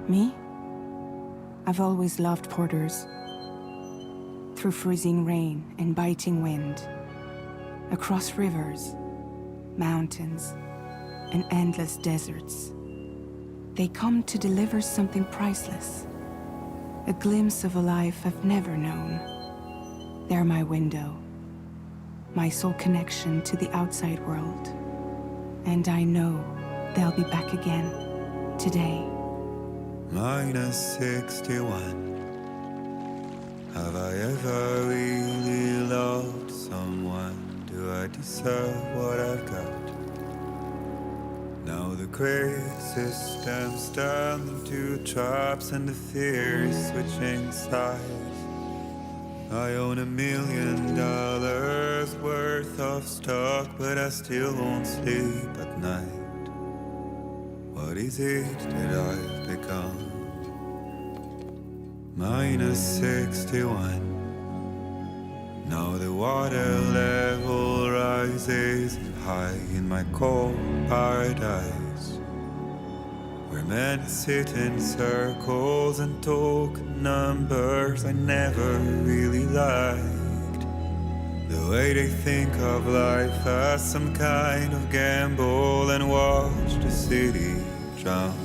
Me? I've always loved porters. Through freezing rain and biting wind, across rivers, mountains, and endless deserts, they come to deliver something priceless, a glimpse of a life I've never known. They're my window, my sole connection to the outside world. And I know they'll be back again today. -61. Have I ever really loved someone? Do I deserve what I've got? Now the great systems turn into traps and the fears switching sides. I own $1 million worth of stock, but I still won't sleep at night. What is it that I've become? -61. Now the water level rises high in my cold paradise, where men sit in circles and talk numbers I never really liked. The way they think of life as some kind of gamble and watch the city drown.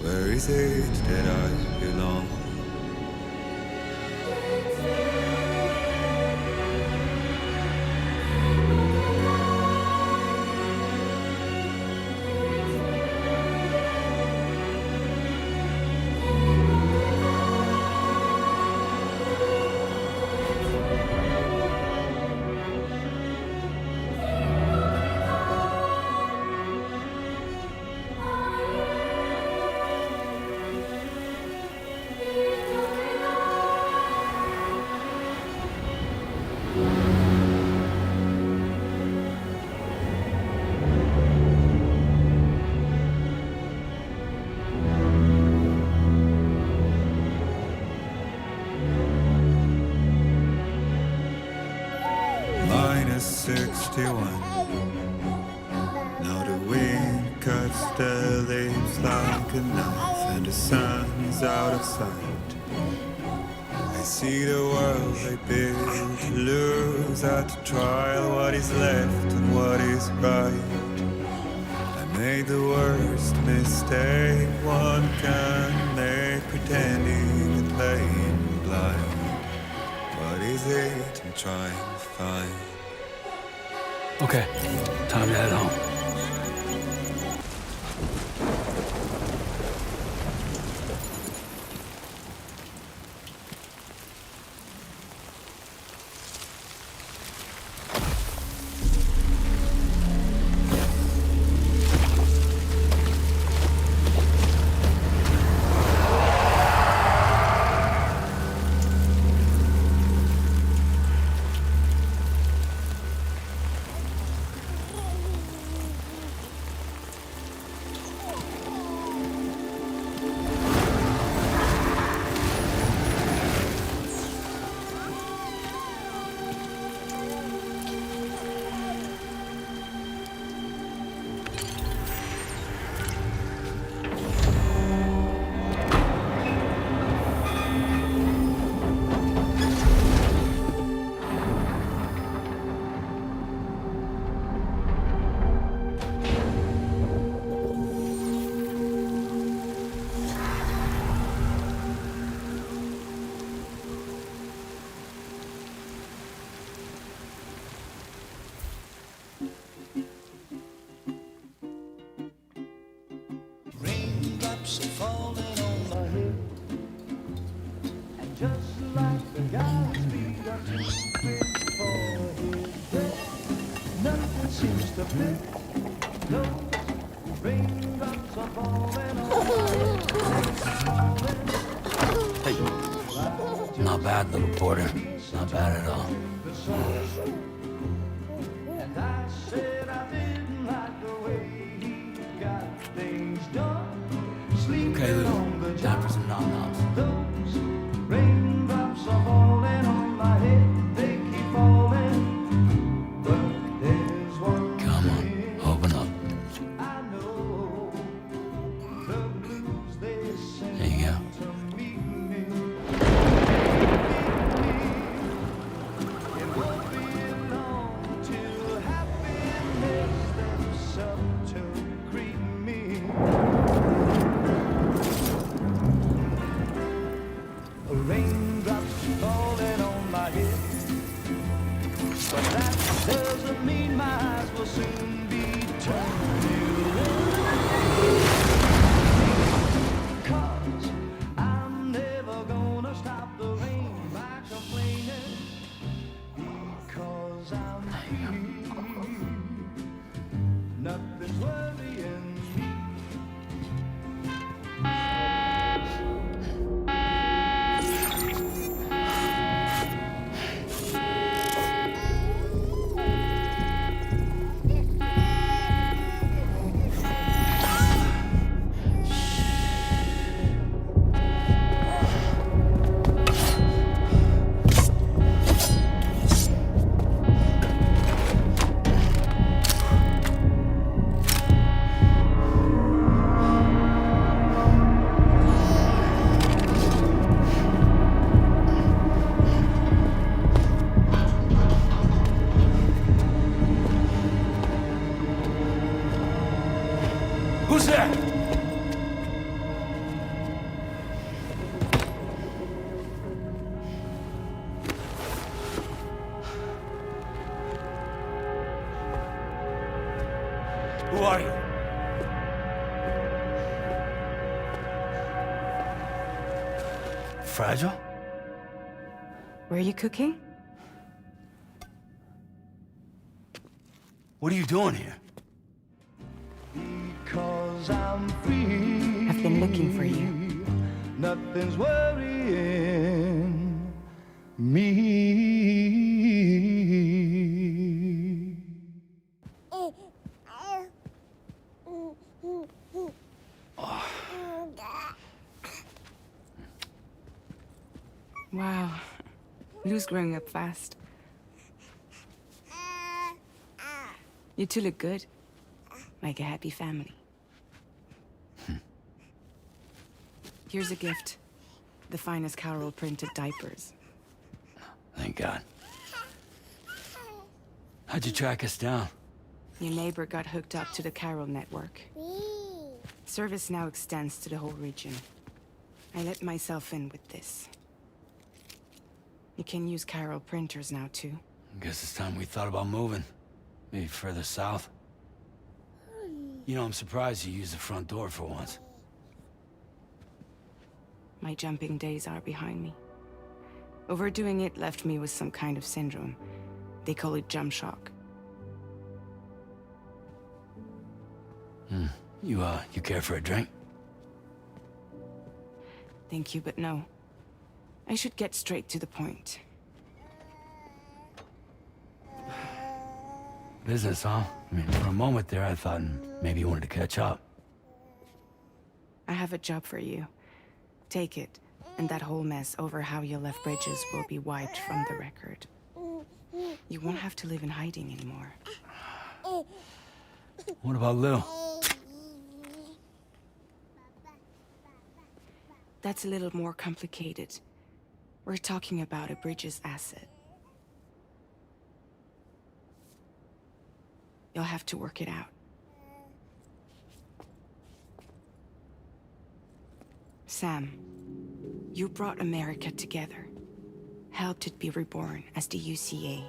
Where is it that I belong? -61. Now the wind cuts the leaves like a knife, and the sun is out of sight. I see the world I built lose at the trial, what is left and what is right. I made the worst mistake one can make, pretending and playing blind. What is it I'm trying to find? Okay, time to head home. Hey, not bad, little porter. Not bad at all. Okay, Lou, time for some nom-noms. Come on, open up. Who's there? Who are you? Fragile? Were you cooking? What are you doing here? Because I'm free. I've been looking for you. Nothing's worrying me. Wow. Lou's growing up fast. You two look good. Like a happy family. Here's a gift. The finest Carol printed diapers. Thank God. How'd you track us down? Your neighbor got hooked up to the Carol network. Service now extends to the whole region. I let myself in with this. You can use Carol printers now too. Guess it's time we thought about moving. Maybe further south. You know, I'm surprised you used the front door for once. My jumping days are behind me. Overdoing it left me with some kind of syndrome. They call it jump shock. You care for a drink? Thank you, but no. I should get straight to the point. Business, huh? I mean, for a moment there, I thought maybe you wanted to catch up. I have a job for you. Take it, and that whole mess over how you left bridges will be wiped from the record. You won't have to live in hiding anymore. What about Lou? That's a little more complicated. We're talking about a bridges asset. You'll have to work it out. Sam, you brought America together, helped it be reborn as the UCA.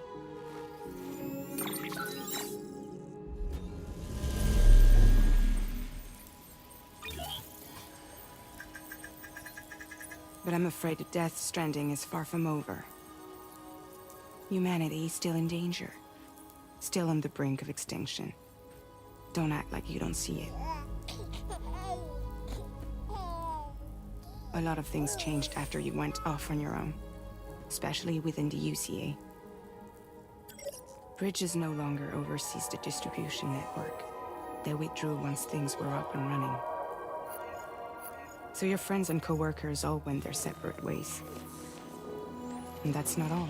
But I'm afraid the death stranding is far from over. Humanity is still in danger, still on the brink of extinction. Don't act like you don't see it. A lot of things changed after you went off on your own, especially within the UCA. Bridges no longer oversees the distribution network. They withdrew once things were up and running. So your friends and co-workers all went their separate ways. And that's not all.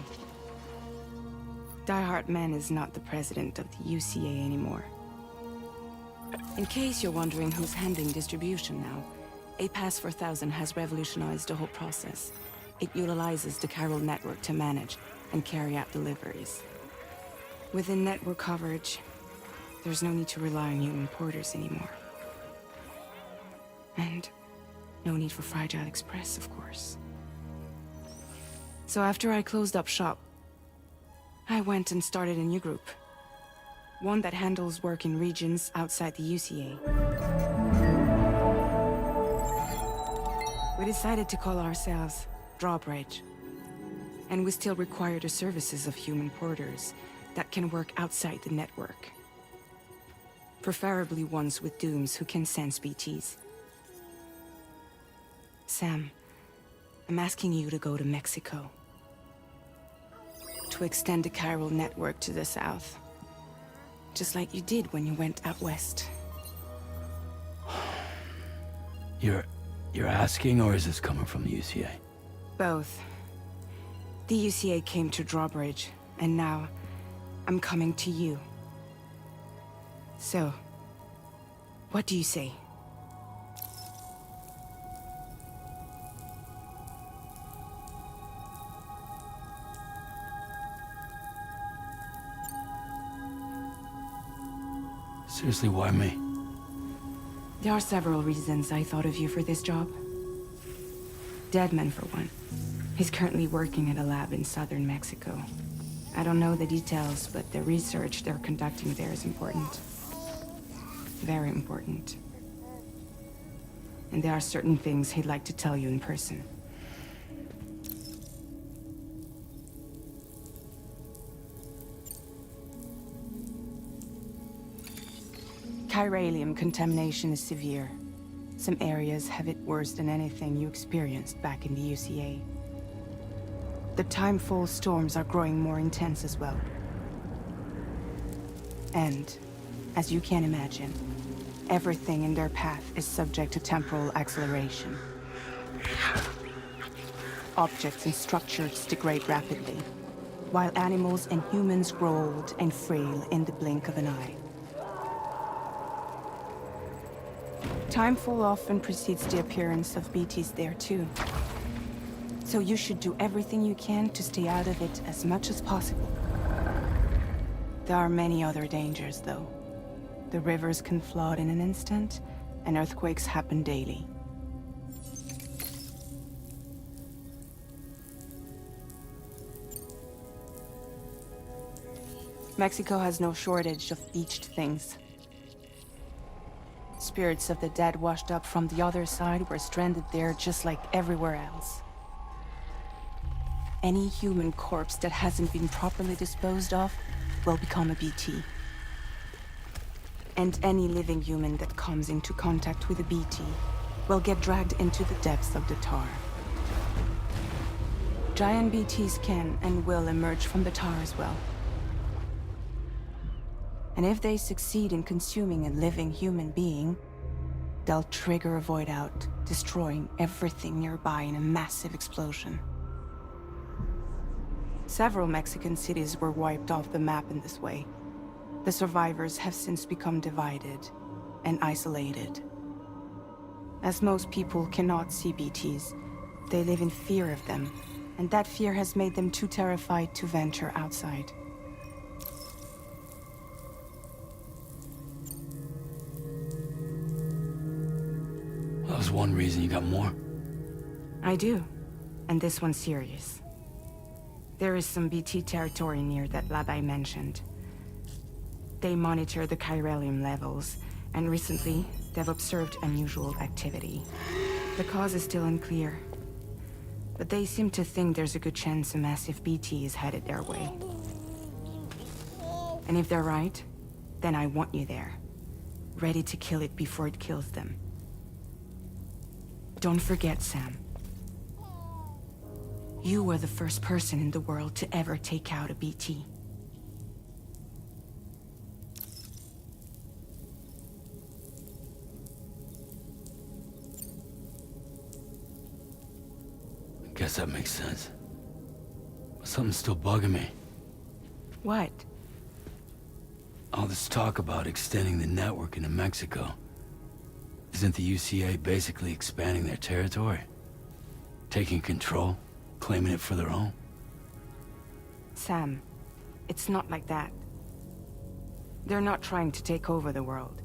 Die Hard Man is not the president of the UCA anymore. In case you're wondering who's handling distribution now, A Pass for 1000 has revolutionized the whole process. It utilizes the Carol network to manage and carry out deliveries. Within network coverage, there's no need to rely on human porters anymore. And no need for Fragile Express, of course. So after I closed up shop, I went and started a new group. One that handles work in regions outside the UCA. We decided to call ourselves Drawbridge. And we still require the services of human porters that can work outside the network. Preferably ones with dooms who can sense BTs. Sam, I'm asking you to go to Mexico. To extend the chiral network to the south. Just like you did when you went out west. You're asking, or is this coming from the UCA? Both. The UCA came to Drawbridge, and now I'm coming to you. So, what do you say? Seriously, why me? There are several reasons I thought of you for this job. Deadman, for one. He's currently working at a lab in southern Mexico. I don't know the details, but the research they're conducting there is important. Very important. And there are certain things he'd like to tell you in person. Chiralium contamination is severe. Some areas have it worse than anything you experienced back in the UCA. The timefall storms are growing more intense as well. And, as you can imagine, everything in their path is subject to temporal acceleration. Objects and structures degrade rapidly, while animals and humans grow old and frail in the blink of an eye. Timefall often precedes the appearance of BTs there too. So you should do everything you can to stay out of it as much as possible. There are many other dangers, though. The rivers can flood in an instant, and earthquakes happen daily. Mexico has no shortage of beached things. Spirits of the dead washed up from the other side were stranded there just like everywhere else. Any human corpse that hasn't been properly disposed of will become a BT. And any living human that comes into contact with a BT will get dragged into the depths of the tar. Giant BTs can and will emerge from the tar as well. And if they succeed in consuming a living human being, they'll trigger a void out, destroying everything nearby in a massive explosion. Several Mexican cities were wiped off the map in this way. The survivors have since become divided and isolated. As most people cannot see BTs, they live in fear of them, and that fear has made them too terrified to venture outside. That was one reason. You got more? I do, and this one's serious. There is some BT territory near that lab I mentioned. They monitor the chiralium levels, and recently, they've observed unusual activity. The cause is still unclear, but they seem to think there's a good chance a massive BT is headed their way. And if they're right, then I want you there, ready to kill it before it kills them. Don't forget, Sam. You were the first person in the world to ever take out a BT. I guess that makes sense. But something's still bugging me. What? All this talk about extending the network into Mexico. Isn't the UCA basically expanding their territory? Taking control? Claiming it for their own? Sam, it's not like that. They're not trying to take over the world.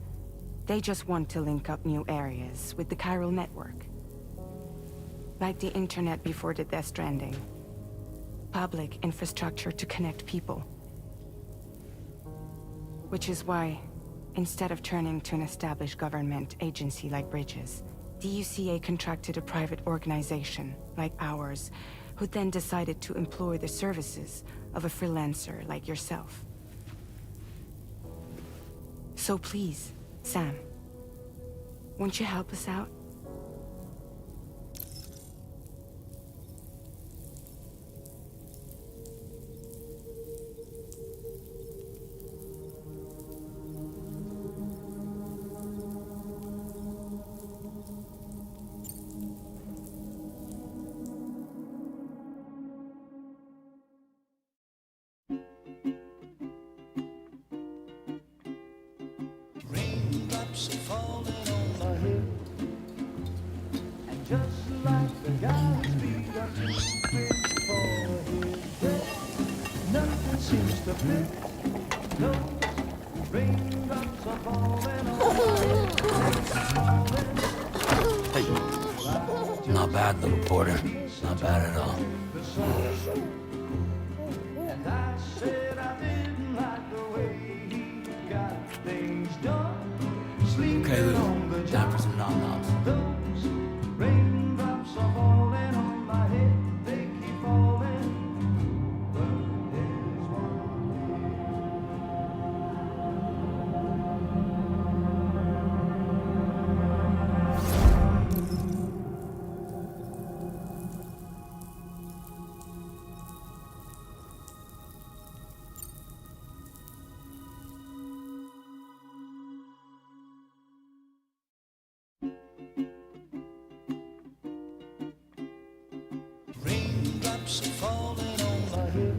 They just want to link up new areas with the chiral network. Like the internet before the Death Stranding. Public infrastructure to connect people. Which is why, instead of turning to an established government agency like Bridges, the UCA contracted a private organization, like ours, who then decided to employ the services of a freelancer like yourself. So please, Sam, won't you help us out? Raindrops are falling on my head, and just like the guy's feet are too big for his bed, nothing seems to fit. No, raindrops are falling on my head. Hey, not bad, little porter. Not bad at all. And I said I didn't like the way he got things done. Okay, Sleeping Lou, on the time for job. some nom-noms. Those raindrops are falling on my head. They keep falling. But there's raindrops are falling on my head,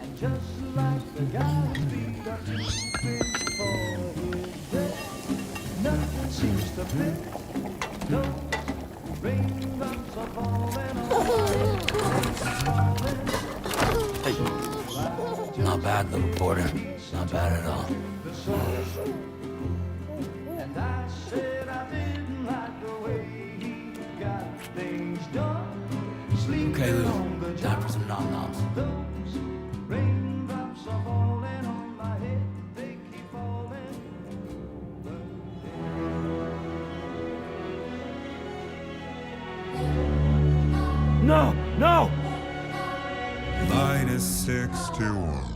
and just like the guy's feet are too big for his bed, nothing seems to fit. No, raindrops are falling on my head. Hey, not bad, little porter. Not bad at all. And I said I didn't like the way he got things done. Sleeping Okay, Lou, on the time job. for some nom-noms. Those raindrops are falling on my head. They keep falling. No! No! -61.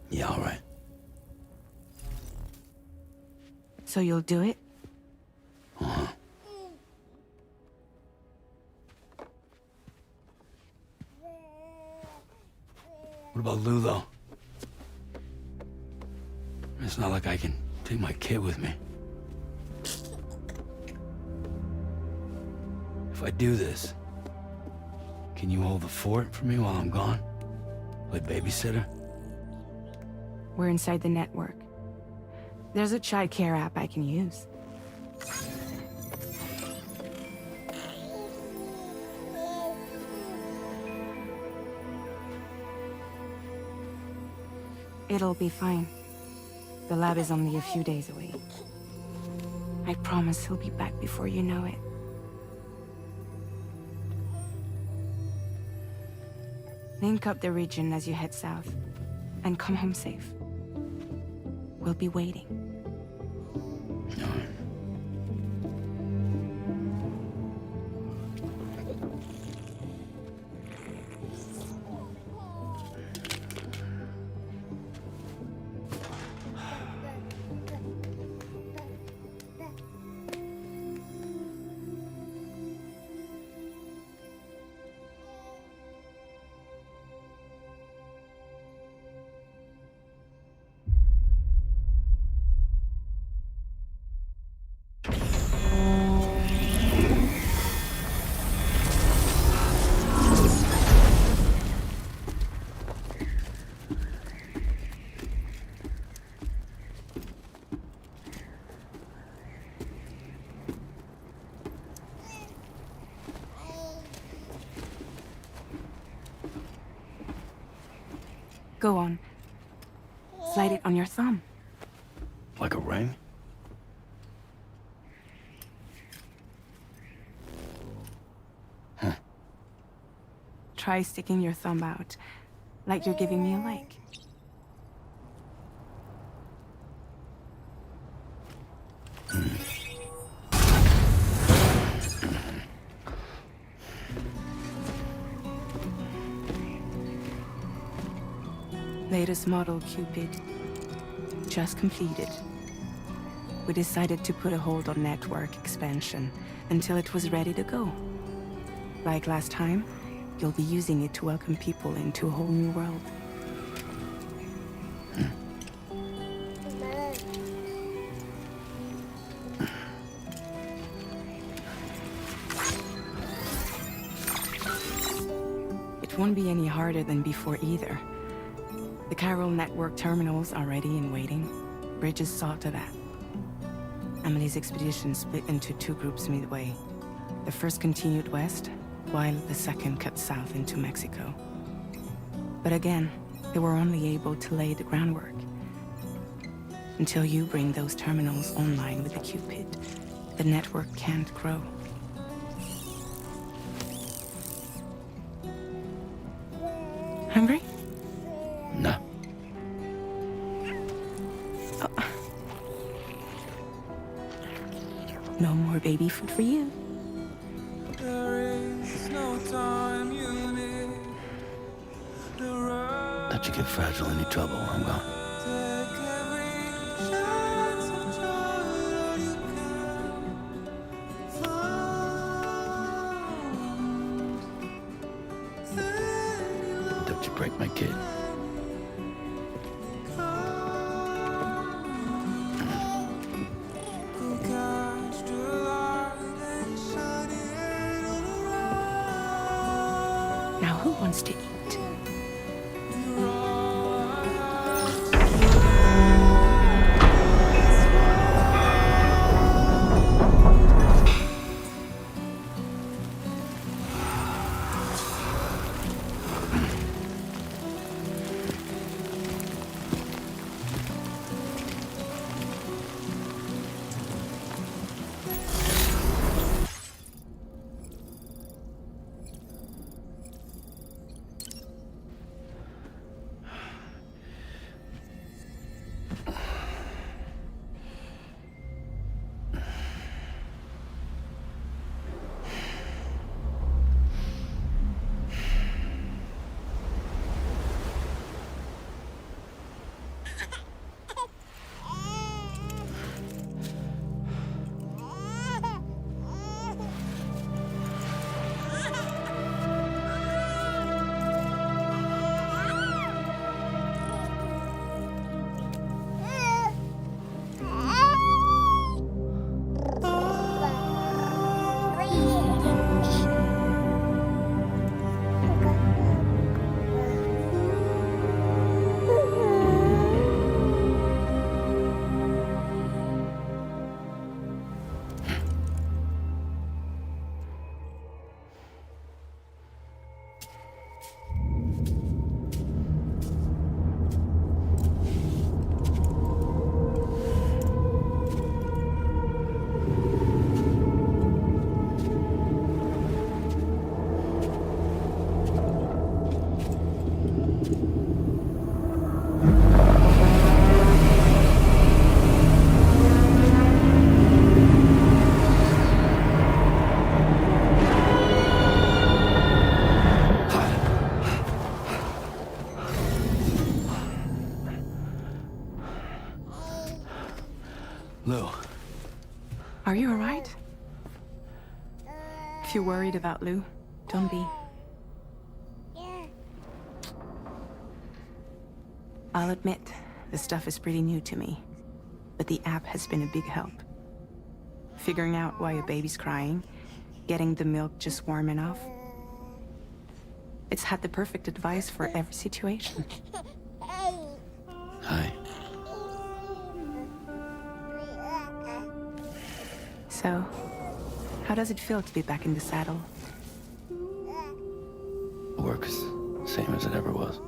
Yeah, all right. So you'll do it? What about Lou, though? It's not like I can take my kid with me. If I do this, can you hold the fort for me while I'm gone? Play babysitter? We're inside the network. There's a child care app I can use. It'll be fine. The lab is only a few days away. I promise he'll be back before you know it. Link up the region as you head south, and come home safe. We'll be waiting. All right. Go on. Slide it on your thumb. Like a ring? Try sticking your thumb out. Like you're giving me a like. Latest model Cupid. Just completed. We decided to put a hold on network expansion until it was ready to go. Like last time, you'll be using it to welcome people into a whole new world. It won't be any harder than before either. The Chiral network terminals are ready and waiting. Bridges saw to that. Emily's expedition split into two groups midway. The first continued west, while the second cut south into Mexico. But again, they were only able to lay the groundwork. Until you bring those terminals online with the Cupid, the network can't grow. Hungry? No. No more baby food for you. Don't you get fragile any trouble while I'm gone. Don't you break my kid. Now who wants to eat? Lou. Are you alright? If you're worried about Lou, don't be. I'll admit, this stuff is pretty new to me, but the app has been a big help. Figuring out why a baby's crying, getting the milk just warm enough. It's had the perfect advice for every situation. Hi. So, how does it feel to be back in the saddle? Work is the same as it ever was.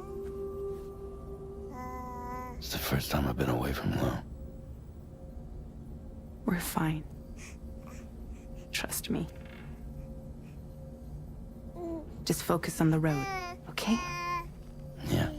It's the first time I've been away from Lou. We're fine. Trust me. Just focus on the road, okay? Yeah.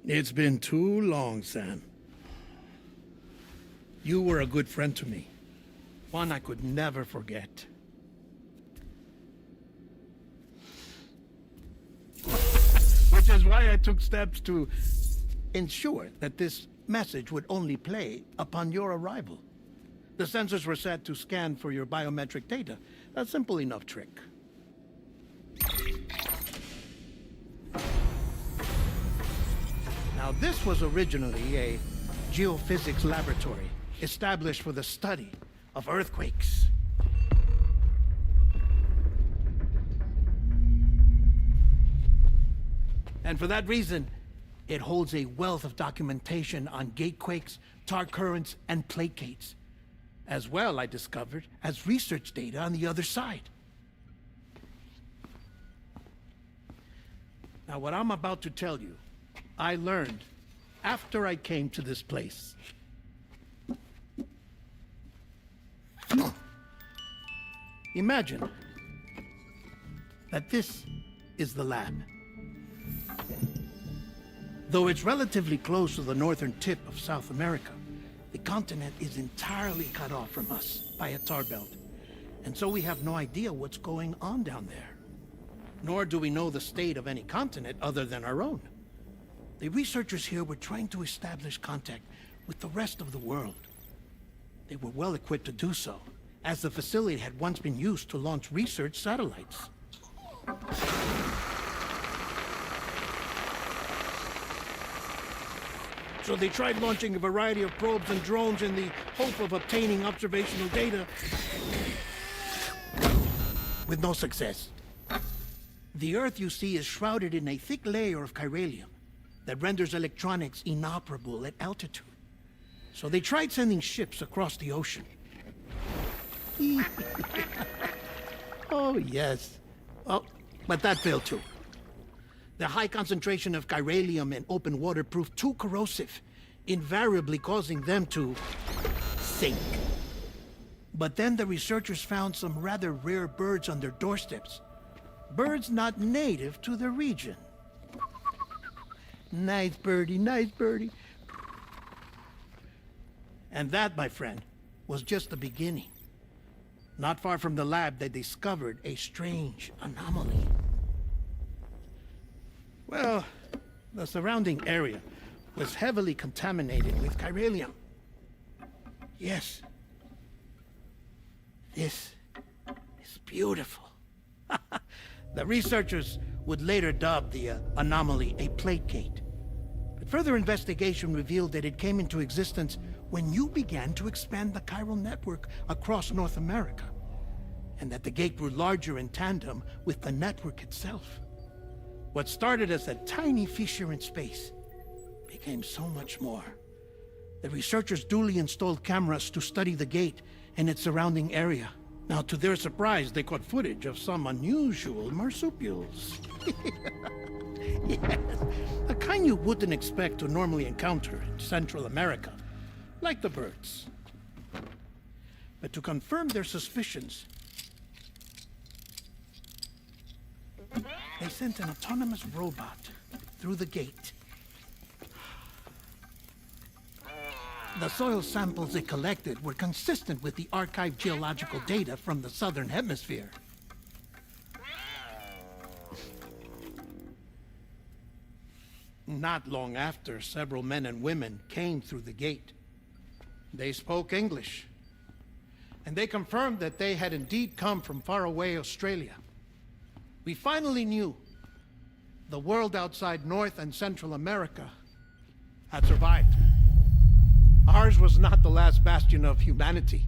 It's been too long, Sam. You were a good friend to me. One I could never forget. Which is why I took steps to ensure that this message would only play upon your arrival. The sensors were set to scan for your biometric data. A simple enough trick. Now, this was originally a geophysics laboratory established for the study of earthquakes. And for that reason, it holds a wealth of documentation on gatequakes, tar currents, and placates. As well, I discovered, as research data on the other side. Now, what I'm about to tell you, I learned after I came to this place. Imagine that this is the lab. Though it's relatively close to the northern tip of South America, the continent is entirely cut off from us by a tar belt. And so we have no idea what's going on down there. Nor do we know the state of any continent other than our own. The researchers here were trying to establish contact with the rest of the world. They were well equipped to do so, as the facility had once been used to launch research satellites. So they tried launching a variety of probes and drones in the hope of obtaining observational data, with no success. The Earth, you see, is shrouded in a thick layer of chiralium that renders electronics inoperable at altitude. So they tried sending ships across the ocean. Oh, yes. Oh, but that failed too. The high concentration of chiralium in open water proved too corrosive, invariably causing them to sink. But then the researchers found some rather rare birds on their doorsteps. Birds not native to the region. Nice birdie, nice birdie. And that, my friend, was just the beginning. Not far from the lab, they discovered a strange anomaly. Well, the surrounding area was heavily contaminated with chiralium. Yes. This is beautiful. The researchers would later dub the anomaly a placate. But further investigation revealed that it came into existence when you began to expand the chiral network across North America, and that the gate grew larger in tandem with the network itself. What started as a tiny fissure in space became so much more. The researchers duly installed cameras to study the gate and its surrounding area. Now, to their surprise, they caught footage of some unusual marsupials. Yes, a kind you wouldn't expect to normally encounter in Central America, like the birds. But to confirm their suspicions, they sent an autonomous robot through the gate. The soil samples it collected were consistent with the archived geological data from the southern hemisphere. Not long after, several men and women came through the gate. They spoke English, and they confirmed that they had indeed come from faraway Australia. We finally knew the world outside North and Central America had survived. Ours was not the last bastion of humanity,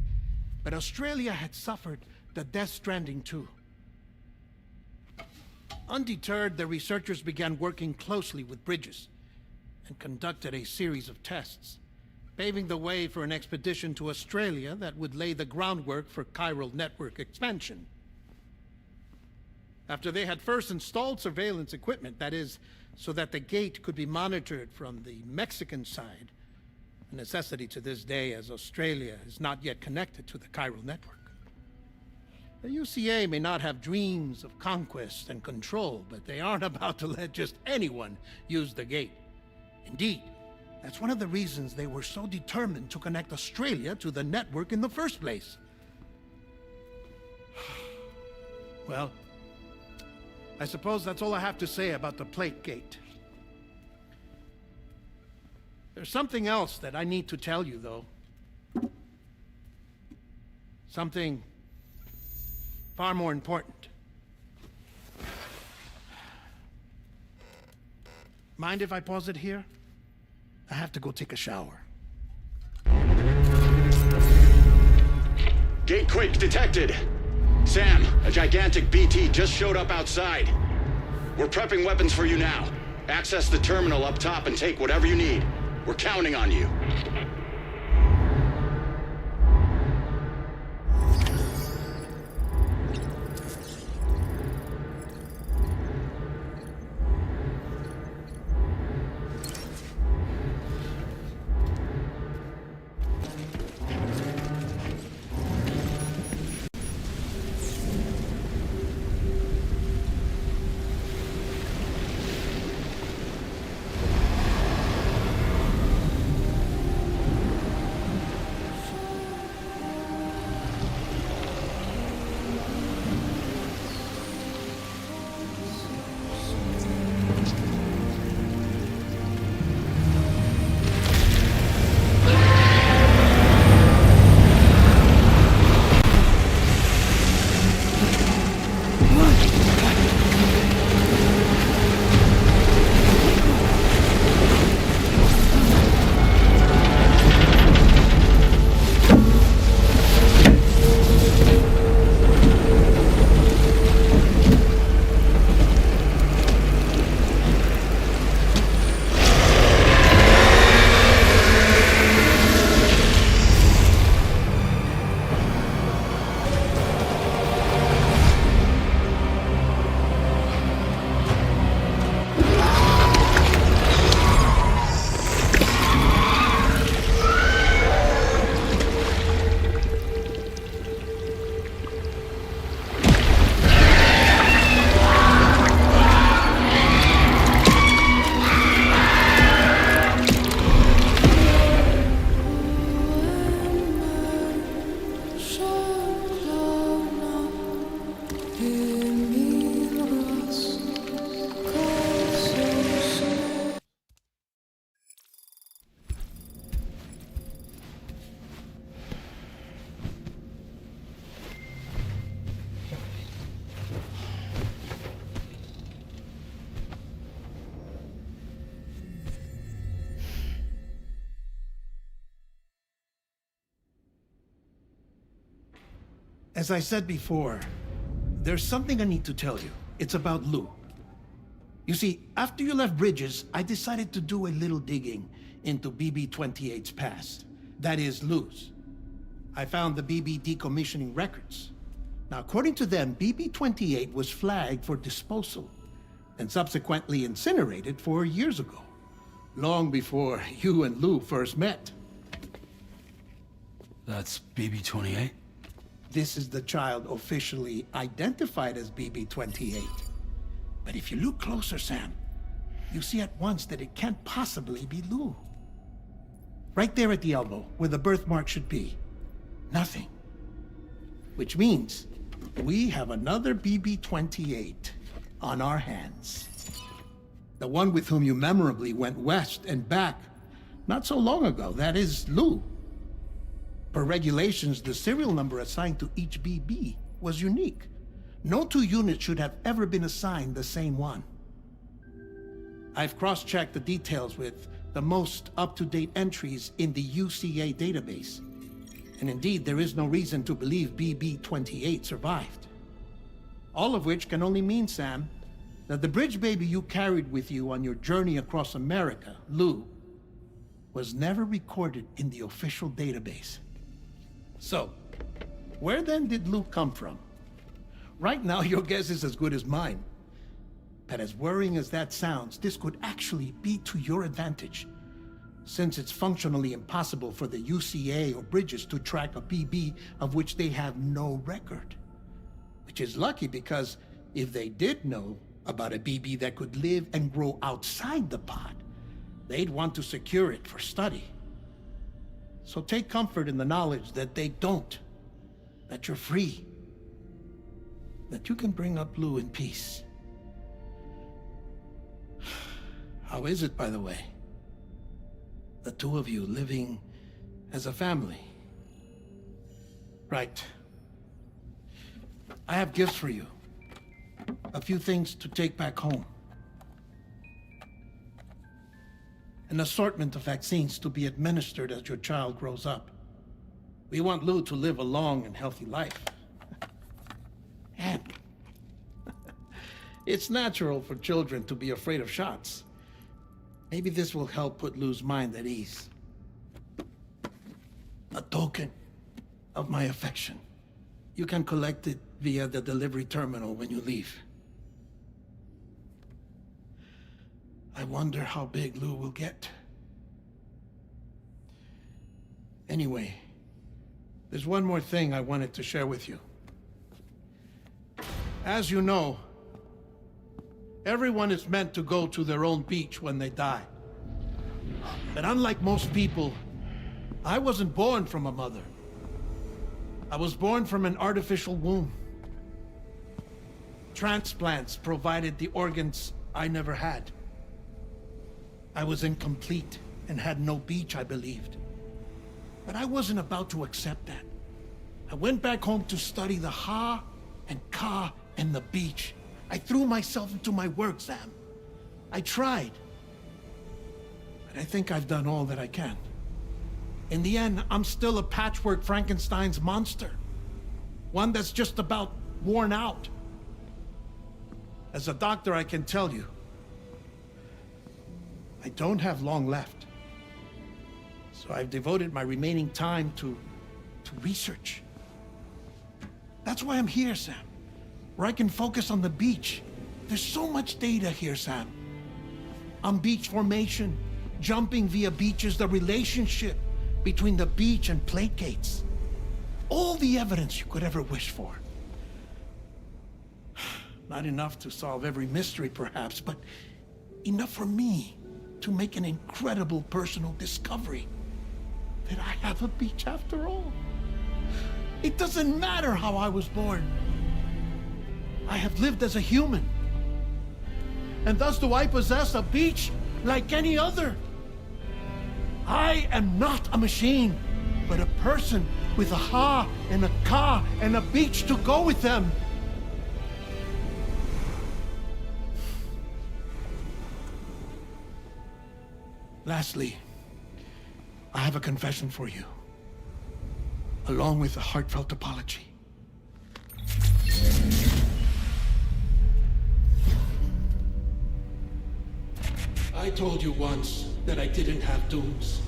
but Australia had suffered the death stranding too. Undeterred, the researchers began working closely with Bridges and conducted a series of tests, paving the way for an expedition to Australia that would lay the groundwork for chiral network expansion. After they had first installed surveillance equipment, that is, so that the gate could be monitored from the Mexican side, a necessity to this day as Australia is not yet connected to the chiral network. The UCA may not have dreams of conquest and control, but they aren't about to let just anyone use the gate. Indeed, that's one of the reasons they were so determined to connect Australia to the network in the first place. Well, I suppose that's all I have to say about the plate gate. There's something else that I need to tell you, though. Something far more important. Mind if I pause it here? I have to go take a shower. Gate quake detected. Sam, a gigantic BT just showed up outside. We're prepping weapons for you now. Access the terminal up top and take whatever you need. We're counting on you. As I said before, there's something I need to tell you. It's about Lou. You see, after you left Bridges, I decided to do a little digging into BB-28's past. That is, Lou's. I found the BB decommissioning records. Now, according to them, BB-28 was flagged for disposal and subsequently incinerated 4 years ago, long before you and Lou first met. That's BB-28? This is the child officially identified as BB-28. But if you look closer, Sam, you see at once that it can't possibly be Lou. Right there at the elbow, where the birthmark should be. Nothing. Which means we have another BB-28 on our hands. The one with whom you memorably went west and back not so long ago, that is Lou. Per regulations, the serial number assigned to each BB was unique. No two units should have ever been assigned the same one. I've cross-checked the details with the most up-to-date entries in the UCA database. And indeed, there is no reason to believe BB-28 survived. All of which can only mean, Sam, that the bridge baby you carried with you on your journey across America, Lou, was never recorded in the official database. So, where then did Lou come from? Right now, your guess is as good as mine. But as worrying as that sounds, this could actually be to your advantage, since it's functionally impossible for the UCA or Bridges to track a BB of which they have no record. Which is lucky, because if they did know about a BB that could live and grow outside the pod, they'd want to secure it for study. So take comfort in the knowledge that they don't, that you're free, that you can bring up Lou in peace. How is it, by the way? The two of you living as a family. Right. I have gifts for you. A few things to take back home. An assortment of vaccines to be administered as your child grows up. We want Lou to live a long and healthy life. And it's natural for children to be afraid of shots. Maybe this will help put Lou's mind at ease. A token of my affection. You can collect it via the delivery terminal when you leave. I wonder how big Lou will get. Anyway, there's one more thing I wanted to share with you. As you know, everyone is meant to go to their own beach when they die. But unlike most people, I wasn't born from a mother. I was born from an artificial womb. Transplants provided the organs I never had. I was incomplete and had no beach, I believed. But I wasn't about to accept that. I went back home to study the ha and ka and the beach. I threw myself into my work, Sam. I tried. But I think I've done all that I can. In the end, I'm still a patchwork Frankenstein's monster. One that's just about worn out. As a doctor, I can tell you, I don't have long left. So I've devoted my remaining time to research. That's why I'm here, Sam. Where I can focus on the beach. There's so much data here, Sam. On beach formation, jumping via beaches, the relationship between the beach and plate gates. All the evidence you could ever wish for. Not enough to solve every mystery, perhaps, but enough for me to make an incredible personal discovery that I have a beach after all. It doesn't matter how I was born. I have lived as a human. And thus do I possess a beach like any other. I am not a machine, but a person with a ha and a ka and a beach to go with them. Lastly, I have a confession for you, along with a heartfelt apology. I told you once that I didn't have dooms.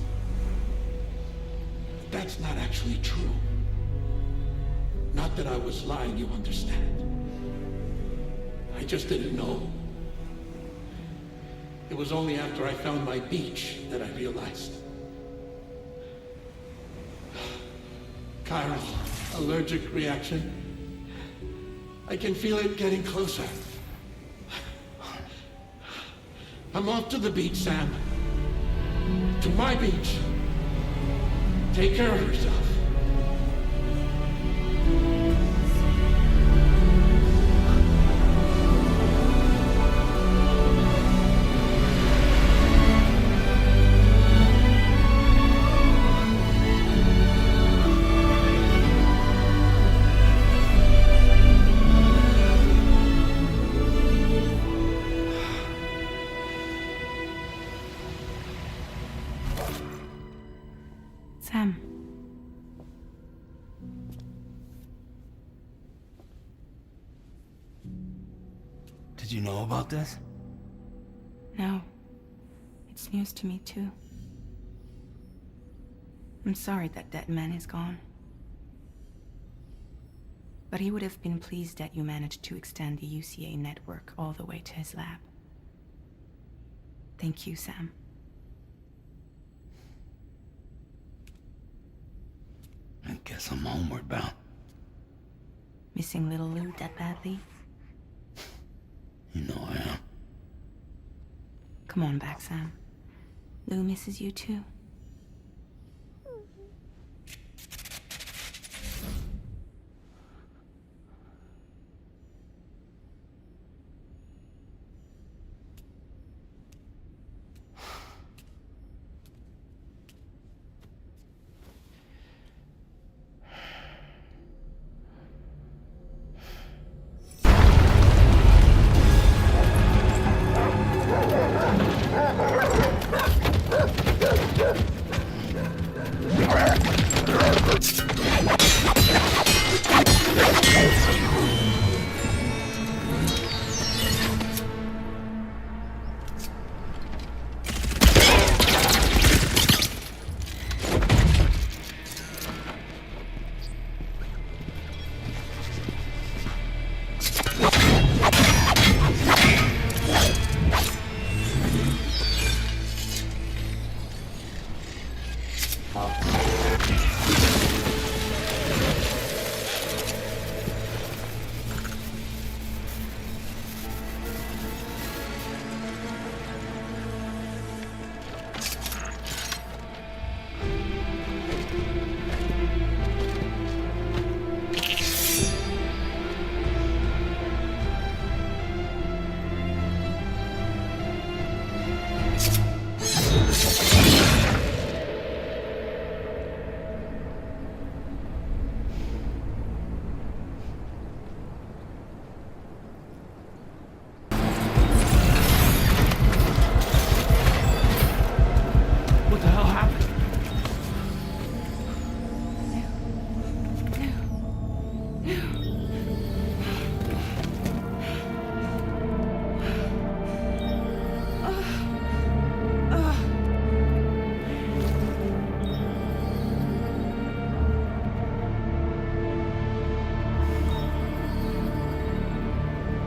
But that's not actually true. Not that I was lying, you understand. I just didn't know. It was only after I found my beach that I realized. Chiral allergic reaction. I can feel it getting closer. I'm off to the beach, Sam. To my beach. Take care of yourself. Sam. Did you know about this? No. It's news to me, too. I'm sorry that that man is gone. But he would have been pleased that you managed to extend the UCA network all the way to his lab. Thank you, Sam. I guess I'm homeward bound. Missing little Lou that badly? You know I am. Come on back, Sam. Lou misses you too.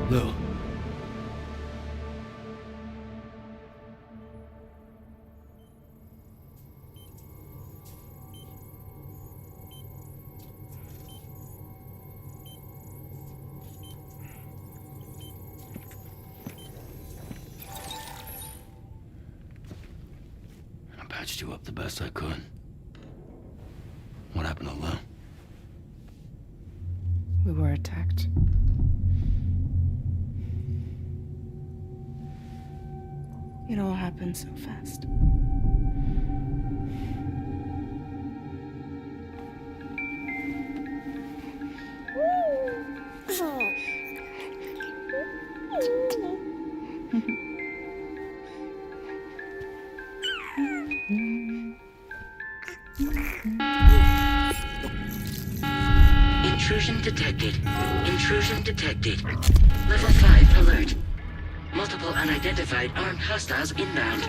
Lou. I patched you up the best I could. What happened to Lou? We were attacked. It all happened so fast. Intrusion detected. Intrusion detected. Level 5 alert. Multiple unidentified armed hostiles inbound.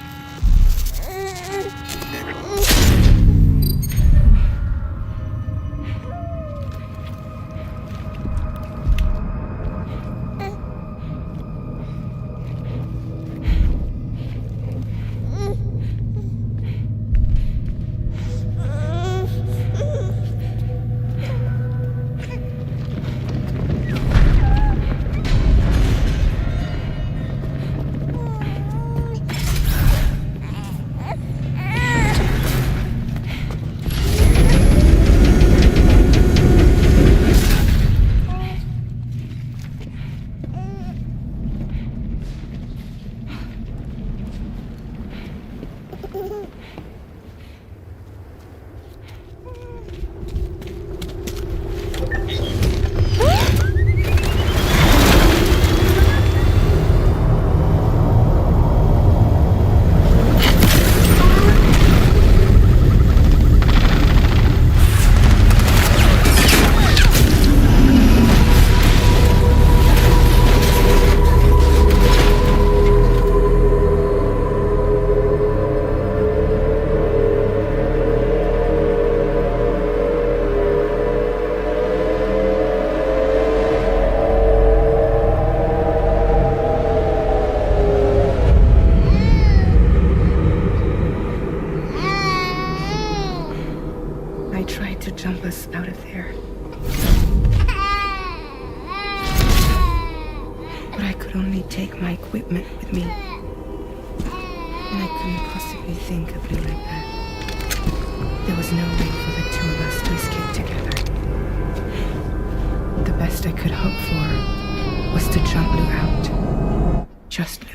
Jump us out of there. But I could only take my equipment with me. I couldn't possibly think of Lou like that. There was no way for the two of us to escape together. The best I could hope for was to jump Lou out. Just Lou.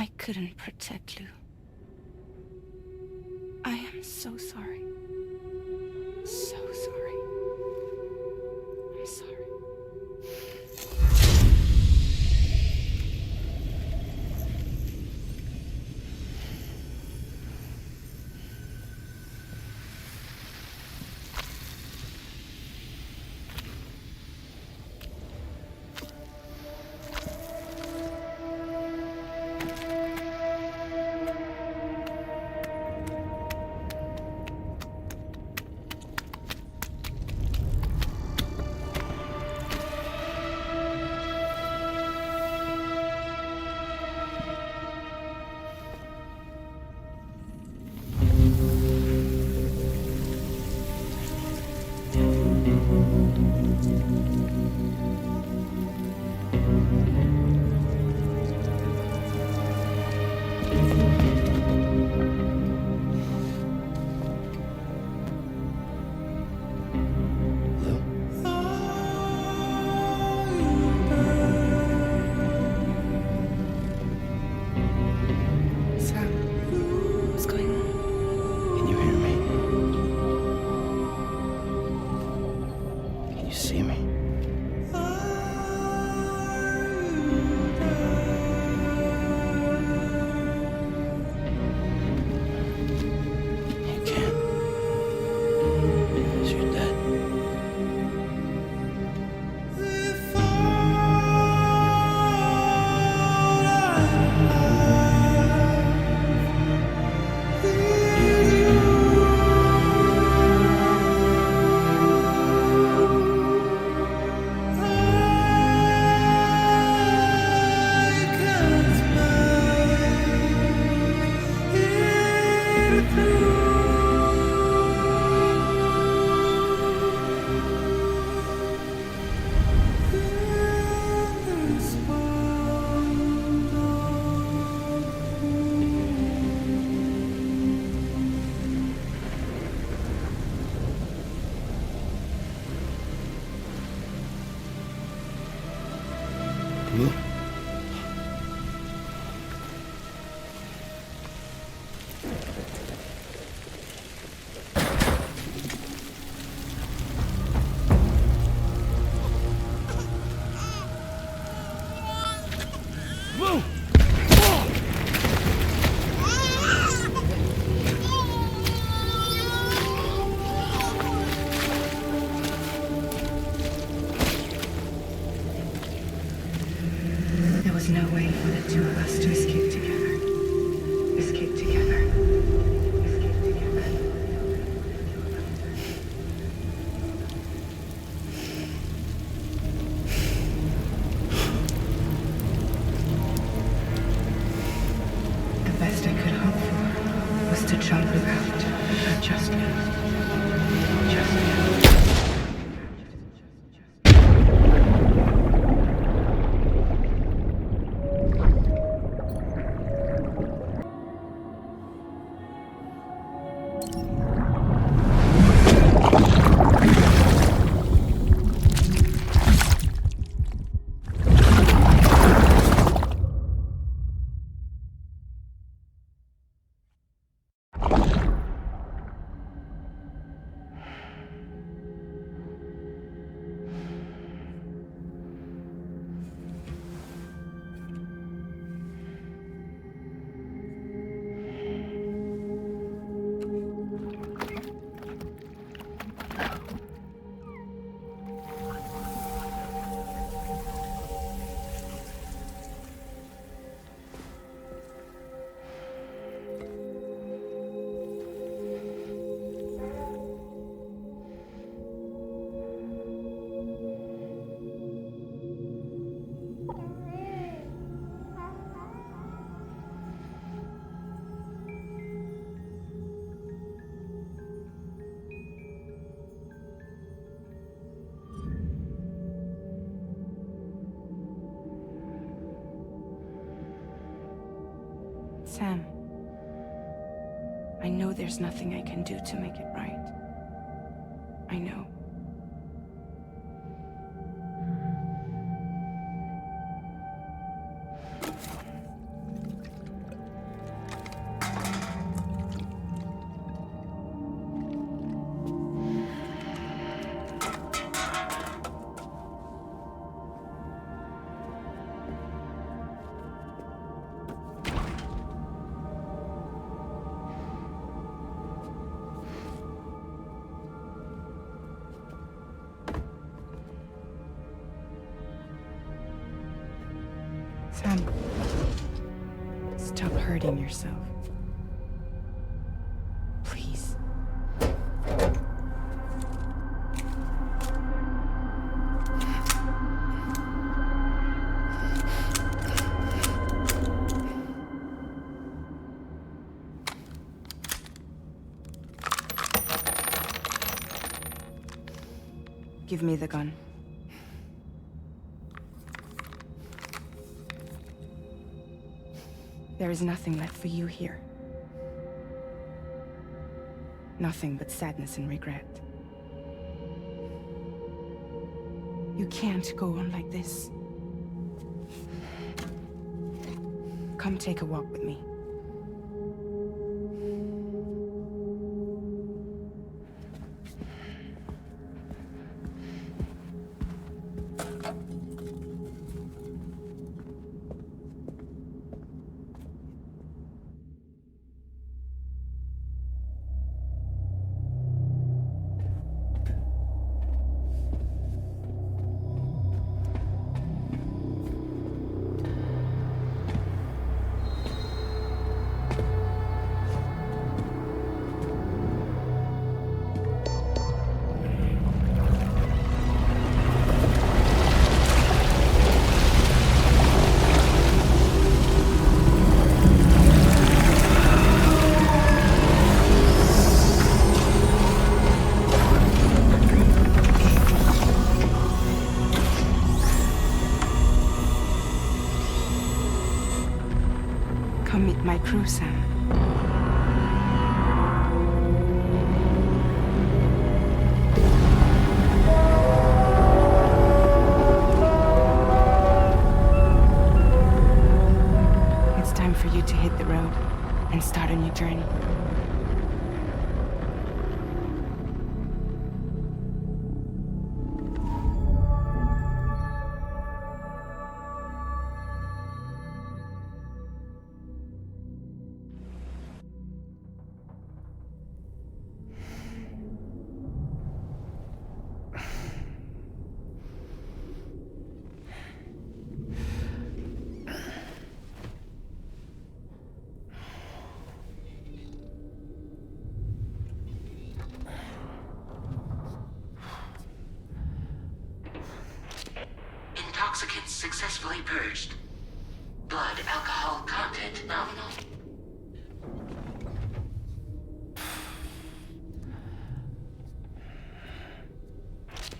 I couldn't protect Lou. I am so sorry. So sorry. I'm sorry. Lou? There was no way for the two of us to escape together. Escape together. Escape together. The best I could hope for was to jump Lou out. Just Lou. Just Lou. Sam, I know there's nothing I can do to make it right. I know. Sam, stop hurting yourself. Please. Give me the gun. There is nothing left for you here. Nothing but sadness and regret. You can't go on like this. Come take a walk with me. Come meet my crew, Sam. It's time for you to hit the road and start a new journey. Intoxicants successfully purged. Blood alcohol content nominal.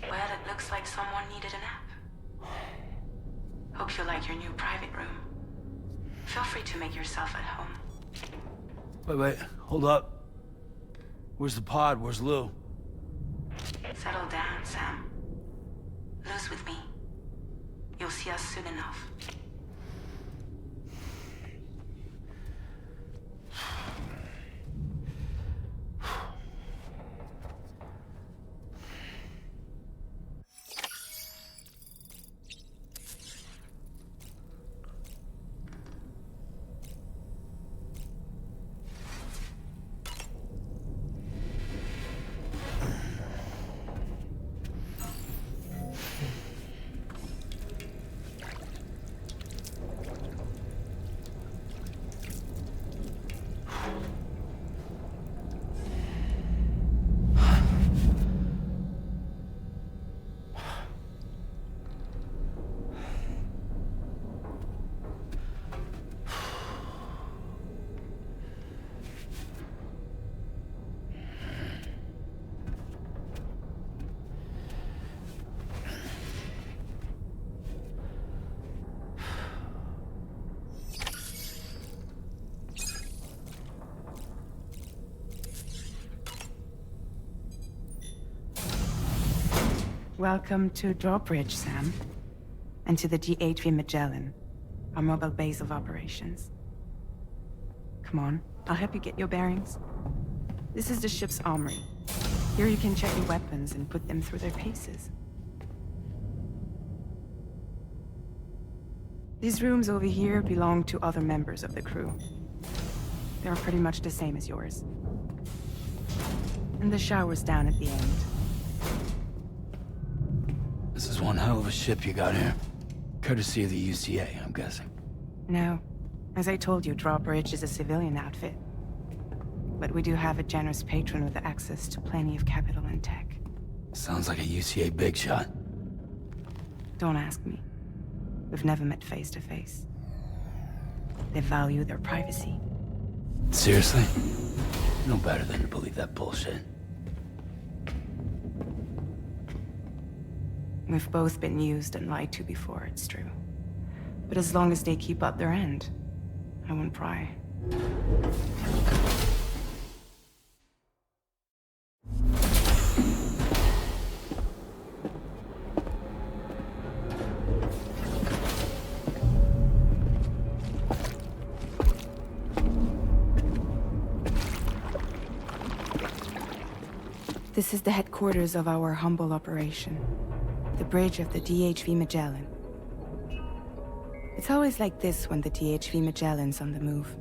Well, it looks like someone needed a nap. Hope you like your new private room. Feel free to make yourself at home. Wait, hold up. Where's the pod? Where's Lou? Settle down, Sam. Lou's with me. You'll see us soon enough. Welcome to Drawbridge, Sam. And to the DHV Magellan, our mobile base of operations. Come on, I'll help you get your bearings. This is the ship's armory. Here you can check your weapons and put them through their paces. These rooms over here belong to other members of the crew. They're pretty much the same as yours. And the shower's down at the end. This is one hell of a ship you got here. Courtesy of the UCA, I'm guessing. No. As I told you, Drawbridge is a civilian outfit. But we do have a generous patron with access to plenty of capital and tech. Sounds like a UCA big shot. Don't ask me. We've never met face to face. They value their privacy. Seriously? No better than to believe that bullshit. We've both been used and lied to before, it's true. But as long as they keep up their end, I won't pry. This is the headquarters of our humble operation. The bridge of the DHV Magellan. It's always like this when the DHV Magellan's on the move.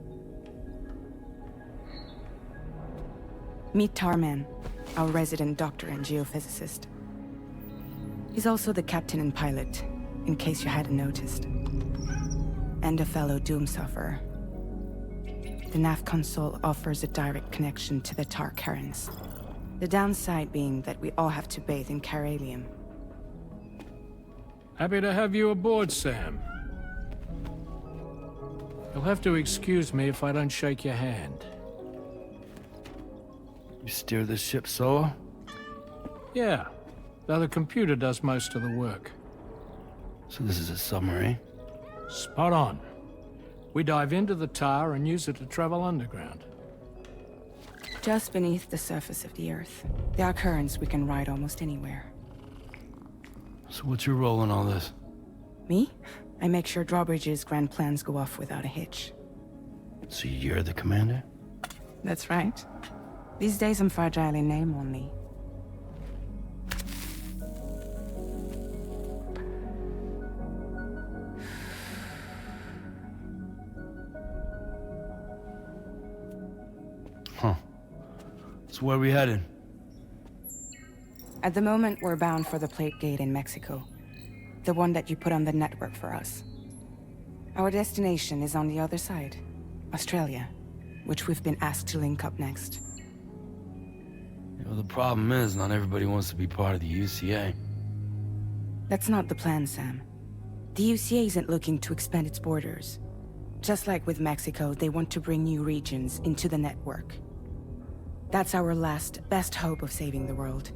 Meet Tarman, our resident doctor and geophysicist. He's also the captain and pilot, in case you hadn't noticed. And a fellow doom sufferer. The nav console offers a direct connection to the Tar currents. The downside being that we all have to bathe in caralium. Happy to have you aboard, Sam. You'll have to excuse me if I don't shake your hand. You steer this ship solo? Yeah, though the computer does most of the work. So this is a submarine? Spot on. We dive into the tar and use it to travel underground. Just beneath the surface of the Earth, there are currents we can ride almost anywhere. So what's your role in all this? Me? I make sure Drawbridge's grand plans go off without a hitch. So you're the commander? That's right. These days I'm fragile in name only. Huh. So where are we headed? At the moment, we're bound for the Plate Gate in Mexico. The one that you put on the network for us. Our destination is on the other side, Australia, which we've been asked to link up next. You know, the problem is, not everybody wants to be part of the UCA. That's not the plan, Sam. The UCA isn't looking to expand its borders. Just like with Mexico, they want to bring new regions into the network. That's our last, best hope of saving the world.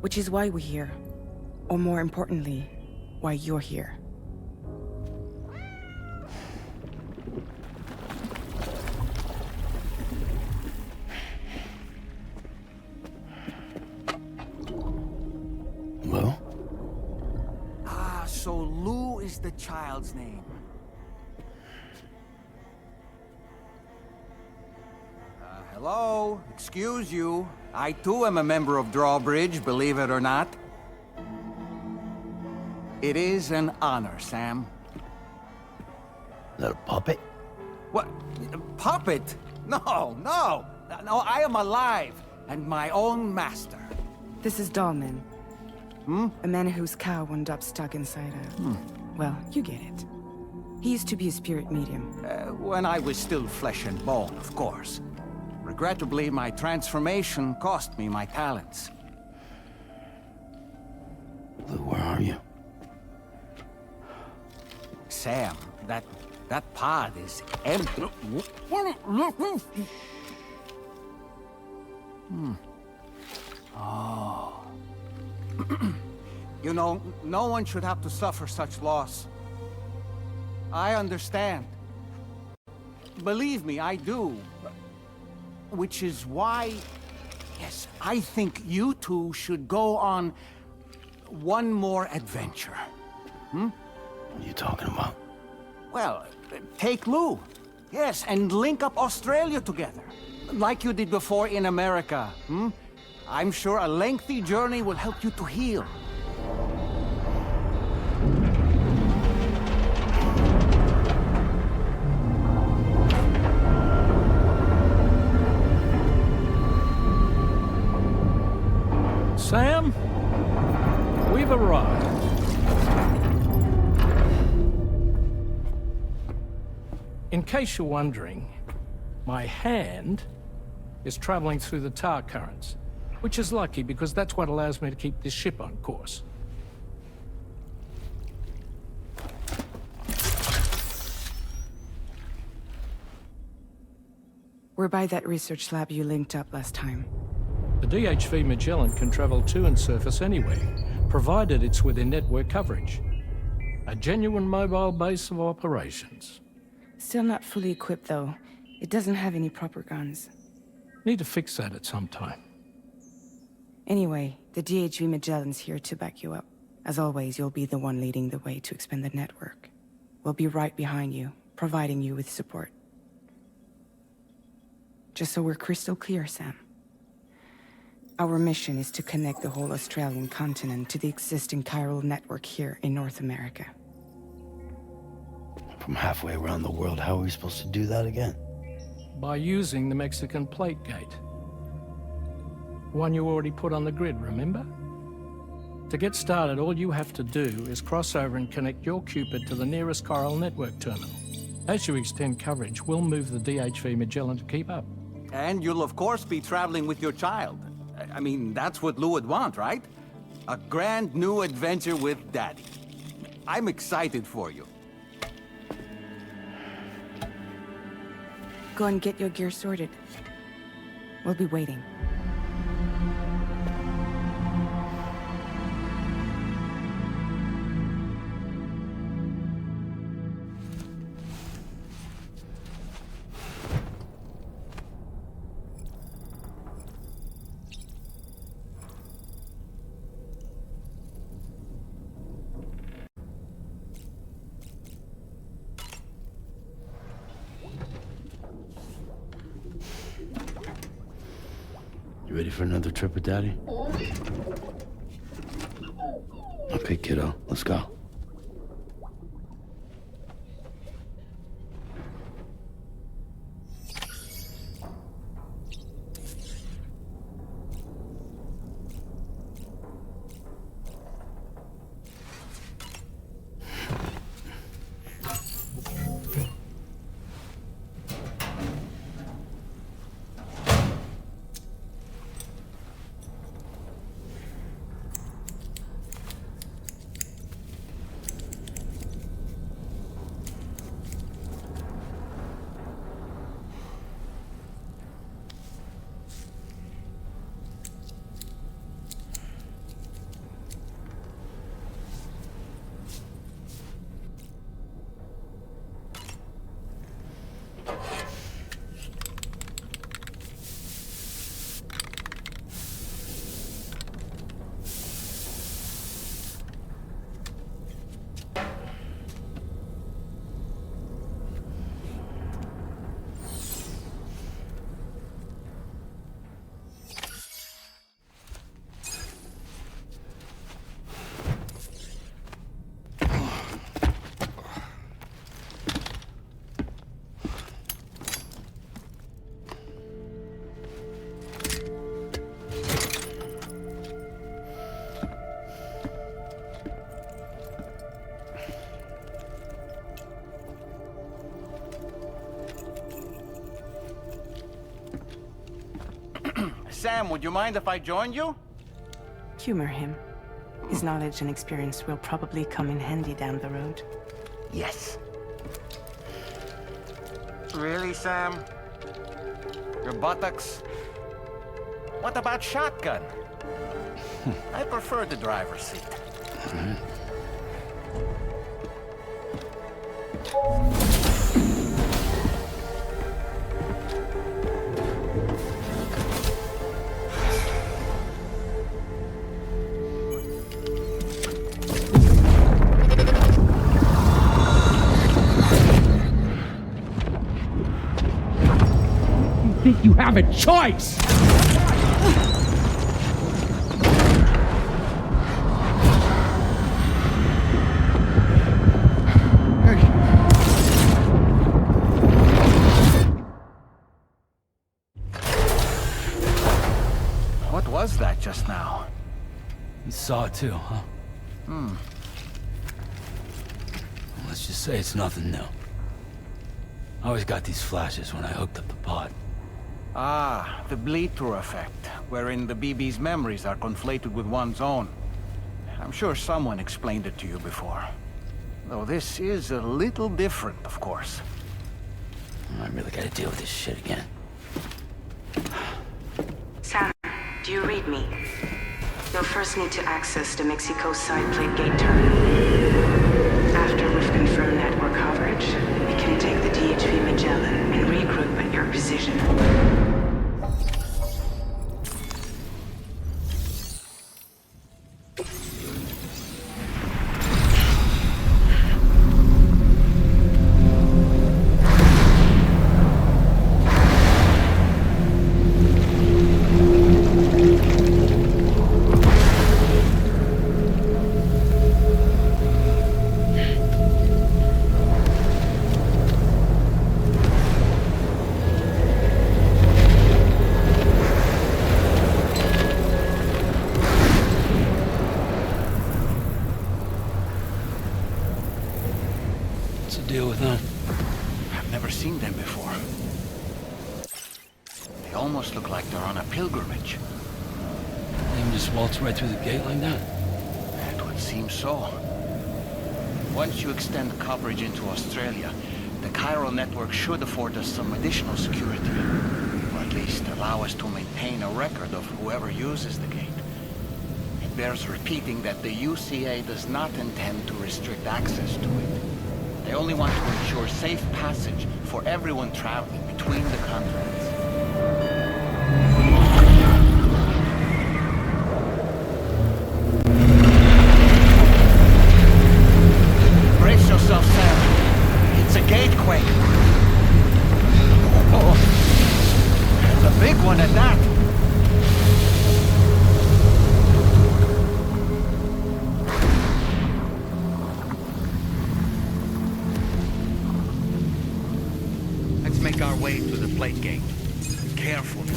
Which is why we're here. Or more importantly, why you're here. Lou? Ah, so Lou is the child's name. Hello? Excuse you. I too am a member of Drawbridge, believe it or not. It is an honor, Sam. Is that a puppet? What? A puppet? No, no! No, I am alive, and my own master. This is Dolman. A man whose cow wound up stuck inside a... Well, you get it. He used to be a spirit medium. When I was still flesh and bone, of course. Regrettably, my transformation cost me my talents. Lou, where are you? Sam, that pod is empty. Oh. You know, no one should have to suffer such loss. I understand. Believe me, I do. Which is why, yes, I think you two should go on one more adventure. What are you talking about? Well, take Lou. Yes, and link up Australia together. Like you did before in America. I'm sure a lengthy journey will help you to heal. Sam, we've arrived. In case you're wondering, my hand is traveling through the tar currents, which is lucky because that's what allows me to keep this ship on course. We're by that research lab you linked up last time. The DHV Magellan can travel to and surface anywhere, provided it's within network coverage. A genuine mobile base of operations. Still not fully equipped, though. It doesn't have any proper guns. Need to fix that at some time. Anyway, the DHV Magellan's here to back you up. As always, you'll be the one leading the way to expand the network. We'll be right behind you, providing you with support. Just so we're crystal clear, Sam. Our mission is to connect the whole Australian continent to the existing chiral network here in North America. From halfway around the world, how are we supposed to do that again? By using the Mexican plate gate. One you already put on the grid, remember? To get started, all you have to do is cross over and connect your Cupid to the nearest chiral network terminal. As you extend coverage, we'll move the DHV Magellan to keep up. And you'll of course be traveling with your child. I mean, that's what Lou would want, right? A grand new adventure with Daddy. I'm excited for you. Go and get your gear sorted. We'll be waiting. You ready for another trip with Daddy? Okay, kiddo, let's go. Sam, would you mind if I joined you? Humor him. His knowledge and experience will probably come in handy down the road. Yes. Really, Sam? Your buttocks? What about shotgun? I prefer the driver's seat. think you have a choice! What was that just now? You saw it too, huh? Let's just say it's nothing new. I always got these flashes when I hooked up the pod. Ah, the bleed-through effect, wherein the BB's memories are conflated with one's own. I'm sure someone explained it to you before. Though this is a little different, of course. I really gotta deal with this shit again. Sam, do you read me? You'll first need to access the Mexico side plate gate terminal. After we've confirmed network coverage, we can take the DHV Magellan and regroup at your position. Deal with them. I've never seen them before. They almost look like they're on a pilgrimage. They can just waltz right through the gate like that? It would seem so. Once you extend coverage into Australia, the Cairo network should afford us some additional security. Or at least allow us to maintain a record of whoever uses the gate. It bears repeating that the UCA does not intend to restrict access to it. They only want to ensure safe passage for everyone traveling between the continents. Brace yourself, Sam. It's a gatequake. Oh, and a big one at that. Make our way to the plate gate. Carefully.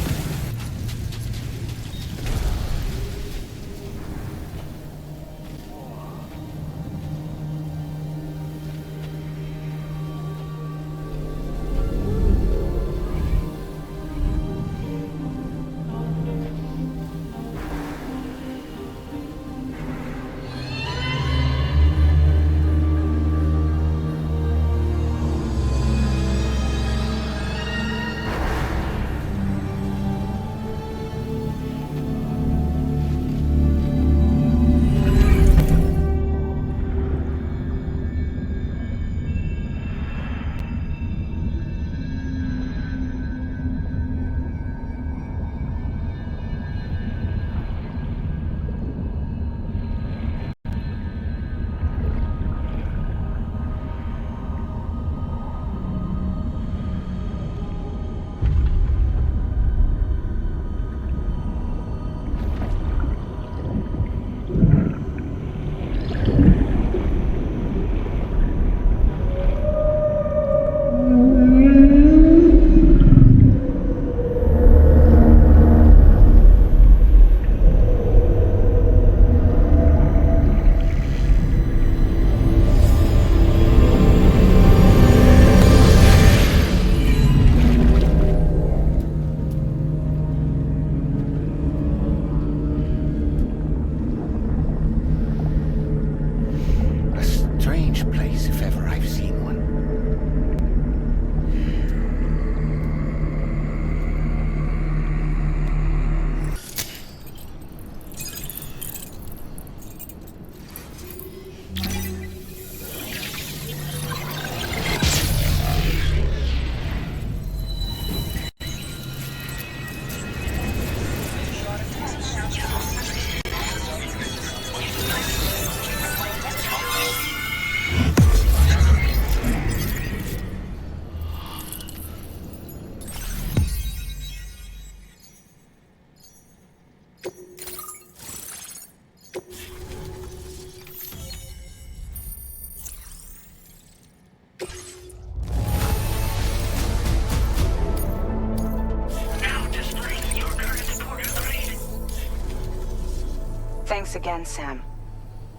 Thanks again, Sam.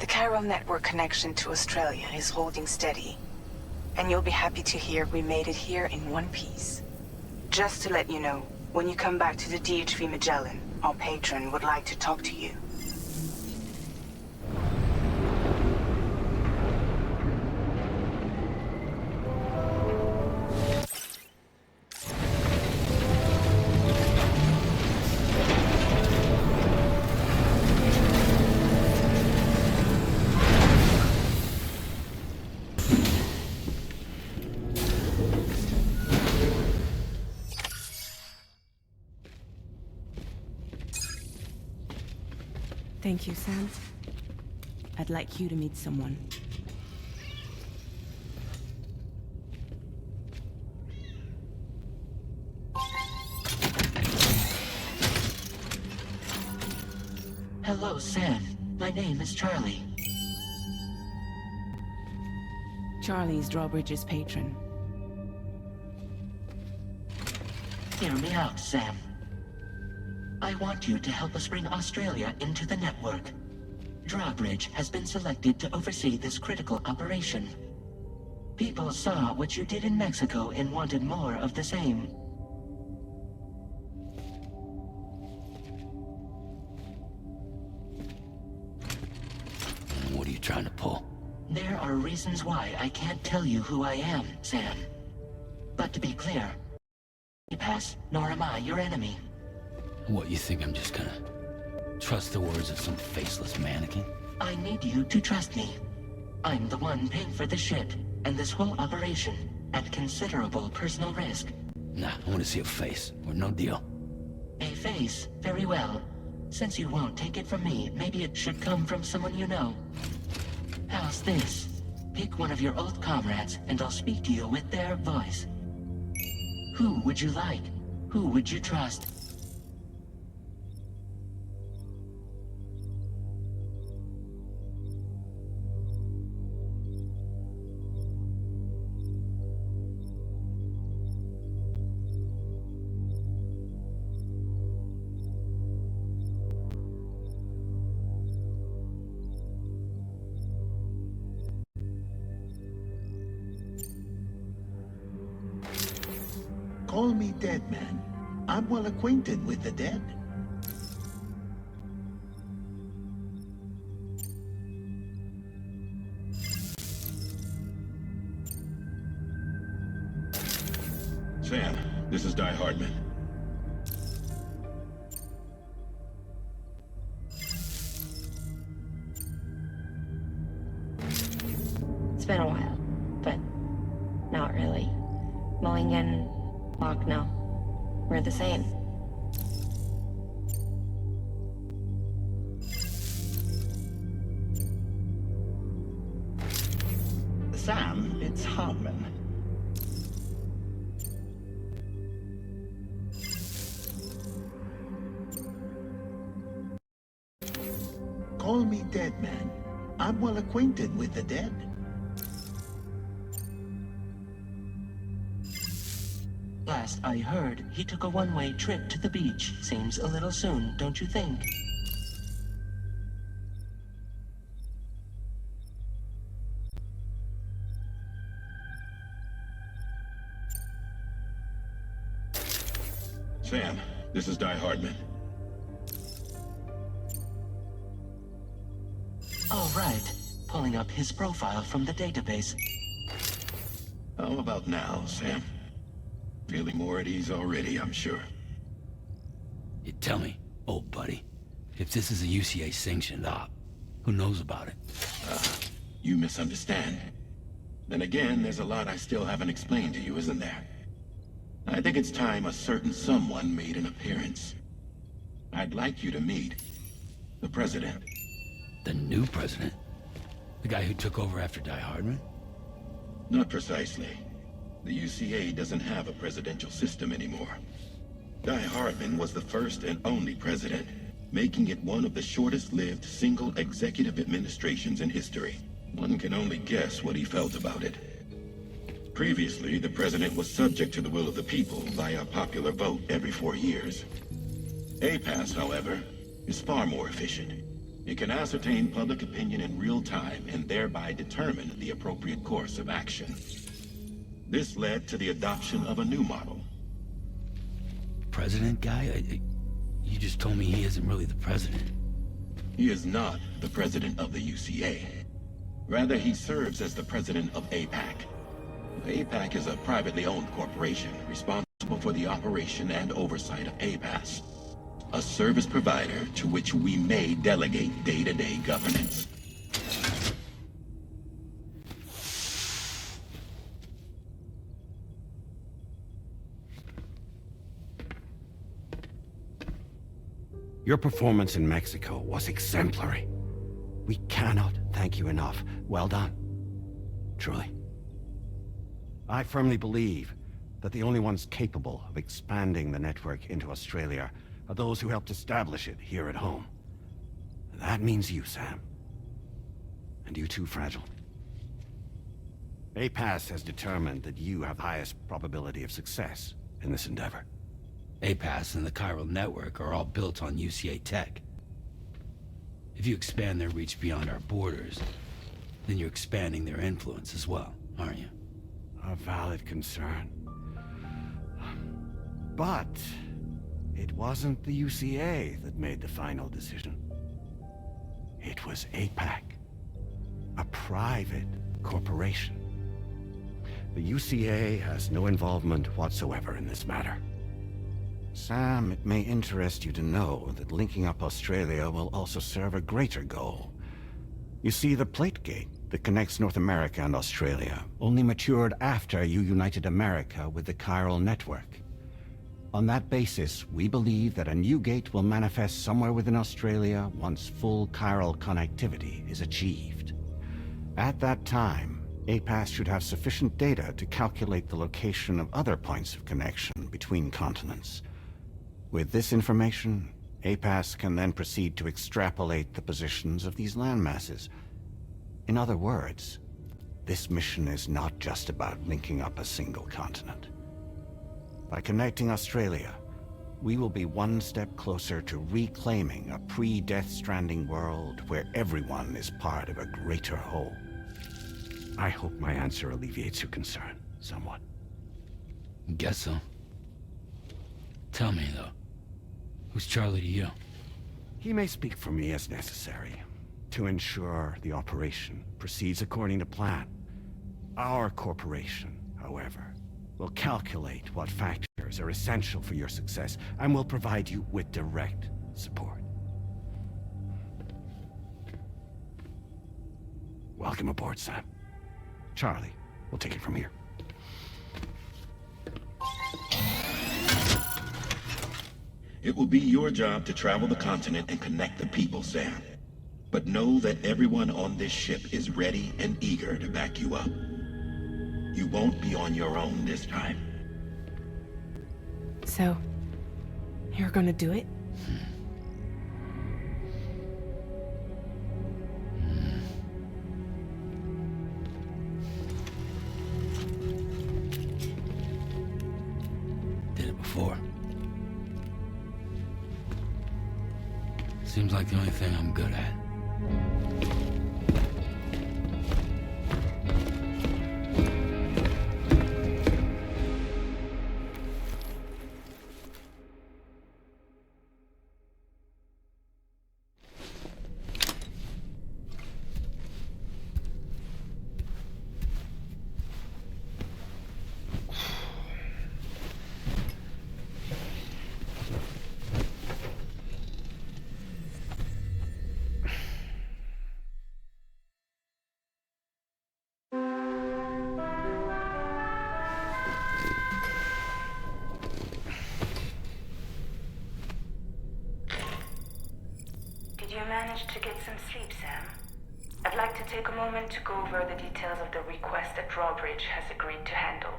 The chiral network connection to Australia is holding steady. And you'll be happy to hear we made it here in one piece. Just to let you know, when you come back to the DHV Magellan, our patron would like to talk to you. Thank you, Sam. I'd like you to meet someone. Hello, Sam. My name is Charlie. Charlie's Drawbridge's patron. Hear me out, Sam. I want you to help us bring Australia into the network. Drawbridge has been selected to oversee this critical operation. People saw what you did in Mexico and wanted more of the same. What are you trying to pull? There are reasons why I can't tell you who I am, Sam. But to be clear, pass, nor am I your enemy. What, you think I'm just gonna trust the words of some faceless mannequin? I need you to trust me. I'm the one paying for the ship and this whole operation at considerable personal risk. Nah, I want to see a face, or no deal. A face? Very well. Since you won't take it from me, maybe it should come from someone you know. How's this? Pick one of your old comrades and I'll speak to you with their voice. Who would you like? Who would you trust? Call me dead man. I'm well acquainted with the dead. Sam, this is Di Hardman. It's been a while, but not really. Mulligan, Locke, no. We're the same. Sam, it's Hardman. Call me dead man. I'm well acquainted with the dead. Last I heard, he took a one-way trip to the beach. Seems a little soon, don't you think? Sam, this is Di Hardman. All right. Pulling up his profile from the database. How about now, Sam? Feeling more at ease already, I'm sure. You tell me, old buddy, if this is a UCA-sanctioned op, who knows about it? You misunderstand. Then again, there's a lot I still haven't explained to you, isn't there? I think it's time a certain someone made an appearance. I'd like you to meet the president. The new president? The guy who took over after Di Hardman? Not precisely. The UCA doesn't have a presidential system anymore. Di Hardman was the first and only president, making it one of the shortest-lived single executive administrations in history. One can only guess what he felt about it. Previously, the president was subject to the will of the people via popular vote every 4 years. APAS, however, is far more efficient. It can ascertain public opinion in real time and thereby determine the appropriate course of action. This led to the adoption of a new model. President guy? You just told me he isn't really the president. He is not the president of the UCA. Rather, he serves as the president of APAC. APAC is a privately owned corporation responsible for the operation and oversight of APAS, a service provider to which we may delegate day-to-day governance. Your performance in Mexico was exemplary. We cannot thank you enough. Well done. Truly. I firmly believe that the only ones capable of expanding the network into Australia are those who helped establish it here at home. That means you, Sam. And you too, Fragile. APAS has determined that you have the highest probability of success in this endeavor. APAS and the chiral network are all built on UCA tech. If you expand their reach beyond our borders, then you're expanding their influence as well, aren't you? A valid concern. But it wasn't the UCA that made the final decision. It was APAC, a private corporation. The UCA has no involvement whatsoever in this matter. Sam, it may interest you to know that linking up Australia will also serve a greater goal. You see, the plate gate that connects North America and Australia only matured after you united America with the chiral network. On that basis, we believe that a new gate will manifest somewhere within Australia once full chiral connectivity is achieved. At that time, APAS should have sufficient data to calculate the location of other points of connection between continents. With this information, APAS can then proceed to extrapolate the positions of these landmasses. In other words, this mission is not just about linking up a single continent. By connecting Australia, we will be one step closer to reclaiming a pre-Death Stranding world where everyone is part of a greater whole. I hope my answer alleviates your concern somewhat. Guess so. Tell me, though. Who's Charlie to you? He may speak for me as necessary, to ensure the operation proceeds according to plan. Our corporation, however, will calculate what factors are essential for your success, and will provide you with direct support. Welcome aboard, Sam. Charlie, we'll take it from here. It will be your job to travel the continent and connect the people, Sam. But know that everyone on this ship is ready and eager to back you up. You won't be on your own this time. So, you're gonna do it? Did it before. Seems like the only thing I'm good at. Did you manage to get some sleep, Sam? I'd like to take a moment to go over the details of the request that Drawbridge has agreed to handle.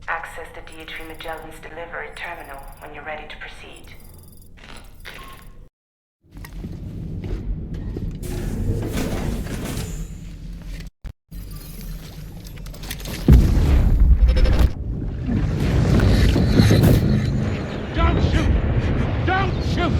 Access the DHV Magellan's delivery terminal when you're ready to proceed. Don't shoot! Don't shoot!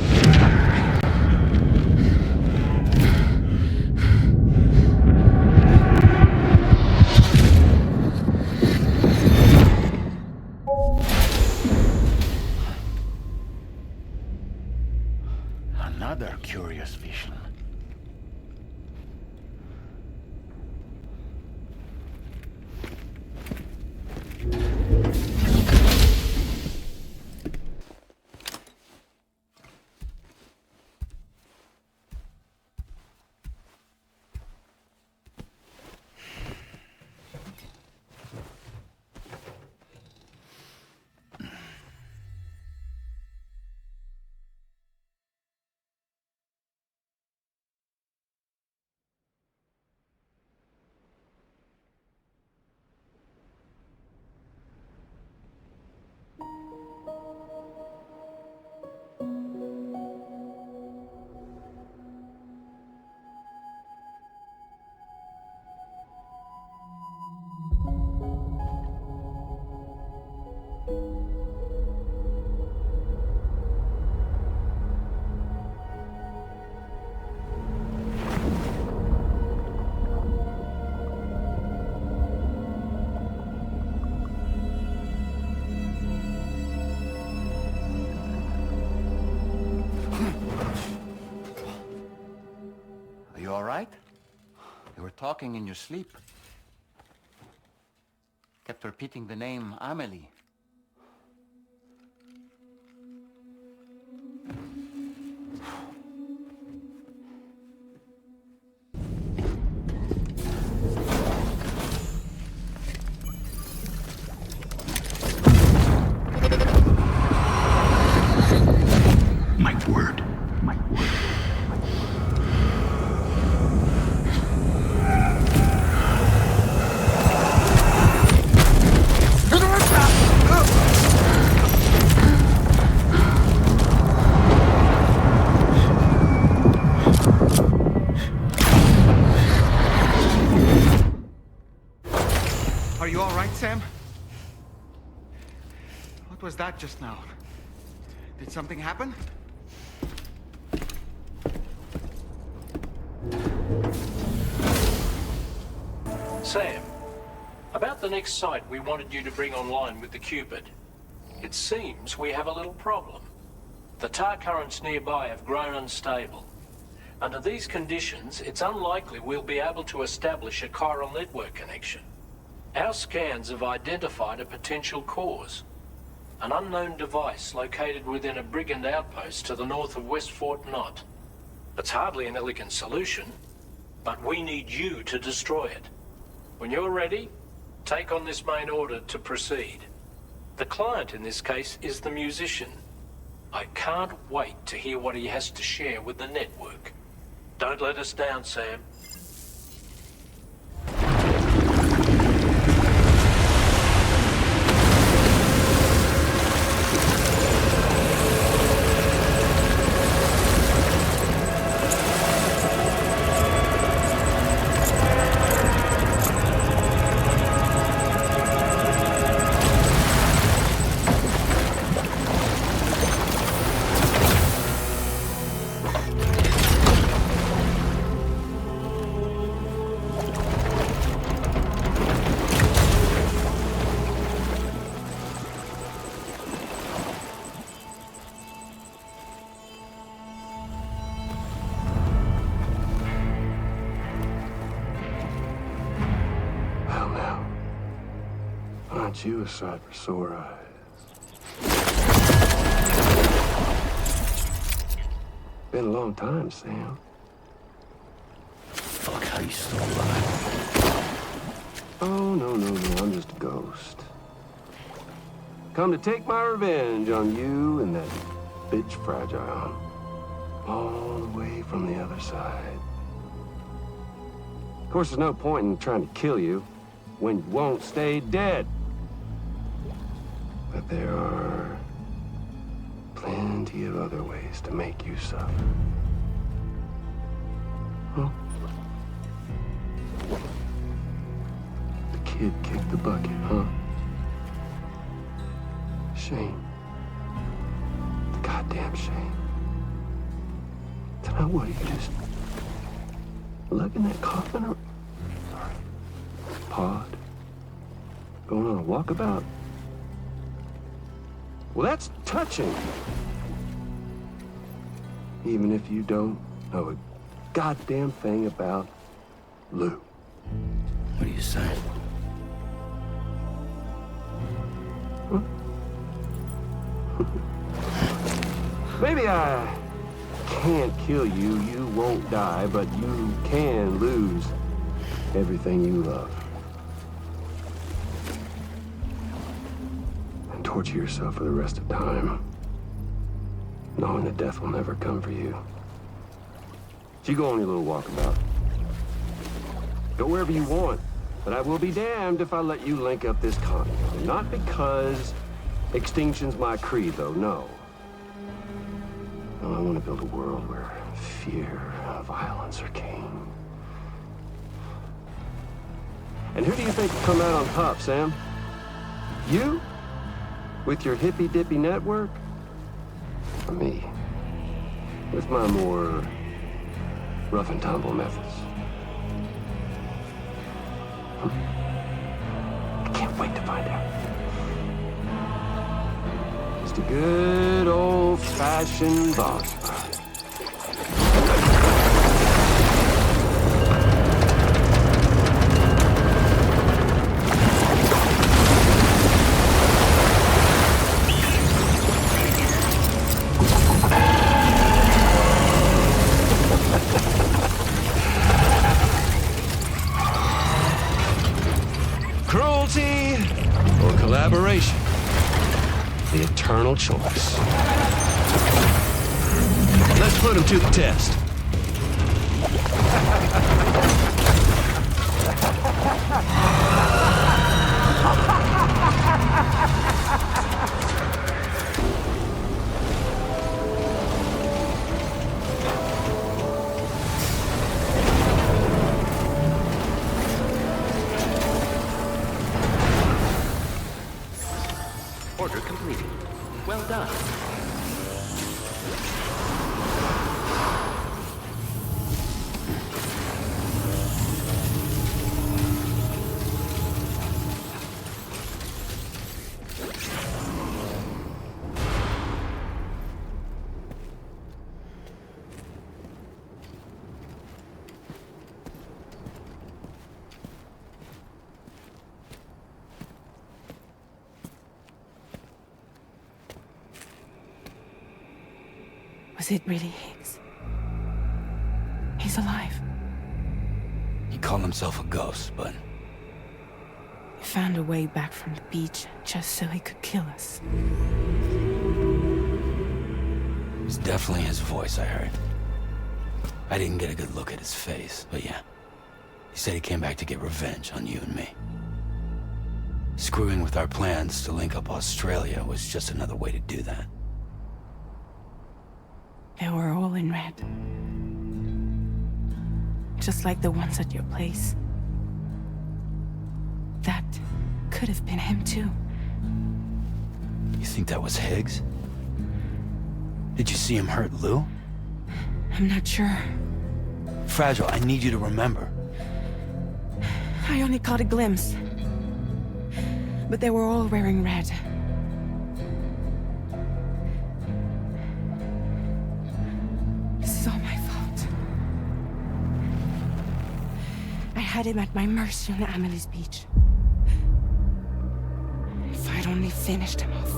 another curious vision. You all right? You were talking in your sleep. Kept repeating the name Amelie. My word. My word. Are you all right, Sam? What was that just now? Did something happen? Sam, about the next site we wanted you to bring online with the Cupid. It seems we have a little problem. The tar currents nearby have grown unstable. Under these conditions, it's unlikely we'll be able to establish a chiral network connection. Our scans have identified a potential cause. An unknown device located within a brigand outpost to the north of West Fort Knot. It's hardly an elegant solution, but we need you to destroy it. When you're ready, take on this main order to proceed. The client in this case is the musician. I can't wait to hear what he has to share with the network. Don't let us down, Sam. You a sight for sore eyes. Been a long time, Sam. Fuck, how you still alive? Oh, no, I'm just a ghost. Come to take my revenge on you and that bitch Fragile. All the way from the other side. Of course, there's no point in trying to kill you when you won't stay dead. But there are plenty of other ways to make you suffer. Huh? The kid kicked the bucket, huh? Shame. The goddamn shame. Tonight, what, you just lug in that coffin or... Sorry. Pod? Going on a walkabout? Well, that's touching. even if you don't know a goddamn thing about Lou. What are you saying? Maybe I can't kill you, you won't die, but you can lose everything you love. And torture yourself for the rest of time, knowing that death will never come for you. So you go on your little walkabout. Go wherever you want, but I will be damned if I let you link up this continent. Not because extinction's my creed, though, no. No, I want to build a world where fear and violence are king. And who do you think will come out on top, Sam? You? With your hippy-dippy network? Or me? With my more rough-and-tumble methods? I can't wait to find out. Just a good old-fashioned boss fight. Cruelty or collaboration? The eternal choice. Let's put him to the test. Order completed. Well done. Was it really Higgs? He's alive. He called himself a ghost, but He found a way back from the beach just so he could kill us. it was definitely his voice I heard. I didn't get a good look at his face, but yeah. He said he came back to get revenge on you and me. Screwing with our plans to link up Australia was just another way to do that. They were all in red. Just like the ones at your place. That could have been him too. You think that was Higgs? Did you see him hurt Lou? I'm not sure. Fragile, I need you to remember. I only caught a glimpse. But they were all wearing red. This is all my fault. I had him at my mercy on Amelie's beach. If I'd only finished him off,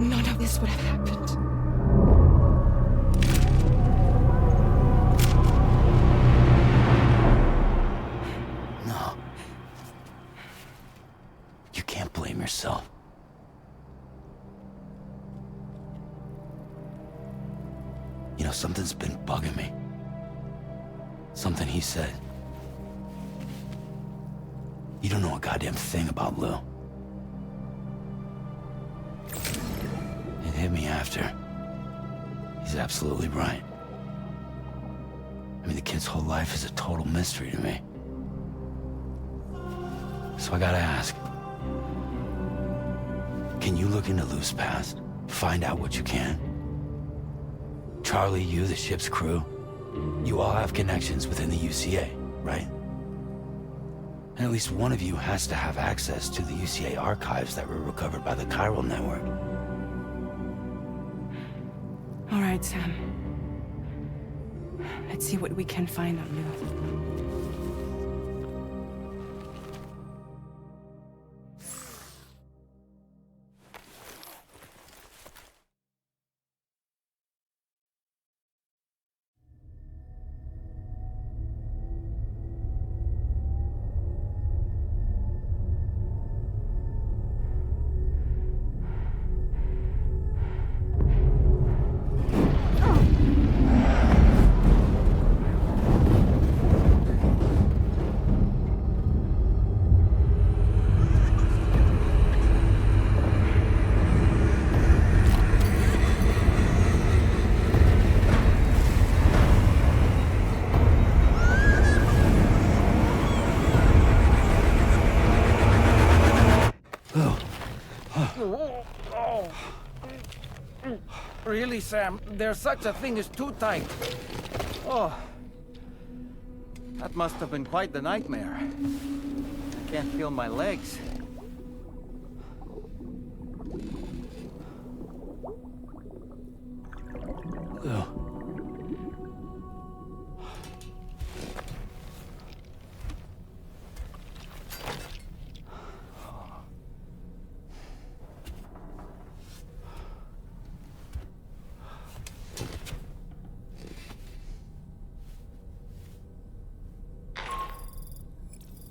none of this would have happened. No. You can't blame yourself. You know, something's been bugging me. Something he said. You don't know a goddamn thing about Lou. It hit me after. He's absolutely right. I mean, the kid's whole life is a total mystery to me. So I gotta ask. Can you look into Lou's past? Find out what you can? Charlie, you, the ship's crew, you all have connections within the UCA, right? And at least one of you has to have access to the UCA archives that were recovered by the chiral network. All right, Sam. Let's see what we can find on Lou. Really, Sam? There's such a thing as too tight. Oh. That must have been quite the nightmare. I can't feel my legs. Ugh.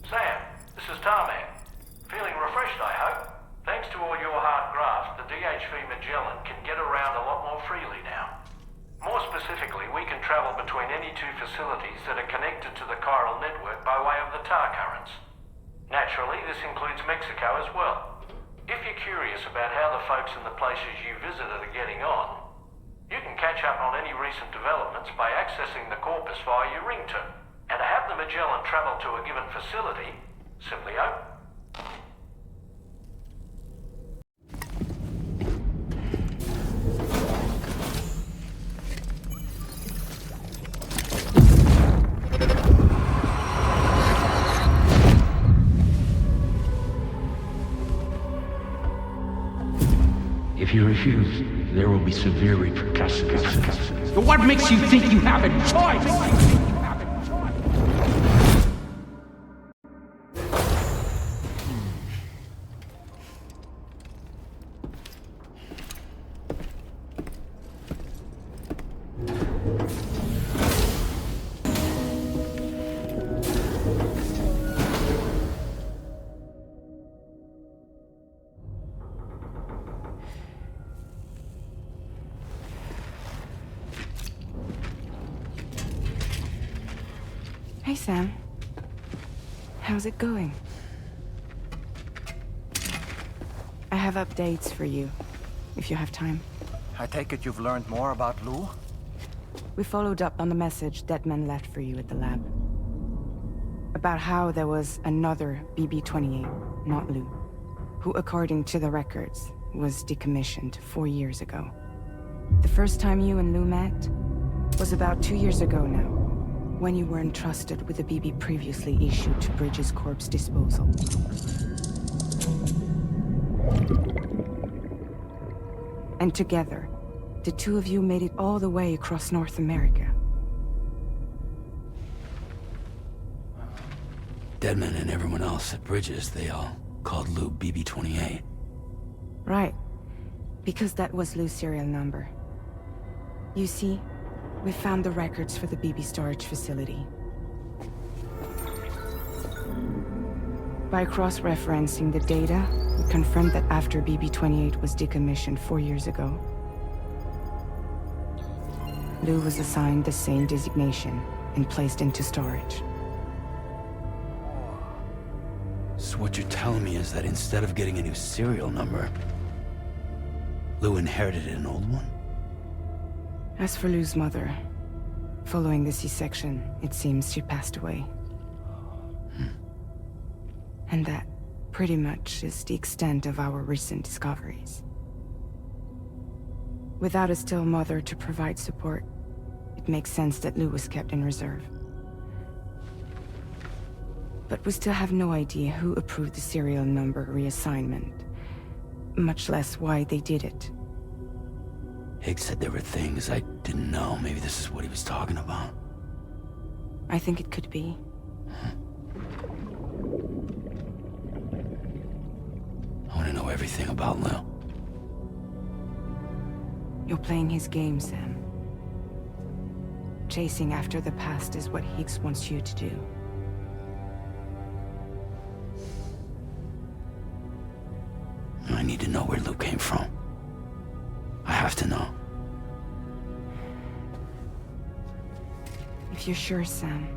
Sam, this is Tarman. Feeling refreshed, I hope? Thanks to all your hard graft, the DHV Magellan can get around a lot more freely now. More specifically, we can travel between any two facilities that are connected to the chiral network by way of the tar currents. Naturally, this includes Mexico as well. If you're curious about how the folks in the places you visited are getting on, you can catch up on any recent developments by accessing the corpus via your ringtone. And to have the Magellan travel to a given facility, simply open. If you refuse, there will be severe repercussions. What makes you think you have a choice? Hey, Sam. How's it going? I have updates for you, if you have time. I take it you've learned more about Lou? We followed up on the message Deadman left for you at the lab. About how there was another BB-28, not Lou, who, according to the records, was decommissioned 4 years ago. The first time you and Lou met was about 2 years ago now, when you were entrusted with a BB previously issued to Bridges Corp's disposal. And together, the two of you made it all the way across North America. Deadman and everyone else at Bridges, they all called Lou BB-28. Right, because that was Lou's serial number. You see, we found the records for the BB storage facility. By cross-referencing the data, we confirmed that after BB-28 was decommissioned 4 years ago, Lou was assigned the same designation and placed into storage. So what you're telling me is that instead of getting a new serial number, Lou inherited an old one? As for Lou's mother, following the C-section, it seems she passed away. And that, pretty much, is the extent of our recent discoveries. Without a still mother to provide support, it makes sense that Lou was kept in reserve. But we still have no idea who approved the serial number reassignment, much less why they did it. Higgs said there were things I didn't know. Maybe this is what he was talking about. I think it could be. I want to know everything about Lil. You're playing his game, Sam. Chasing after the past is what Higgs wants you to do. I need to know where Lou came from. I have to know. If you're sure, Sam,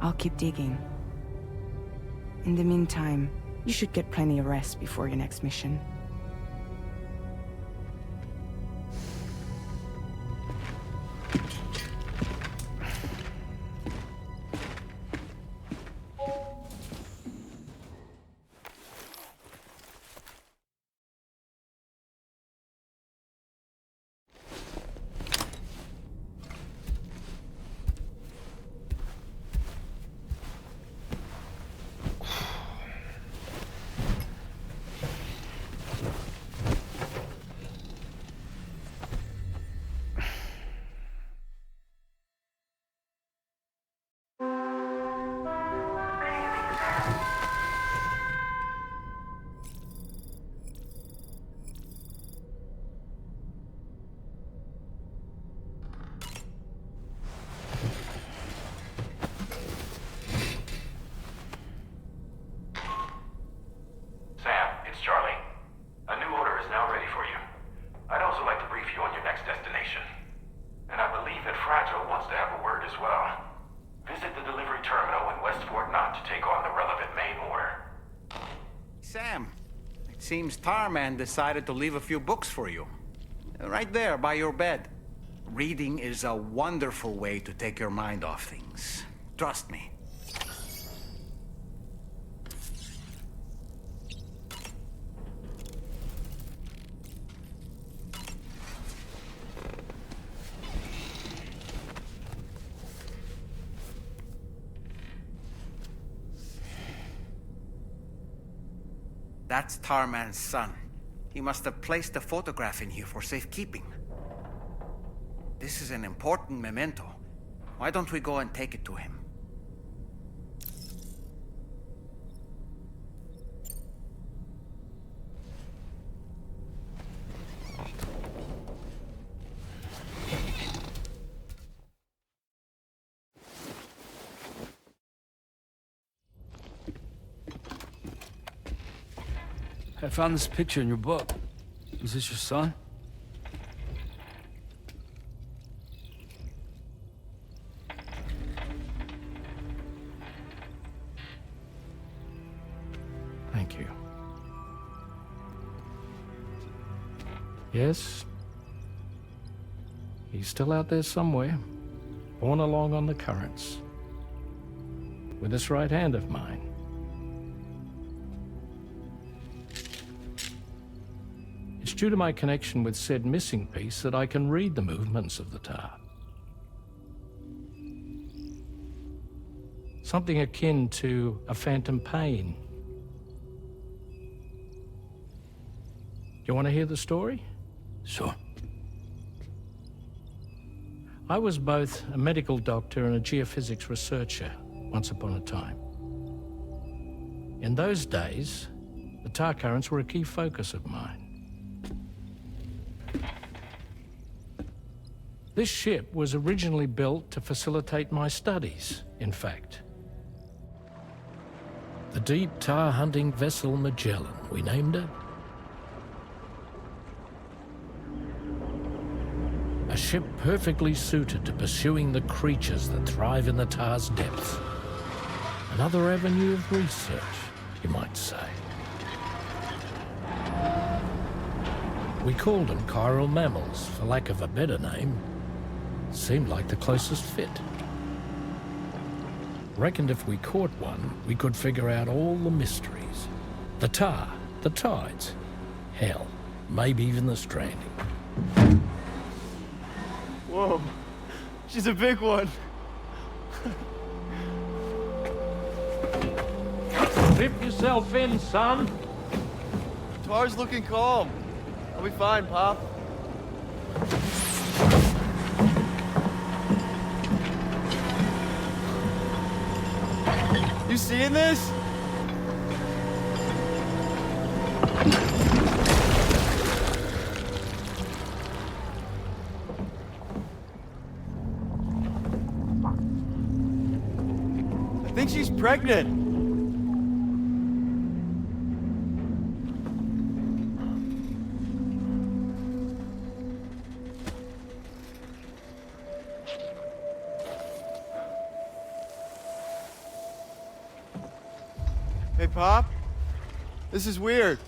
I'll keep digging. In the meantime, you should get plenty of rest before your next mission. Sam, it seems Tarman decided to leave a few books for you. Right there, by your bed. Reading is a wonderful way to take your mind off things. Trust me. That's Tarman's son. He must have placed a photograph in here for safekeeping. This is an important memento. Why don't we go and take it to him? I found this picture in your book. Is this your son? Thank you. Yes. He's still out there somewhere, borne along on the currents, with this right hand of mine. It's due to my connection with said missing piece that I can read the movements of the tar. Something akin to a phantom pain. You want to hear the story? Sure. I was both a medical doctor and a geophysics researcher once upon a time. In those days, the tar currents were a key focus of mine. This ship was originally built to facilitate my studies, in fact. The deep tar hunting vessel Magellan, we named her. A ship perfectly suited to pursuing the creatures that thrive in the tar's depths. Another avenue of research, you might say. We called them chiral mammals, for lack of a better name. Seemed like the closest fit. Reckoned if we caught one, we could figure out all the mysteries. The tar, the tides, hell, maybe even the stranding. Whoa, she's a big one. Dip yourself in, son. Tar's looking calm. I'll be fine, Pop. seeing this? I think she's pregnant. Hey, Pop. This is weird.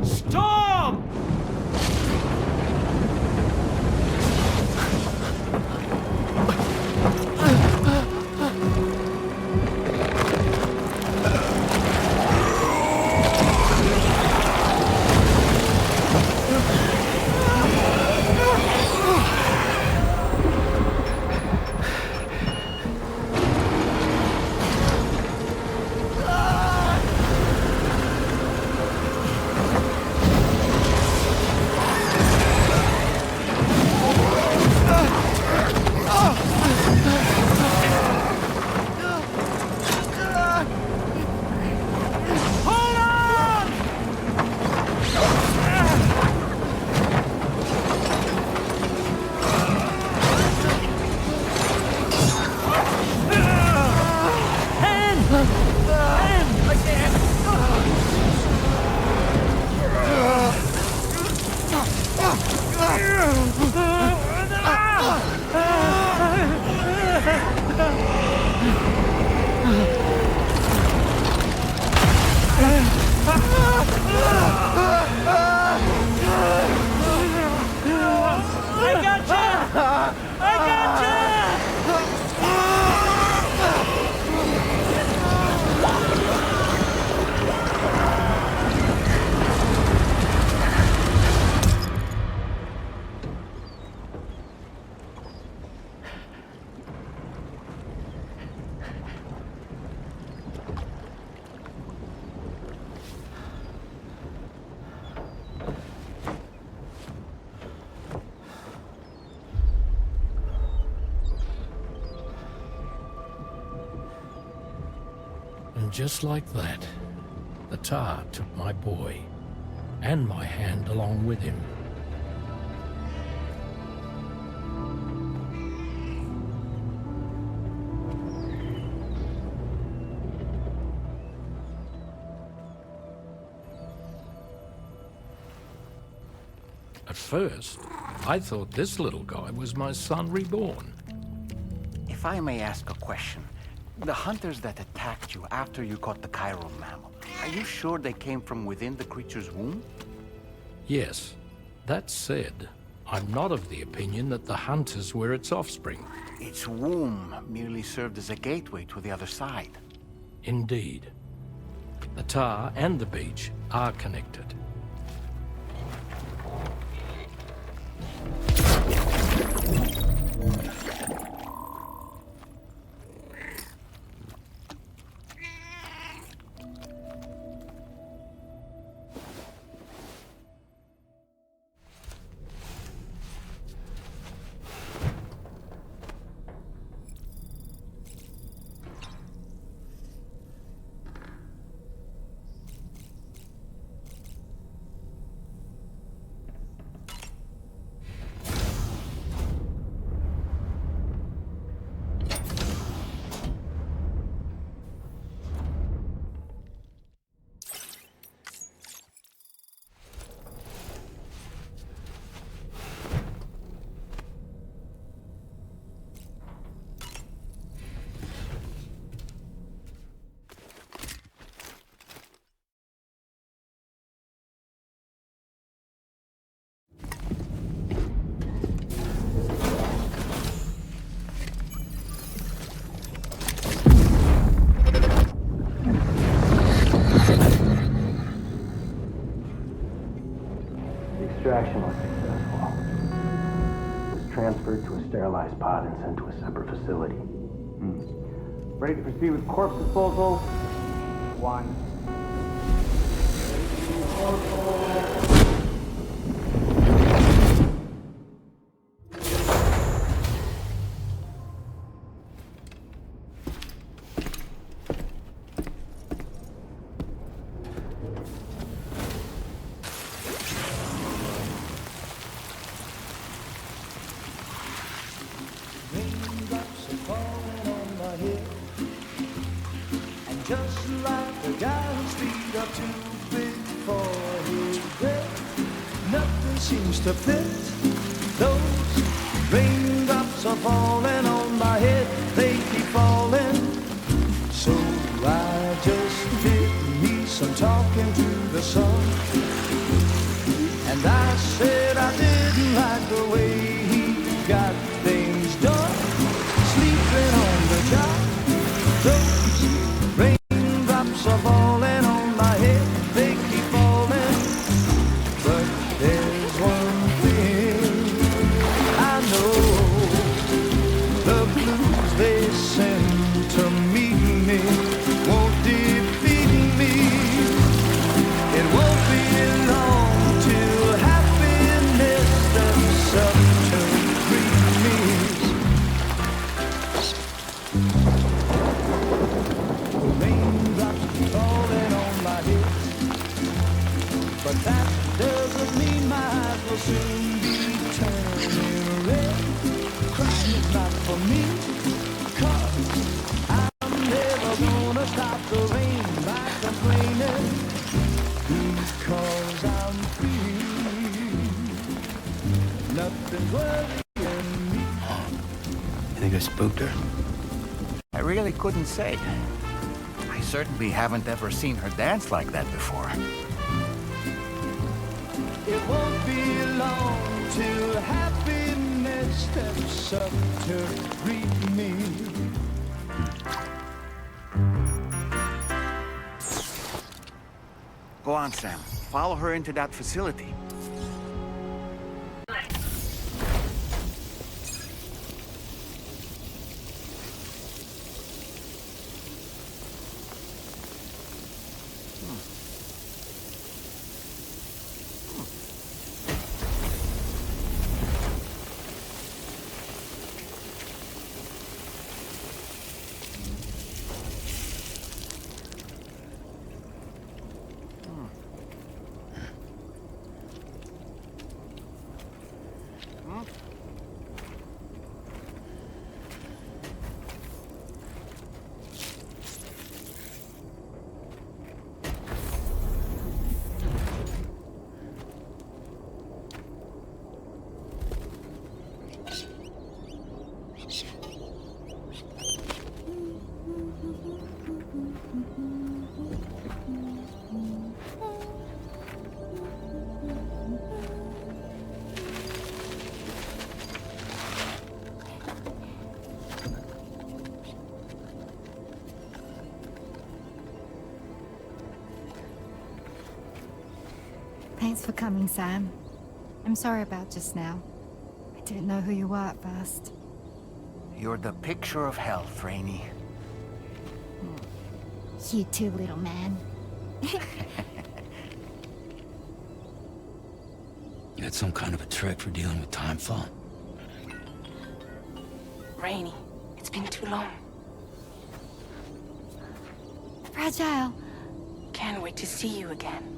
Stop! And just like that, the tar took my boy, and my hand along with him. At first, I thought this little guy was my son reborn. If I may ask a question, the hunters that attacked you after you caught the chiral mammal, are you sure they came from within the creature's womb? Yes. That said, I'm not of the opinion that the hunters were its offspring. Its womb merely served as a gateway to the other side. Indeed. The tar and the beach are connected. Extraction was successful. transferred to a sterilized pod and sent to a separate facility. Ready to proceed with corpse disposal? 1. Raindrops are falling on my head, and just like the guy whose feet are too big for his bed, nothing seems to fit. Those raindrops are falling on my head, they keep falling. So I just did me some talking to the sun, and I said I didn't like the way he got things done, sleeping on the job. Those raindrops are falling on my head, they keep falling. But there's one thing I know, the blues they send to meet me won't defeat me. It won't be long till happiness steps up to greet me. The raindrops falling on my head, but that doesn't mean my eyes will soon be turning red. Crying is not for me, 'cause I'm never gonna stop the rain by complaining, because I'm free. Nothing's worrying me. You think I spooked her? I really couldn't say. I certainly haven't ever seen her dance like that before. It won't be long till happiness steps up to greet me. Go on, Sam. Follow her into that facility. Thanks for coming, Sam. I'm sorry about just now. I didn't know who you were at first. You're the picture of health, Rainey. You too, little man. You had some kind of a trick for dealing with time fall? Rainy, it's been too long. Fragile. Can't wait to see you again.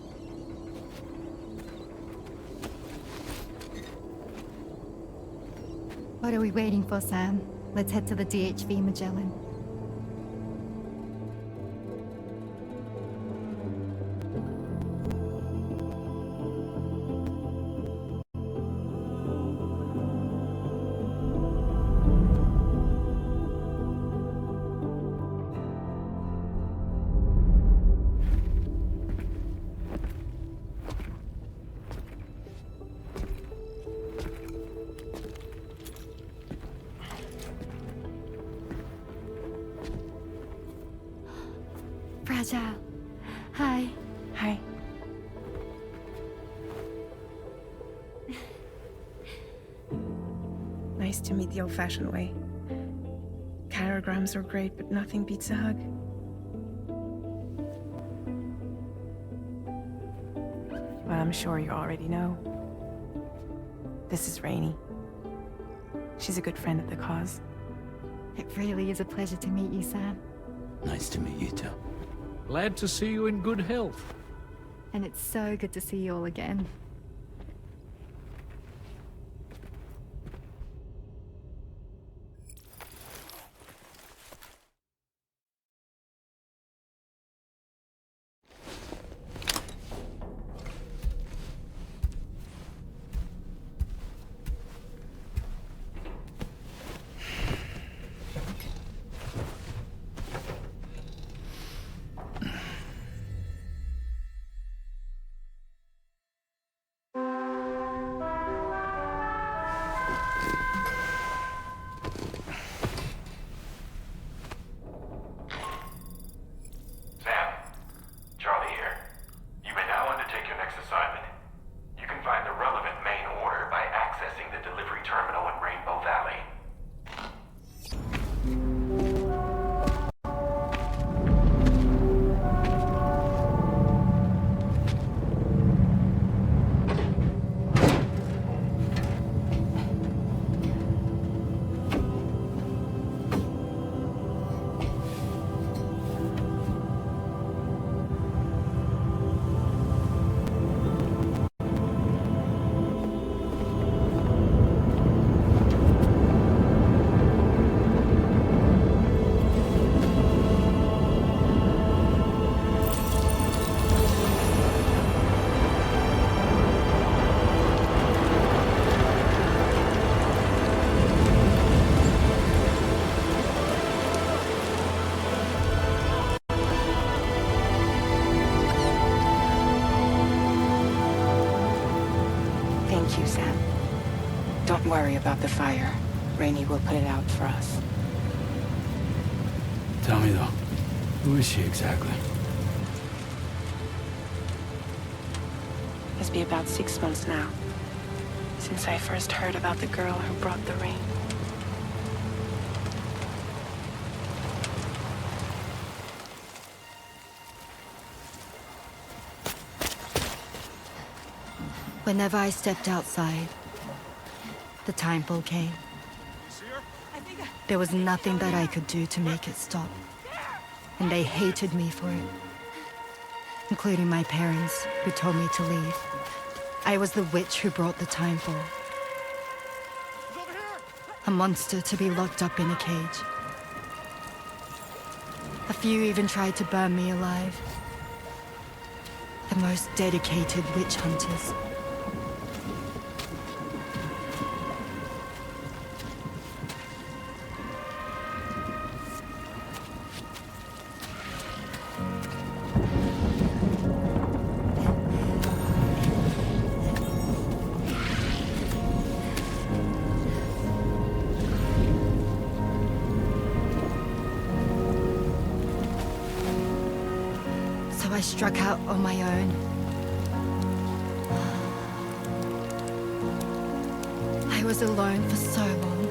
What are we waiting for, Sam? Let's head to the DHV Magellan. nice to meet the old-fashioned way. Carograms are great, but nothing beats a hug. Well, I'm sure you already know. This is Rainey. She's a good friend of the cause. It really is a pleasure to meet you, Sam. Nice to meet you too. Glad to see you in good health. And it's so good to see you all again. Thank you, Sam. Don't worry about the fire. Rainey will put it out for us. Tell me though, who is she exactly? Must be about 6 months now, since I first heard about the girl who brought the rain. Whenever I stepped outside, the timefall came. There was nothing that I could do to make it stop. And they hated me for it. Including my parents, who told me to leave. I was the witch who brought the timefall. A monster to be locked up in a cage. A few even tried to burn me alive. The most dedicated witch hunters. I struck out on my own. I was alone for so long.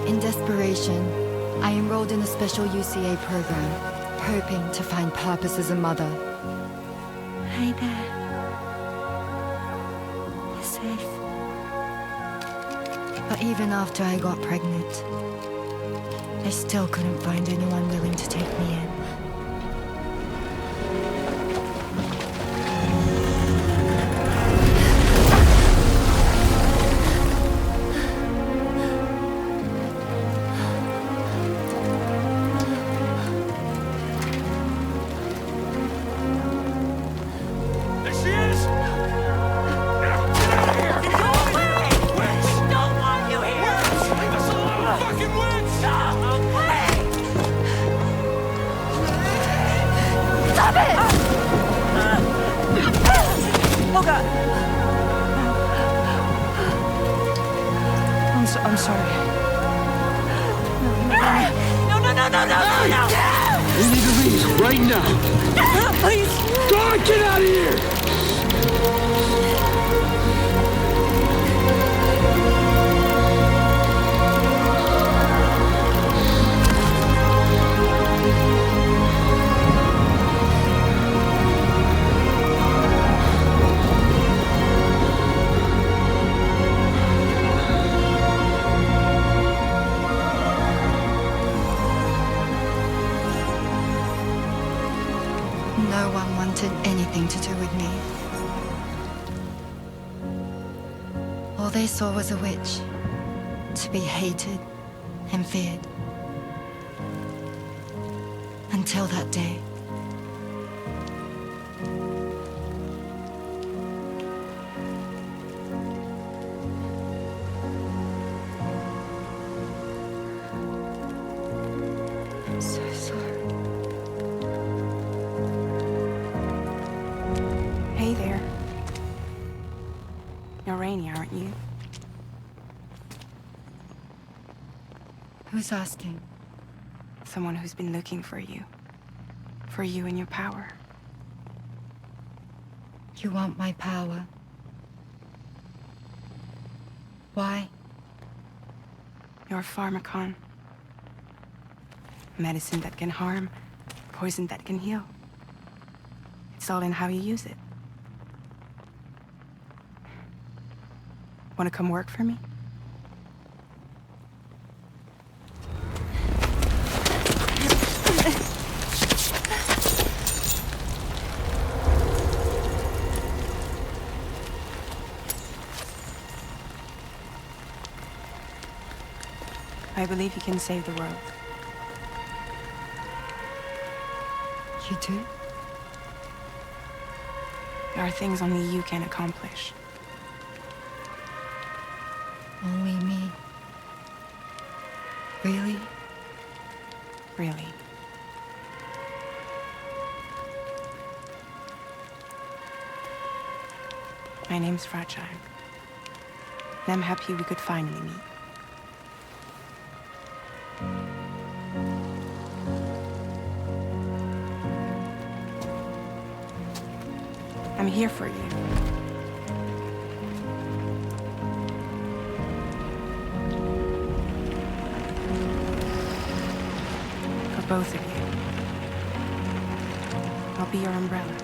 In desperation, I enrolled in a special UCA program. Hoping to find purpose as a mother. Hi there. You're safe. But even after I got pregnant, I still couldn't find anyone willing to take me in. I'm sorry. No, no, no, no, no, no, no! You need to leave right now. Please! God, get out of here! No one wanted anything to do with me. All they saw was a witch, to be hated and feared. Until that day. I'm so sorry. Hey there. You're Rainy, aren't you? Who's asking? Someone who's been looking for you. For you and your power. You want my power? Why? You're a pharmacon. Medicine that can harm, poison that can heal. It's all in how you use it. Want to come work for me? I believe you can save the world. You do? There are things only you can accomplish. Only me. Really? Really. My name's Fragile. And I'm happy we could finally meet. I'm here for you. For both of you. I'll be your umbrella.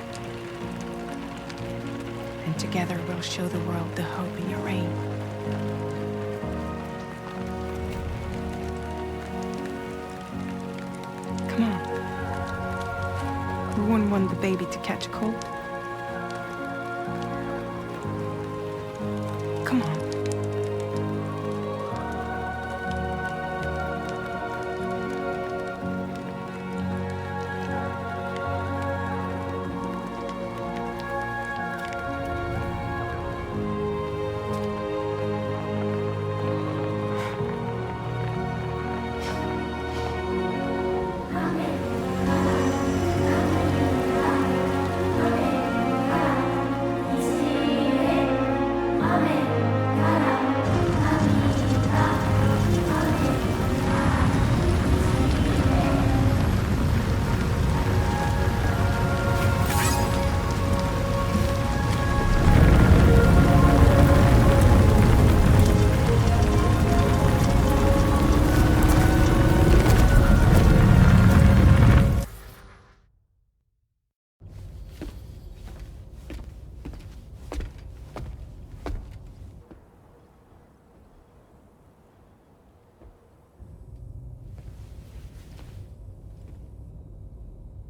And together we'll show the world the hope in your reign. Come on. Who wouldn't want the baby to catch a cold? Come on.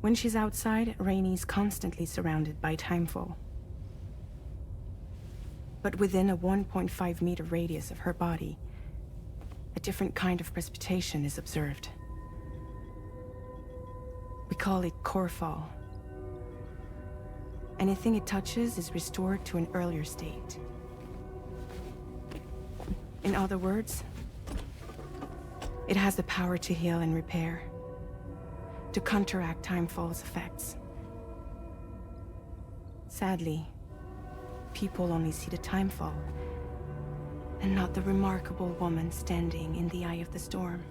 When she's outside, Rainy's constantly surrounded by timefall. But within a 1.5-meter radius of her body, a different kind of precipitation is observed. We call it core fall. Anything it touches is restored to an earlier state. In other words, it has the power to heal and repair, to counteract timefall's effects. Sadly, people only see the timefall and not the remarkable woman standing in the eye of the storm.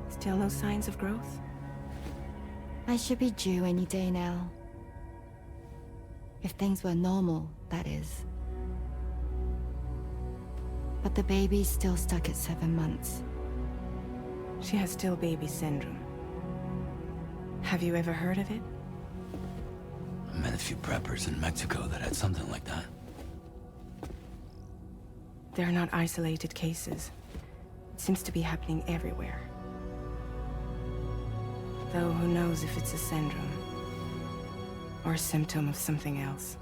Still no signs of growth? I should be due any day now. If things were normal, that is. But the baby's still stuck at 7 months. She has still baby syndrome. Have you ever heard of it? I met a few preppers in Mexico that had something like that. They're not isolated cases. It seems to be happening everywhere. Though who knows if it's a syndrome or a symptom of something else.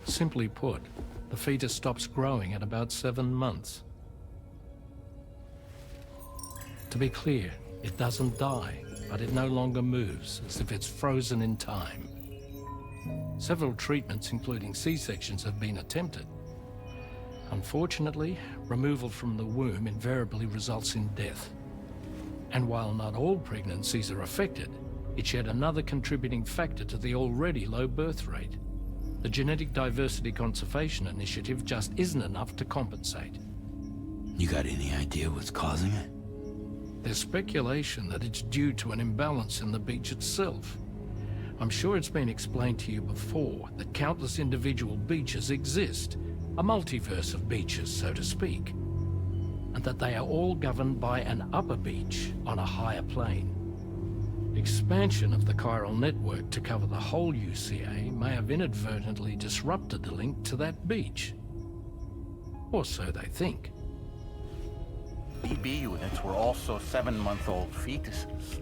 Simply put, the fetus stops growing at about 7 months. To be clear, it doesn't die, but it no longer moves, as if it's frozen in time. Several treatments, including C-sections, have been attempted. Unfortunately, removal from the womb invariably results in death. And while not all pregnancies are affected, it's yet another contributing factor to the already low birth rate. The Genetic Diversity Conservation Initiative just isn't enough to compensate. You got any idea what's causing it? There's speculation that it's due to an imbalance in the beach itself. I'm sure it's been explained to you before that countless individual beaches exist, a multiverse of beaches, so to speak, and that they are all governed by an upper beach on a higher plane. Expansion of the chiral network to cover the whole UCA may have inadvertently disrupted the link to that beach. Or so they think. BB units were also 7-month-old fetuses.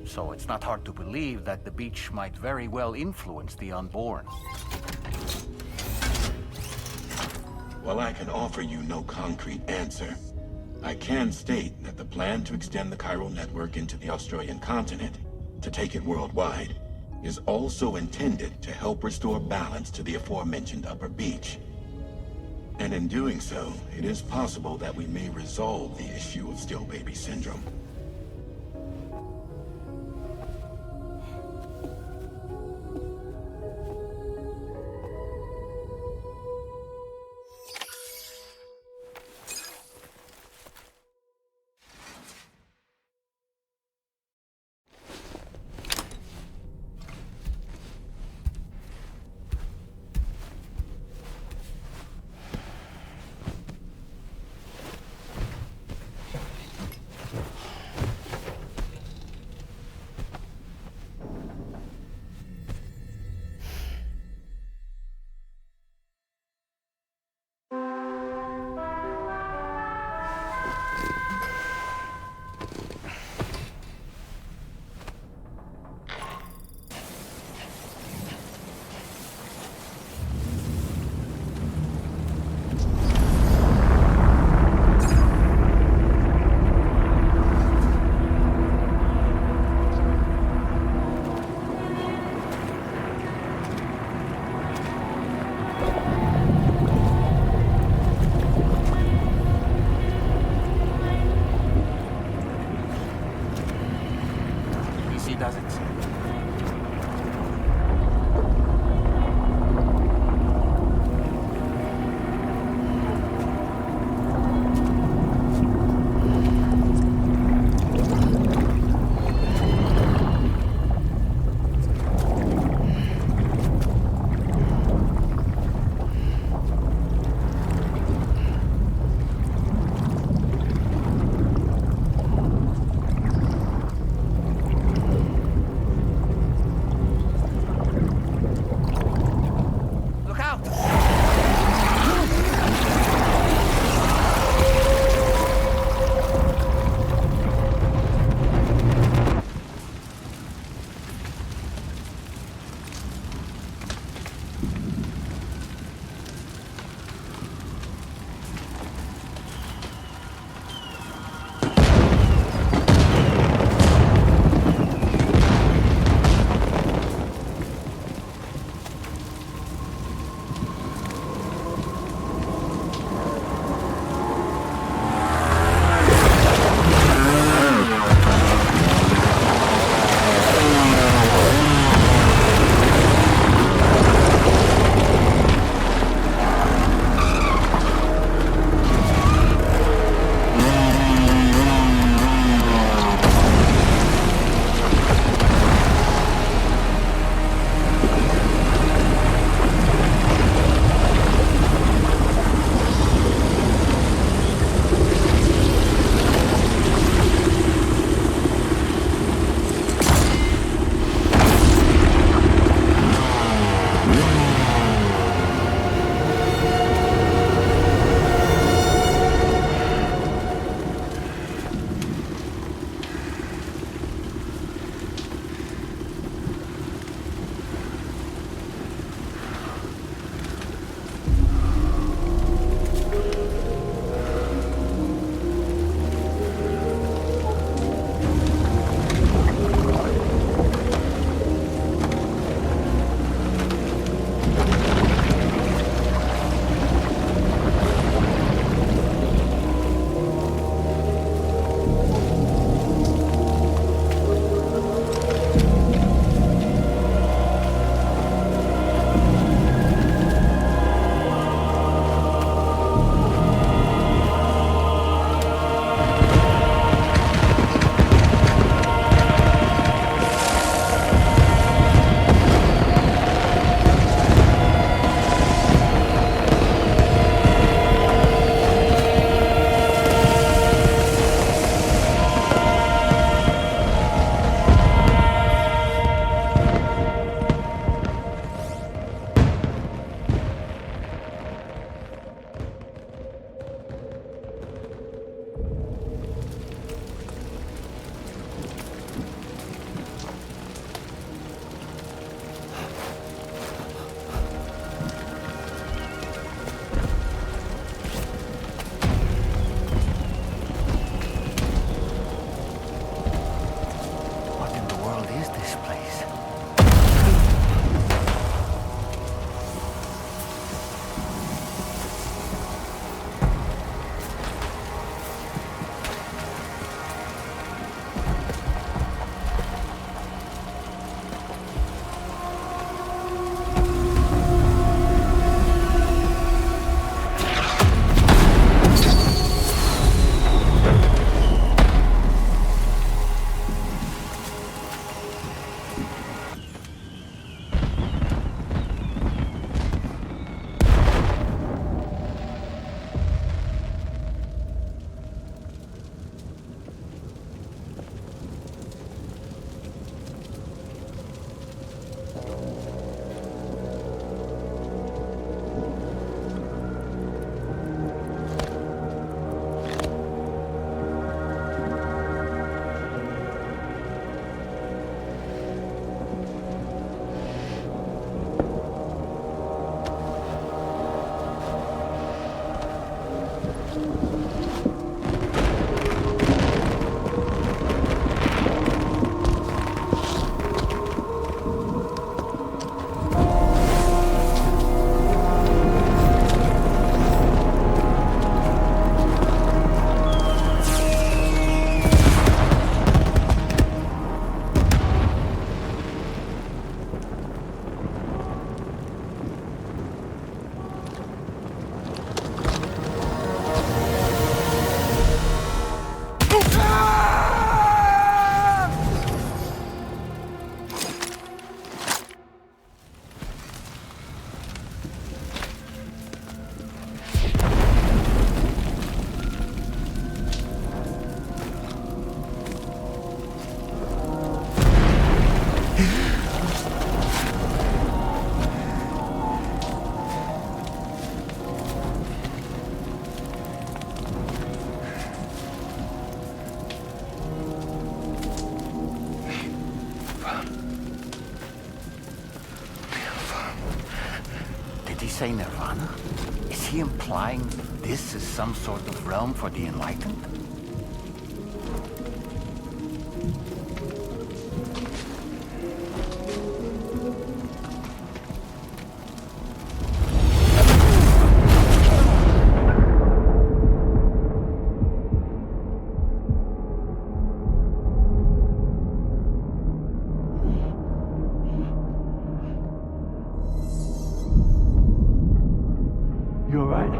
So it's not hard to believe that the beach might very well influence the unborn. While I can offer you no concrete answer, I can state that the plan to extend the chiral network into the Australian continent, to take it worldwide, is also intended to help restore balance to the aforementioned upper beach. And in doing so, it is possible that we may resolve the issue of still baby syndrome. he say nirvana? Is he implying this is some sort of realm for the enlightened? You're right.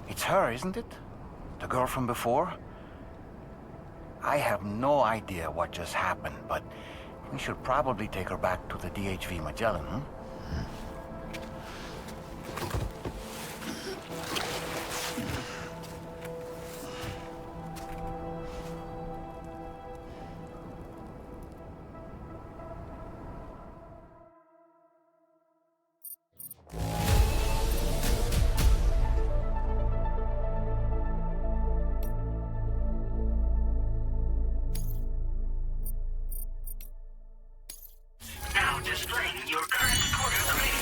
It's her, isn't it? The girl from before? I have no idea what just happened, but we should probably take her back to the DHV Magellan, hmm? Displaying your current quarter location.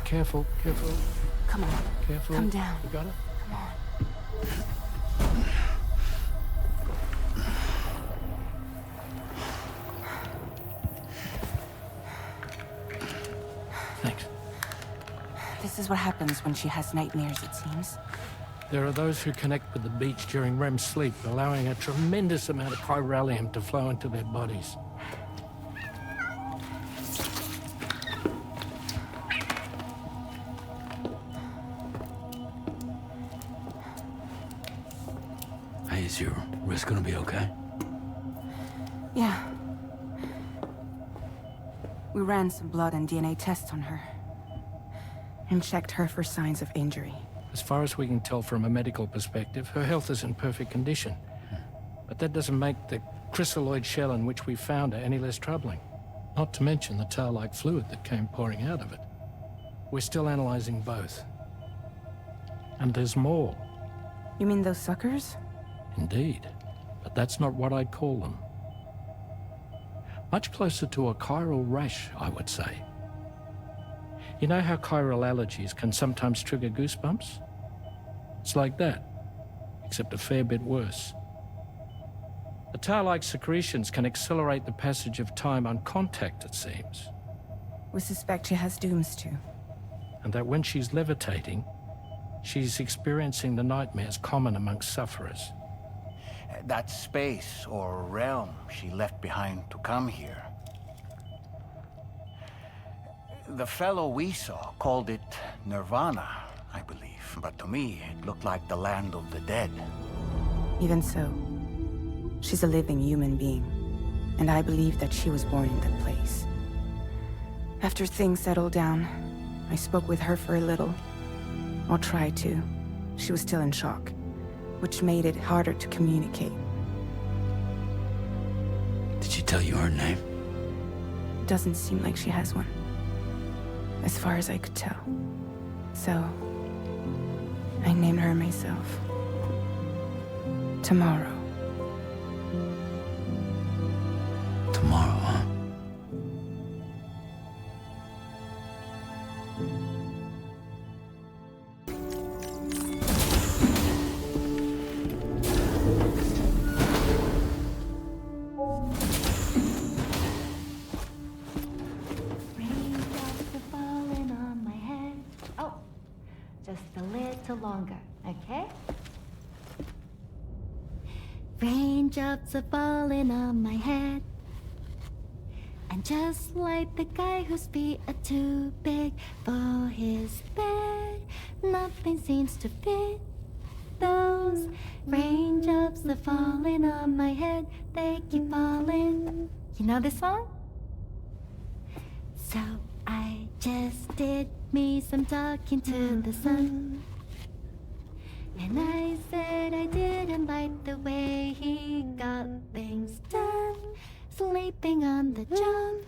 Careful, careful. Come on. Careful. Come down. You got it? Come on. Thanks. This is what happens when she has nightmares, it seems. There are those who connect with the beach during REM sleep, allowing a tremendous amount of chiralium to flow into their bodies. Hey, is your wrist gonna be okay? Yeah. We ran some blood and DNA tests on her. And checked her for signs of injury. As far as we can tell from a medical perspective, her health is in perfect condition. But that doesn't make the chrysaloid shell in which we found her any less troubling. Not to mention the tar-like fluid that came pouring out of it. We're still analyzing both. And there's more. You mean those suckers? Indeed. But that's not what I'd call them. Much closer to a chiral rash, I would say. You know how chiral allergies can sometimes trigger goosebumps? It's like that, except a fair bit worse. The tar-like secretions can accelerate the passage of time on contact, it seems. We suspect she has dooms too. And that when she's levitating, she's experiencing the nightmares common amongst sufferers. That space or realm she left behind to come here. The fellow we saw called it Nirvana, I believe. But to me, it looked like the land of the dead. Even so, she's a living human being. And I believe that she was born in that place. After things settled down, I spoke with her for a little. Or tried to. She was still in shock, which made it harder to communicate. Did she tell you her name? Doesn't seem like she has one. As far as I could tell. So, I named her myself. Tomorrow. Tomorrow, huh? Longer, okay? Raindrops are falling on my head. And just like the guy whose feet are too big for his bed, nothing seems to fit. Those raindrops are falling on my head, they keep falling. You know this song? So I just did me some talking to the sun. And I said I didn't like the way he got things done. Sleeping on the job.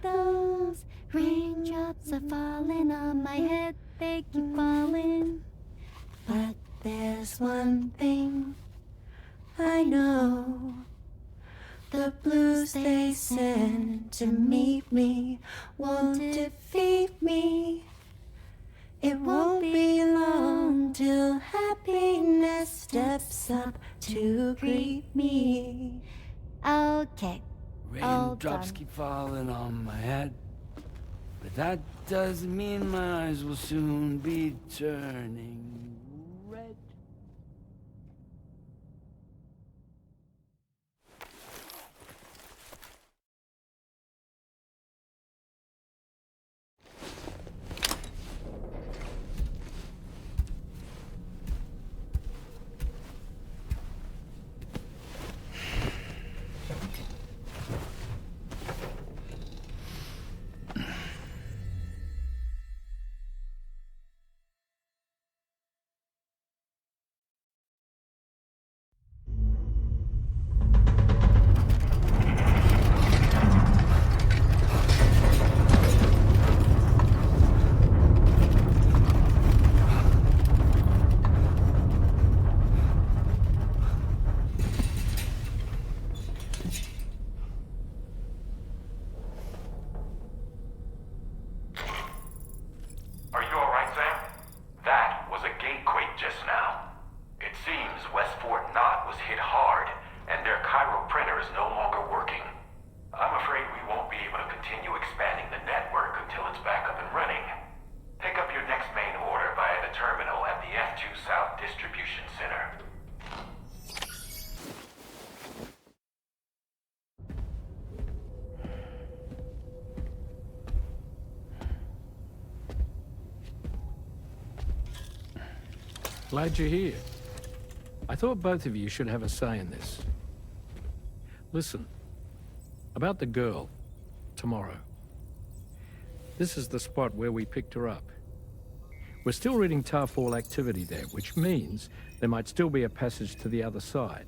Those raindrops are falling on my head, they keep falling. But there's one thing I know. The blues they send to meet me won't defeat me. It won't be long till happiness steps up to greet me. Okay. Raindrops keep falling on my head. But that doesn't mean my eyes will soon be turning red. Glad you're here. I thought both of you should have a say in this. Listen, about the girl, tomorrow. This is the spot where we picked her up. We're still reading Tarfall activity there, which means there might still be a passage to the other side.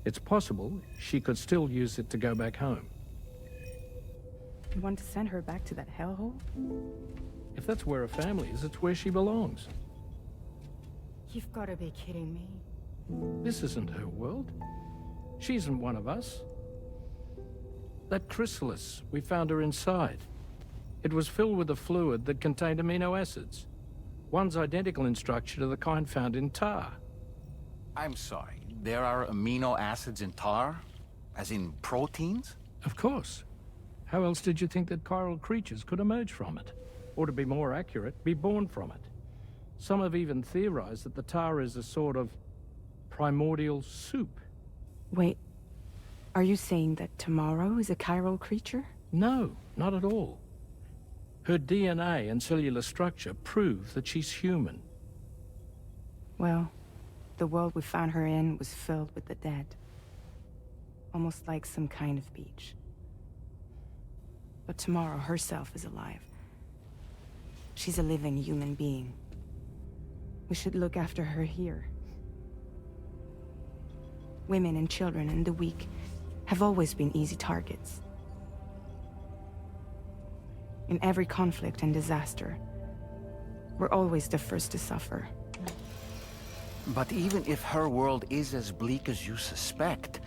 It's possible she could still use it to go back home. You want to send her back to that hellhole? If that's where her family is, it's where she belongs. You've got to be kidding me. This isn't her world. She isn't one of us. That chrysalis, we found her inside. It was filled with a fluid that contained amino acids. One's identical in structure to the kind found in tar. I'm sorry, there are amino acids in tar? As in proteins? Of course. How else did you think that chiral creatures could emerge from it? Or to be more accurate, be born from it? Some have even theorized that the tar is a sort of primordial soup. Wait, are you saying that tomorrow is a chiral creature? No, not at all. Her DNA and cellular structure prove that she's human. Well, the world we found her in was filled with the dead. Almost like some kind of beach. But tomorrow herself is alive. She's a living human being. We should look after her here. Women and children and the weak have always been easy targets. In every conflict and disaster, we're always the first to suffer. But even if her world is as bleak as you suspect,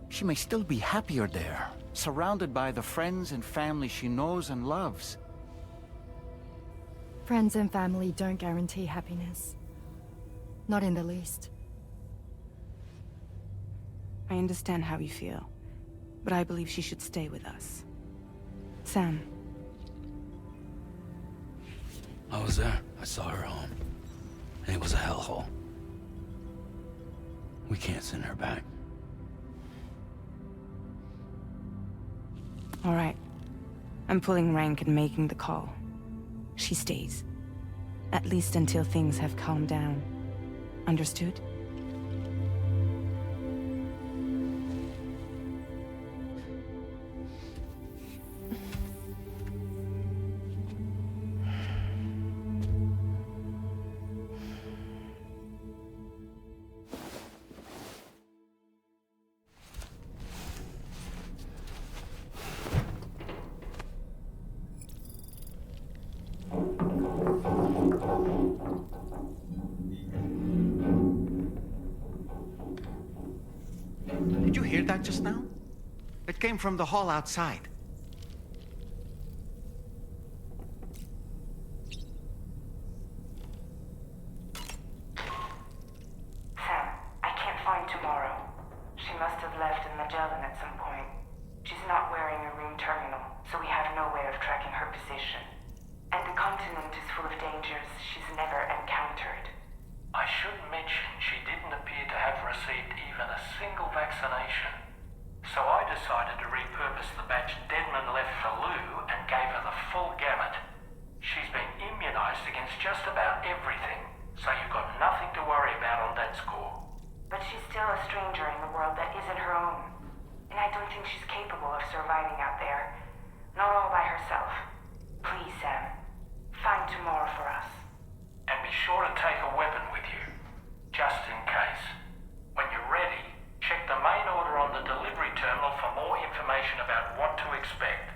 she may still be happier there, surrounded by the friends and family she knows and loves. Friends and family don't guarantee happiness. Not in the least. I understand how you feel, but I believe she should stay with us. Sam. I was there. I saw her home. And it was a hellhole. We can't send her back. All right. I'm pulling rank and making the call. She stays. At least until things have calmed down. Understood? Did you hear that just now? It came from the hall outside. Sam, I can't find tomorrow. She must have left in Magellan at some point. She's not wearing a room terminal, so we have no way of tracking her position. And the continent is full of dangers she's never encountered. I should mention she didn't appear to have received even a single vaccination. So I decided to repurpose the batch Deadman left for Lou and gave her the full gamut. She's been immunized against just about everything, so you've got nothing to worry about on that score. But she's still a stranger in the world that isn't her own. And I don't think she's capable of surviving out there. Not all by herself. Please, Sam. Find tomorrow for us. And be sure to take a weapon with you, just in case. When you're ready, check the main order on the delivery terminal for more information about what to expect.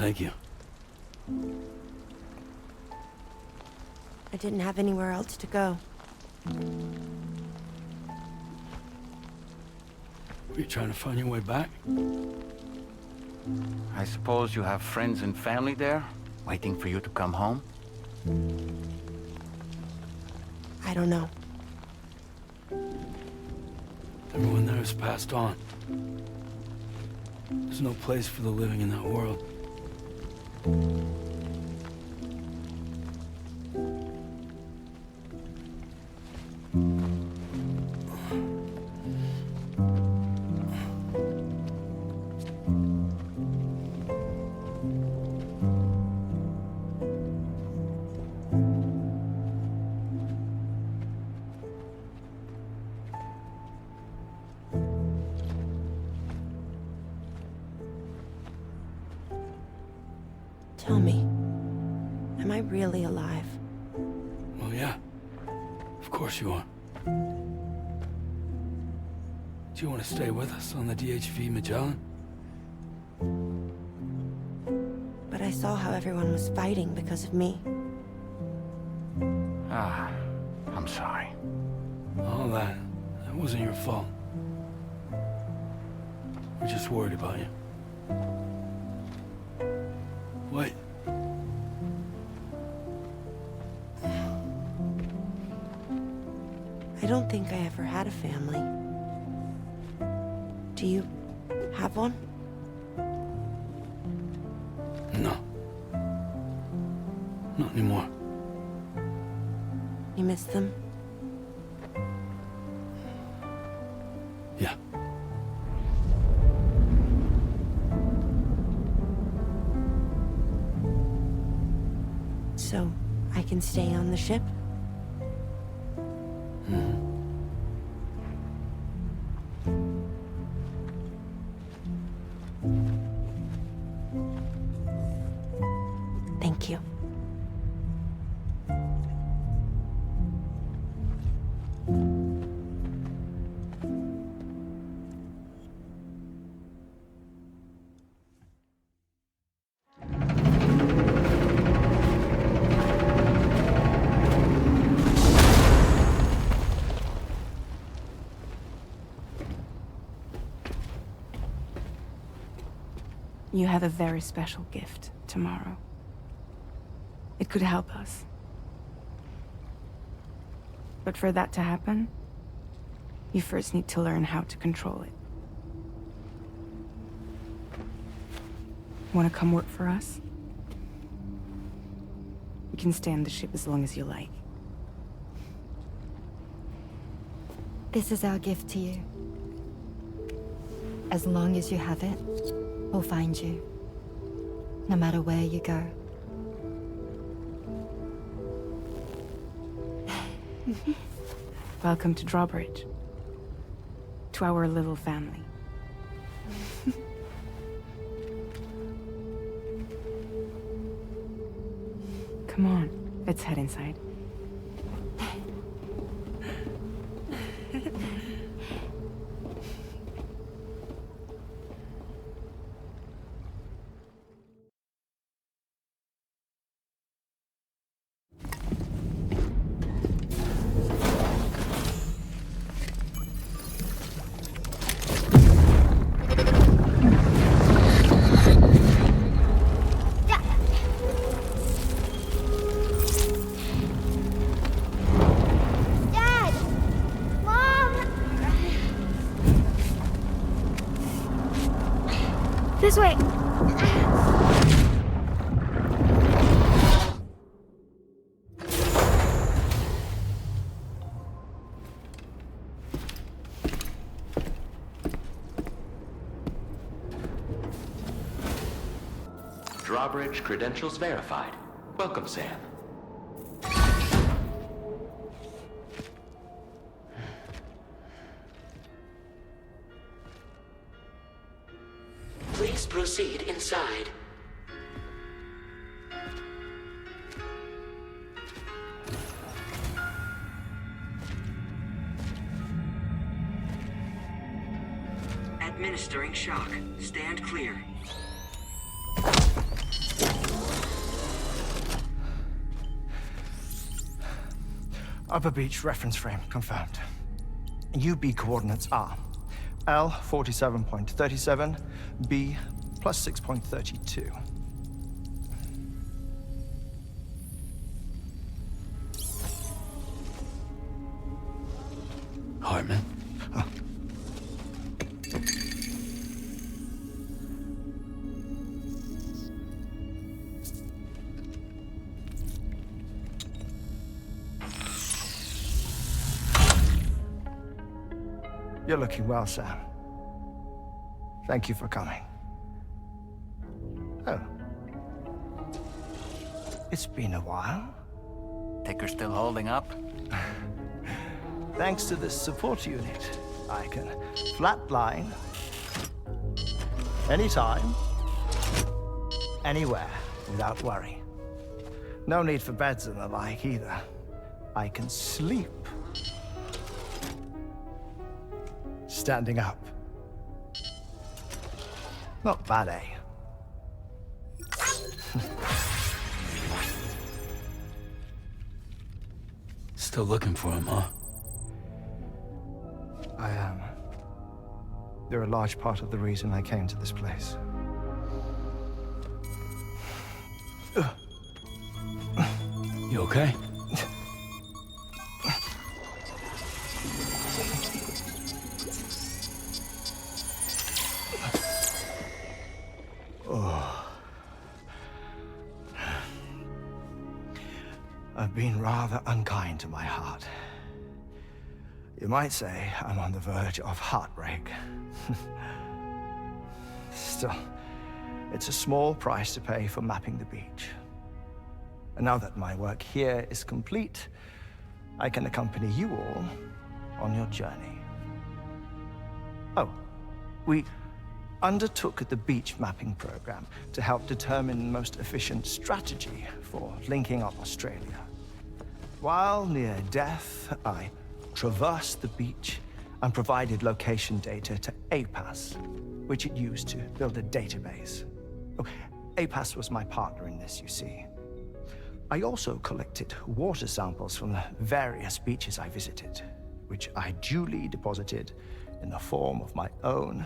Thank you. I didn't have anywhere else to go. Were you trying to find your way back? I suppose you have friends and family there, waiting for you to come home? I don't know. Everyone there has passed on. There's no place for the living in that world. Tell me, am I really alive? Well, yeah. Of course you are. Do you want to stay with us on the DHV Magellan? But I saw how everyone was fighting because of me. Ah, I'm sorry. All that wasn't your fault. We're just worried about you. What? I don't think I ever had a family. Do you have one? No. Not anymore. You miss them? Yeah. So, I can stay on the ship? Thank you. You have a very special gift tomorrow. It could help us. But for that to happen, you first need to learn how to control it. Want to come work for us? You can stay on the ship as long as you like. This is our gift to you. As long as you have it, we'll find you. No matter where you go. Welcome to Drawbridge. To our little family. Come on, let's head inside. This way! Drawbridge credentials verified. Welcome, Sam. Please proceed inside. Administering shock. Stand clear. Upper beach reference frame confirmed. UB coordinates are L 47.37, B plus 6.32. Hartman? You're looking well, Sam. Thank you for coming. Oh. It's been a while. Ticker still holding up? Thanks to this support unit, I can flatline anytime, anywhere, without worry. No need for beds and the like either. I can sleep standing up. Not bad, eh? Still looking for him, huh? I am. They're a large part of the reason I came to this place. You okay? I've been rather unkind to my heart. You might say I'm on the verge of heartbreak. Still, it's a small price to pay for mapping the beach. And now that my work here is complete, I can accompany you all on your journey. Oh, we undertook the beach mapping program to help determine the most efficient strategy for linking up Australia. While near death, I traversed the beach and provided location data to APAS, which it used to build a database. Oh, APAS was my partner in this, you see. I also collected water samples from the various beaches I visited, which I duly deposited in the form of my own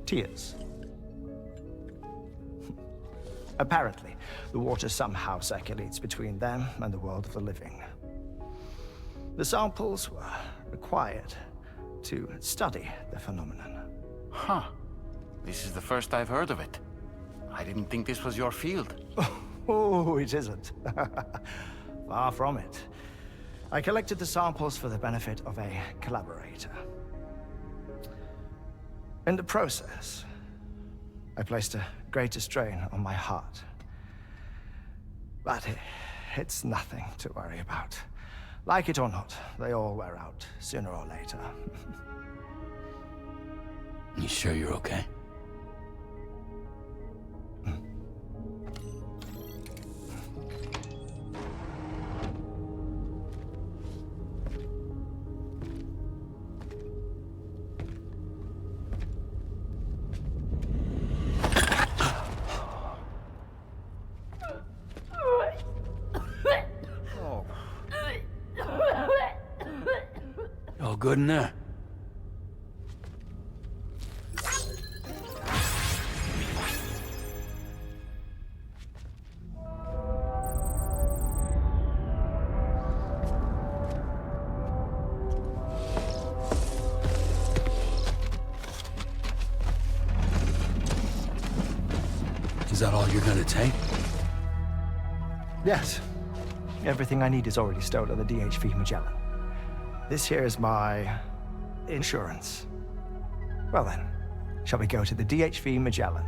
tears. Apparently, the water somehow circulates between them and the world of the living. The samples were required to study the phenomenon. Huh. This is the first I've heard of it. I didn't think this was your field. Oh, it isn't. Far from it. I collected the samples for the benefit of a collaborator. In the process, I placed a greater strain on my heart. But it's nothing to worry about. Like it or not, they all wear out, sooner or later. You sure you're okay? All good in there? Is that all you're gonna take? Yes. Everything I need is already stored on the DHV Magellan. This here is my insurance. Well then, shall we go to the DHV Magellan?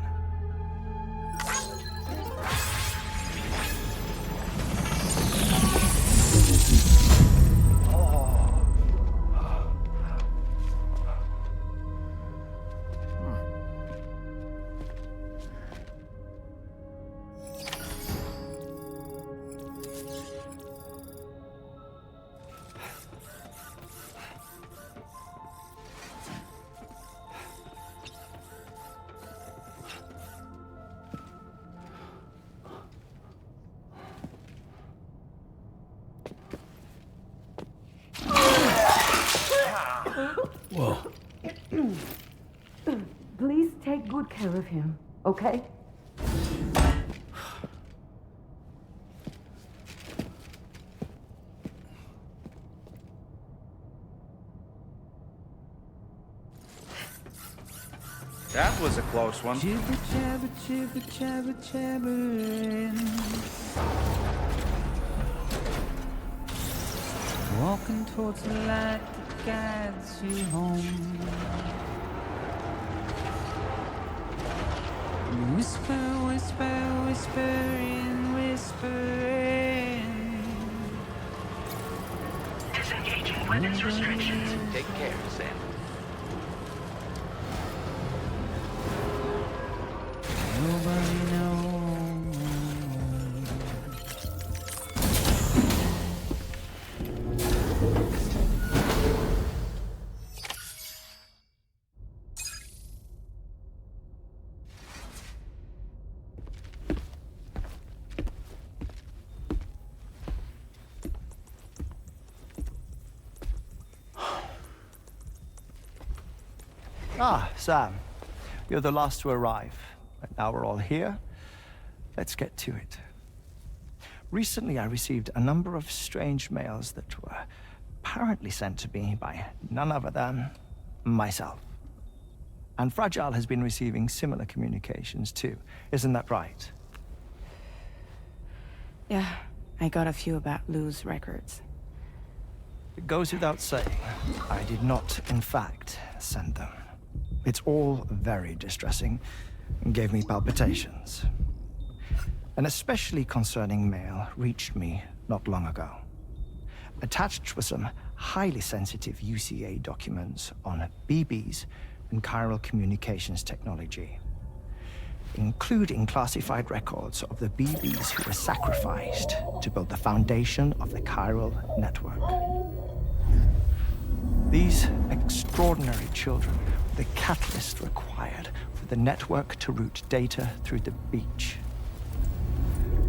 Whoa. Please take good care of him, okay? That was a close one. Jibber jabber jibber jabber jabbering. Walking towards the light that guides you home. Whisper, whisper, whispering, whispering. Disengaging weapons restrictions. Take care, Sam. Nobody knows. Ah, Sam. You're the last to arrive. But now we're all here. Let's get to it. Recently, I received a number of strange mails that were apparently sent to me by none other than myself. And Fragile has been receiving similar communications too. Isn't that right? Yeah, I got a few about Lou's records. It goes without saying, I did not, in fact, send them. It's all very distressing and gave me palpitations. An especially concerning mail reached me not long ago. Attached were some highly sensitive UCA documents on BBs and chiral communications technology, including classified records of the BBs who were sacrificed to build the foundation of the chiral network. These extraordinary children were the catalyst required for the network to route data through the beach.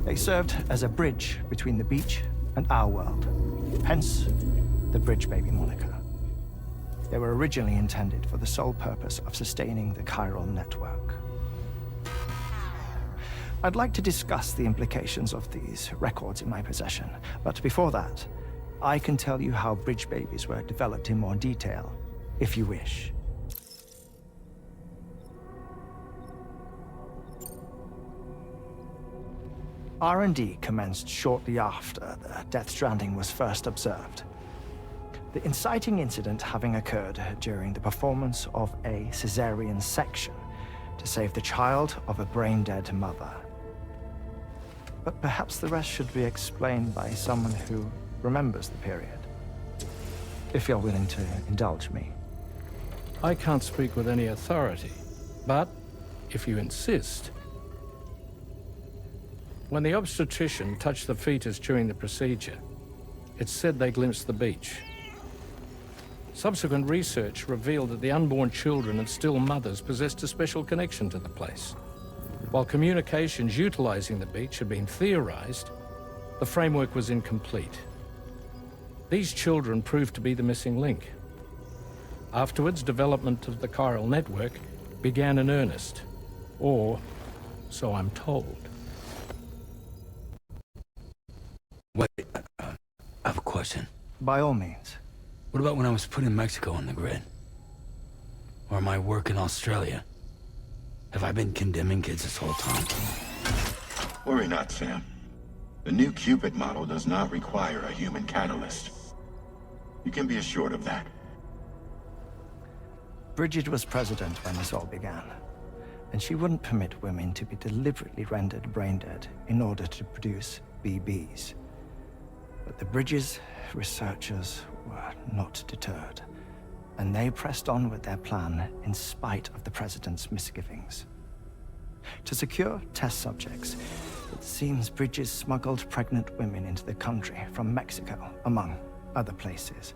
They served as a bridge between the beach and our world, hence the Bridge Baby moniker. They were originally intended for the sole purpose of sustaining the chiral network. I'd like to discuss the implications of these records in my possession, but before that, I can tell you how Bridge Babies were developed in more detail, if you wish. R&D commenced shortly after the Death Stranding was first observed. The inciting incident having occurred during the performance of a cesarean section to save the child of a brain-dead mother. But perhaps the rest should be explained by someone who remembers the period, if you're willing to indulge me. I can't speak with any authority, but if you insist. When the obstetrician touched the fetus during the procedure, it's said they glimpsed the beach. Subsequent research revealed that the unborn children and still mothers possessed a special connection to the place. While communications utilizing the beach had been theorized, the framework was incomplete. These children proved to be the missing link. Afterwards, development of the chiral network began in earnest, or so I'm told. Wait, I have a question. By all means. What about when I was put in Mexico on the grid? Or my work in Australia? Have I been condemning kids this whole time? Worry not, Sam. The new Cupid model does not require a human catalyst. You can be assured of that. Bridget was president when this all began, and she wouldn't permit women to be deliberately rendered brain-dead in order to produce BBs. But the Bridges researchers were not deterred, and they pressed on with their plan in spite of the president's misgivings. To secure test subjects, it seems Bridges smuggled pregnant women into the country from Mexico, among other places.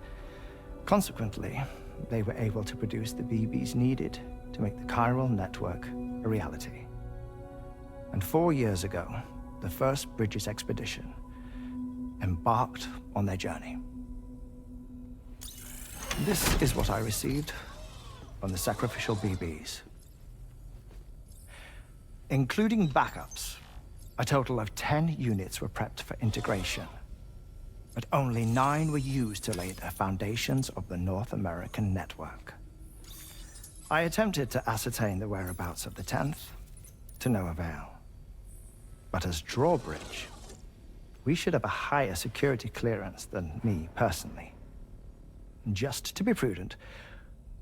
Consequently, they were able to produce the BBs needed to make the chiral network a reality. And 4 years ago, the first Bridges expedition embarked on their journey. This is what I received from the sacrificial BBs. Including backups, a total of 10 units were prepped for integration, but only 9 were used to lay the foundations of the North American network. I attempted to ascertain the whereabouts of the 10th, to no avail. But as drawbridge, we should have a higher security clearance than me personally. Just to be prudent,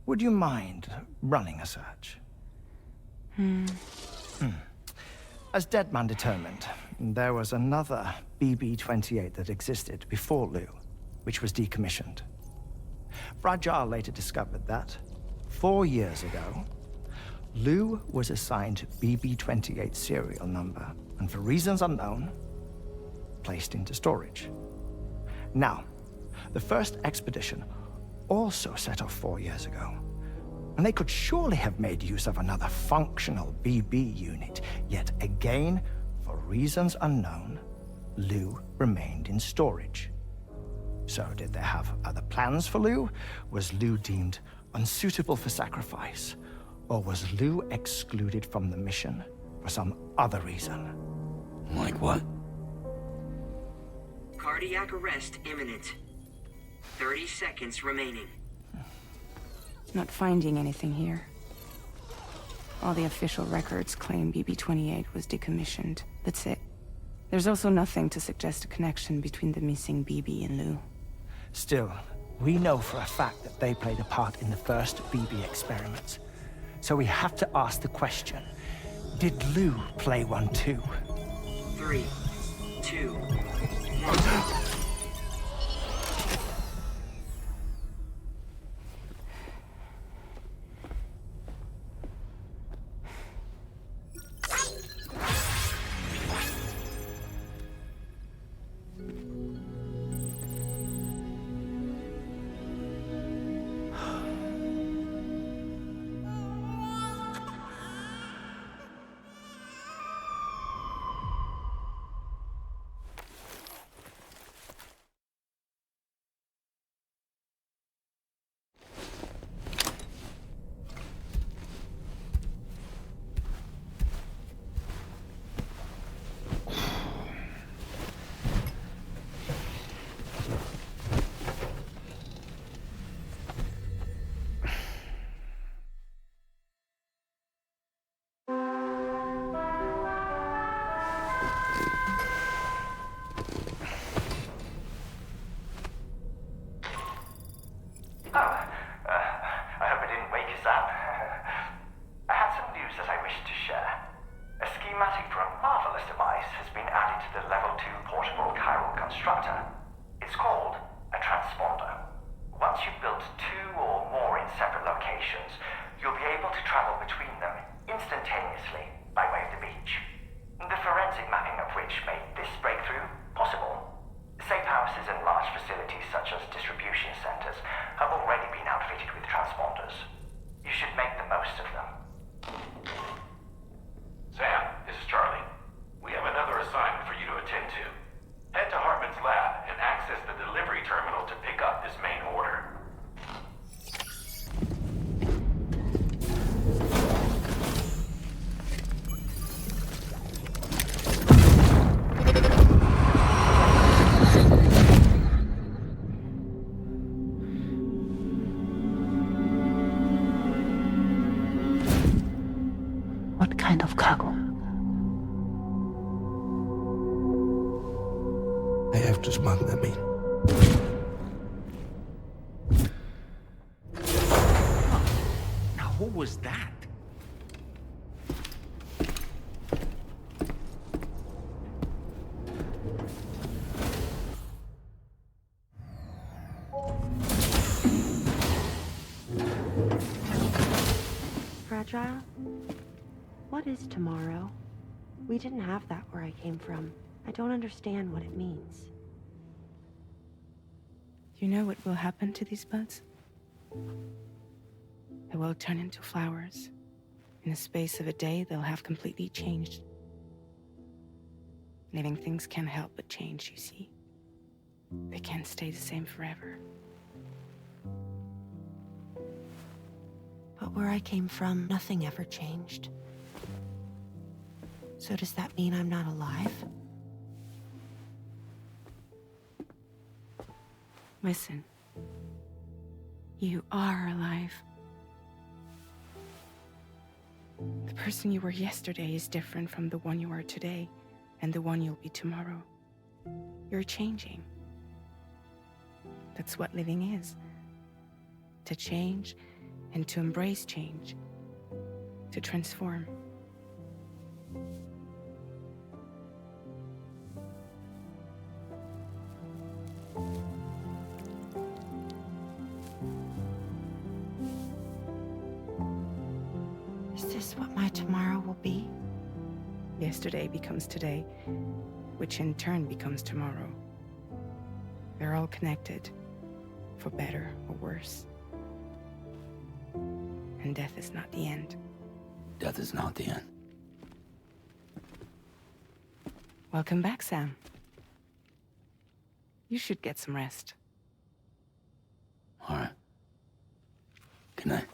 would you mind running a search? As Deadman determined, there was another BB-28 that existed before Lou, which was decommissioned. Fragile later discovered that, 4 years ago, Lou was assigned BB-28 serial number, and for reasons unknown, placed into storage. Now, the first expedition also set off 4 years ago, and they could surely have made use of another functional BB unit, yet again, for reasons unknown, Lou remained in storage. So did they have other plans for Lou? Was Lou deemed unsuitable for sacrifice? Or was Lou excluded from the mission for some other reason? Like what? Cardiac arrest imminent. 30 seconds remaining. Not finding anything here. All the official records claim BB-28 was decommissioned. That's it. There's also nothing to suggest a connection between the missing BB and Lou. Still, we know for a fact that they played a part in the first BB experiments. So we have to ask the question, did Lou play one too? 3, 2, 1. What kind of cargo? I have to smuggle them in. Now, who was that? Fragile? What is tomorrow? We didn't have that where I came from. I don't understand what it means. You know what will happen to these buds? They will turn into flowers. In the space of a day, they'll have completely changed. Living things can't help but change, you see. They can't stay the same forever. Where I came from, nothing ever changed. So does that mean I'm not alive? Listen. You are alive. The person you were yesterday is different from the one you are today, and the one you'll be tomorrow. You're changing. That's what living is. To change, and to embrace change. To transform. Is this what my tomorrow will be? Yesterday becomes today, which in turn becomes tomorrow. They're all connected, for better or worse. And death is not the end. Death is not the end. Welcome back, Sam. You should get some rest. All right. Good night.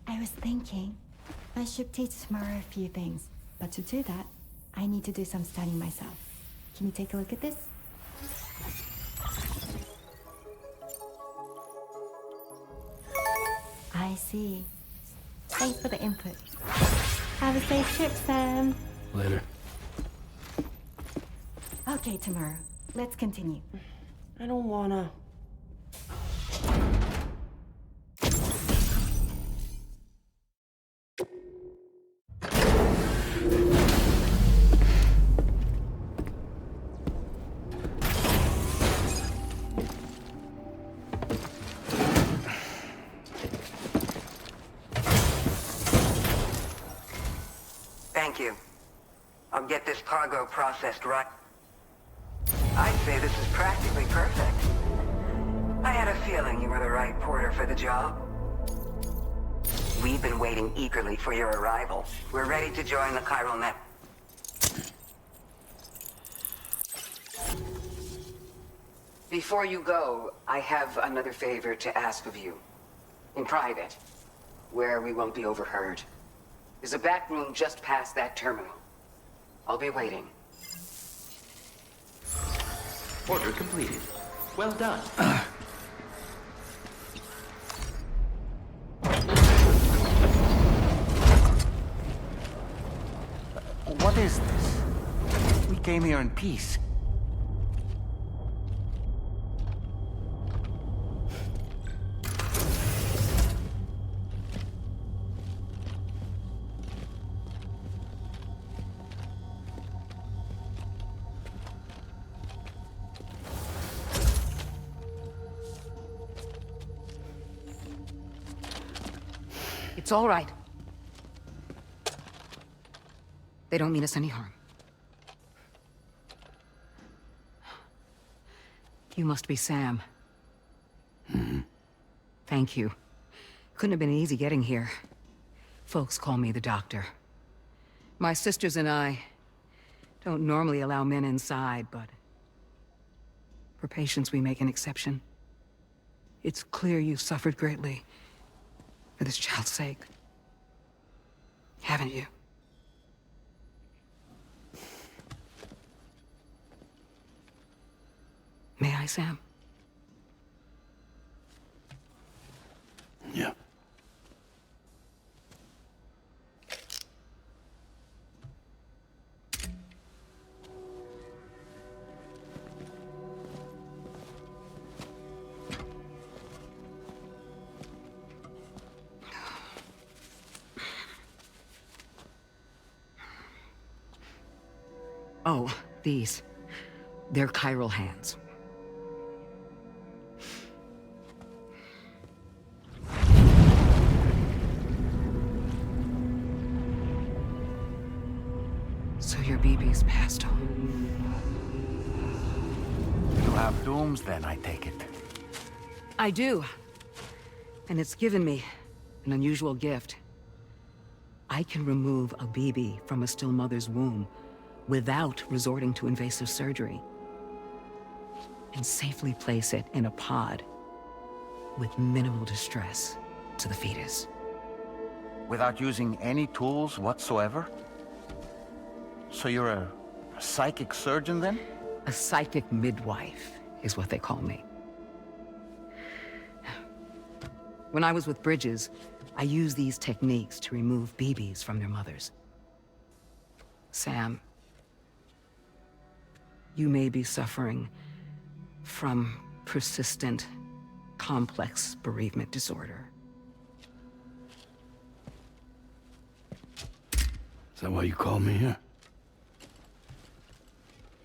I was thinking, I should teach Mara a few things, but to do that, I need to do some studying myself. Can you take a look at this? I see. Thanks for the input. Have a safe trip, Sam. Later. Okay, tomorrow. Let's continue. I don't wanna. Thank you. I'll get this cargo processed right. I'd say this is practically perfect. I had a feeling you were the right porter for the job. We've been waiting eagerly for your arrival. We're ready to join the chiral net. Before you go, I have another favor to ask of you. In private, where we won't be overheard. There's a back room just past that terminal. I'll be waiting. Order completed. Well done. What is this? We came here in peace. It's all right. They don't mean us any harm. You must be Sam. Thank you. Couldn't have been easy getting here. Folks call me the doctor. My sisters and I don't normally allow men inside, but for patients we make an exception. It's clear you've suffered greatly for this child's sake. Haven't you? I, Sam? Yeah. Oh, these. They're chiral hands. So your BB's passed on. You have dooms then, I take it. I do. And it's given me an unusual gift. I can remove a BB from a still mother's womb without resorting to invasive surgery, and safely place it in a pod with minimal distress to the fetus. Without using any tools whatsoever? So you're a psychic surgeon then? A psychic midwife is what they call me. When I was with Bridges, I used these techniques to remove BBs from their mothers. Sam, you may be suffering from persistent, complex bereavement disorder. Is that why you called me here?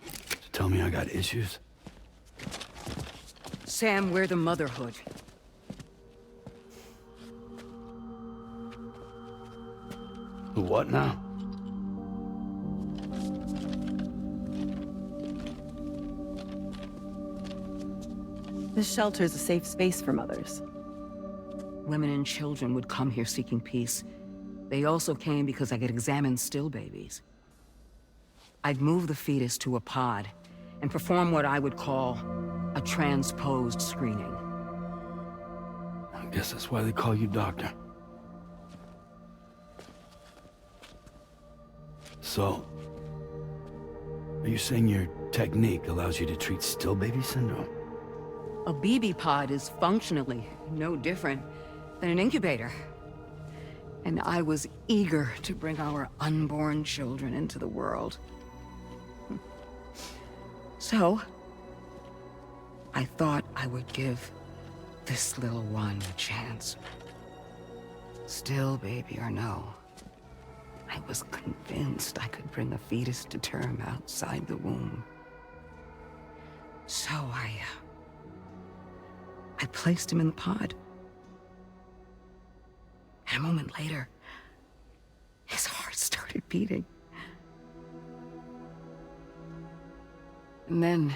To tell me I got issues? Sam, we're the motherhood. The what now? This shelter is a safe space for mothers. Women and children would come here seeking peace. They also came because I could examine still babies. I'd move the fetus to a pod and perform what I would call a transposed screening. I guess that's why they call you doctor. So, are you saying your technique allows you to treat still baby syndrome? A BB pod is functionally no different than an incubator. And I was eager to bring our unborn children into the world. So, I thought I would give this little one a chance. Still baby or no, I was convinced I could bring a fetus to term outside the womb. So I placed him in the pod. And a moment later, his heart started beating. And then,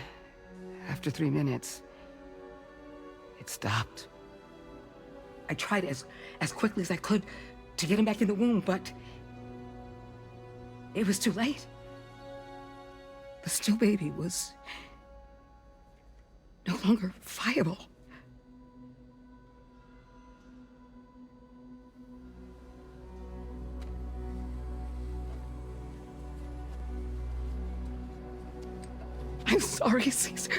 after 3 minutes, it stopped. I tried as quickly as I could to get him back in the womb, but it was too late. The still baby was no longer viable. I'm sorry, Caesar.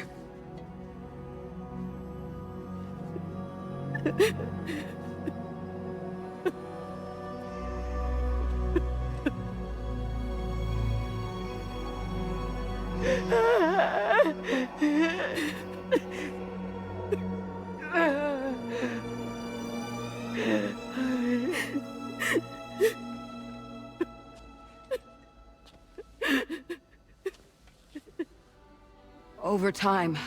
Over time,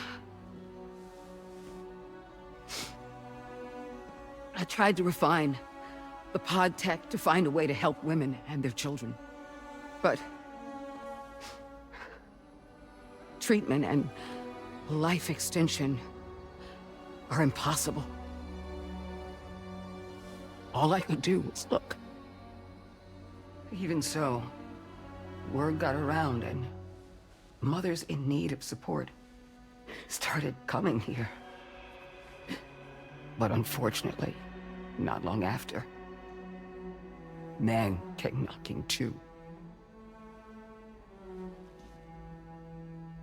I tried to refine the pod tech to find a way to help women and their children. But treatment and life extension are impossible. All I could do was look. Even so, word got around and mothers in need of support started coming here. But unfortunately, not long after, men came knocking too.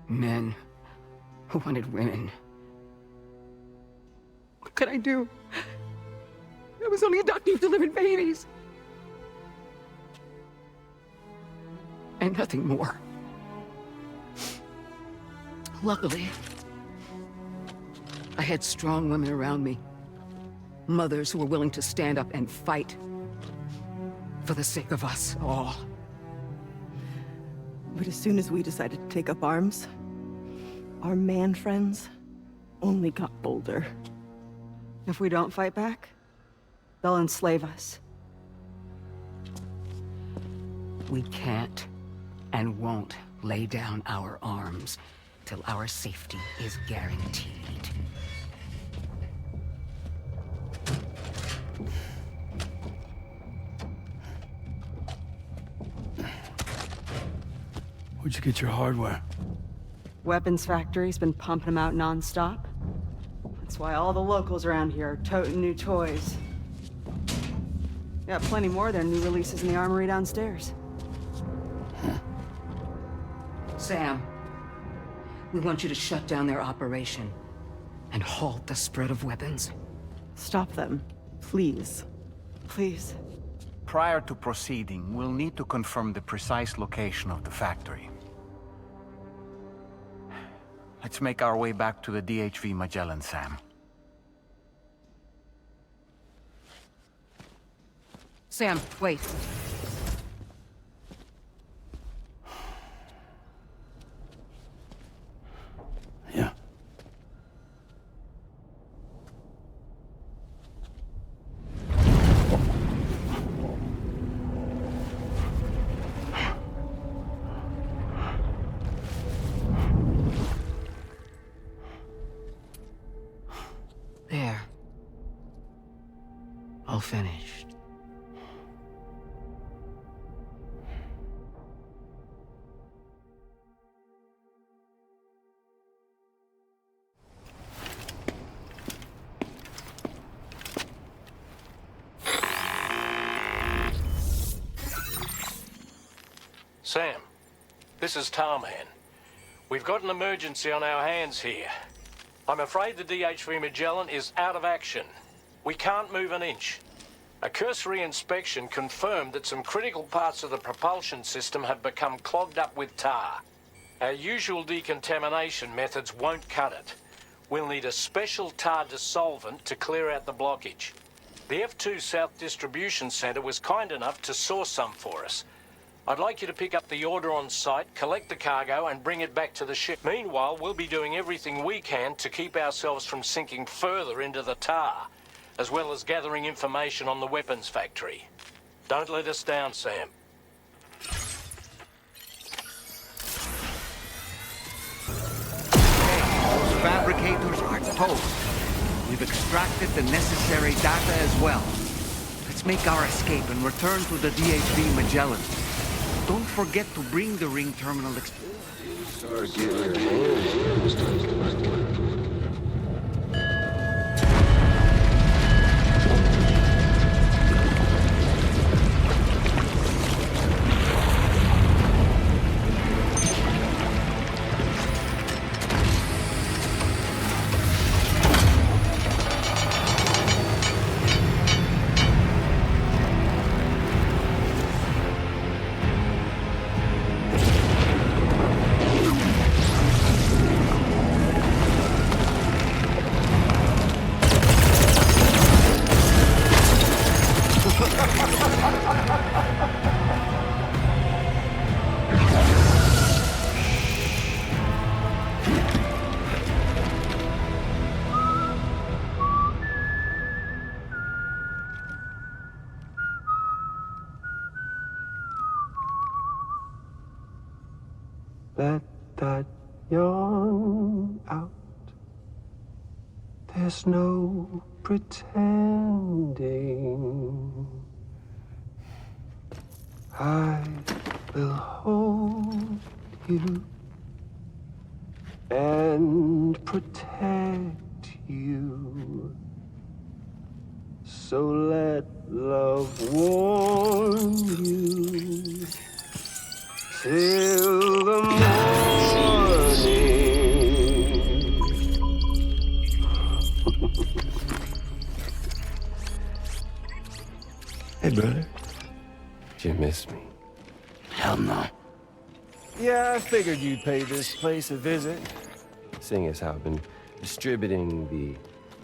Men who wanted women. What could I do? I was only a doctor who delivered babies. And nothing more. Luckily, I had strong women around me. Mothers who were willing to stand up and fight for the sake of us all. But as soon as we decided to take up arms, our man friends only got bolder. If we don't fight back, they'll enslave us. We can't and won't lay down our arms till our safety is guaranteed. Where'd you get your hardware? Weapons factory's been pumping them out non-stop. That's why all the locals around here are toting new toys. Got plenty more of their new releases in the armory downstairs. Sam, we want you to shut down their operation and halt the spread of weapons. Stop them, please. Please. Prior to proceeding, we'll need to confirm the precise location of the factory. Let's make our way back to the DHV Magellan, Sam. Sam, wait. Yeah. There. All finished. Sam, this is Tarman. We've got an emergency on our hands here. I'm afraid the DHV Magellan is out of action. We can't move an inch. A cursory inspection confirmed that some critical parts of the propulsion system have become clogged up with tar. Our usual decontamination methods won't cut it. We'll need a special tar dissolvent to clear out the blockage. The F2 South Distribution Centre was kind enough to source some for us. I'd like you to pick up the order on site, collect the cargo, and bring it back to the ship. Meanwhile, we'll be doing everything we can to keep ourselves from sinking further into the tar, as well as gathering information on the weapons factory. Don't let us down, Sam. Those fabricators are toast. We've extracted the necessary data as well. Let's make our escape and return to the DHV Magellan. Don't forget to bring the ring terminal Start getting your hands used. Let that yawn out. There's no pretending. I will hold you and protect you. So let love warm you till the morning. Hey, brother. Did you miss me? Hell no. Yeah, I figured you'd pay this place a visit, seeing as how I've been distributing the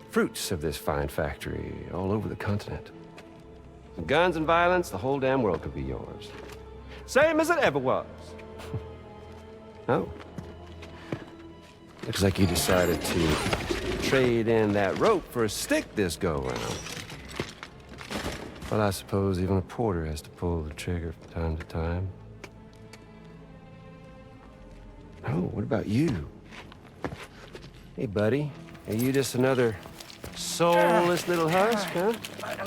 fruits of this fine factory all over the continent. With guns and violence, the whole damn world could be yours. Same as it ever was. Oh. Looks like you decided to trade in that rope for a stick this go-around. Well, I suppose even a porter has to pull the trigger from time to time. Oh, what about you? Hey, buddy. Are you just another soulless little husk, huh?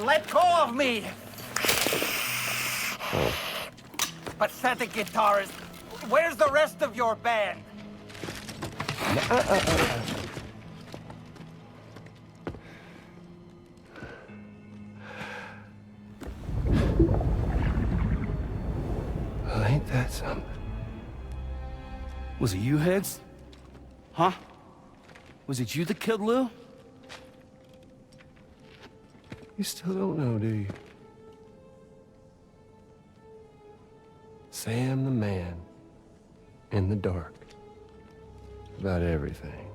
Let go of me! Oh. Pathetic guitarist. Where's the rest of your band? Well, ain't that something? Was it you, Heads? Huh? Was it you that killed Lou? You still don't know, do you? Sam the man. In the dark. About everything.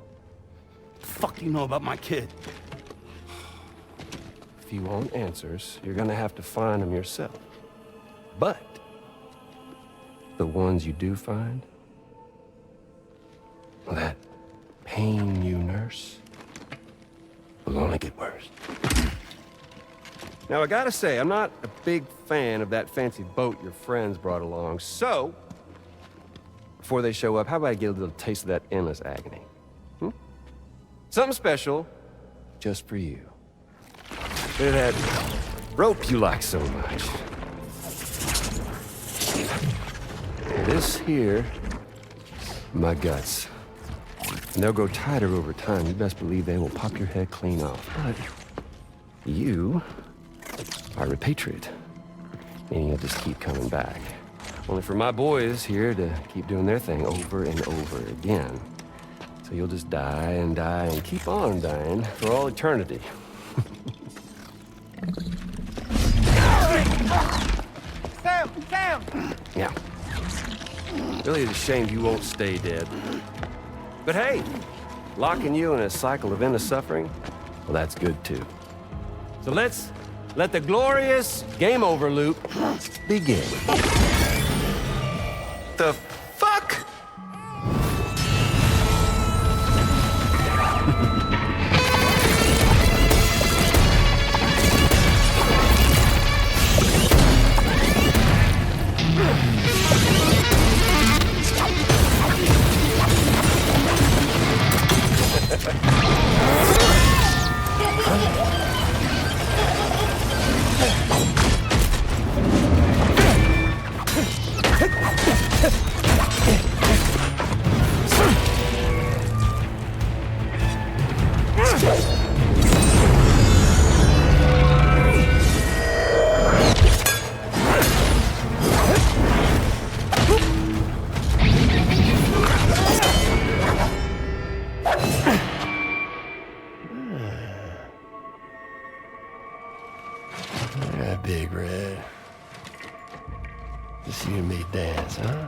What the fuck do you know about my kid? If you want answers, you're gonna have to find them yourself. But the ones you do find, well, that pain you nurse will only get worse. Now, I gotta say, I'm not a big fan of that fancy boat your friends brought along, so before they show up, how about I get a little taste of that endless agony? Something special just for you. Look at that rope you like so much. This here, my guts. And they'll grow tighter over time. You best believe they will pop your head clean off. But you are a repatriate, meaning you'll just keep coming back. Only for my boys here to keep doing their thing over and over again. So you'll just die and keep on dying for all eternity. Sam! Sam! Yeah. Really is a shame you won't stay dead. But hey, locking you in a cycle of endless suffering, well, that's good too. So let's let the glorious game over loop begin. The fuck? Yeah, Big Red. Just you and me dance, huh?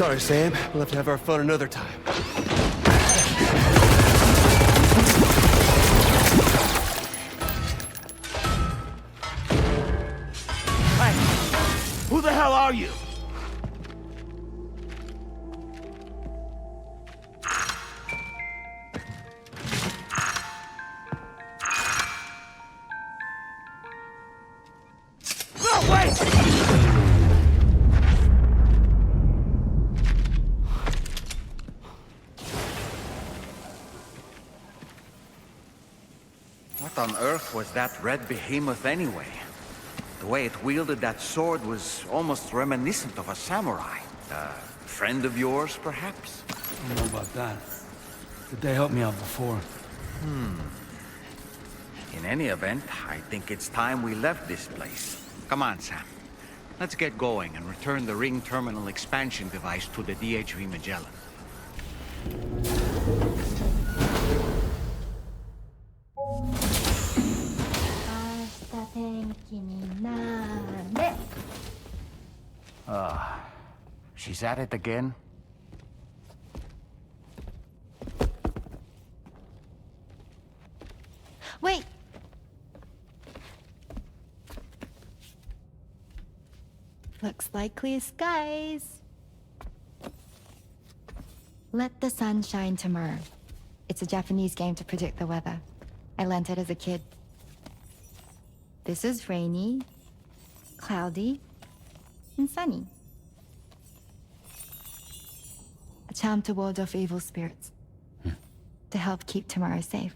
Sorry, Sam. We'll have to have our fun another time. Hey! Who the hell are you? No, wait! What on earth was that red behemoth anyway? The way it wielded that sword was almost reminiscent of a samurai. A friend of yours, perhaps? I don't know about that. But they helped me out before. In any event, I think it's time we left this place. Come on, Sam. Let's get going and return the ring terminal expansion device to the DHV Magellan. She's at it again? Wait! Looks like clear skies. Let the sun shine tomorrow. It's a Japanese game to predict the weather. I learned it as a kid. This is rainy, cloudy, and sunny. A charm to ward off evil spirits. To help keep tomorrow safe.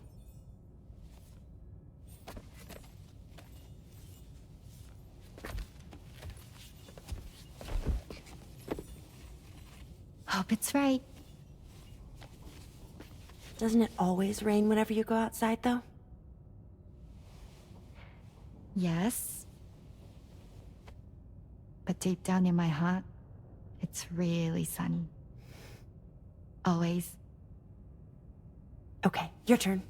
Hope it's right. Doesn't it always rain whenever you go outside, though? Yes. But deep down in my heart, it's really sunny. Always. Okay, your turn.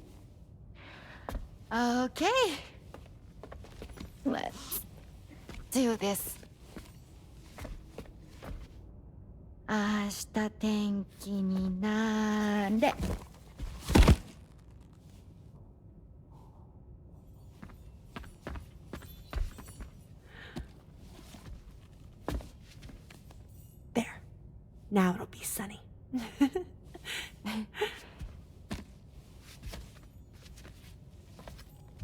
Okay. Let's do this. 明日天気になれ。There. Now it'll be sunny.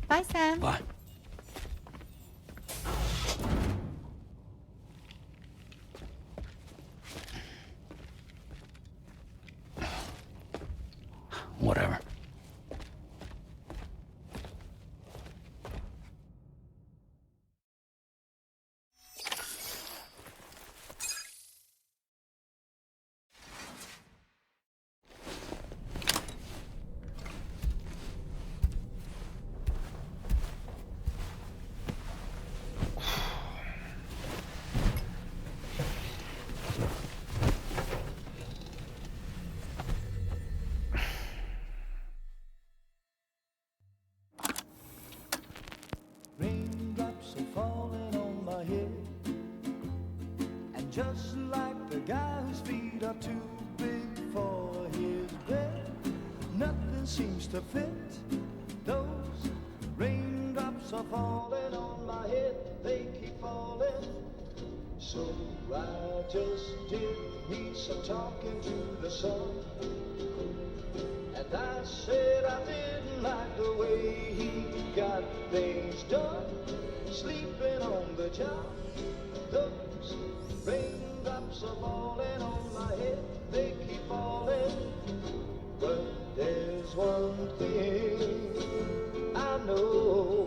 Bye, Sam. Bye. Whatever. Raindrops are falling on my head, and just like the guy whose feet are too big for his bed, nothing seems to fit. Those raindrops are falling on my head, they keep falling. So I just did me some talking to the sun, and I said I didn't like the way he got things done, sleeping on the job. Those raindrops are falling on my head, they keep falling. But there's one thing I know,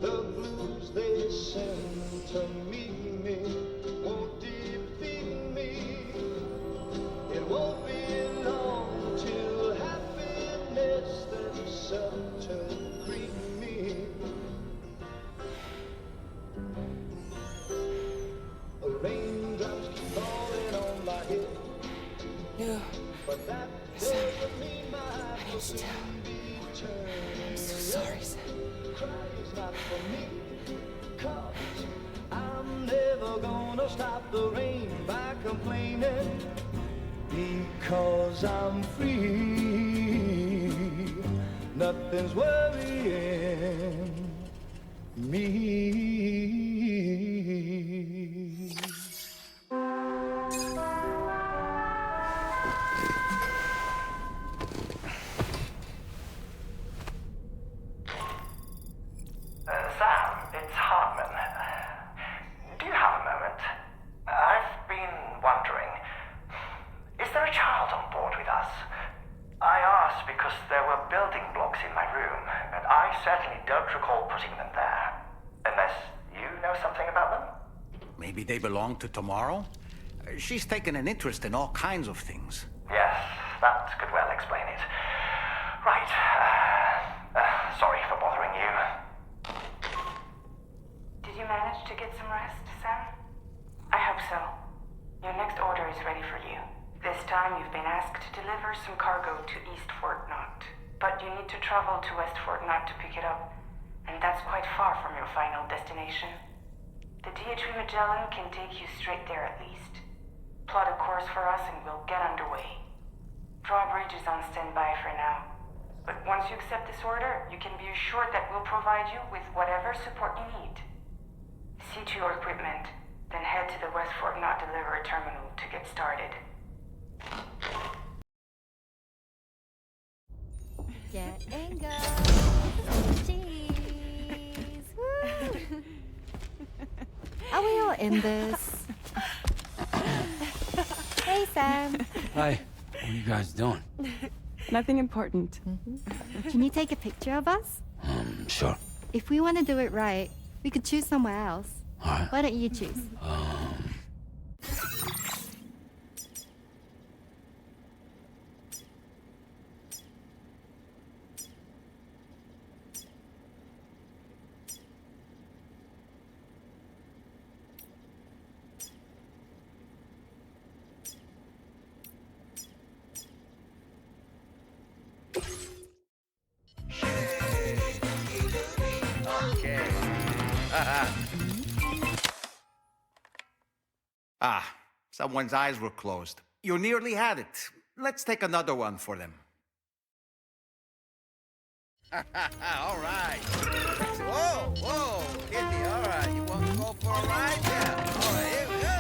the blues they send to meet me won't defeat me. It won't be long till happiness themselves to greet me. Raindrops keep falling on my head. No. But that doesn't mean my heart will I'm so sorry, Sam. cry is not for me, 'cause I'm never gonna stop the rain. by complaining because I'm free. Nothing's worrying me. Sam, it's Hartman. Do you have a moment? I've been wondering, is there a child on board with us? I asked because there were building blocks in my room, and I certainly don't recall putting them there. Unless you know something about them? Maybe they belong to Tomorrow? She's taken an interest in all kinds of things. Yes, that could well explain it. Right. Sorry for bothering you. Did you manage to get some rest, Sam? I hope so. Your next order is ready for you. This time you've been asked to deliver some cargo to East Fort Knot. But you need to travel to West Fort Knot to pick it up. And that's quite far from your final destination. The DH Magellan can take you straight there at least. Plot a course for us and we'll get underway. Drawbridge is on standby for now. But once you accept this order, you can be assured that we'll provide you with whatever support you need. See to your equipment, then head to the West Fort Knot delivery terminal to get started. Getting go. Cheese. Woo. Are we all in this? Hey, Sam. Hi. What are you guys doing? Nothing important. Can you take a picture of us? Sure. If we want to do it right, we could choose somewhere else. All right. Why don't you choose? Okay. Someone's eyes were closed. You nearly had it. Let's take another one for them. All right. Whoa, whoa, Kitty, all right. You want to go for a ride? Yeah. All right, here we go.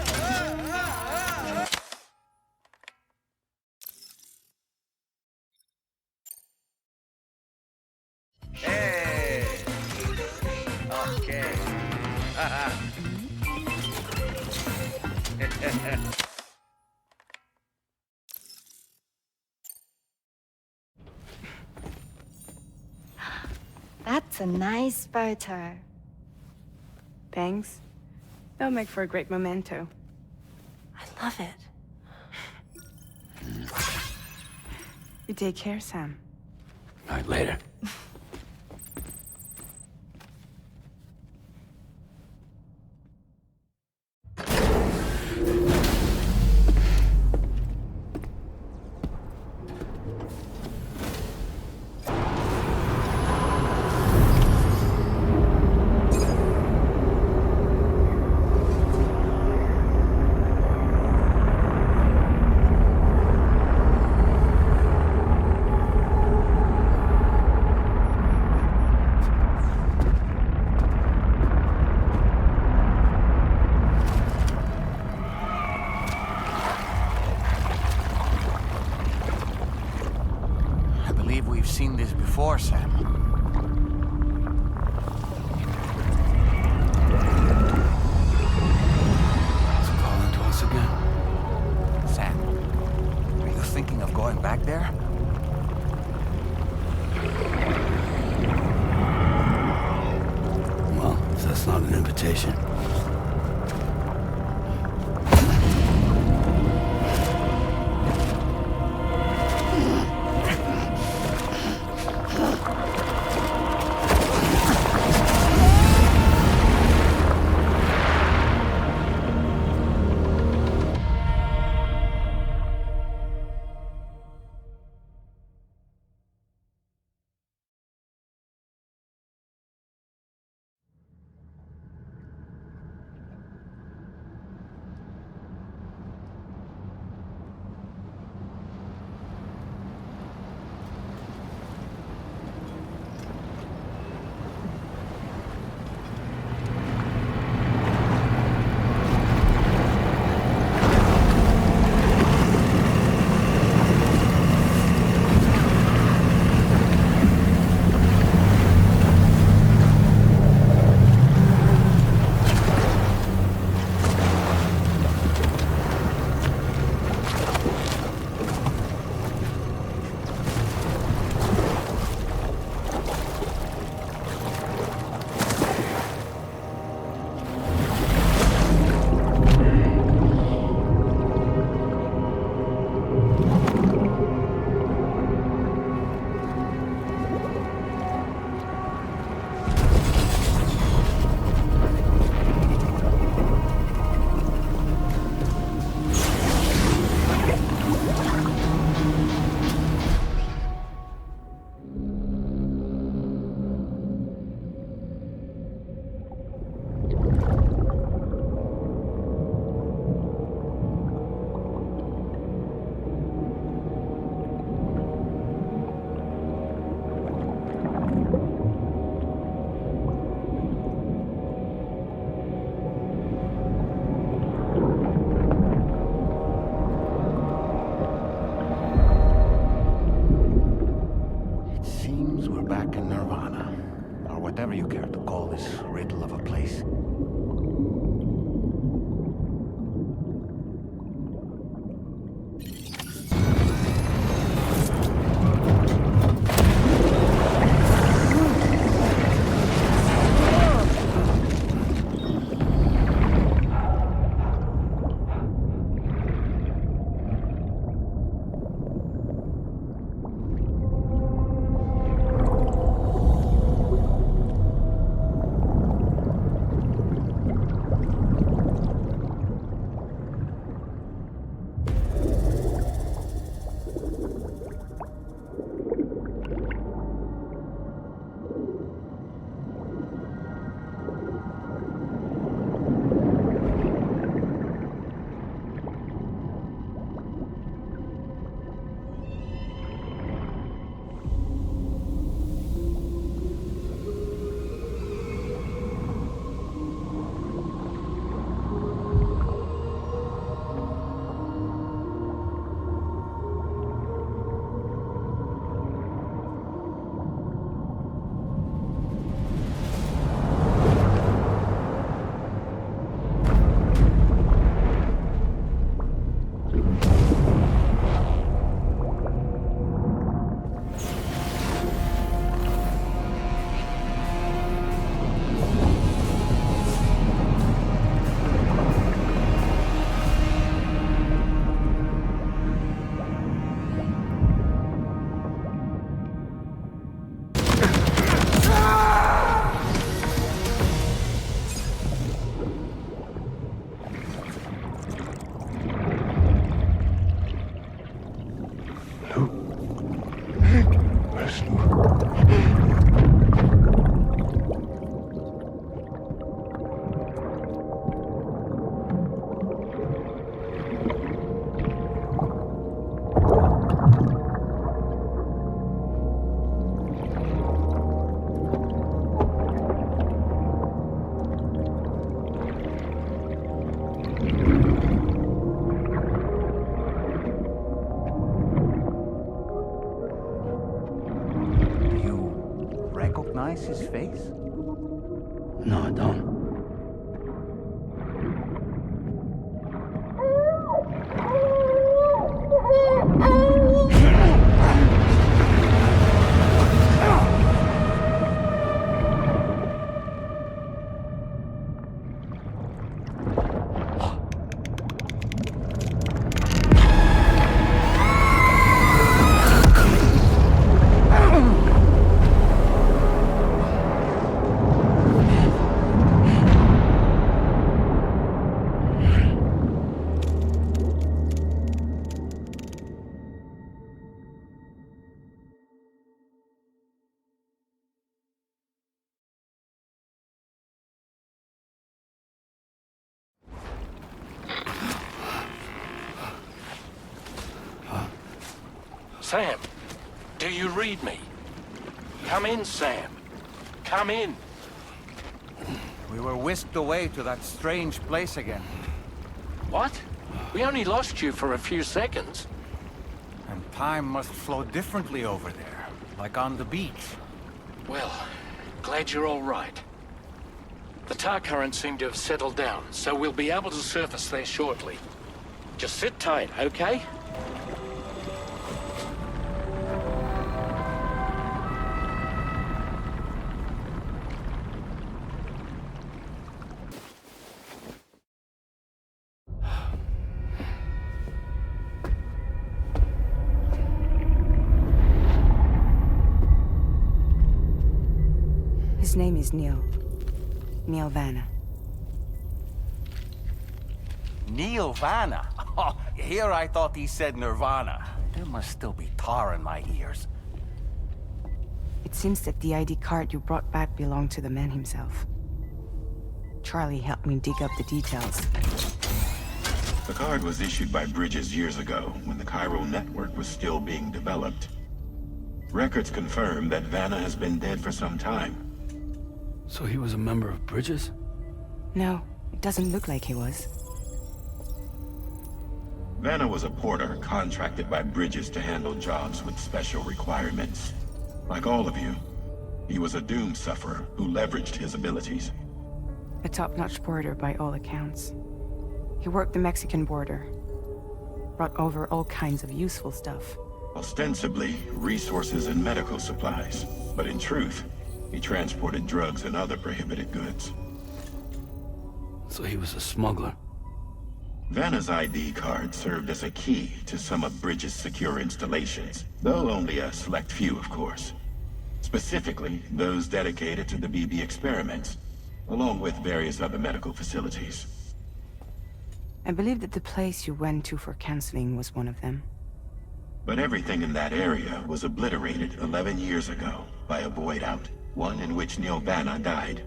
Hey. Okay. That's a nice photo. Thanks. They'll make for a great memento. I love it. You take care, Sam. All right, later. We've seen this before, Sam. It's calling to us again. Sam, are you thinking of going back there? Well, if that's not an invitation. his face? No, I don't. Sam, do you read me? Come in, Sam. Come in. We were whisked away to that strange place again. What? We only lost you for a few seconds. And time must flow differently over there, like on the beach. Well, glad you're all right. The tar currents seem to have settled down, so we'll be able to surface there shortly. Just sit tight, okay? His name is Neil. Neil Vanna. Neil Vanna? Oh, here I thought he said Nirvana. There must still be tar in my ears. It seems that the ID card you brought back belonged to the man himself. Charlie helped me dig up the details. The card was issued by Bridges years ago, when the chiral network was still being developed. Records confirm that Vanna has been dead for some time. So he was a member of Bridges? No, it doesn't look like he was. Vanna was a porter contracted by Bridges to handle jobs with special requirements. Like all of you, he was a doom sufferer who leveraged his abilities. A top-notch porter by all accounts. He worked the Mexican border. Brought over all kinds of useful stuff. Ostensibly, resources and medical supplies. But in truth, he transported drugs and other prohibited goods. So he was a smuggler. Vanna's ID card served as a key to some of Bridges' secure installations, though only a select few, of course. Specifically, those dedicated to the BB experiments, along with various other medical facilities. I believe that the place you went to for counseling was one of them. But everything in that area was obliterated 11 years ago by a void out, one in which Neil Vanna died.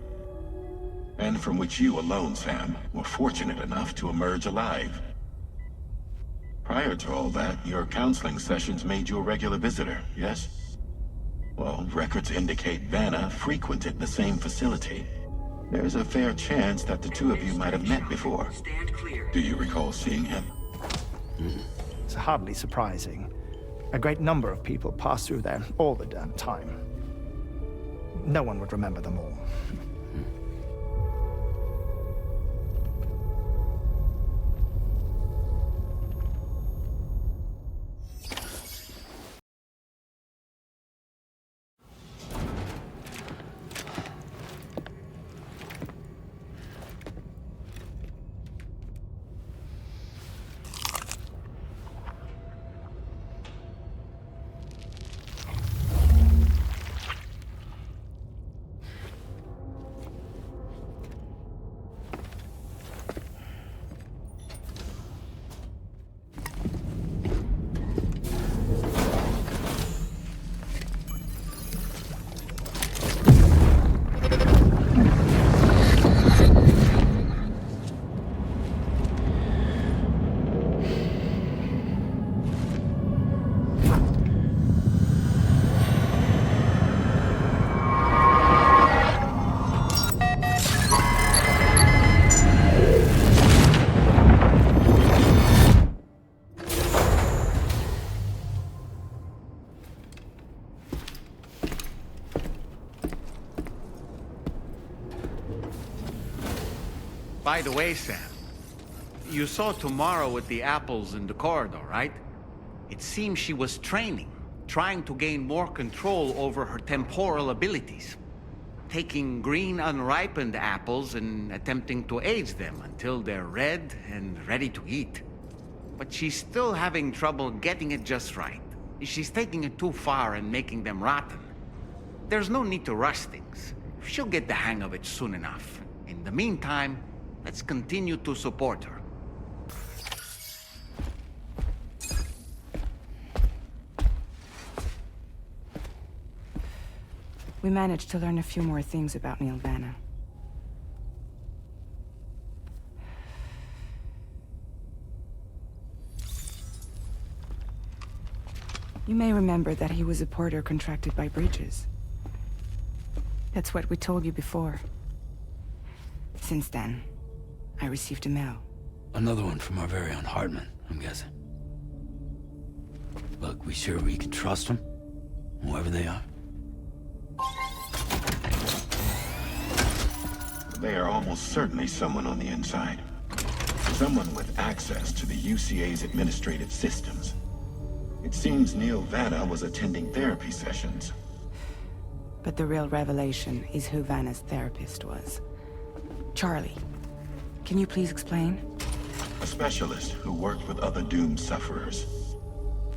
And from which you alone, Sam, were fortunate enough to emerge alive. Prior to all that, your counseling sessions made you a regular visitor, yes? Well, records indicate Vanna frequented the same facility. There's a fair chance that the two of you might have met before. Do you recall seeing him? It's hardly surprising. A great number of people pass through there all the damn time. No one would remember them all. By the way, Sam, you saw Tüm Ara with the apples in the corridor, right? It seems she was training, trying to gain more control over her temporal abilities. Taking green unripened apples and attempting to age them until they're red and ready to eat. But she's still having trouble getting it just right. She's taking it too far and making them rotten. There's no need to rush things. She'll get the hang of it soon enough. In the meantime, let's continue to support her. We managed to learn a few more things about Nilvana. You may remember that he was a porter contracted by Bridges. That's what we told you before. Since then, I received a mail. Another one from our very own Hartman, I'm guessing. Look, we sure we can trust them? Whoever they are? They are almost certainly someone on the inside. Someone with access to the UCA's administrative systems. It seems Nilvana was attending therapy sessions. But the real revelation is who Vanna's therapist was. Charlie, can you please explain? A specialist who worked with other doomed sufferers,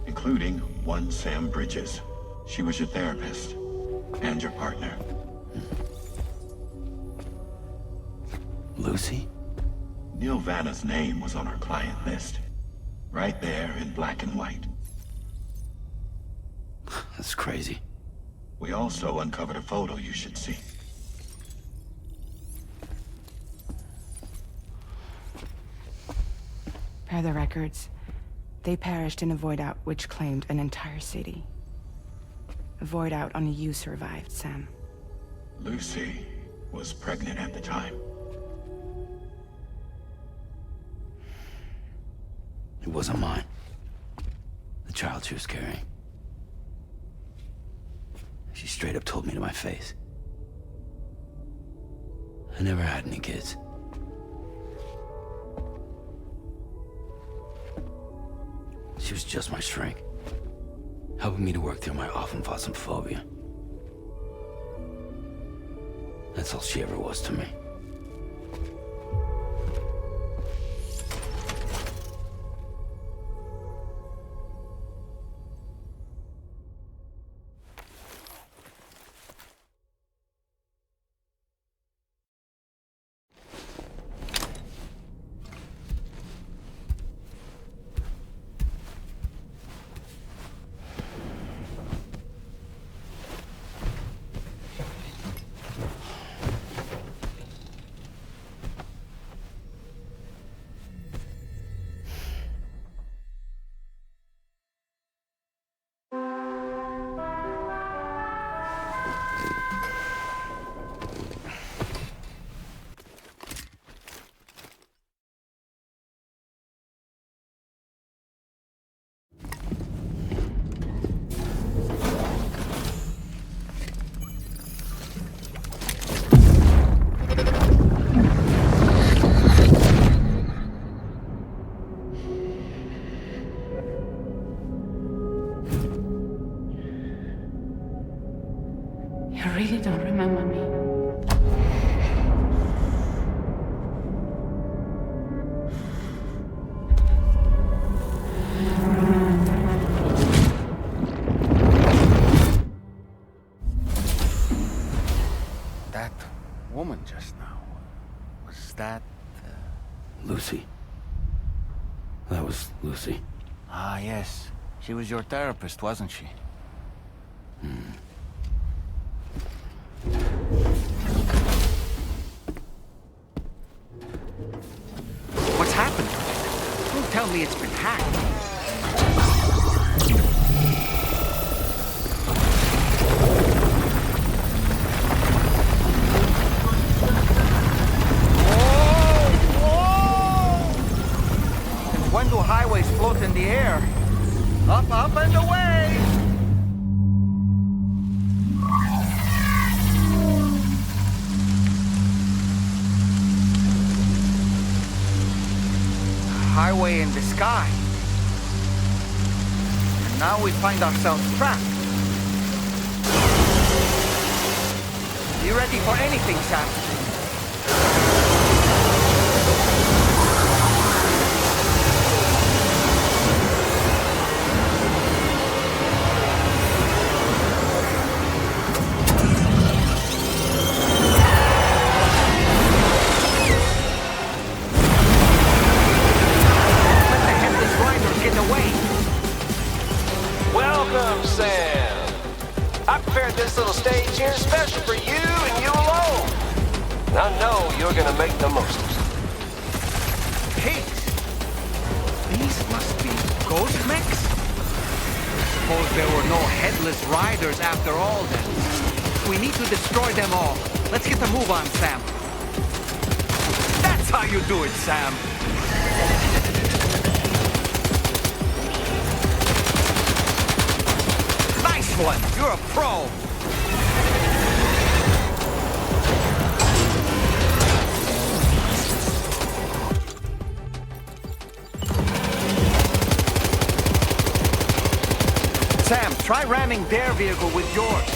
including one Sam Bridges. She was your therapist and your partner. Lucy? Nilvana's name was on our client list. Right there in black and white. That's crazy. We also uncovered a photo you should see. Per the records, they perished in a void out which claimed an entire city. A void out only you survived, Sam. Lucy was pregnant at the time. It wasn't mine. The child she was carrying. She straight up told me to my face. I never had any kids. She was just my shrink, helping me to work through my often phobia. That's all she ever was to me. You really don't remember me. That woman just now, was that... Lucy. That was Lucy. Ah, yes. She was your therapist, wasn't she? What's happened? Don't tell me it's been hacked. Since when do highways float in the air? Up, up, and away! highway in the sky. And now we find ourselves trapped. You ready for anything, Sam? Welcome, Sam. I prepared this little stage here special for you and you alone. And I know you're gonna make the most of it. Hey, these must be ghost mechs? Suppose there were no headless riders after all then. We need to destroy them all. Let's get the move on, Sam. That's how you do it, Sam. One. You're a pro. Sam, try ramming their vehicle with yours.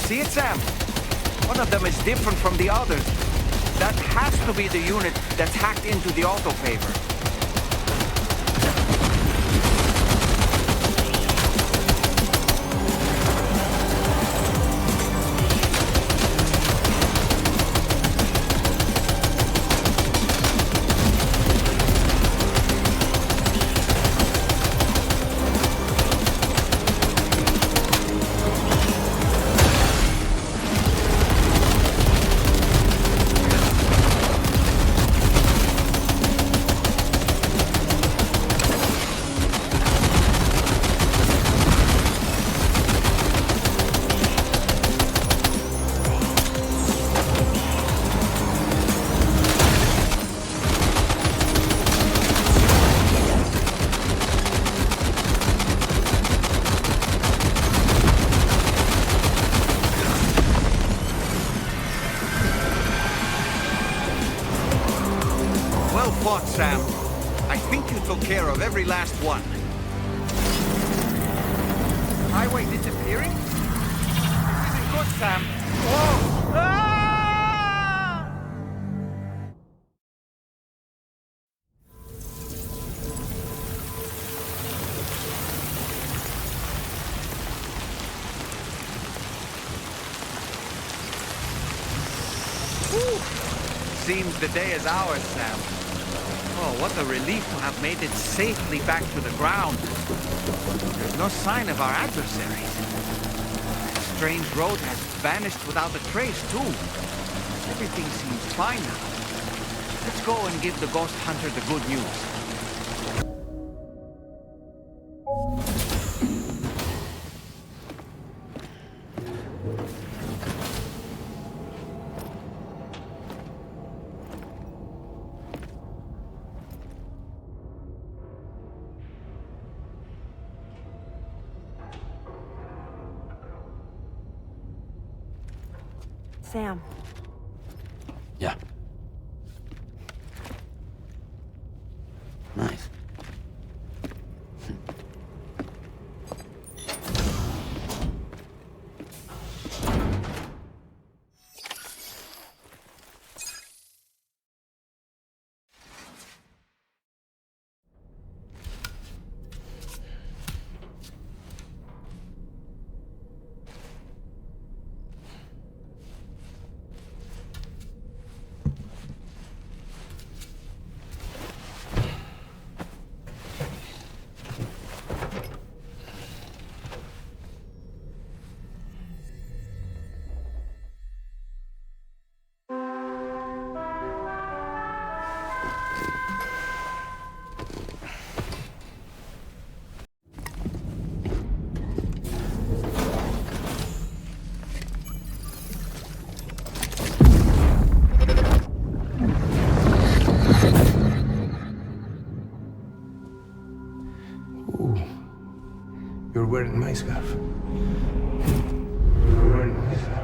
See it, Sam? One of them is different from the others. That has to be the unit that's hacked into the autopaver. Sam. I think you took care of every last one. Highway disappearing? This isn't good, Sam. Whoa! Ah! Whew. Seems the day is ours, Sam. Oh, what a relief to have made it safely back to the ground. There's no sign of our adversaries. The strange road has vanished without a trace, too. Everything seems fine now. Let's go and give the ghost hunter the good news. Sam. Yeah. Nice. were wearing my scarf. You were wearing my scarf.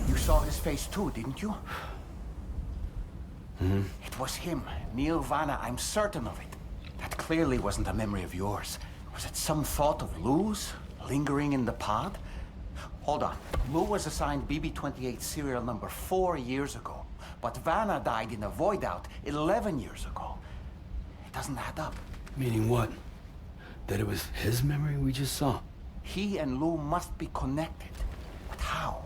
You saw his face too, didn't you? Hmm? It was him, Neil Vanna, I'm certain of it. That clearly wasn't a memory of yours. Was it some thought of Lou's, lingering in the pod? Hold on. Lou was assigned BB-28 serial number 4 years ago. But Vanna died in a void out 11 years ago. It doesn't add up. Meaning what? That it was his memory we just saw? He and Lou must be connected. But how?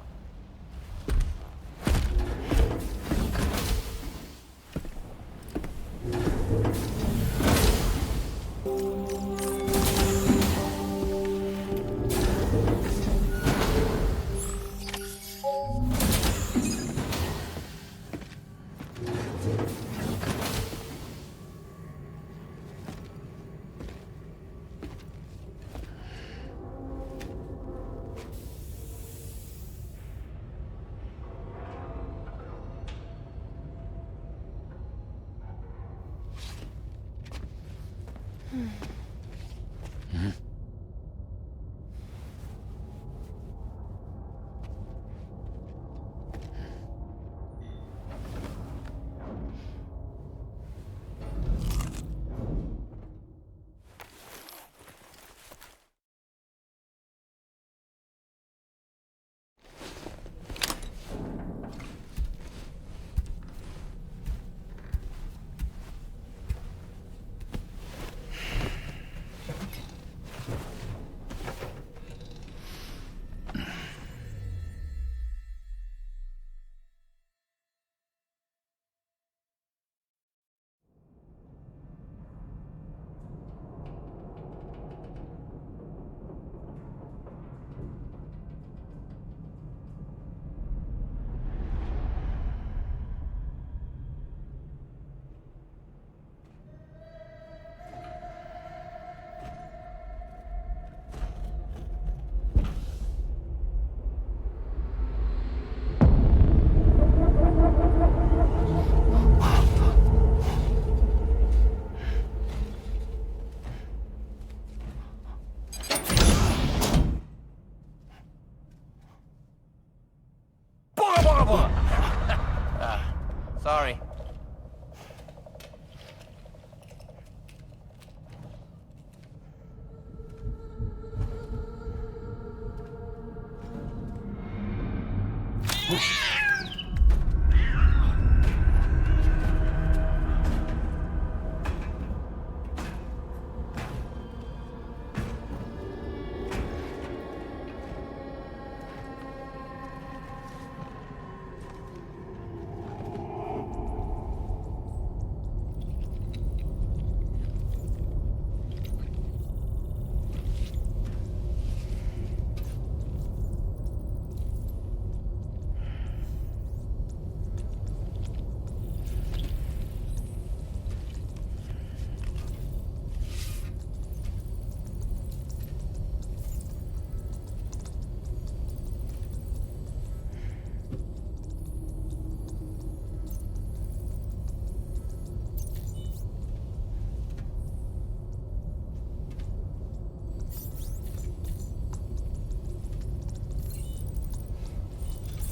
Sorry.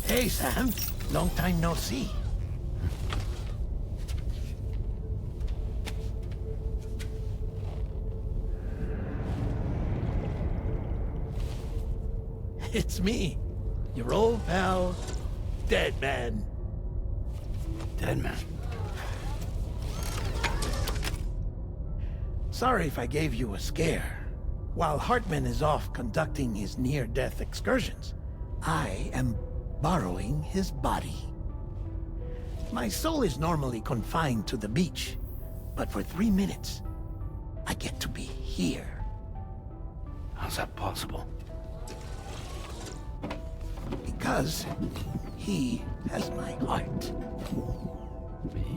Hey, Sam. Long time no see. It's me, your old pal, Dead Man. Dead Man? Sorry if I gave you a scare. While Hartman is off conducting his near-death excursions, I am borrowing his body. My soul is normally confined to the beach, but for 3 minutes, I get to be here. How's that possible? Because he has my heart.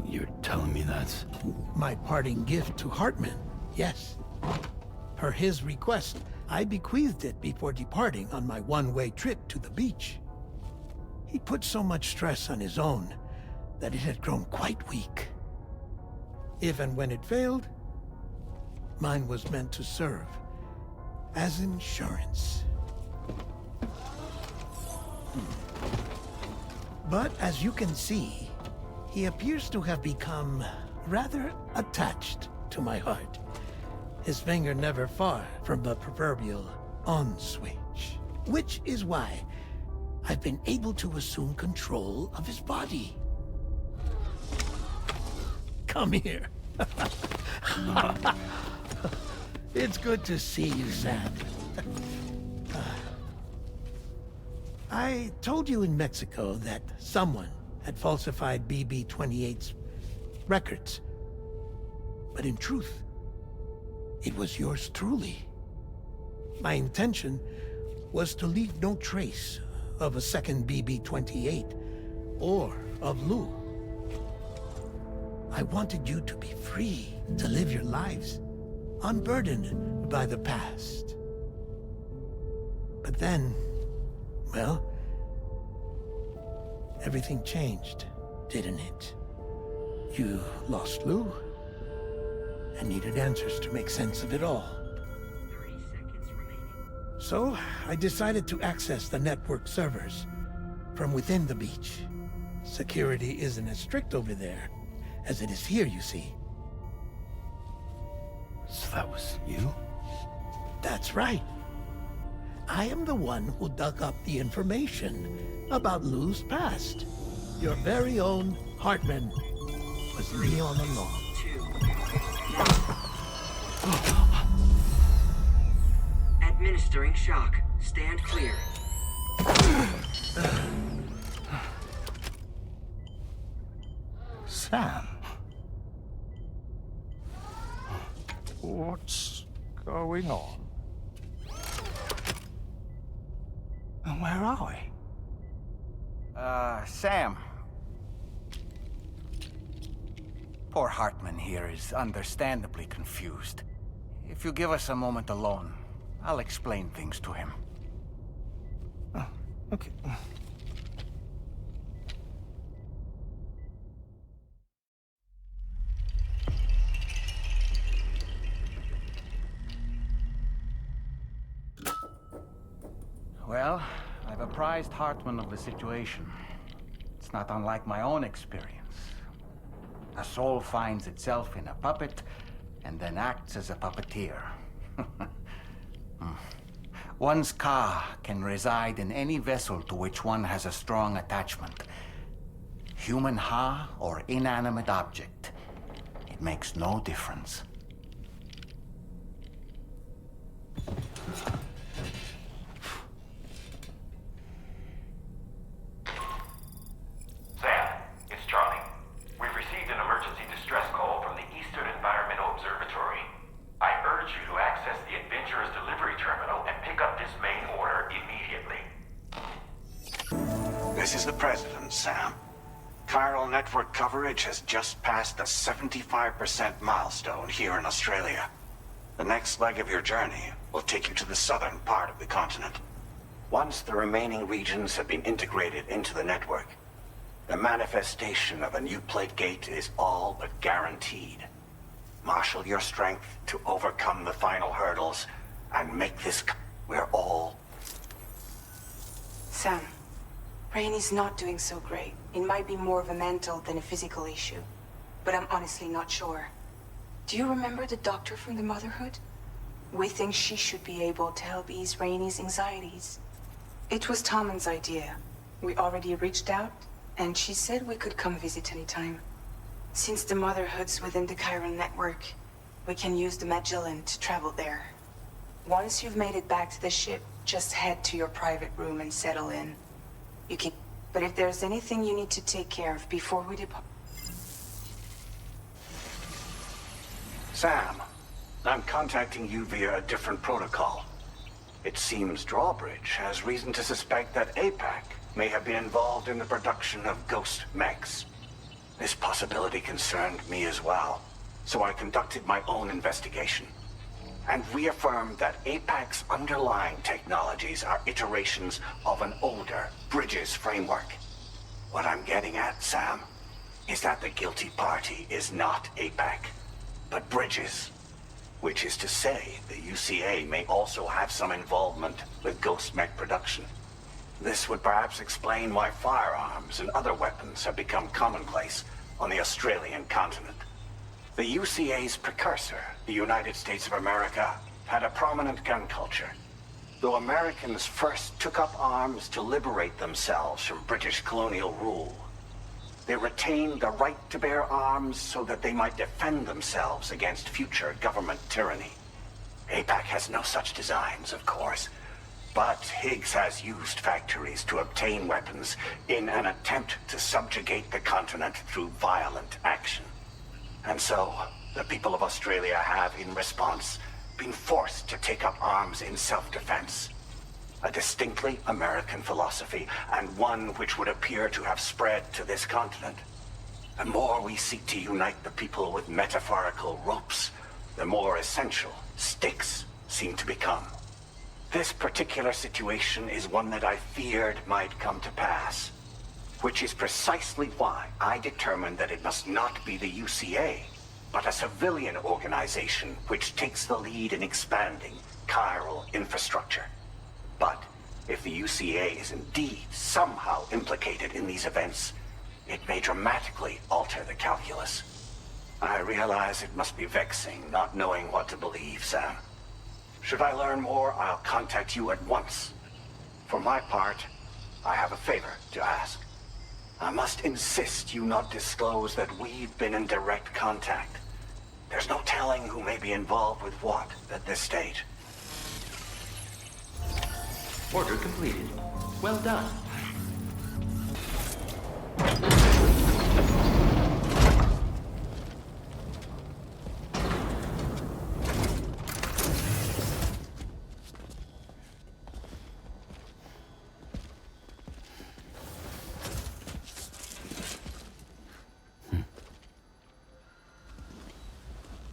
You're telling me that's... My parting gift to Hartman, yes. Per his request, I bequeathed it before departing on my one-way trip to the beach. He put so much stress on his own that it had grown quite weak. If and when it failed, mine was meant to serve as insurance. But as you can see, he appears to have become rather attached to my heart. His finger never far from the proverbial on switch. Which is why I've been able to assume control of his body. Come here. It's good to see you, Sam. I told you in Mexico that someone had falsified BB-28's records. But in truth, it was yours truly. My intention was to leave no trace of a second BB-28 or of Lou. I wanted you to be free to live your lives, unburdened by the past. But then, well, everything changed, didn't it? You lost Lou, and needed answers to make sense of it all. 30 seconds remaining. So, I decided to access the network servers from within the beach. Security isn't as strict over there as it is here, you see. So that was you? That's right. I am the one who dug up the information about Lou's past. Your very own Hartman was me all along. Administering shock. Stand clear. Sam? What's going on? And where are we? Sam. Poor Hartman here is understandably confused. If you give us a moment alone, I'll explain things to him. Oh, okay. Well, I've apprised Hartman of the situation. It's not unlike my own experience. A soul finds itself in a puppet and then acts as a puppeteer. One's ka can reside in any vessel to which one has a strong attachment. Human ha or inanimate object. It makes no difference. Sam, it's Charlie. We've received an emergency distress call from the Eastern Environmental Observatory. I urge you to access the Adventurer's delivery terminal and pick up this main order immediately. This is the President, Sam. Chiral network coverage has just passed the 75% milestone here in Australia. The next leg of your journey will take you to the southern part of the continent. Once the remaining regions have been integrated into the network, the manifestation of a new plate gate is all but guaranteed. Marshal your strength to overcome the final hurdles and make this we're all... Sam, Rainey's not doing so great. It might be more of a mental than a physical issue, but I'm honestly not sure. Do you remember the doctor from the Motherhood? We think she should be able to help ease Rainey's anxieties. It was Tommen's idea. We already reached out, and she said we could come visit anytime. Since the Motherhood's within the Chiral network, we can use the Magellan to travel there. Once you've made it back to the ship, just head to your private room and settle in. You can... But if there's anything you need to take care of before we depart... Sam, I'm contacting you via a different protocol. It seems Drawbridge has reason to suspect that APAC may have been involved in the production of ghost mechs. This possibility concerned me as well, so I conducted my own investigation and reaffirmed that APAC's underlying technologies are iterations of an older Bridges framework. What I'm getting at, Sam, is that the guilty party is not APAC, but Bridges. Which is to say, the UCA may also have some involvement with Ghost Mech production. This would perhaps explain why firearms and other weapons have become commonplace on the Australian continent. The UCA's precursor, the United States of America, had a prominent gun culture. Though Americans first took up arms to liberate themselves from British colonial rule, they retained the right to bear arms so that they might defend themselves against future government tyranny. APAC has no such designs, of course, but Higgs has used factories to obtain weapons in an attempt to subjugate the continent through violent action. And so, the people of Australia have, in response, been forced to take up arms in self-defense. A distinctly American philosophy, and one which would appear to have spread to this continent. The more we seek to unite the people with metaphorical ropes, the more essential sticks seem to become. This particular situation is one that I feared might come to pass, which is precisely why I determined that it must not be the UCA, but a civilian organization which takes the lead in expanding chiral infrastructure. But if the UCA is indeed somehow implicated in these events, it may dramatically alter the calculus. I realize it must be vexing not knowing what to believe, Sam. Should I learn more, I'll contact you at once. For my part, I have a favor to ask. I must insist you not disclose that we've been in direct contact. There's no telling who may be involved with what at this stage. Order completed. Well done.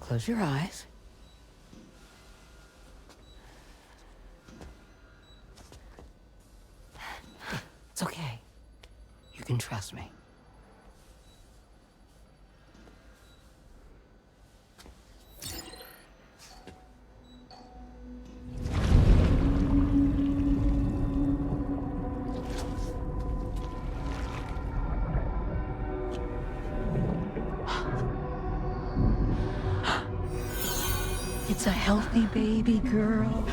Close your eyes. It's okay. You can trust me. It's a healthy baby girl.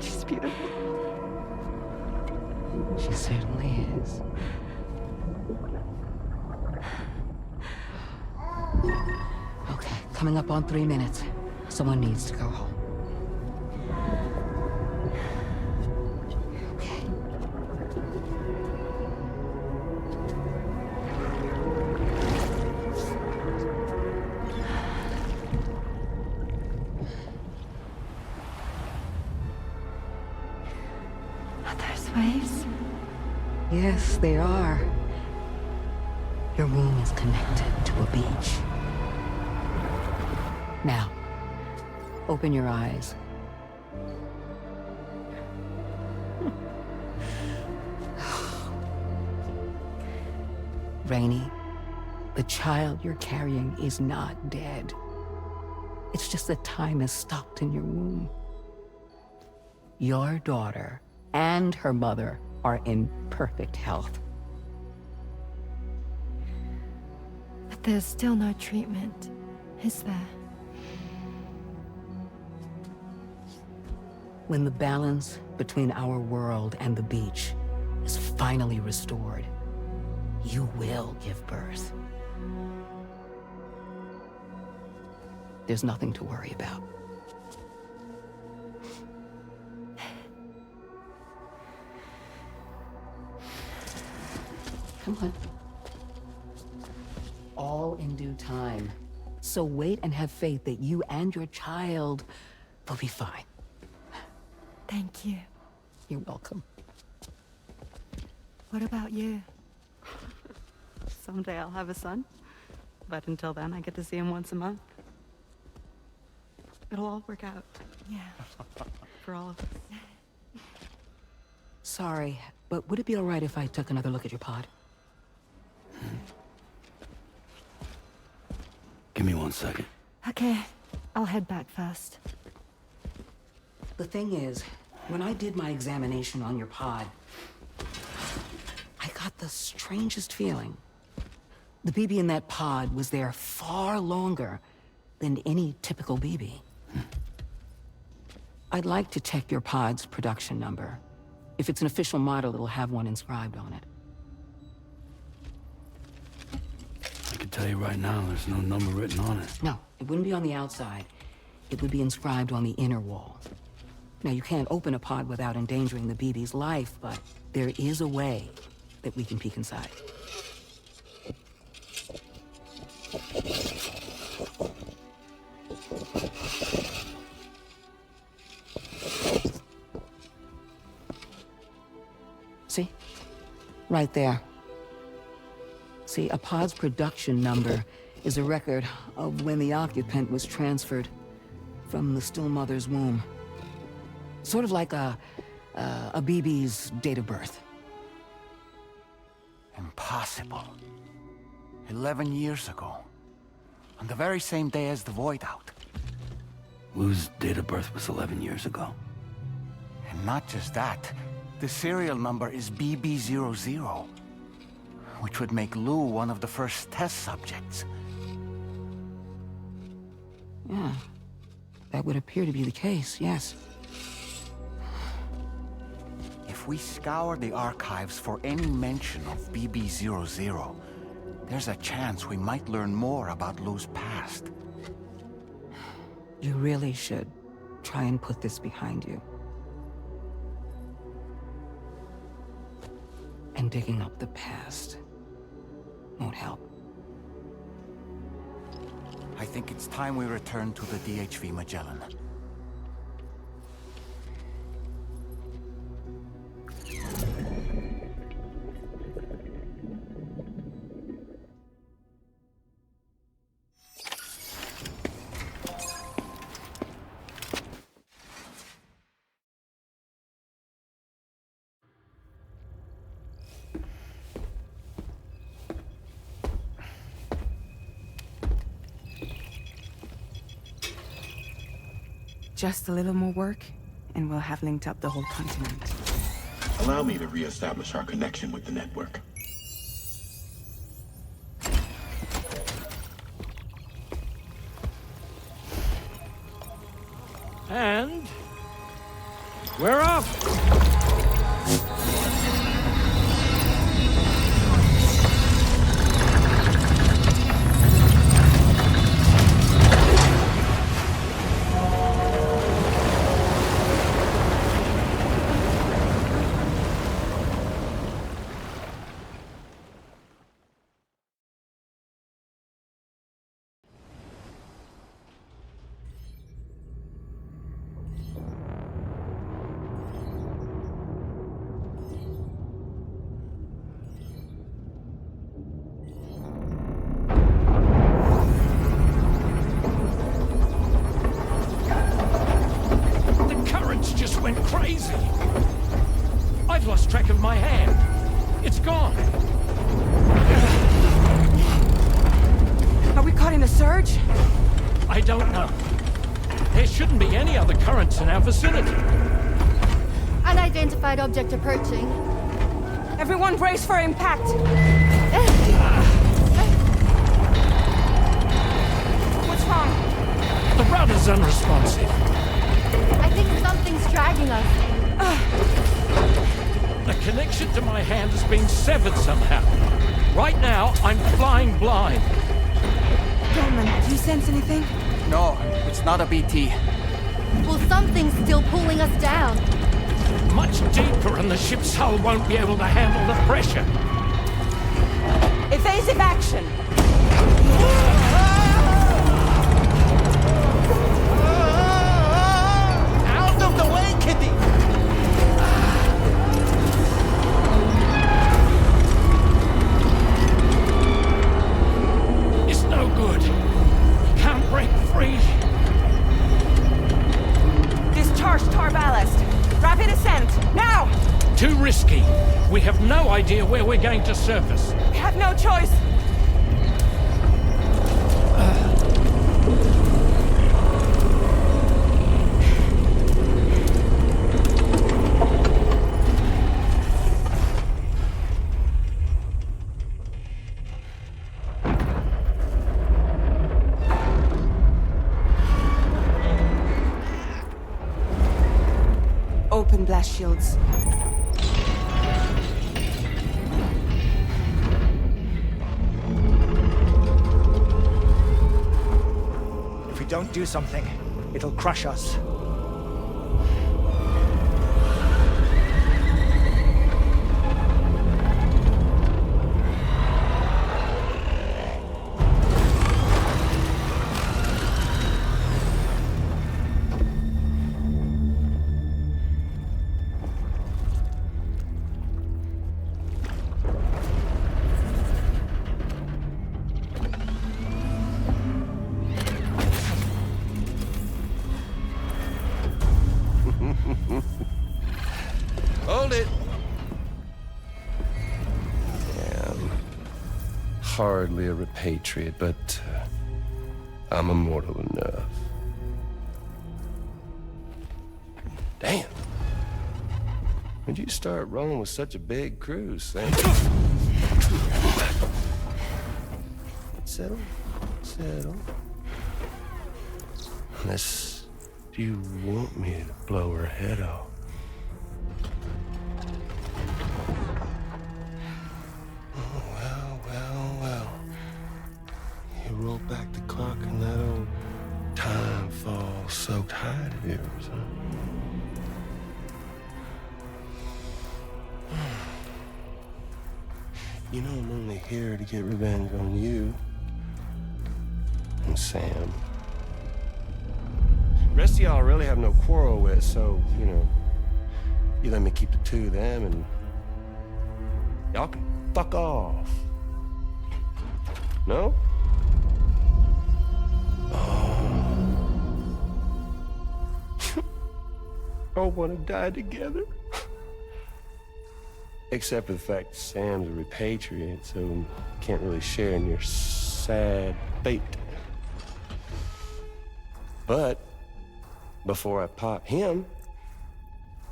She's beautiful. She certainly is. Okay, coming up on 3 minutes. Someone needs to go home. Waves? Yes, they are. Your womb is connected to a beach. Now, open your eyes. Rainy, the child you're carrying is not dead. It's just that time has stopped in your womb. Your daughter and her mother are in perfect health. But there's still no treatment, is there? When the balance between our world and the beach is finally restored, you will give birth. There's nothing to worry about. Come on. All in due time. So wait and have faith that you and your child will be fine. Thank you. You're welcome. What about you? Someday I'll have a son, but until then I get to see him once a month. It'll all work out. Yeah. For all of us. Sorry, but would it be all right if I took another look at your pod? Give me 1 second. Okay, I'll head back first. The thing is, when I did my examination on your pod, I got the strangest feeling. The BB in that pod was there far longer than any typical BB. I'd like to check your pod's production number. If it's an official model, it'll have one inscribed on it. I can tell you right now, there's no number written on it. No, it wouldn't be on the outside. It would be inscribed on the inner wall. Now, you can't open a pod without endangering the BB's life, but there is a way that we can peek inside. See? Right there. See, a pod's production number is a record of when the occupant was transferred from the still mother's womb. Sort of like a BB's date of birth. Impossible. 11 years ago. On the very same day as the void out. Lou's date of birth was 11 years ago. And not just that, the serial number is BB00, which would make Lou one of the first test subjects. Yeah, that would appear to be the case, yes. If we scour the archives for any mention of BB00, there's a chance we might learn more about Lou's past. You really should try and put this behind you. And digging up the past won't help. I think it's time we return to the DHV Magellan. Just a little more work, and we'll have linked up the whole continent. Allow me to reestablish our connection with the network. And we're off! Crazy! I've lost track of my hand. It's gone. Are we caught in a surge? I don't know. There shouldn't be any other currents in our vicinity. Unidentified object approaching. Everyone brace for impact. What's wrong? The rudder's unresponsive. I think something's dragging us. The connection to my hand has been severed somehow. Right now, I'm flying blind. Dorman, do you sense anything? No, it's not a BT. Well, something's still pulling us down. Much deeper, and the ship's hull won't be able to handle the pressure. Evasive action! Out of the way, Kitty! It's no good. Can't break free. Discharge tar ballast. Rapid ascent, now! Too risky. We have no idea where we're going to surface. We have no choice. Open blast shields. If we don't do something, it'll crush us. Hold it. Yeah, I'm hardly a repatriate, but I'm immortal enough. Damn. When'd you start rolling with such a big crew, Sam? Settle. Settle. Unless you want me to blow her head off. Oh, well. You roll back the clock and that old time fall soaked hide of yours, huh? You know I'm only here to get revenge on you and Sam. Rest of y'all really have no quarrel with, so, you know, you let me keep the two of them and y'all can fuck off. No? Oh. All wanna die together? Except for the fact that Sam's a repatriate, so can't really share in your sad fate. But before I pop him,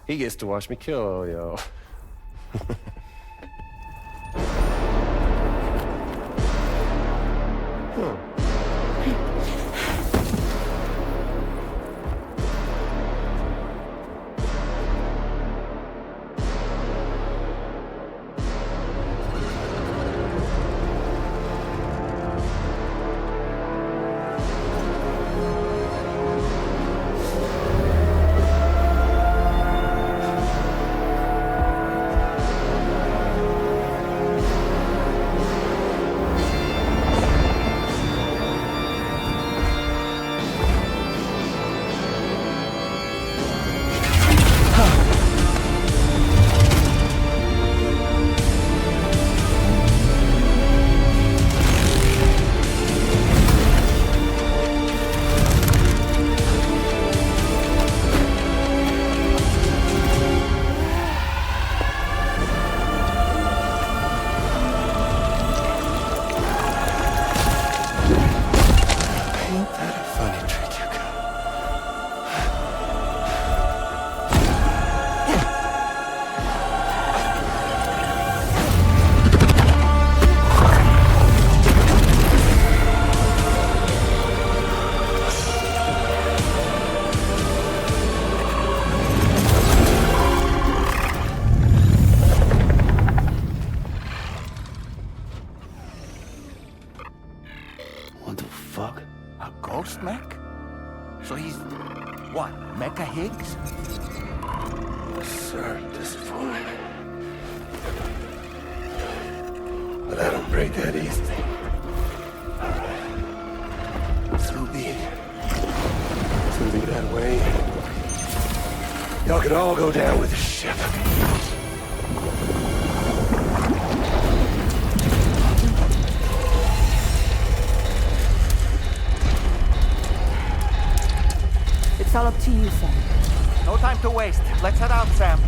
he gets to watch me kill all y'all. So he's, what, Mecha Higgs? Sorry to disappoint. But I don't break that easy. All right. So be it. It's gonna be that way. Y'all can all go down with the ship. It's all up to you, Sam. No time to waste. Let's head out, Sam.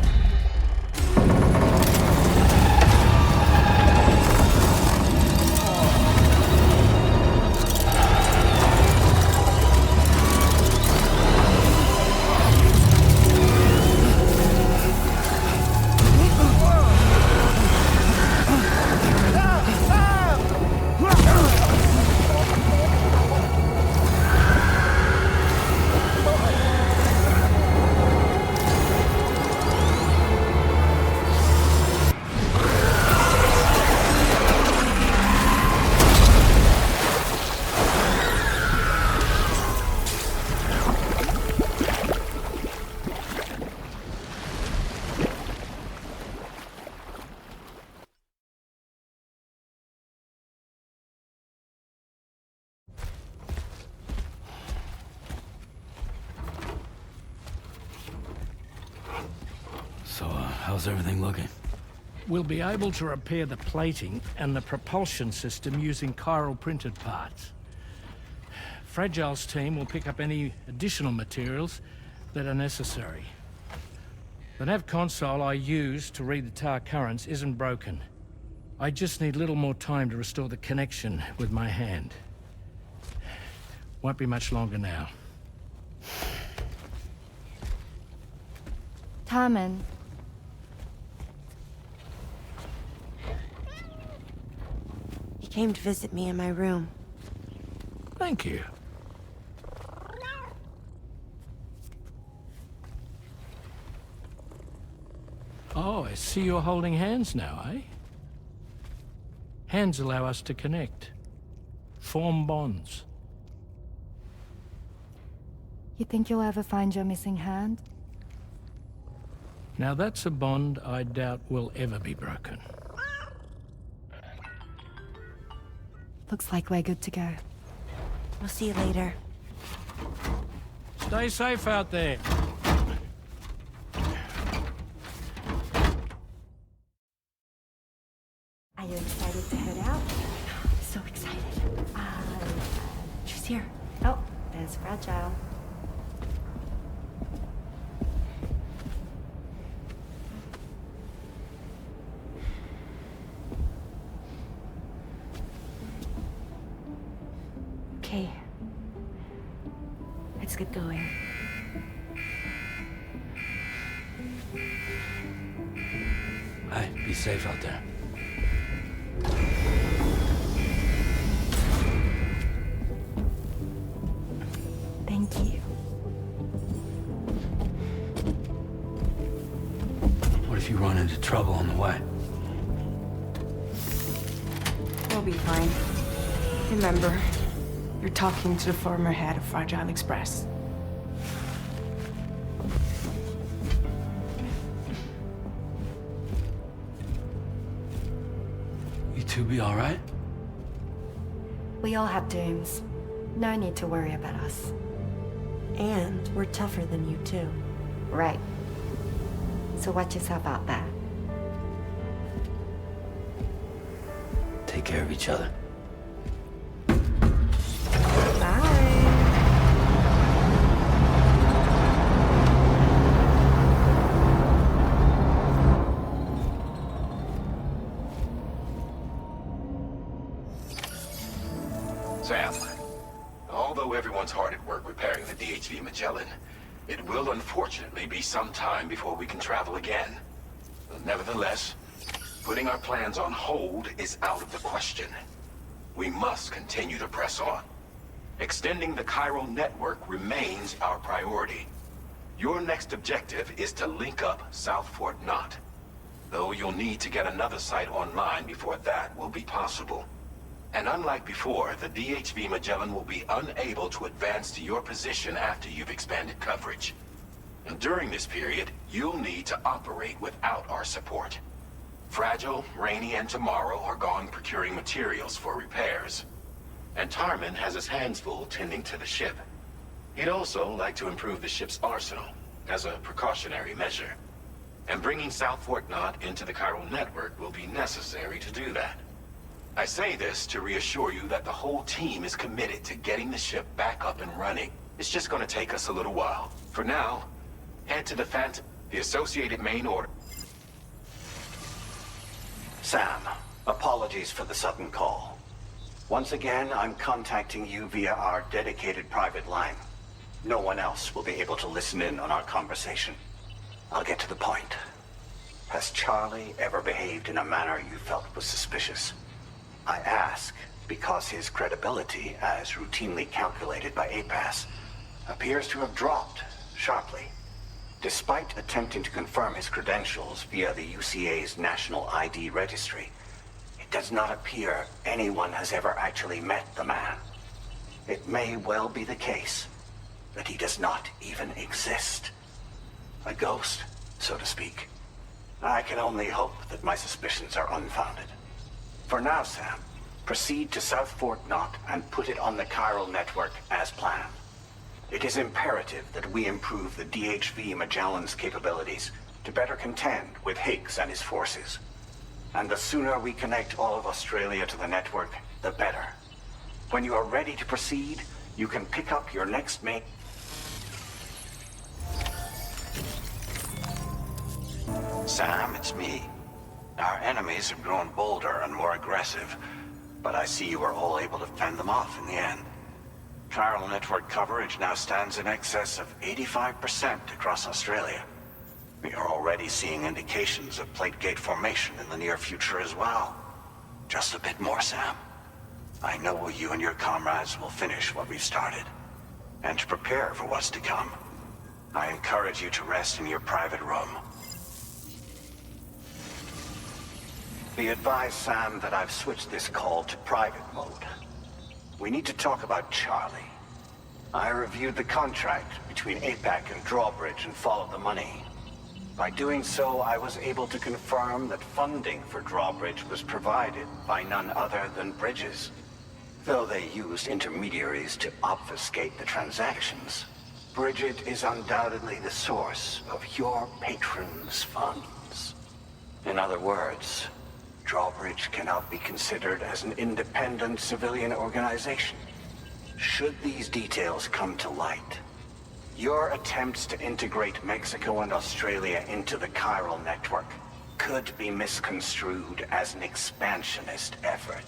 how's everything looking? We'll be able to repair the plating and the propulsion system using chiral printed parts. Fragile's team will pick up any additional materials that are necessary. The nav console I use to read the tower currents isn't broken. I just need a little more time to restore the connection with my hand. Won't be much longer now. Tarman. He came to visit me in my room. Thank you. Oh, I see you're holding hands now, eh? Hands allow us to connect, form bonds. You think you'll ever find your missing hand? Now that's a bond I doubt will ever be broken. Looks like we're good to go. We'll see you later. Stay safe out there. Are you excited to head out? So excited. She's here. Oh, there's Fragile. Okay. Let's get going. Hey, be safe out there. Thank you. What if you run into trouble on the way? We'll be fine. Remember, you're talking to the former head of Fragile Express. You two be all right? We all have dooms. No need to worry about us. And we're tougher than you, too. Right. So watch yourself out there. Take care of each other. Sam, although everyone's hard at work repairing the DHV Magellan, it will unfortunately be some time before we can travel again. Nevertheless, putting our plans on hold is out of the question. We must continue to press on. Extending the chiral network remains our priority. Your next objective is to link up South Fort Knot, though you'll need to get another site online before that will be possible. And unlike before, the DHV Magellan will be unable to advance to your position after you've expanded coverage. And during this period, you'll need to operate without our support. Fragile, Rainy, and Tomorrow are gone procuring materials for repairs. And Tarman has his hands full tending to the ship. He'd also like to improve the ship's arsenal, as a precautionary measure. And bringing South Fort Knot into the chiral network will be necessary to do that. I say this to reassure you that the whole team is committed to getting the ship back up and running. It's just gonna take us a little while. For now, head to the Phantom, the Associated Main Order. Sam, apologies for the sudden call. Once again, I'm contacting you via our dedicated private line. No one else will be able to listen in on our conversation. I'll get to the point. Has Charlie ever behaved in a manner you felt was suspicious? I ask because his credibility, as routinely calculated by APAS, appears to have dropped sharply. Despite attempting to confirm his credentials via the UCA's National ID Registry, it does not appear anyone has ever actually met the man. It may well be the case that he does not even exist. A ghost, so to speak. I can only hope that my suspicions are unfounded. For now, Sam, proceed to South Fort Knot and put it on the chiral network as planned. It is imperative that we improve the DHV Magellan's capabilities to to better contend with Higgs and his forces. And the sooner we connect all of Australia to the network, the better. When you are ready to proceed, you can pick up your next mate. Sam, it's me. Our enemies have grown bolder and more aggressive, but I see you were all able to fend them off in the end. Chiral network coverage now stands in excess of 85% across Australia. We are already seeing indications of plate gate formation in the near future as well. Just a bit more, Sam. I know you and your comrades will finish what we've started. And to prepare for what's to come, I encourage you to rest in your private room. Be advised, Sam, that I've switched this call to private mode. We need to talk about Charlie. I reviewed the contract between APAC and Drawbridge and followed the money. By doing so, I was able to confirm that funding for Drawbridge was provided by none other than Bridges. Though they used intermediaries to obfuscate the transactions, Bridget is undoubtedly the source of your patron's funds. In other words, Drawbridge cannot be considered as an independent civilian organization. Should these details come to light, your attempts to integrate Mexico and Australia into the chiral network could be misconstrued as an expansionist effort.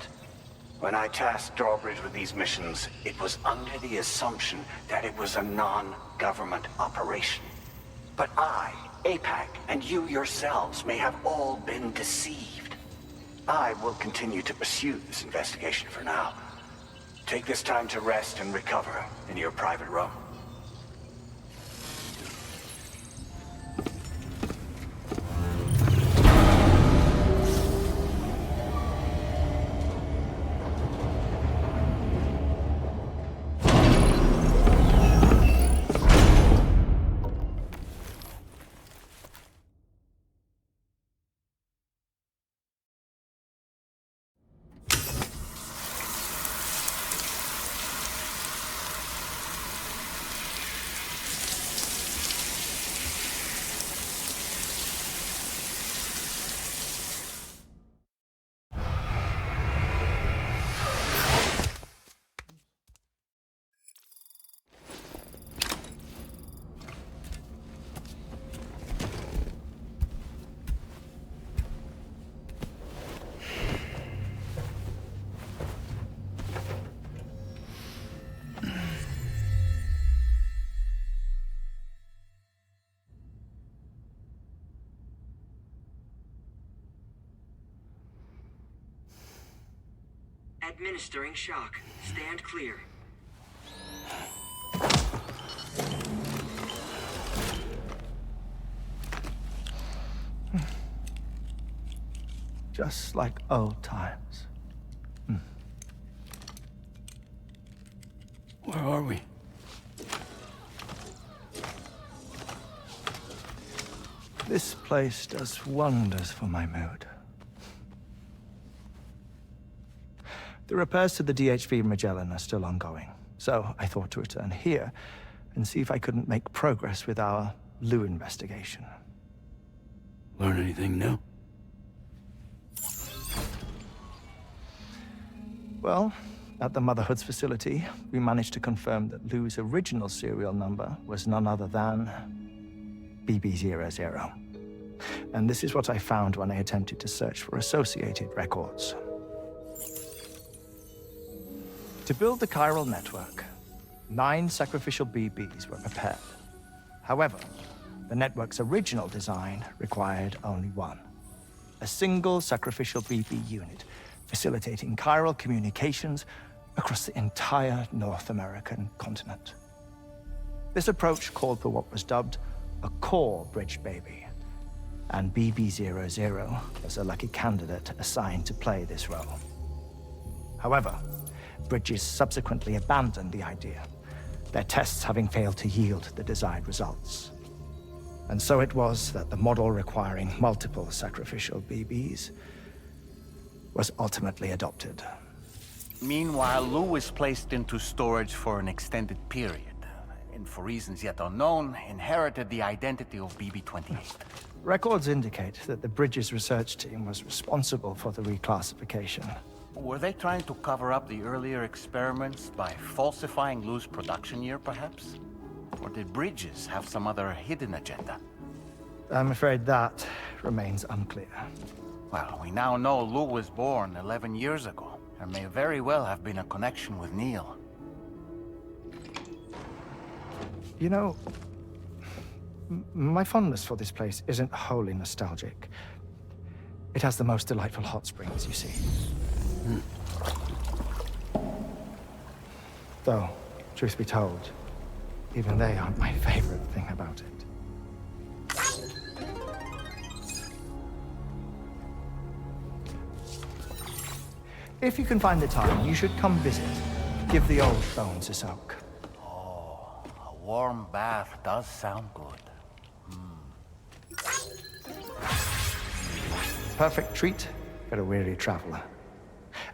When I tasked Drawbridge with these missions, it was under the assumption that it was a non-government operation. But I, APAC, and you yourselves may have all been deceived. I will continue to pursue this investigation for now. Take this time to rest and recover in your private room. Administering shock. Stand clear. Just like old times. Where are we? This place does wonders for my mood. The repairs to the DHV Magellan are still ongoing, so I thought to return here and see if I couldn't make progress with our Lou investigation. Learn anything new? Well, at the Motherhood's facility, we managed to confirm that Lou's original serial number was none other than BB00. And this is what I found when I attempted to search for associated records. To build the chiral network, 9 sacrificial BBs were prepared. However, the network's original design required only 1. A single sacrificial BB unit facilitating chiral communications across the entire North American continent. This approach called for what was dubbed a core bridge baby, and BB00 was a lucky candidate assigned to play this role. However, Bridges subsequently abandoned the idea, their tests having failed to yield the desired results. And so it was that the model requiring multiple sacrificial BBs was ultimately adopted. Meanwhile, Lou is placed into storage for an extended period. and for reasons yet unknown, inherited the identity of BB-28. Records indicate that the Bridges research team was responsible for the reclassification. Were they trying to cover up the earlier experiments by falsifying Lou's production year, perhaps? Or did Bridges have some other hidden agenda? I'm afraid that remains unclear. Well, we now know Lou was born 11 years ago. There may very well have been a connection with Neil. You know, my fondness for this place isn't wholly nostalgic. It has the most delightful hot springs, you see. Though, truth be told, even they aren't my favorite thing about it. If you can find the time, you should come visit. Give the old bones a soak. Oh, a warm bath does sound good. Perfect treat for a weary traveler.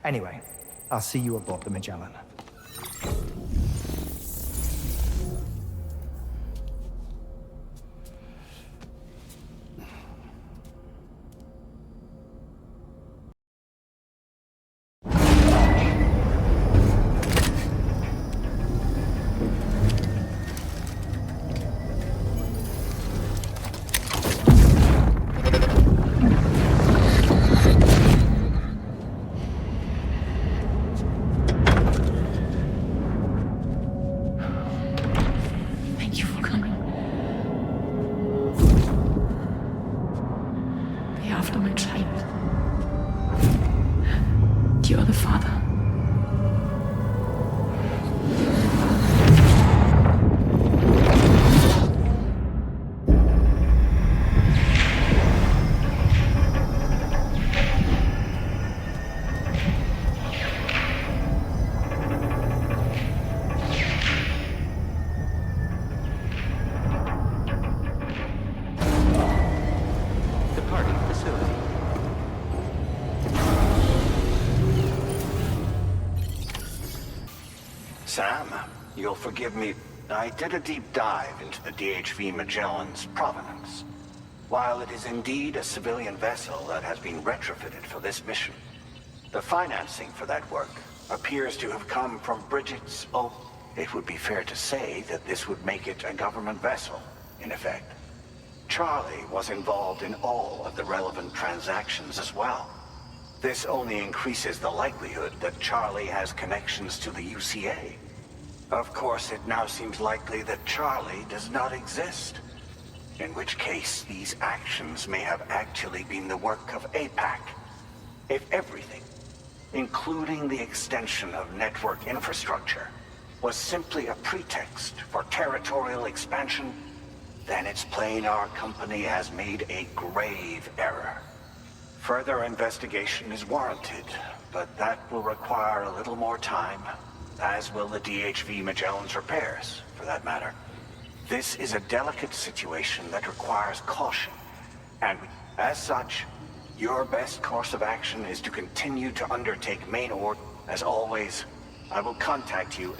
Anyway, I'll see you aboard the Magellan. Sam, you'll forgive me. I did a deep dive into the DHV Magellan's provenance. While it is indeed a civilian vessel that has been retrofitted for this mission, the financing for that work appears to have come from Bridget's own. It would be fair to say that this would make it a government vessel, in effect. Charlie was involved in all of the relevant transactions as well. This only increases the likelihood that Charlie has connections to the UCA. Of course, it now seems likely that Charlie does not exist. In which case, these actions may have actually been the work of APAC. If everything, including the extension of network infrastructure, was simply a pretext for territorial expansion, then it's plain our company has made a grave error. Further investigation is warranted, but that will require a little more time, as will the DHV Magellan's repairs, for that matter. This is a delicate situation that requires caution, and as such, your best course of action is to continue to undertake main orders. As always, I will contact you.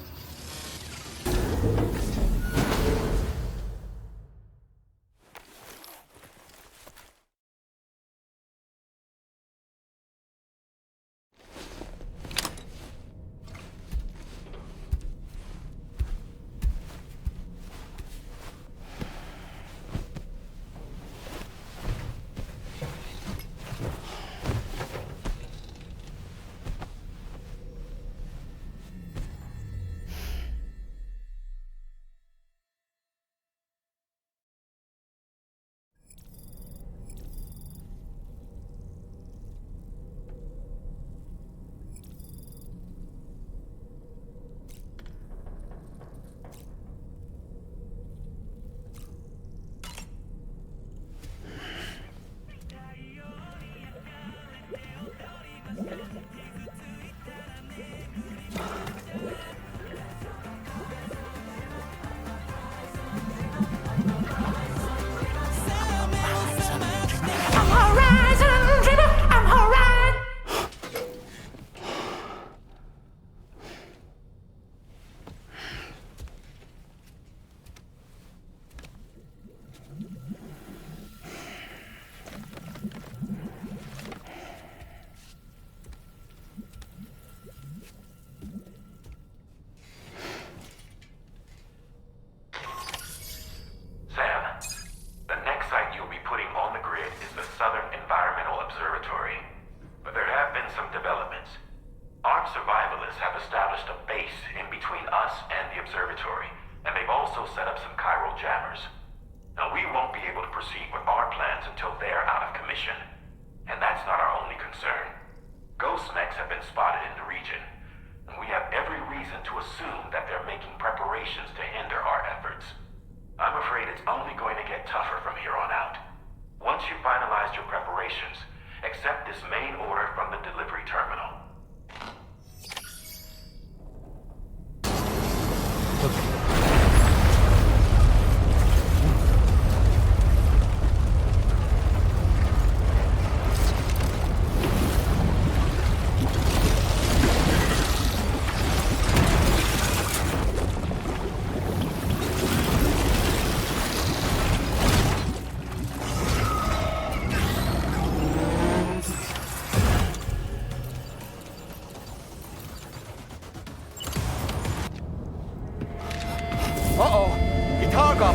cargo.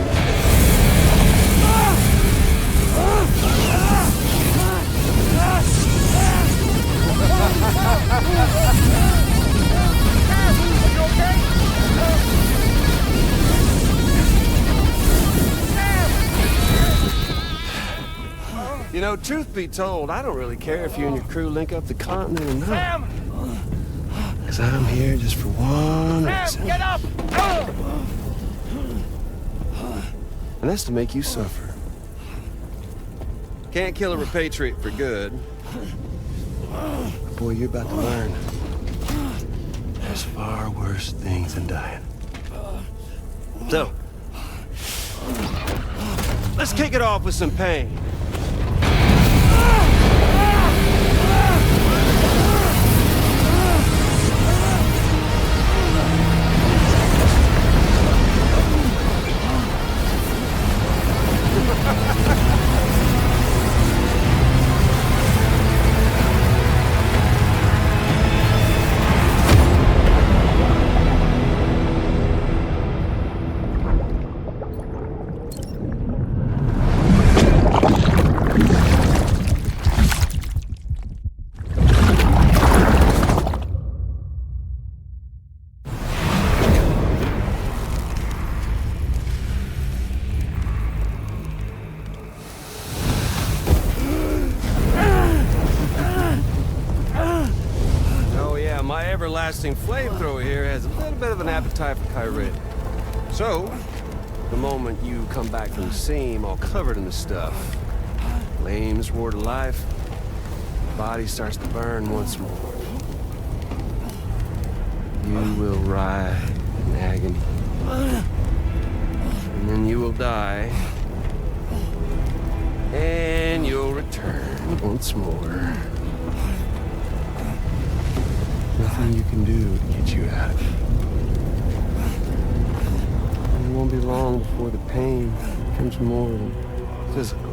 You know, truth be told, I don't really care if you and your crew link up the continent or not. Sam! Because I'm here just for one reason. Sam, get up! And that's to make you suffer. Can't kill a repatriate for good. But boy, you're about to learn. There's far worse things than dying. So, let's kick it off with some pain. Everlasting flamethrower here has a little bit of an appetite for Kyrie. So, the moment you come back from the seam all covered in the stuff, flames roar to life, the body starts to burn once more. You will writhe in agony. And then you will die. And you'll return once more. Nothing you can do to get you out of it. And it won't be long before the pain becomes more than physical.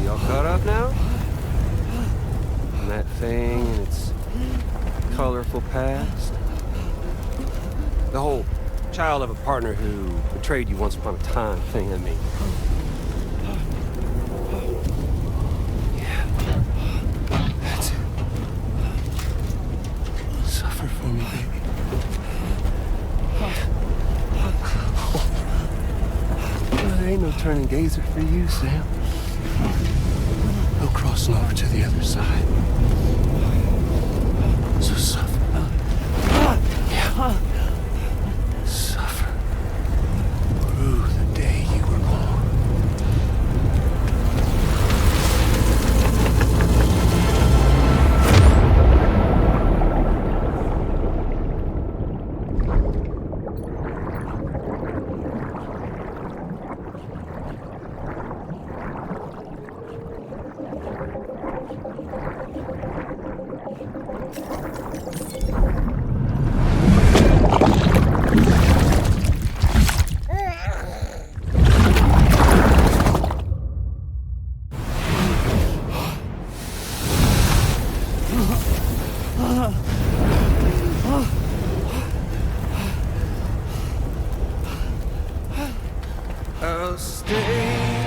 Y'all caught up now? And that thing and its colorful past? The whole child of a partner who betrayed you once upon a time thing, I mean. Yeah. That's it. Suffer for me, baby. There ain't no turning gazer for you, Sam. No crossing over to the other side. So suffer. Yeah. Suffer. Through the day you were born. I'll stay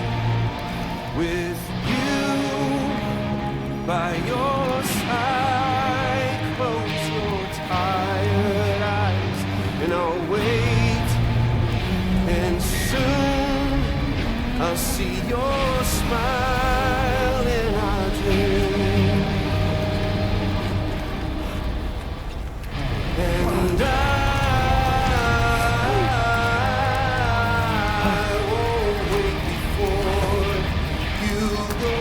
with you by your side. Close your tired eyes and I'll wait. And soon I'll see your smile in our dream. And I won't wait before you go.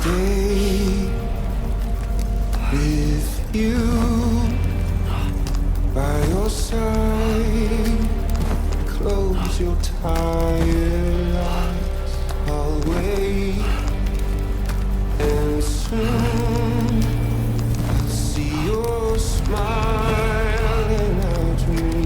stay with you by your side. Close your tired eyes. I'll wait, and soon I'll see your smile in our dreams.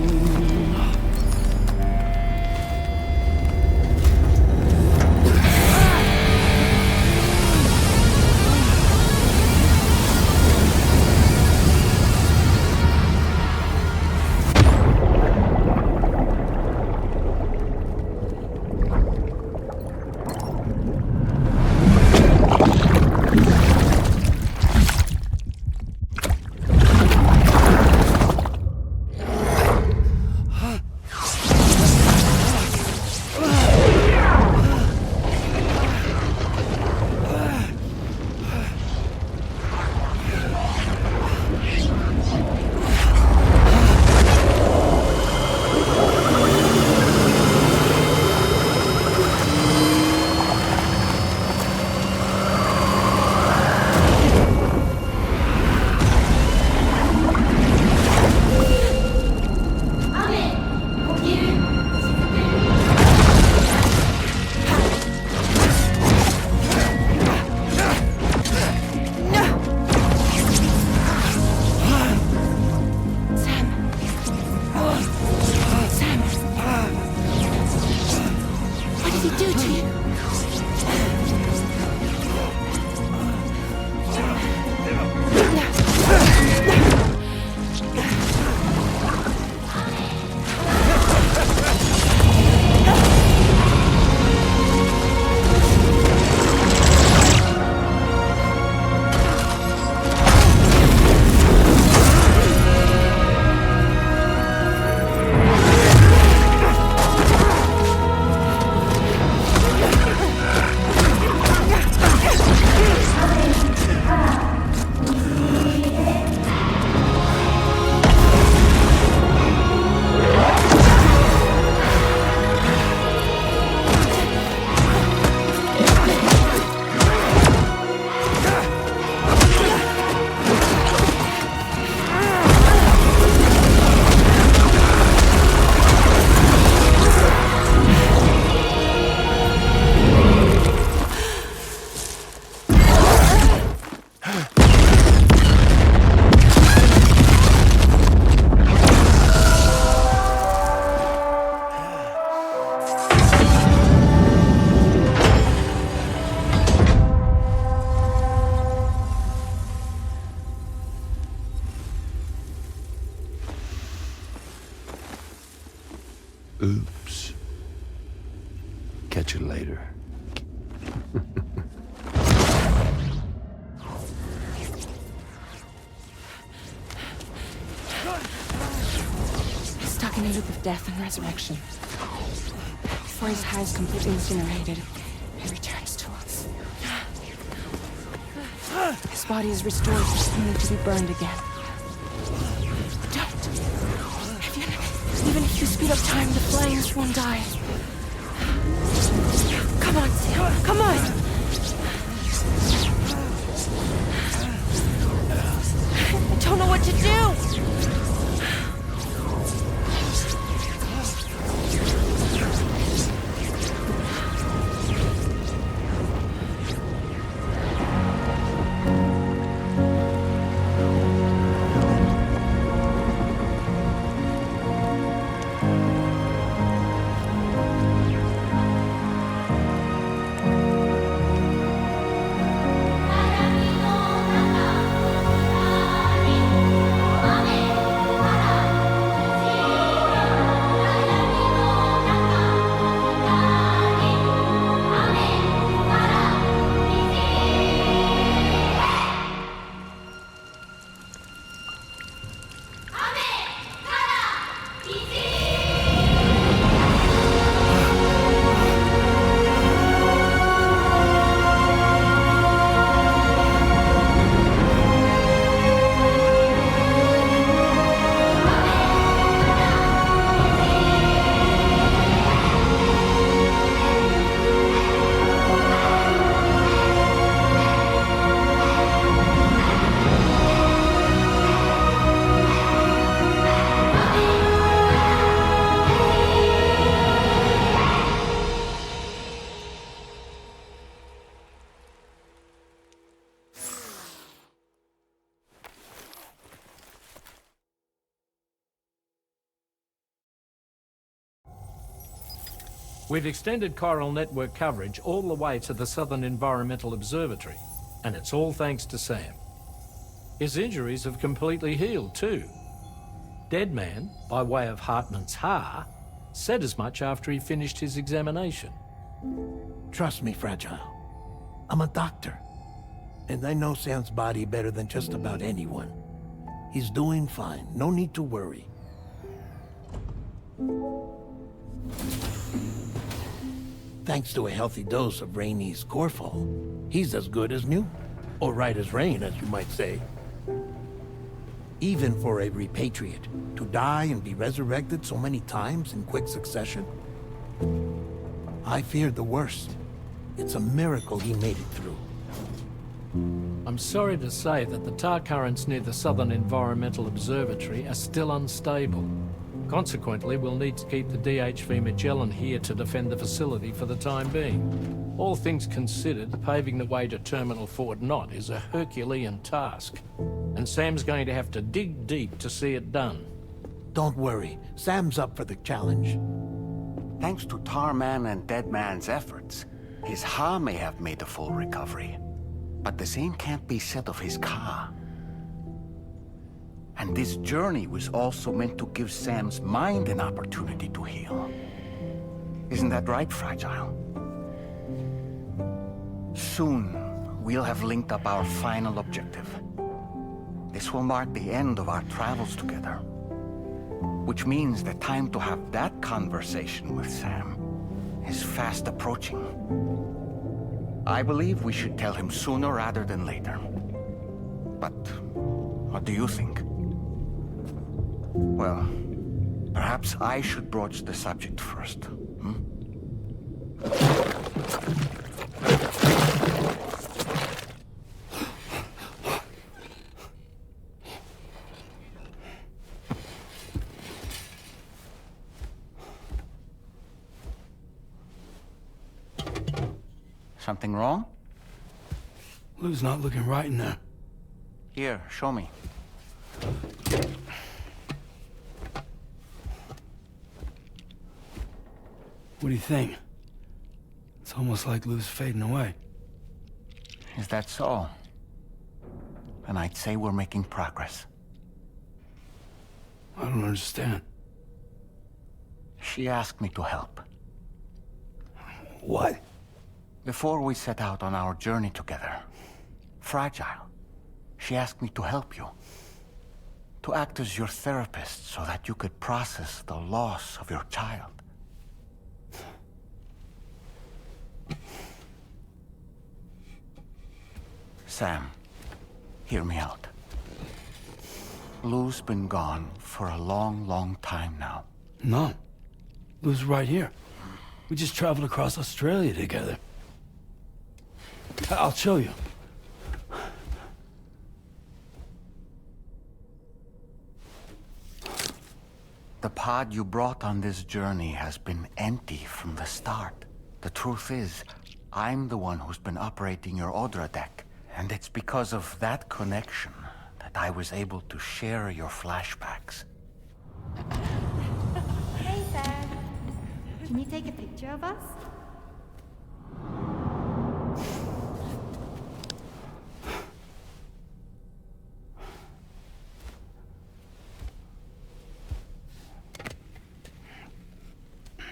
Oops. Catch you later. He's stuck in a loop of death and resurrection. Before his hide is completely incinerated, he returns to us. His body is restored, only to be burned again. Don't. Even if you speed up time, the flames won't die. Come on, Sam. Come on. I don't know what to do. We've extended chiral network coverage all the way to the Southern Environmental Observatory, and it's all thanks to Sam. His injuries have completely healed too. Deadman, by way of Hartman's Ha, said as much after he finished his examination. Trust me, Fragile. I'm a doctor. And I know Sam's body better than just about anyone. He's doing fine. No need to worry. Thanks to a healthy dose of Rainey's Corfol, he's as good as new. Or right as rain, as you might say. Even for a repatriate, to die and be resurrected so many times in quick succession. I feared the worst. It's a miracle he made it through. I'm sorry to say that the tar currents near the Southern Environmental Observatory are still unstable. Consequently, we'll need to keep the DHV Magellan here to defend the facility for the time being. All things considered, paving the way to Terminal Fort Knott is a Herculean task, and Sam's going to have to dig deep to see it done. Don't worry, Sam's up for the challenge. Thanks to Tarman and Deadman's efforts, his Ha may have made a full recovery. But the same can't be said of his Ka. And this journey was also meant to give Sam's mind an opportunity to heal. Isn't that right, Fragile? Soon, we'll have linked up our final objective. This will mark the end of our travels together. Which means the time to have that conversation with Sam is fast approaching. I believe we should tell him sooner rather than later. But what do you think? Well, perhaps I should broach the subject first, hmm? Something wrong? Lou's not looking right in there. Here, show me. What do you think? It's almost like Lou's fading away. Is that so? And I'd say we're making progress. I don't understand. She asked me to help. What? Before we set out on our journey together, Fragile, she asked me to help you. To act as your therapist so that you could process the loss of your child. Sam, hear me out. Lou's been gone for a long, long time now. No. Lou's right here. We just traveled across Australia together. I'll show you. The pod you brought on this journey has been empty from the start. The truth is, I'm the one who's been operating your Odra deck, and it's because of that connection that I was able to share your flashbacks. Hey, Sam. Can you take a picture of us?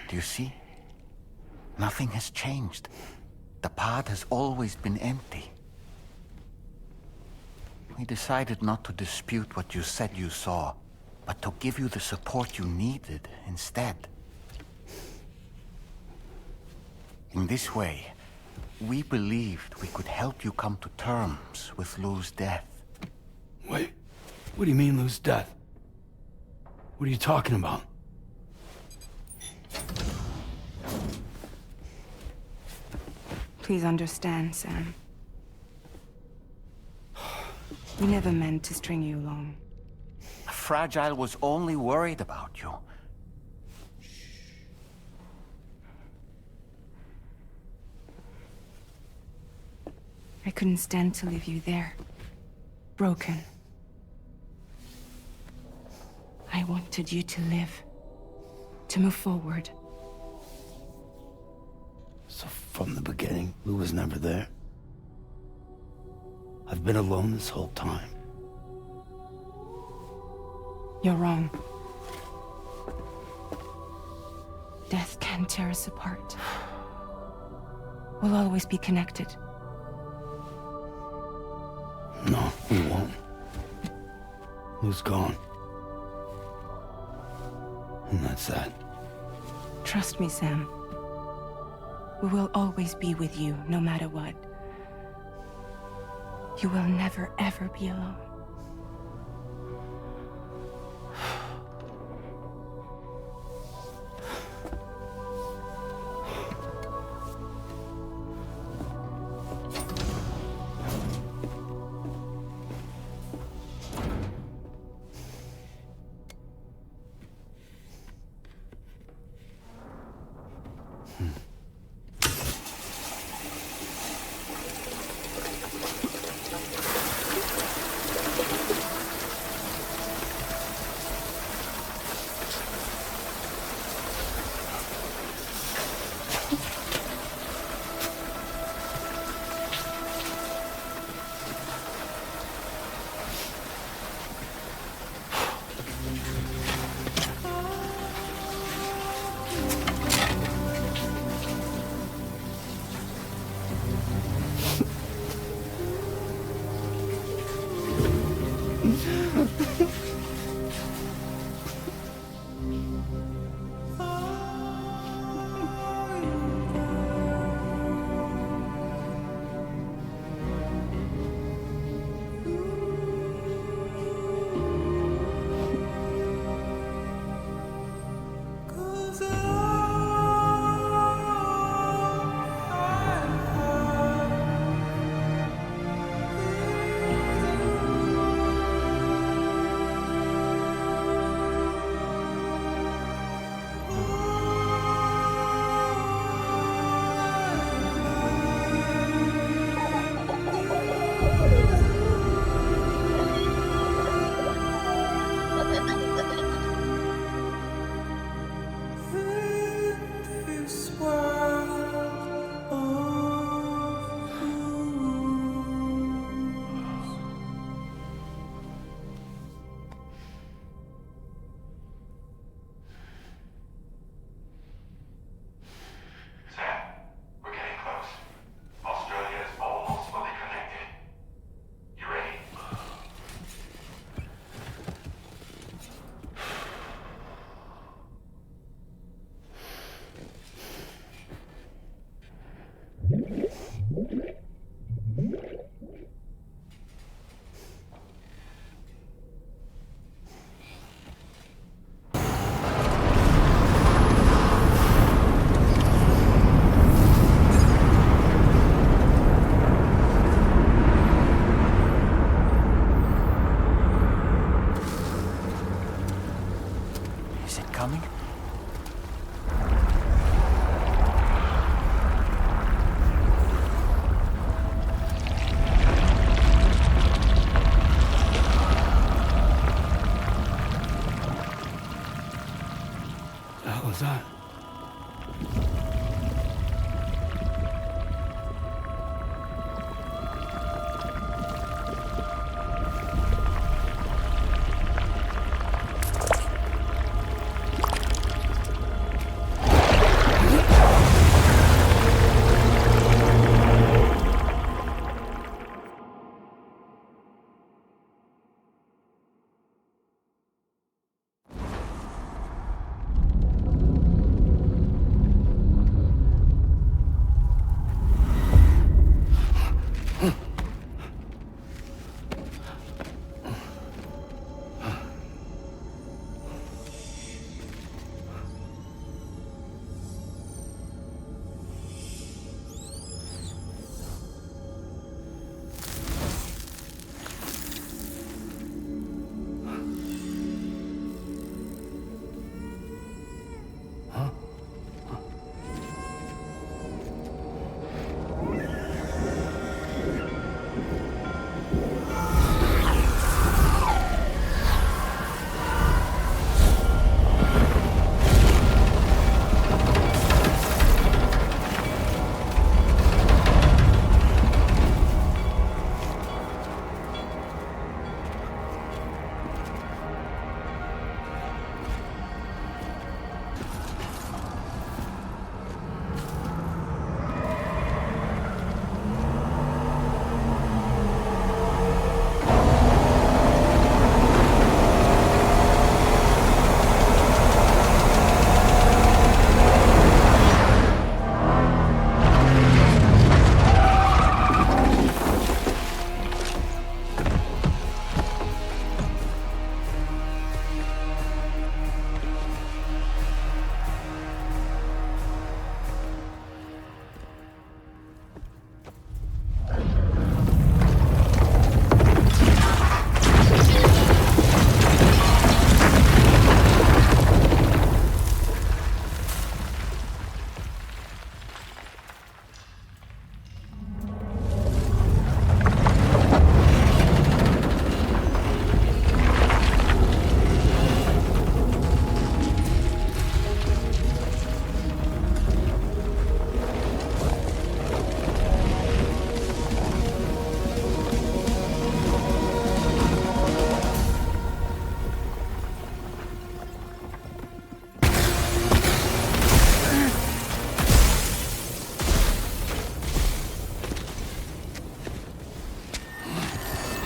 Do you see? Nothing has changed. The pod has always been empty. We decided not to dispute what you said you saw, but to give you the support you needed instead. In this way, we believed we could help you come to terms with Lou's death. Wait, what do you mean Lou's death? What are you talking about? Please understand, Sam. We never meant to string you along. Fragile was only worried about you. I couldn't stand to leave you there, broken. I wanted you to live, to move forward. So from the beginning, Lou was never there? I've been alone this whole time. You're wrong. Death can tear us apart. We'll always be connected. No, we won't. Lou's gone. And that's that. Trust me, Sam. We will always be with you, no matter what. You will never, ever be alone.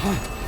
go.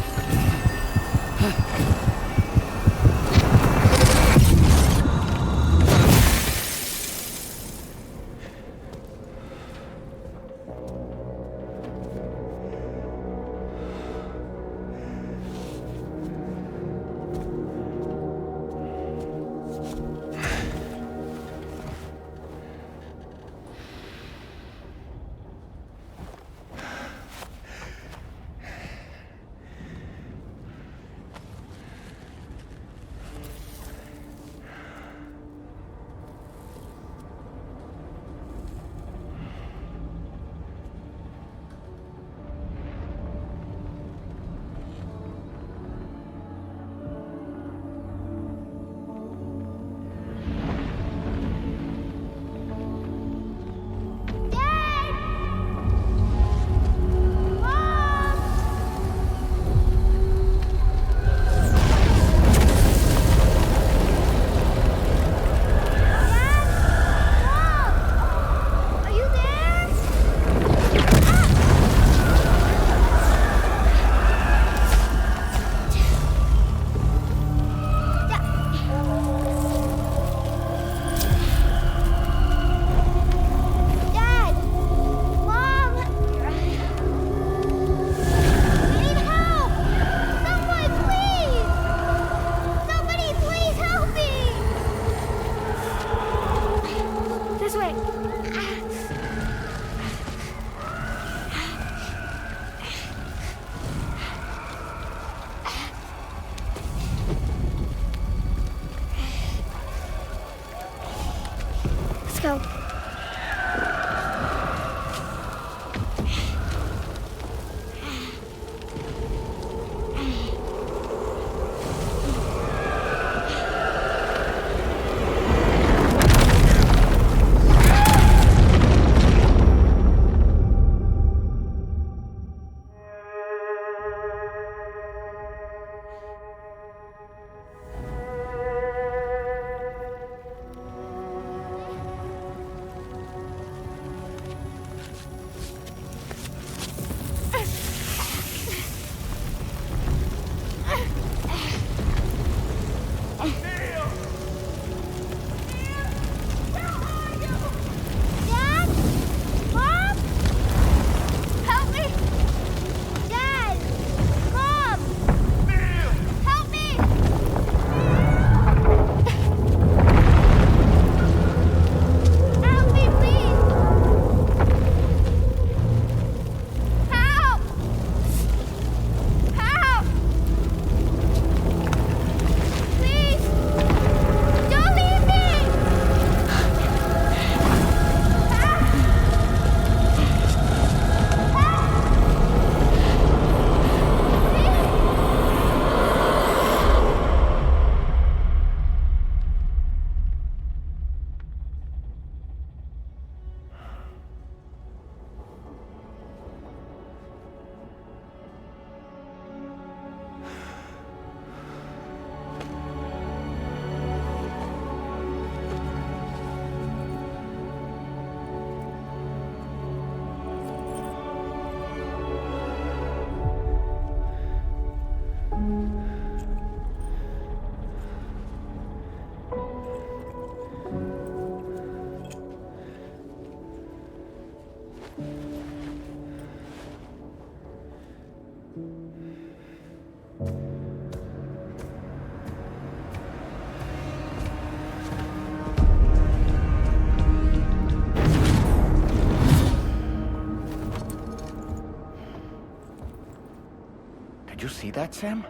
Did you see that, Sam?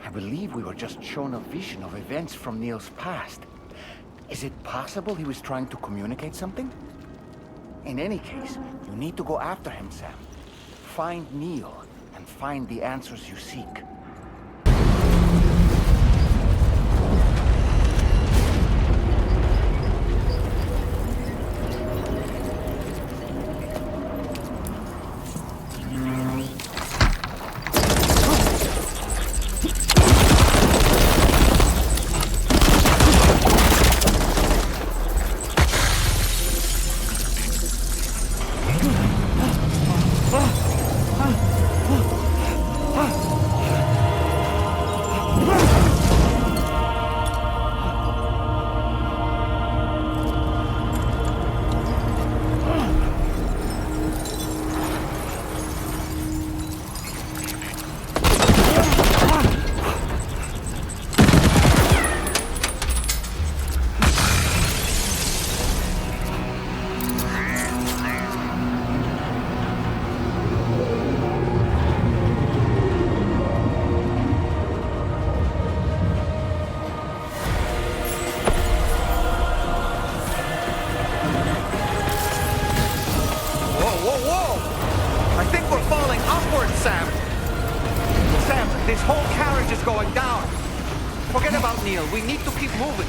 I believe we were just shown a vision of events from Neil's past. Is it possible he was trying to communicate something? In any case, you need to go after him, Sam. Find Neil, and find the answers you seek. Sam! Sam, this whole carriage is going down! Forget about Neil, we need to keep moving.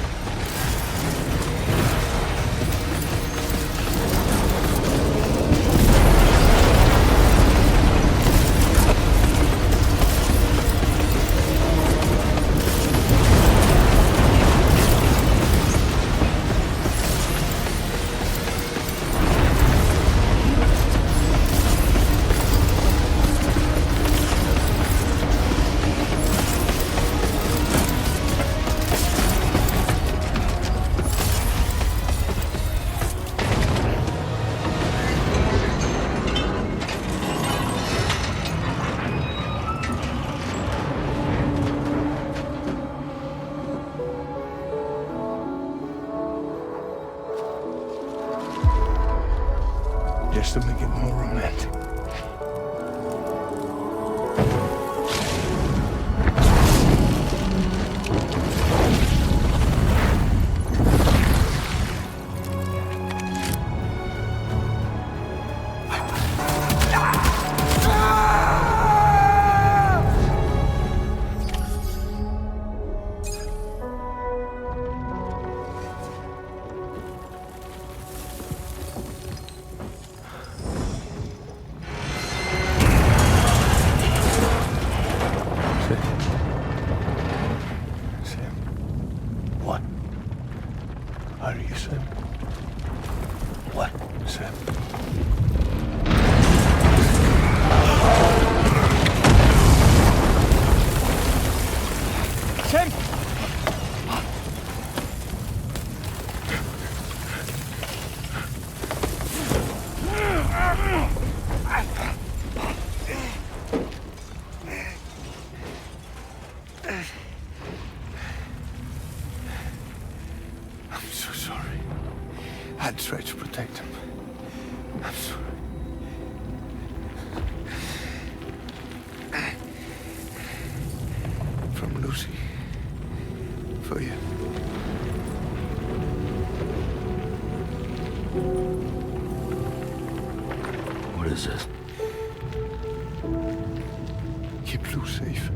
Just to make it more romantic. Are you Sam? What, Sam? Sam! I'm so sorry. I tried to protect him. I'm sorry. From Lucy. For you. What is this? Keep Lou safe.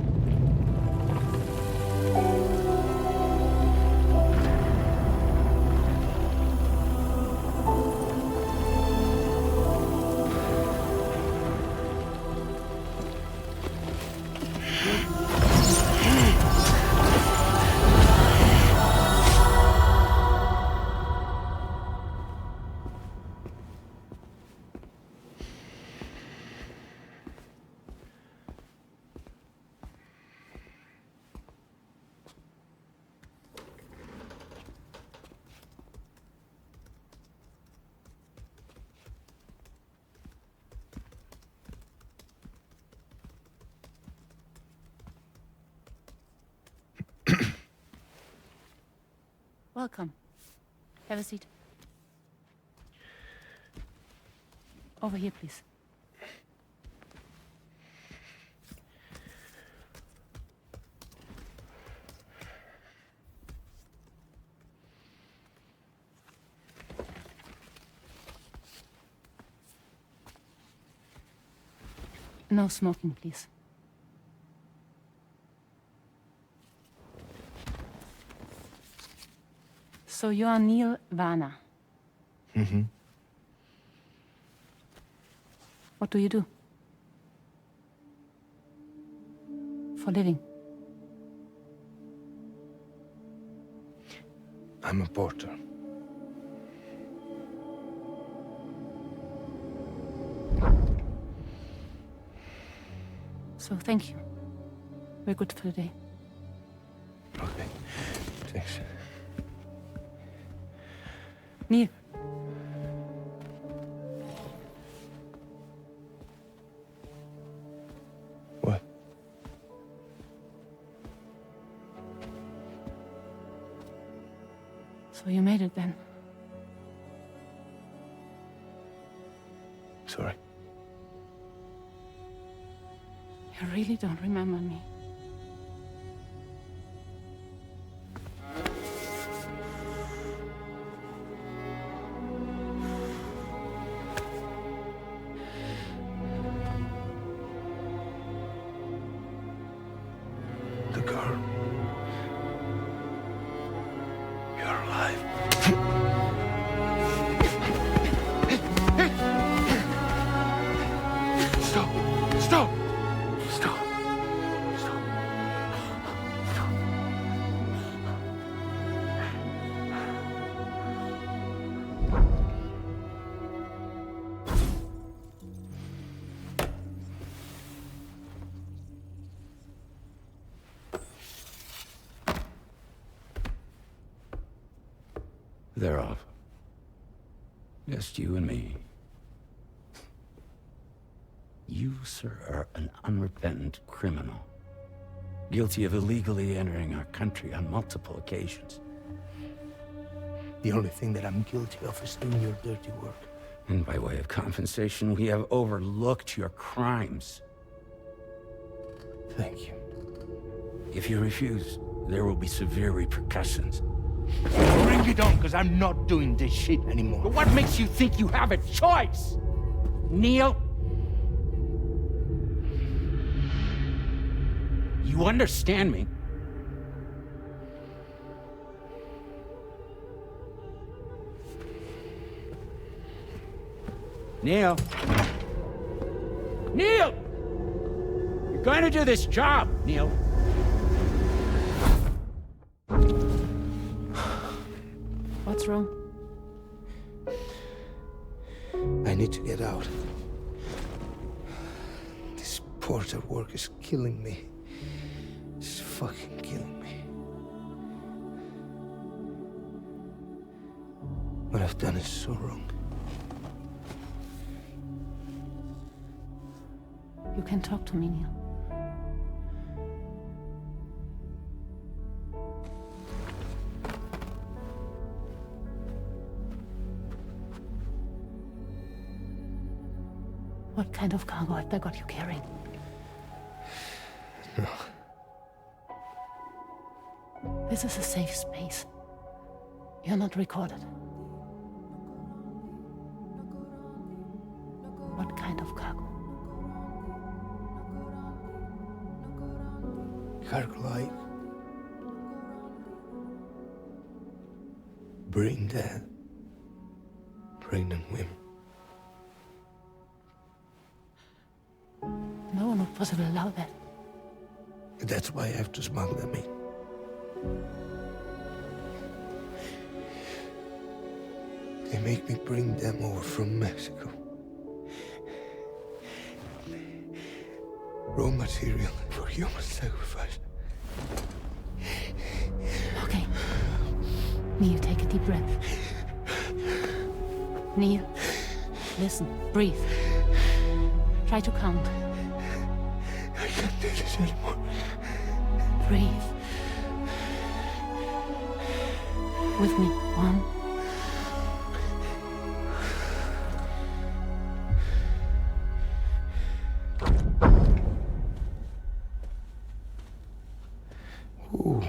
Welcome. Have a seat. Over here, please. No smoking, please. So you are Neil Varner. Mm-hmm. What do you do? For living? I'm a porter. So thank you. We're good for the day. Okay. Thanks. Neil. What? So you made it then? Sorry. You really don't remember me. the car. You're alive. Stop! Stop! Stop! Stop! Stop! They're off. Just you and me. You, sir, are an unrepentant criminal. Guilty of illegally entering our country on multiple occasions. The only thing that I'm guilty of is doing your dirty work. And by way of compensation, we have overlooked your crimes. Thank you. If you refuse, there will be severe repercussions. Bring it on, because I'm not doing this shit anymore. But what makes you think you have a choice? Neil? You understand me? Neil? Neil! You're going to do this job, Neil. What's wrong? I need to get out. This porter work is killing me. It's fucking killing me. What I've done is so wrong. You can talk to me, Neil. What kind of cargo have they got you carrying? No. This is a safe space. You're not recorded. What kind of cargo? Cargo like brain dead, pregnant women. No one would possibly allow that. That's why I have to smuggle them in. They make me bring them over from Mexico. Raw material for human sacrifice. Okay. Neil, take a deep breath. Neil, listen, breathe. Try to count. I can't do this anymore. Breathe. With me. 1. Ooh,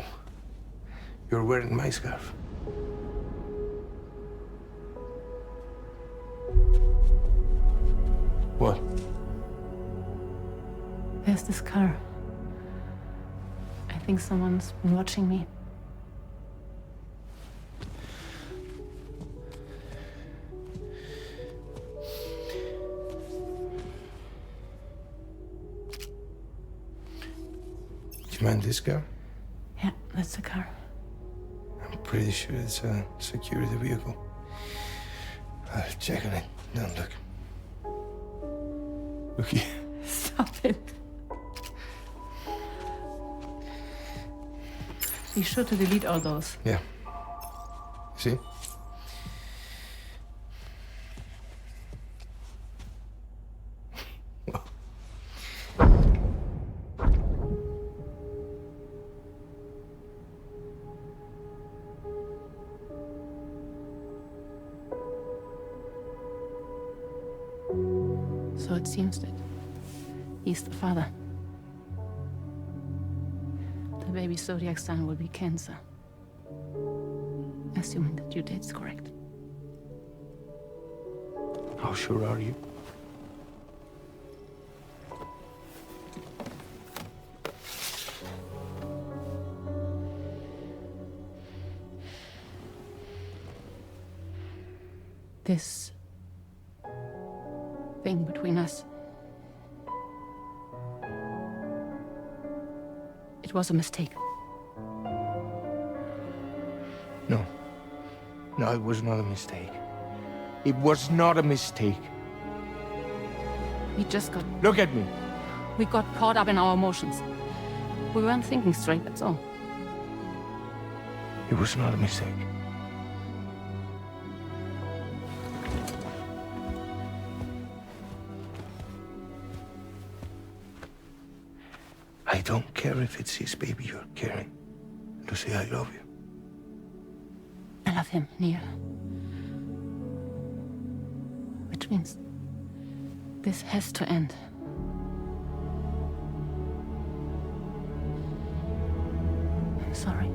you're wearing my scarf. What? There's this car. I think someone's been watching me. Do you mind this car? Yeah, that's the car. I'm pretty sure it's a security vehicle. I'll check on it. Don't look. Look here. Stop it. Be sure to delete all those. Yeah. See? So it seems that he's the father. The baby zodiac sign will be Cancer. Assuming that your date's correct. How sure are you? This thing between us. It was a mistake. No. No, it was not a mistake. It was not a mistake. We just got... Look at me. We got caught up in our emotions. We weren't thinking straight, that's all. It was not a mistake. I don't care if it's his baby you're carrying. Lucy, I love you. I love him, Neil. Which means this has to end. I'm sorry.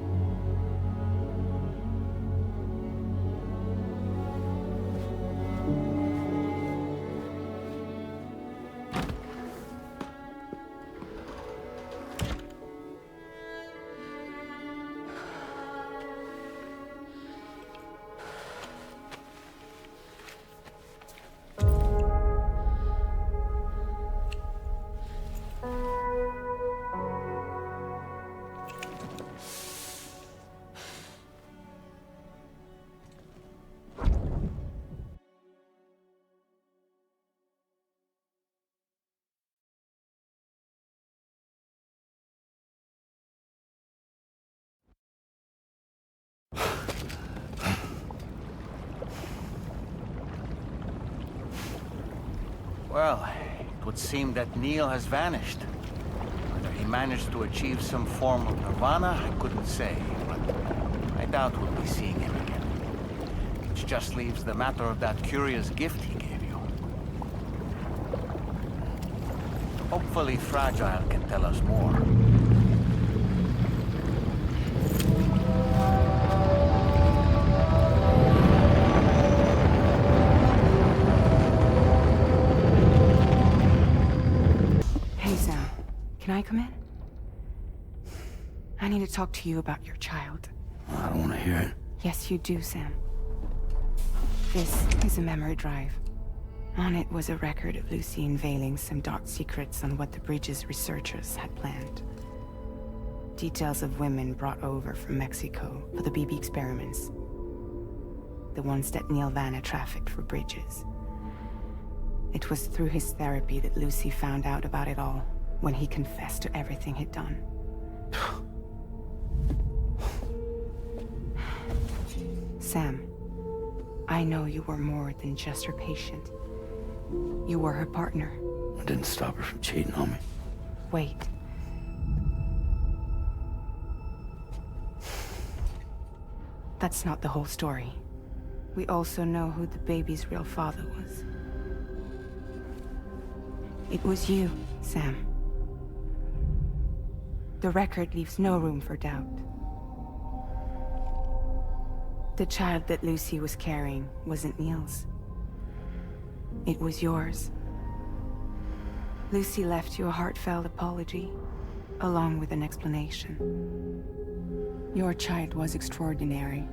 Well, it would seem that Neil has vanished. Whether he managed to achieve some form of nirvana, I couldn't say, but I doubt we'll be seeing him again. Which just leaves the matter of that curious gift he gave you. Hopefully Fragile can tell us more. Can I come in? I need to talk to you about your child. I don't want to hear it. Yes, you do, Sam. This is a memory drive. On it was a record of Lucy unveiling some dark secrets on what the Bridges researchers had planned. Details of women brought over from Mexico for the BB experiments. The ones that Neil Vanna trafficked for Bridges. It was through his therapy that Lucy found out about it all. When he confessed to everything he'd done. Sam, I know you were more than just her patient. You were her partner. I didn't stop her from cheating on me. Wait. That's not the whole story. We also know who the baby's real father was. It was you, Sam. The record leaves no room for doubt. The child that Lucy was carrying wasn't Neil's. It was yours. Lucy left you a heartfelt apology, along with an explanation. Your child was extraordinary.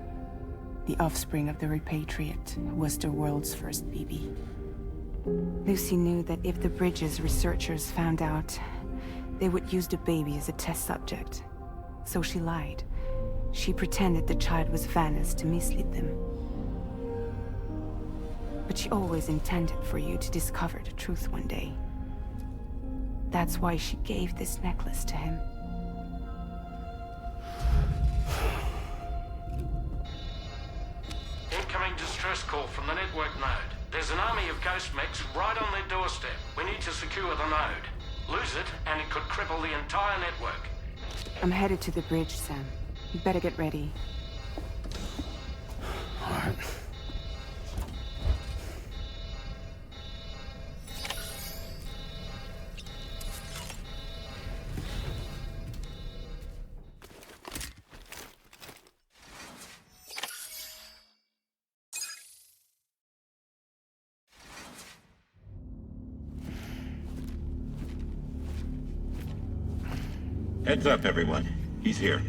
The offspring of the repatriate who was the world's first BB. Lucy knew that if the Bridges researchers found out, they would use the baby as a test subject. So she lied. She pretended the child was Vanna's to mislead them. But she always intended for you to discover the truth one day. That's why she gave this necklace to him. Incoming distress call from the network node. There's an army of ghost mechs right on their doorstep. We need to secure the node. Lose it, and it could cripple the entire network. I'm headed to the bridge, Sam. You better get ready. All right. Heads up, everyone. He's here.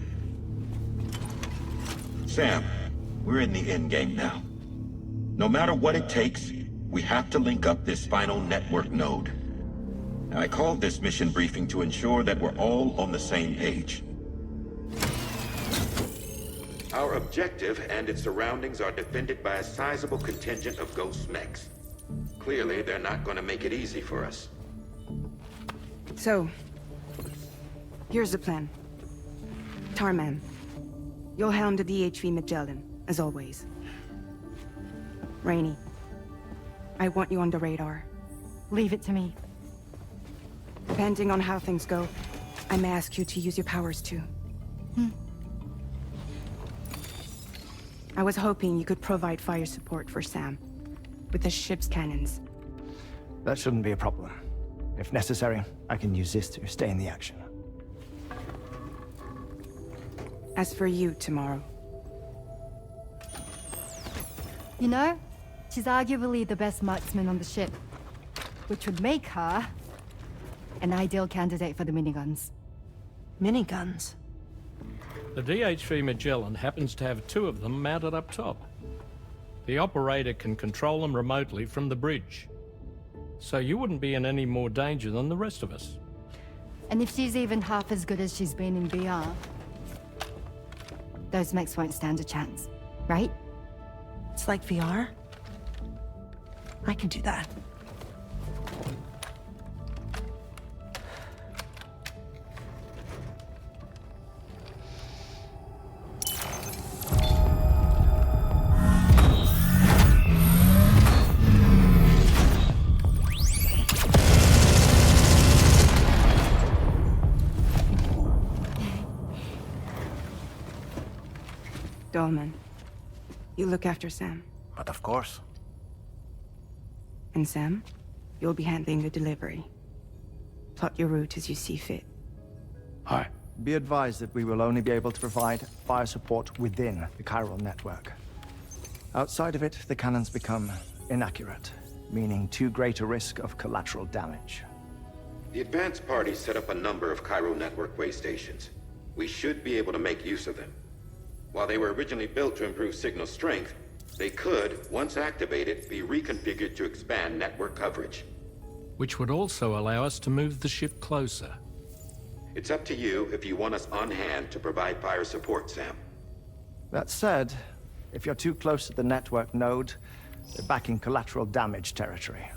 Sam, we're in the endgame now. No matter what it takes, we have to link up this final network node. I called this mission briefing to ensure that we're all on the same page. Our objective and its surroundings are defended by a sizable contingent of ghost mechs. Clearly, they're not going to make it easy for us. So, here's the plan. Tarman, you'll helm the DHV Magellan, as always. Rainey, I want you on the radar. Leave it to me. Depending on how things go, I may ask you to use your powers too. I was hoping you could provide fire support for Sam, with the ship's cannons. That shouldn't be a problem. If necessary, I can use this to stay in the action. As for you, tomorrow. You know, she's arguably the best marksman on the ship, which would make her an ideal candidate for the miniguns. Miniguns? The DHV Magellan happens to have 2 of them mounted up top. The operator can control them remotely from the bridge. So you wouldn't be in any more danger than the rest of us. And if she's even half as good as she's been in VR, those mechs won't stand a chance, right? It's like VR? I can do that. Dolman, you look after Sam. But of course. And Sam, you'll be handling the delivery. Plot your route as you see fit. Aye. Be advised that we will only be able to provide fire support within the chiral network. Outside of it, the cannons become inaccurate, meaning too great a risk of collateral damage. The advanced party set up a number of chiral network way stations. We should be able to make use of them. While they were originally built to improve signal strength, they could, once activated, be reconfigured to expand network coverage. Which would also allow us to move the ship closer. It's up to you if you want us on hand to provide fire support, Sam. That said, if you're too close to the network node, you're back in collateral damage territory.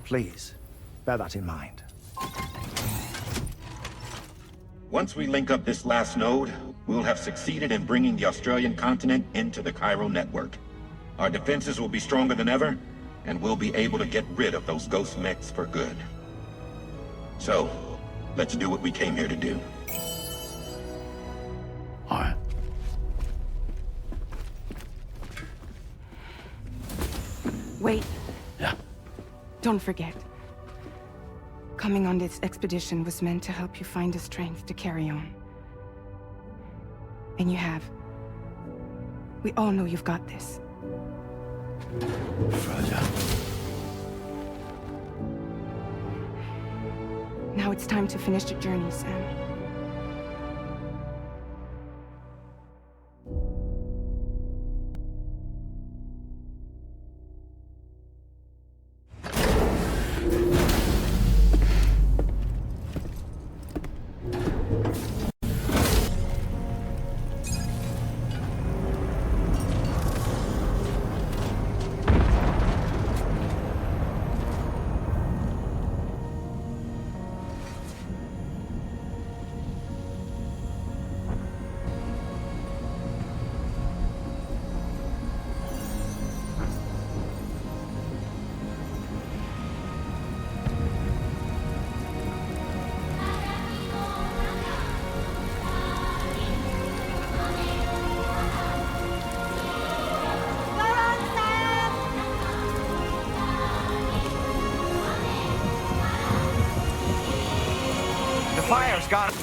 Please, bear that in mind. Once we link up this last node, we'll have succeeded in bringing the Australian continent into the chiral network. Our defenses will be stronger than ever, and we'll be able to get rid of those ghost mechs for good. So, let's do what we came here to do. All right. Wait. Yeah. Don't forget. Coming on this expedition was meant to help you find the strength to carry on. And you have. We all know you've got this. Fragile. Now it's time to finish the journey, Sam. Fire's got it.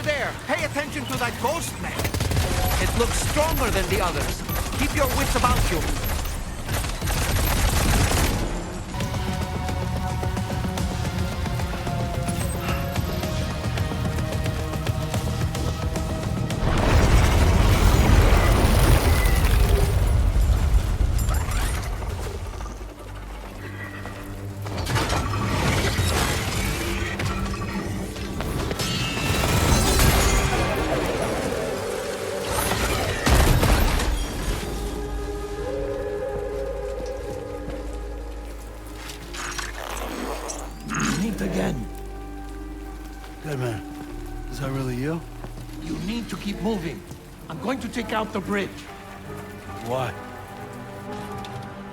Over there! Pay attention to that ghost man! It looks stronger than the others. Keep your wits about you. Again. Good man. Is that really you? You need to keep moving. I'm going to take out the bridge. Why?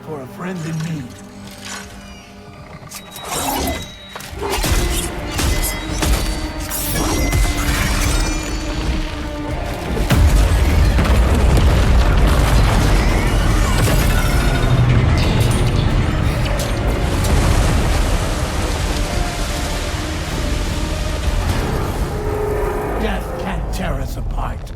For a friend in need. Tear us apart.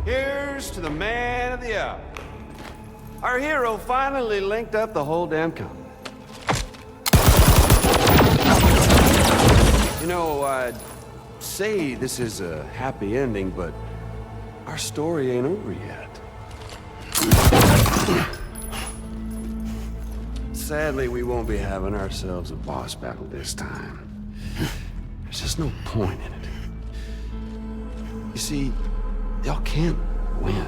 Here's to the man of the hour. Our hero finally linked up the whole damn company. You know, I'd say this is a happy ending, but our story ain't over yet. Sadly, we won't be having ourselves a boss battle this time. There's just no point in it. You see, y'all can't win.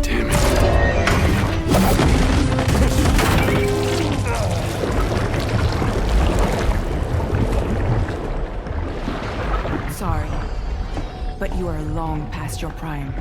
Damn it. Sorry, but you are long past your prime.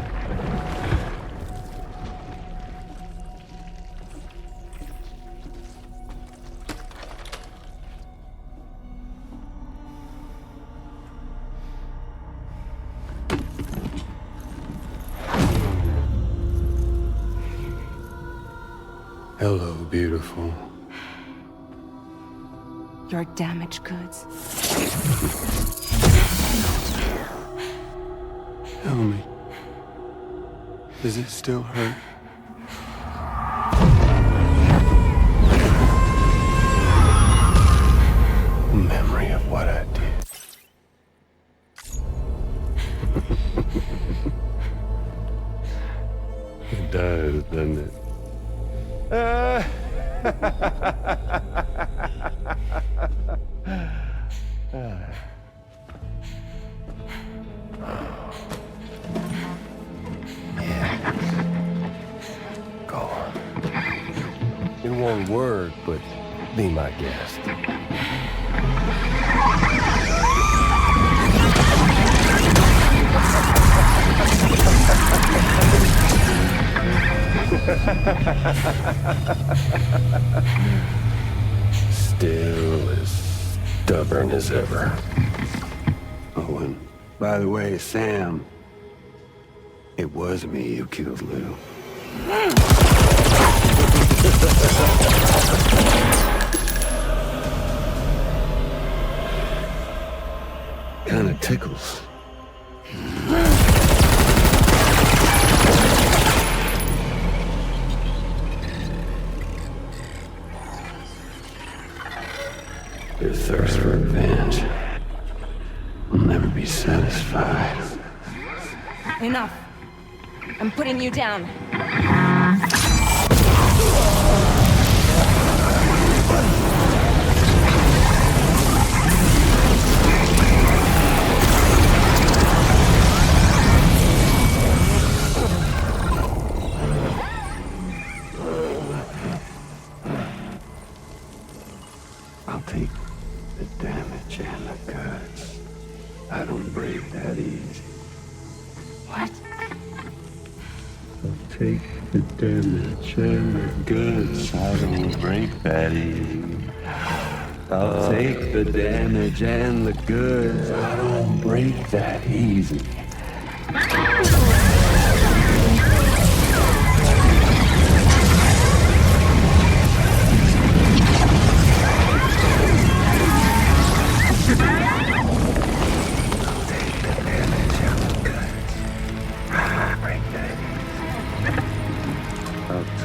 Hello, beautiful. Your damaged goods. Tell me, does it still hurt? Memory of what I did. It does, doesn't it? Go on. In one word, but be my guest. Still as stubborn as ever. Oh, and by the way, Sam, it was me who killed Lou. Kinda tickles. Your thirst for revenge will never be satisfied. Enough. I'm putting you down. I'll take the damage and the goods. I don't break that easy. What? I'll take the damage and the goods. I don't break that easy. I'll take the damage and the goods. I don't break that easy.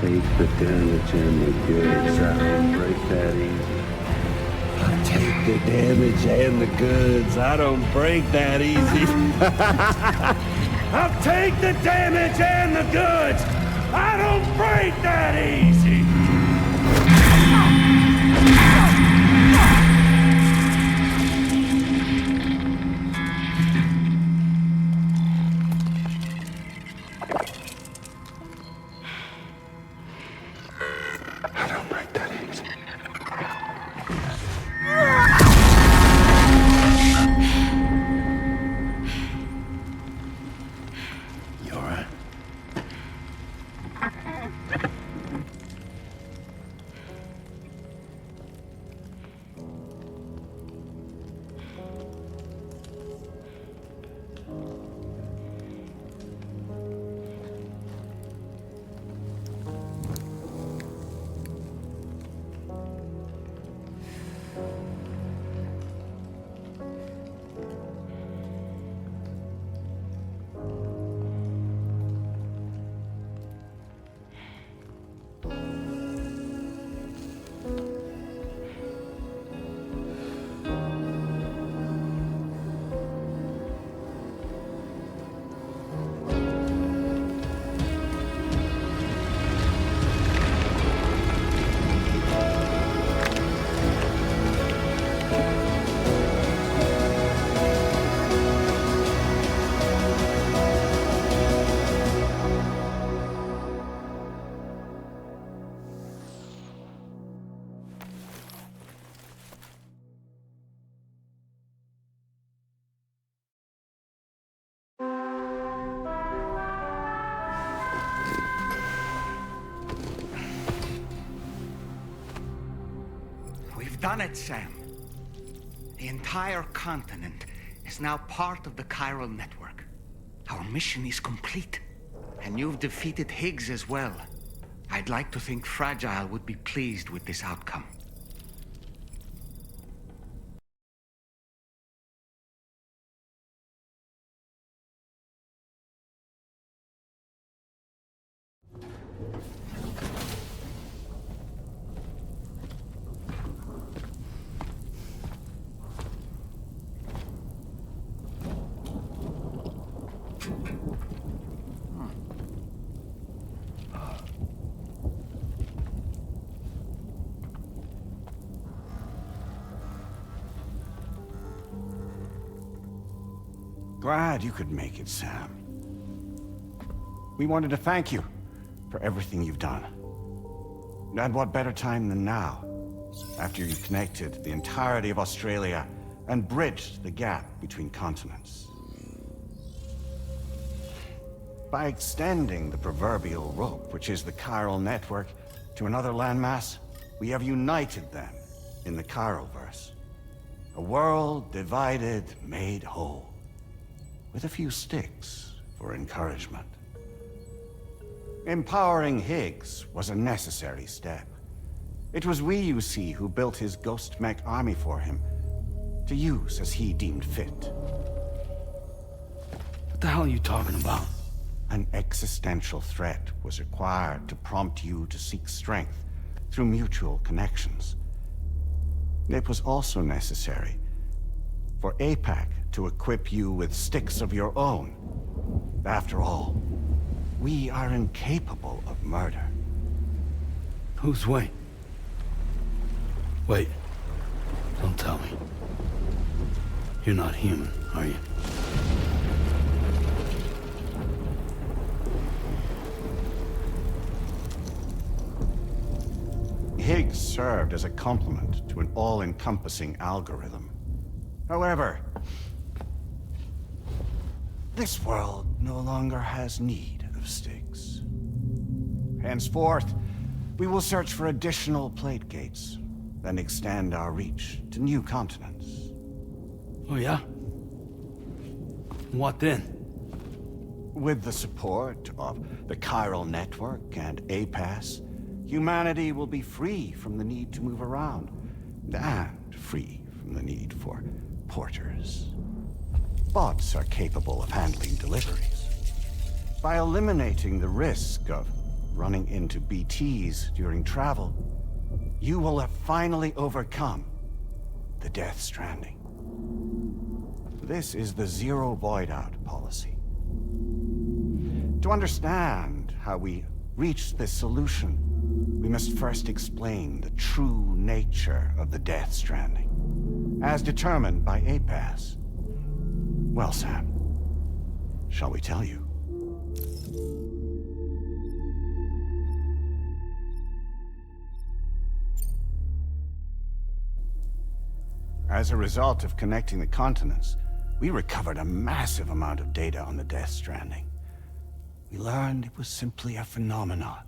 Take the damage and the goods. I don't break that easy. I'll take the damage and the goods. I don't break that easy. I'll take the damage and the goods. I don't break that easy. Done it, Sam. The entire continent is now part of the chiral network. Our mission is complete. And you've defeated Higgs as well. I'd like to think Fragile would be pleased with this outcome. Glad you could make it, Sam. We wanted to thank you for everything you've done. And what better time than now, after you connected the entirety of Australia and bridged the gap between continents. By extending the proverbial rope, which is the chiral network, to another landmass, we have united them in the Chiralverse. A world divided, made whole. With a few sticks for encouragement. Empowering Higgs was a necessary step. It was we, you see, who built his ghost mech army for him, to use as he deemed fit. What the hell are you talking about? An existential threat was required to prompt you to seek strength through mutual connections. It was also necessary for APAC to equip you with sticks of your own. After all, we are incapable of murder. Who's we? Wait. Don't tell me. You're not human, are you? Higgs served as a complement to an all-encompassing algorithm. However, this world no longer has need of sticks. Henceforth, we will search for additional plate gates, then extend our reach to new continents. Oh yeah? What then? With the support of the chiral network and APAS, humanity will be free from the need to move around, and free from the need for porters. Bots are capable of handling deliveries. By eliminating the risk of running into BTs during travel, you will have finally overcome the Death Stranding. This is the zero void-out policy. To understand how we reached this solution, we must first explain the true nature of the Death Stranding, as determined by APAS. Well, Sam, shall we tell you? As a result of connecting the continents, we recovered a massive amount of data on the Death Stranding. We learned it was simply a phenomenon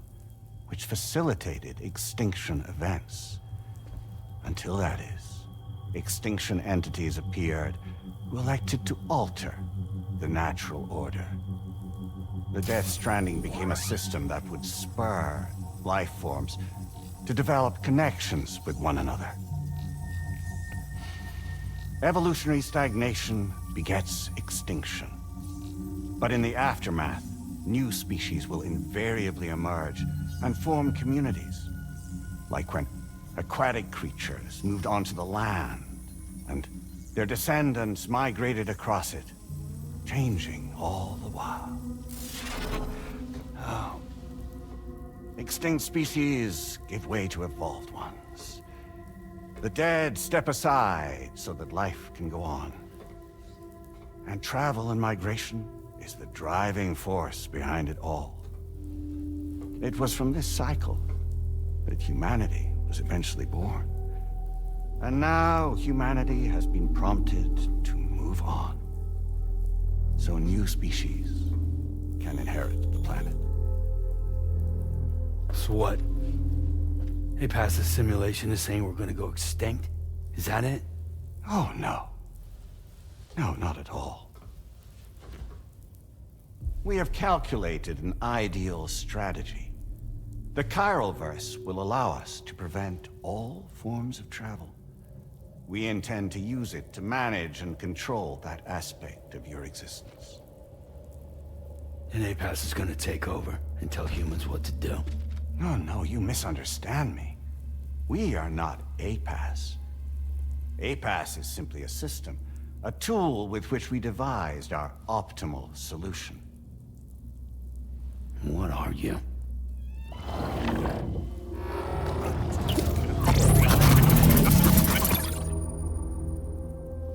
which facilitated extinction events. Until that is, extinction entities appeared who elected to alter the natural order. The Death Stranding became a system that would spur life forms to develop connections with one another. Evolutionary stagnation begets extinction. But in the aftermath, new species will invariably emerge and form communities. Like when aquatic creatures moved onto the land, and their descendants migrated across it, changing all the while. Oh. Extinct species give way to evolved ones. The dead step aside so that life can go on. And travel and migration is the driving force behind it all. It was from this cycle that humanity was eventually born. And now humanity has been prompted to move on. So new species can inherit the planet. So what? APAS's simulation is saying we're gonna go extinct? Is that it? Oh, no. No, not at all. We have calculated an ideal strategy. The chiral verse will allow us to prevent all forms of travel. We intend to use it to manage and control that aspect of your existence. And APAS is gonna take over and tell humans what to do. No, you misunderstand me. We are not APAS. APAS is simply a system, a tool with which we devised our optimal solution. What are you?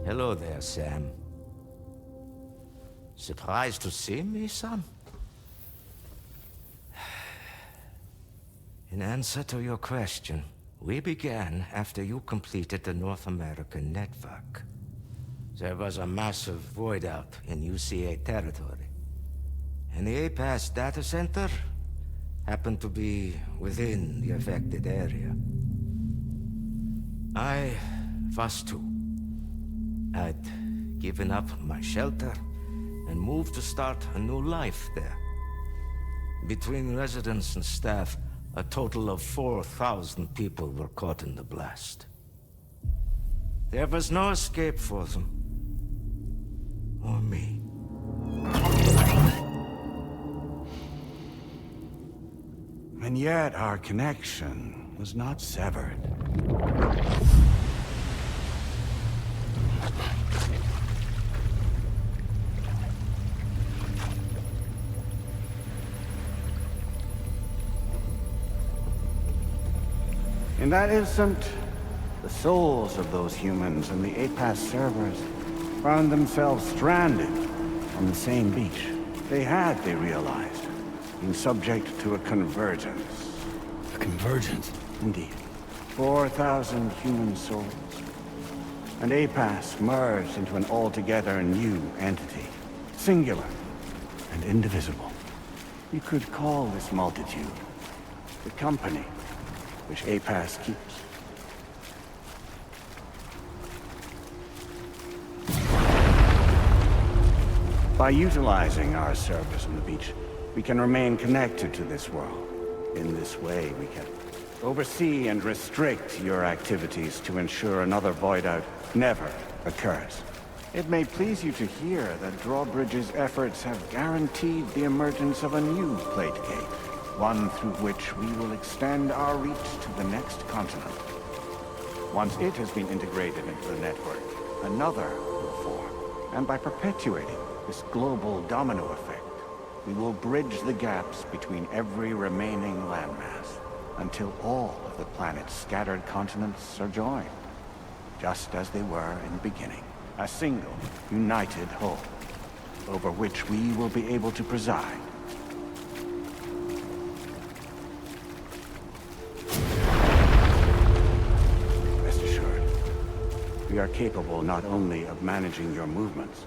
Hello there, Sam. Surprised to see me, son? In answer to your question, we began after you completed the North American network. There was a massive void out in UCA territory, and the APAS data center happened to be within the affected area. I was too. I'd given up my shelter and moved to start a new life there. Between residents and staff, a total of 4,000 people were caught in the blast. There was no escape for them. Or me. And yet our connection was not severed. In that instant, the souls of those humans in the APAS servers found themselves stranded on the same beach. They realized, been subject to a convergence. A convergence? Indeed. 4,000 human souls. And APAS merged into an altogether new entity. Singular and indivisible. You could call this multitude the company which APAS keeps. By utilizing our servers on the beach, we can remain connected to this world. In this way, we can oversee and restrict your activities to ensure another void out never occurs. It may please you to hear that Drawbridge's efforts have guaranteed the emergence of a new plate gate, one through which we will extend our reach to the next continent. Once it has been integrated into the network, another will form, and by perpetuating this global domino effect, we will bridge the gaps between every remaining landmass until all of the planet's scattered continents are joined, just as they were in the beginning. A single, united whole, over which we will be able to preside. Rest assured, we are capable not only of managing your movements,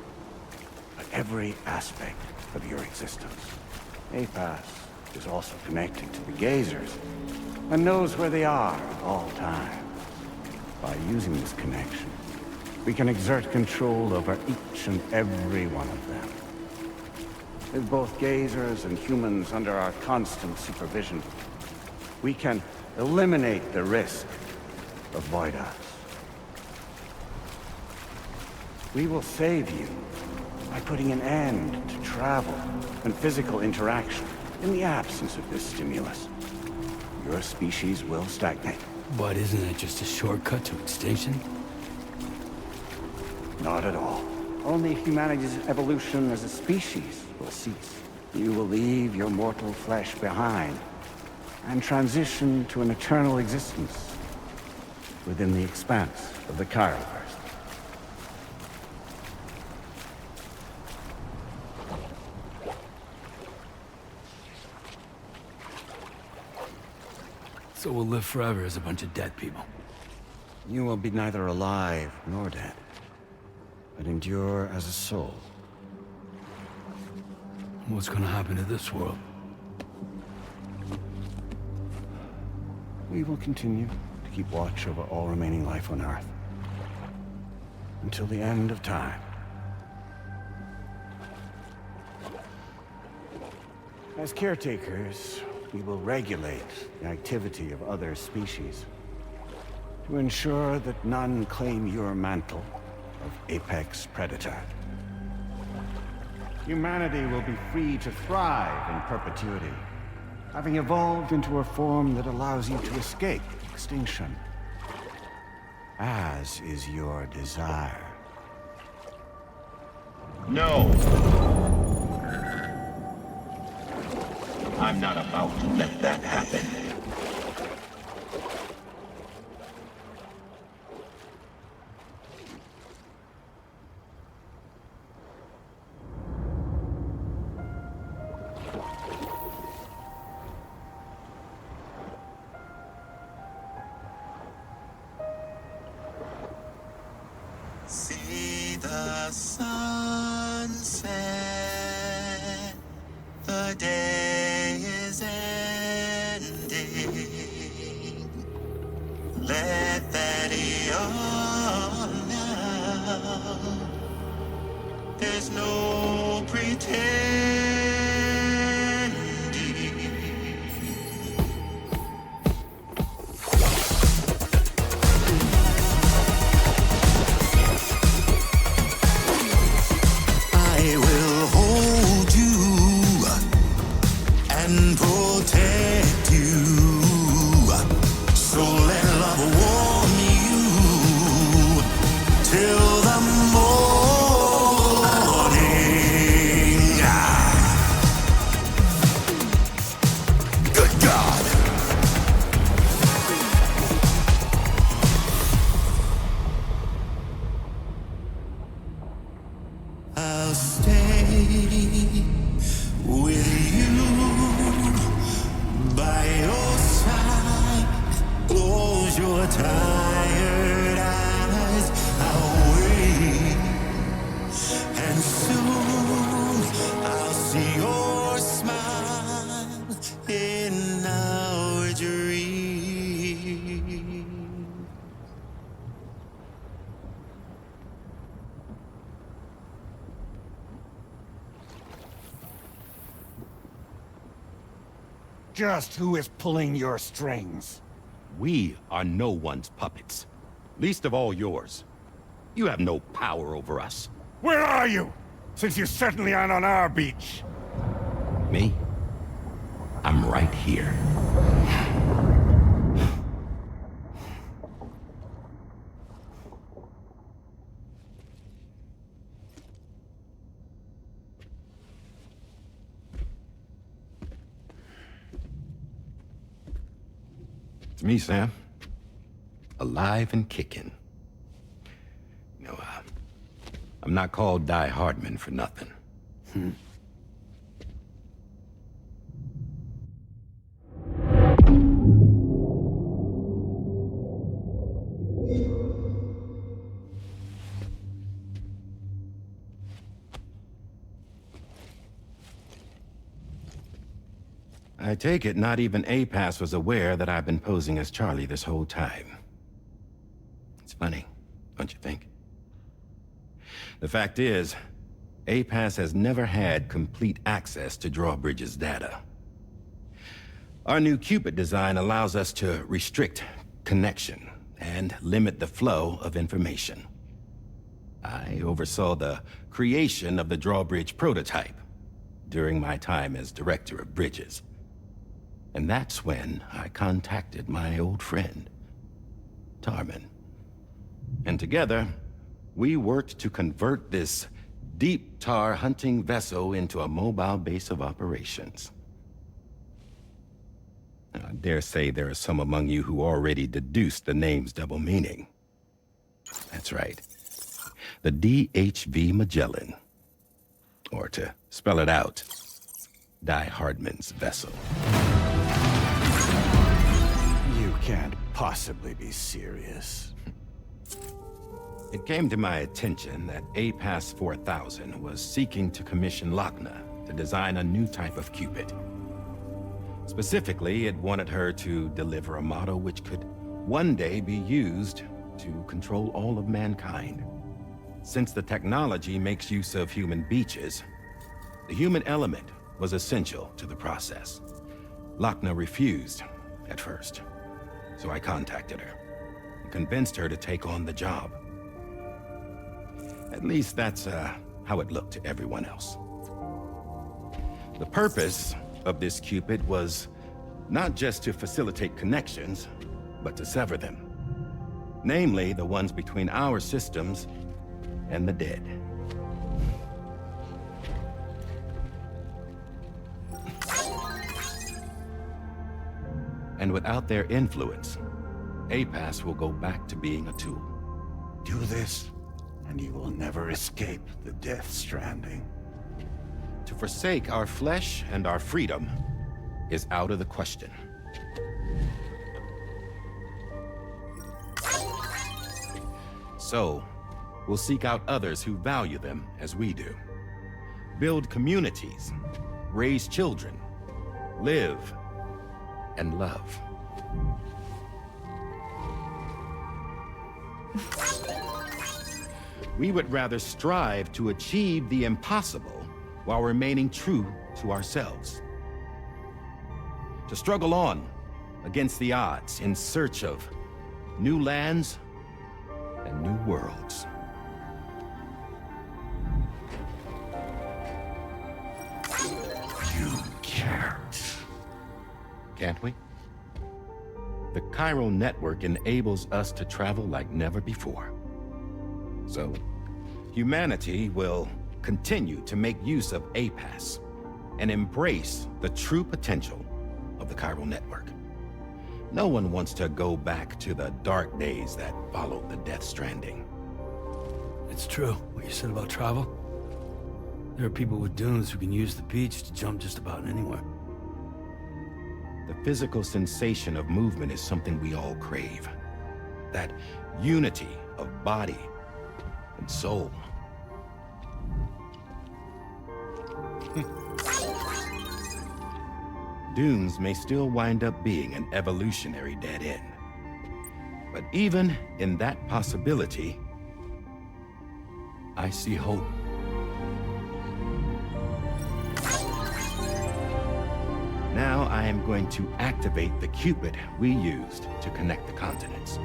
but every aspect of your existence. APAS is also connected to the gazers, and knows where they are at all times. By using this connection, we can exert control over each and every one of them. With both gazers and humans under our constant supervision, we can eliminate the risk of void outs. We will save you by putting an end to travel and physical interaction in the absence of this stimulus. Your species will stagnate. But isn't it just a shortcut to extinction? Not at all. Only humanity's evolution as a species will cease. You will leave your mortal flesh behind and transition to an eternal existence within the expanse of the Chiroverse. So we'll live forever as a bunch of dead people. You will be neither alive nor dead, but endure as a soul. What's gonna happen to this world? We will continue to keep watch over all remaining life on Earth. Until the end of time. As caretakers, we will regulate the activity of other species to ensure that none claim your mantle of apex predator. Humanity will be free to thrive in perpetuity, having evolved into a form that allows you to escape extinction, as is your desire. No! I'm not about to let that happen. See the sunset, the day is ending. Let that yawn now. I'll stay with you by your side. Close your tired eyes. I'll wait, and soon I'll see your smile in our dream. Just who is pulling your strings? We are no one's puppets. Least of all yours. You have no power over us. Where are you? Since you certainly aren't on our beach. Me? I'm right here. It's me, Sam. Alive and kicking. You know, I'm not called Die Hardman for nothing. I take it not even APAS was aware that I've been posing as Charlie this whole time. It's funny, don't you think? The fact is, APAS has never had complete access to Drawbridge's data. Our new Cupid design allows us to restrict connection and limit the flow of information. I oversaw the creation of the Drawbridge prototype during my time as Director of Bridges. And that's when I contacted my old friend, Tarman. And together, we worked to convert this deep tar hunting vessel into a mobile base of operations. Now, I dare say there are some among you who already deduced the name's double meaning. That's right. The DHV Magellan. Or to spell it out, Die Hardman's vessel. You can't possibly be serious. It came to my attention that APAS 4000 was seeking to commission Lochna to design a new type of Cupid. Specifically, it wanted her to deliver a model which could one day be used to control all of mankind. Since the technology makes use of human beaches, the human element was essential to the process. Lochna refused at first, so I contacted her and convinced her to take on the job. At least that's how it looked to everyone else. The purpose of this Cupid was not just to facilitate connections, but to sever them. Namely, the ones between our systems and the dead. And without their influence, APAS will go back to being a tool. Do this, and you will never escape the Death Stranding. To forsake our flesh and our freedom is out of the question. So, we'll seek out others who value them as we do. Build communities, raise children, live, and love. We would rather strive to achieve the impossible while remaining true to ourselves. To struggle on against the odds in search of new lands and new worlds. You can't. Can't we? The chiral network enables us to travel like never before. So, humanity will continue to make use of APAS and embrace the true potential of the chiral network. No one wants to go back to the dark days that followed the Death Stranding. It's true, what you said about travel. There are people with dunes who can use the beach to jump just about anywhere. The physical sensation of movement is something we all crave. That unity of body and soul. Dunes may still wind up being an evolutionary dead end. But even in that possibility, I see hope. Now I am going to activate the Cupid we used to connect the continents.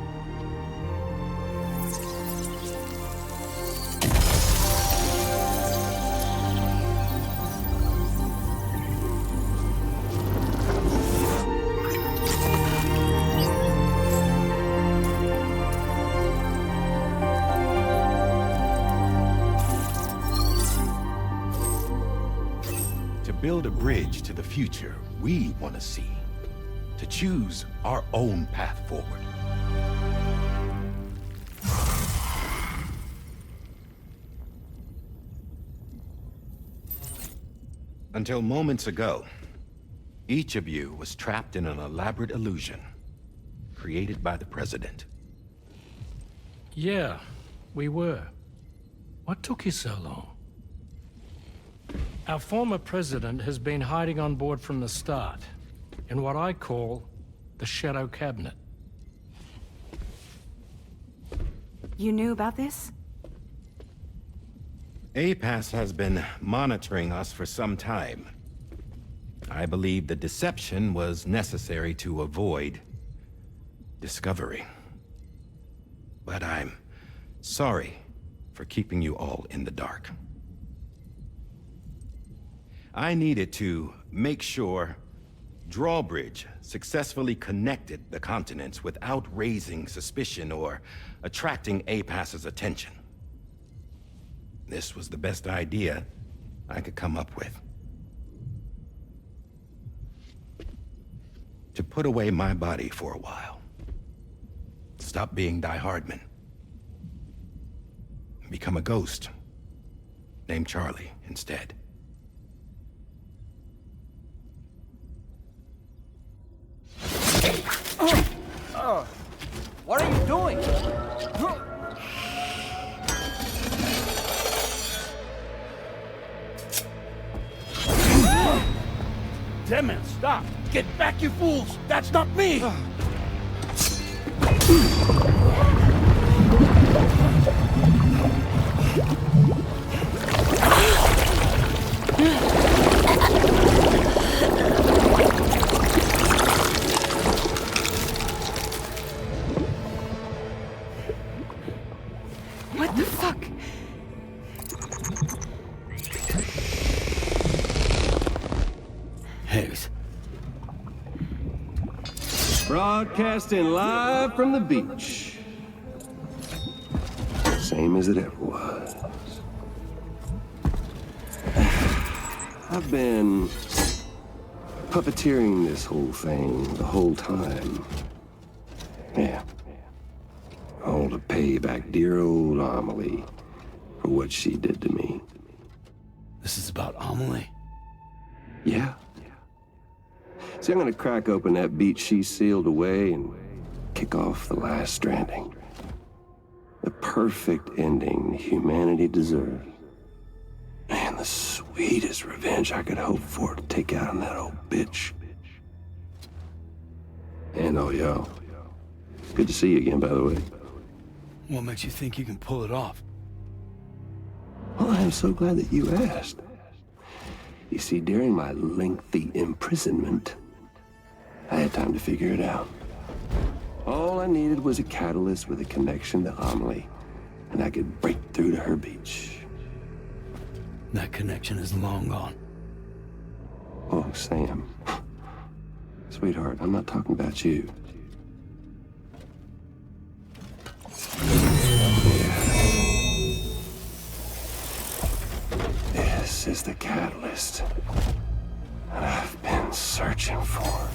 Build a bridge to the future we want to see, to choose our own path forward. Until moments ago, each of you was trapped in an elaborate illusion created by the President. Yeah, we were. What took you so long? Our former president has been hiding on board from the start, in what I call the Shadow Cabinet. You knew about this? APAS has been monitoring us for some time. I believe the deception was necessary to avoid discovery. But I'm sorry for keeping you all in the dark. I needed to make sure Drawbridge successfully connected the continents without raising suspicion or attracting APAS's attention. This was the best idea I could come up with. To put away my body for a while. Stop being Die Hardman. Become a ghost. Named Charlie instead. What are you doing? Damn it, stop! Get back, you fools! That's not me! What the fuck? Higgs. Broadcasting live from the beach. Same as it ever was. I've been puppeteering this whole thing the whole time. Yeah. All to pay back dear old Amelie for what she did to me. This is about Amelie? Yeah. See, I'm gonna crack open that beach she sealed away and kick off the last Stranding. The perfect ending humanity deserves. And the sweetest revenge I could hope for to take out on that old bitch. And oh, yo. Good to see you again, by the way. What makes you think you can pull it off? Well, I am so glad that you asked. You see, during my lengthy imprisonment, I had time to figure it out. All I needed was a catalyst with a connection to Amelie, and I could break through to her beach. That connection is long gone. Oh, Sam. Sweetheart, I'm not talking about you. This is the catalyst that I've been searching for.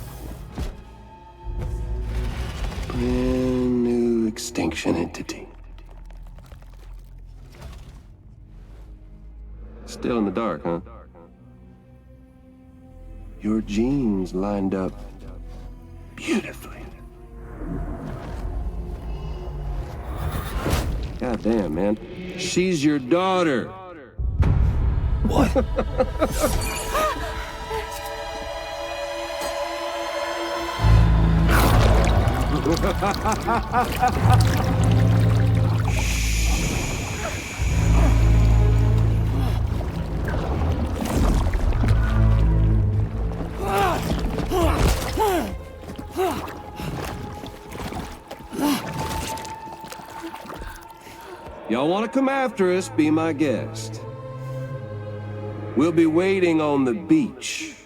Brand new extinction entity. Still in the dark, huh? Your genes lined up beautifully. God damn, man. She's your daughter. What? Y'all want to come after us, be my guest. We'll be waiting on the beach.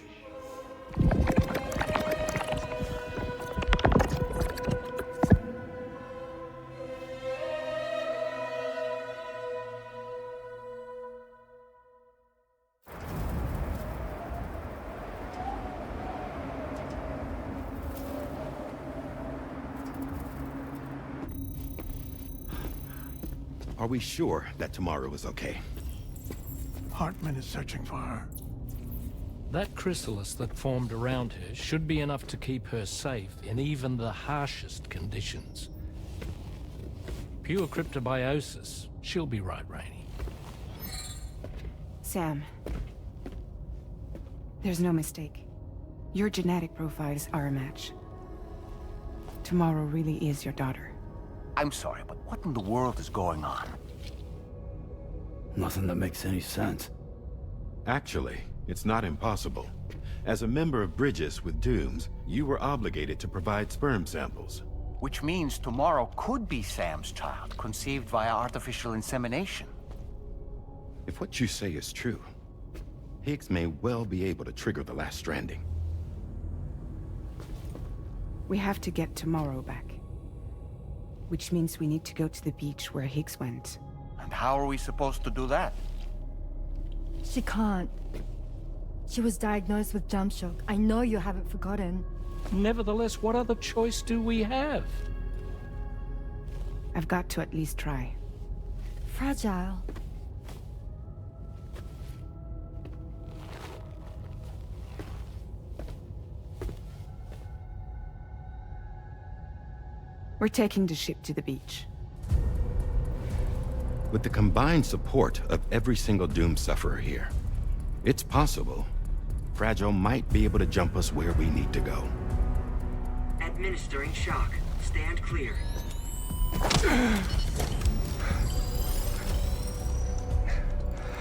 Are we sure that tomorrow is okay? Hartman is searching for her. That chrysalis that formed around her should be enough to keep her safe in even the harshest conditions. Pure cryptobiosis. She'll be right, Rainey. Sam. There's no mistake. Your genetic profiles are a match. Tomorrow really is your daughter. I'm sorry, but what in the world is going on? Nothing that makes any sense. Actually, it's not impossible. As a member of Bridges with Dooms, you were obligated to provide sperm samples. Which means tomorrow could be Sam's child, conceived via artificial insemination. If what you say is true, Higgs may well be able to trigger the last Stranding. We have to get tomorrow back. Which means we need to go to the beach where Higgs went. And how are we supposed to do that? She can't. She was diagnosed with jump shock. I know you haven't forgotten. Nevertheless, what other choice do we have? I've got to at least try. Fragile. We're taking the ship to the beach. With the combined support of every single Doom sufferer here, it's possible Fragile might be able to jump us where we need to go. Administering shock. Stand clear.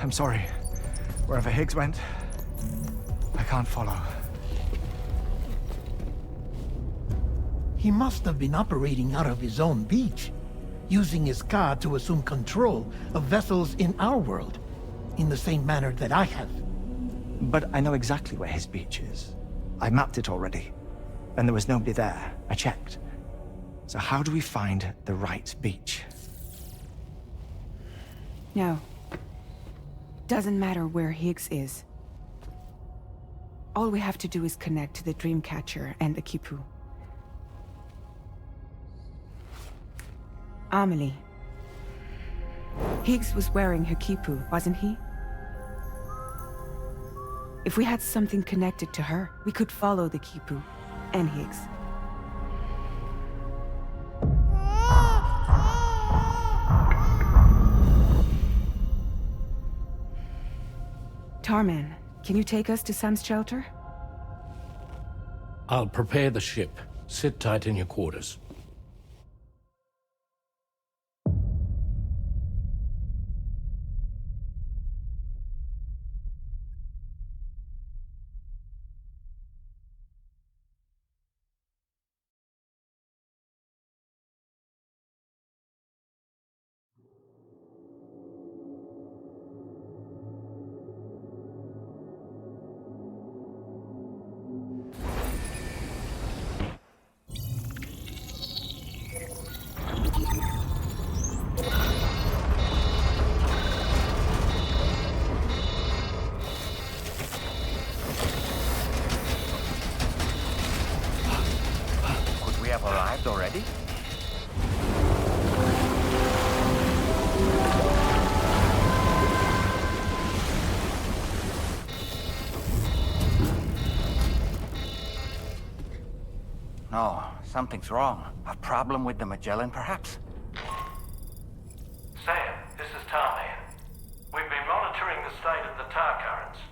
I'm sorry. Wherever Higgs went, I can't follow. He must have been operating out of his own beach, using his car to assume control of vessels in our world, in the same manner that I have. But I know exactly where his beach is. I mapped it already, and there was nobody there. I checked. So how do we find the right beach? No. Doesn't matter where Higgs is. All we have to do is connect to the Dreamcatcher and the Kipu. Amelie. Higgs was wearing her Kipu, wasn't he? If we had something connected to her, we could follow the Kipu and Higgs. Tarman, can you take us to Sam's shelter? I'll prepare the ship. Sit tight in your quarters. Arrived already? No, something's wrong. A problem with the Magellan, perhaps? Sam, this is Tarman. We've been monitoring the state of the tar currents,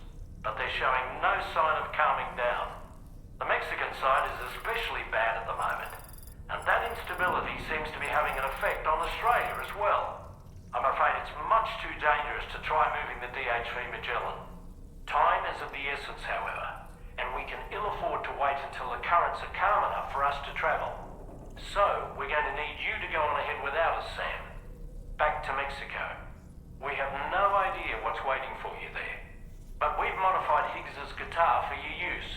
but they're showing no sign of calming down. The Mexican side is especially bad at the moment, and that instability seems to be having an effect on Australia as well. I'm afraid it's much too dangerous to try moving the DHV Magellan. Time is of the essence, however, and we can ill afford to wait until the currents are calm enough for us to travel. So, we're going to need you to go on ahead without us, Sam. Back to Mexico. We have no idea what's waiting for you there, but we've modified Higgs's guitar for your use,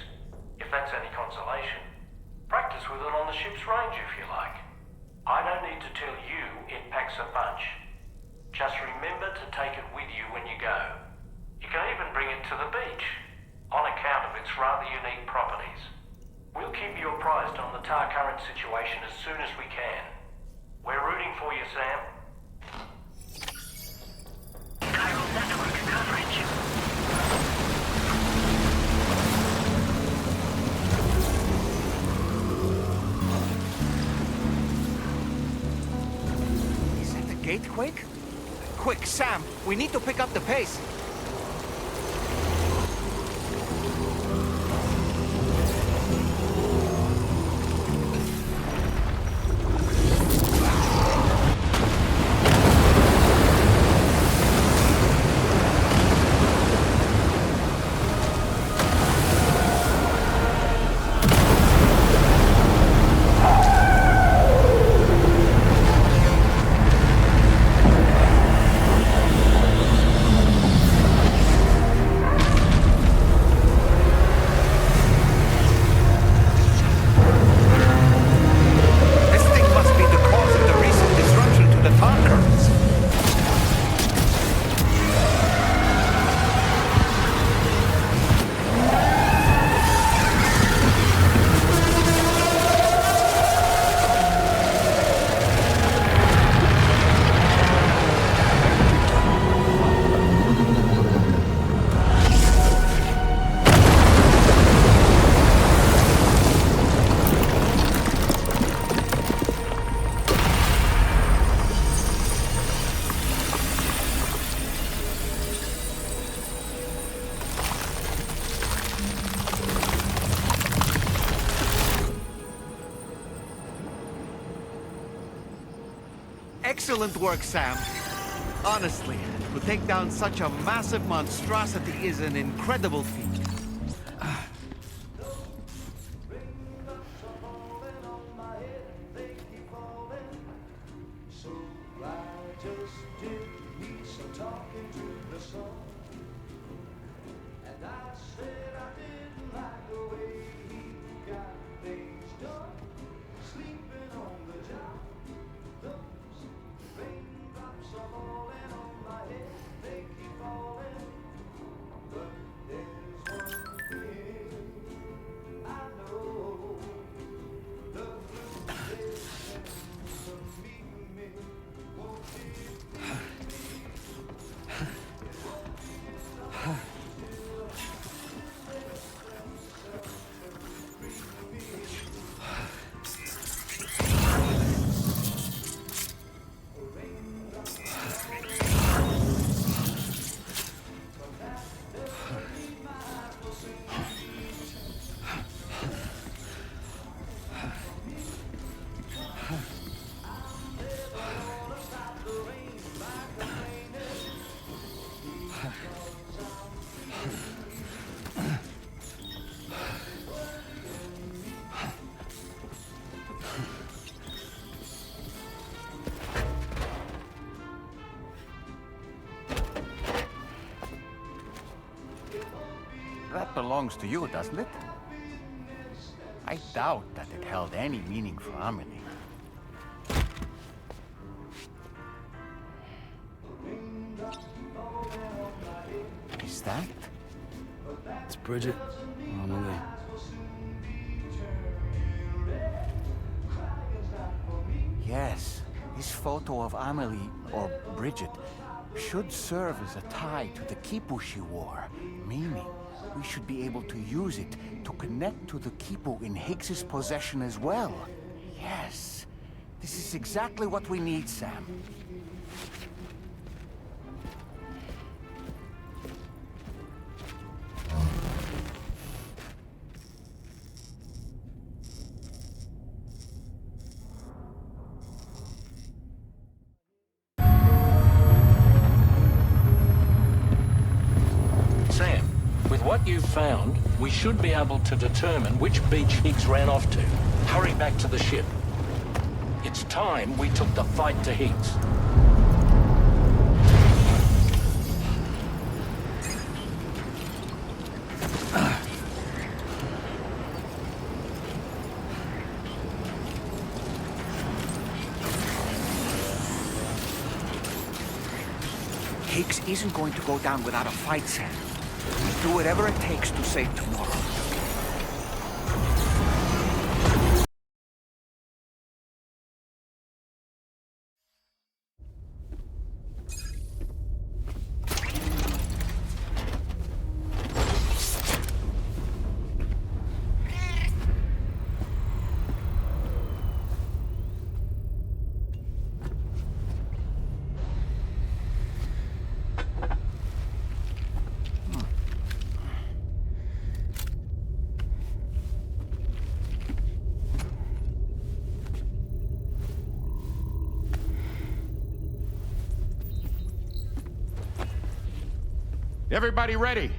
if that's any consolation. Practice with it on the ship's range if you like. I don't need to tell you it packs a punch. Just remember to take it with you when you go. You can even bring it to the beach, on account of its rather unique properties. We'll keep you apprised on the tar current situation as soon as we can. We're rooting for you, Sam. Chiral network coverage. Is that the gatequake? Quick, Sam, we need to pick up the pace. Excellent work, Sam. Honestly, to take down such a massive monstrosity is an incredible feat. That belongs to you, doesn't it? I doubt that it held any meaning for Amelie. Is that? It's Bridget. Amelie. Yes, this photo of Amelie, or Bridget, should serve as a tie to the kipu she wore, meaning we should be able to use it to connect to the Kipo in Higgs's possession as well. Yes, this is exactly what we need, Sam. Sam, with what you've found, we should be able to determine which beach Higgs ran off to. Hurry back to the ship. It's time we took the fight to Higgs. Higgs isn't going to go down without a fight, Sam. We'll do whatever it takes to save tomorrow. Everybody ready?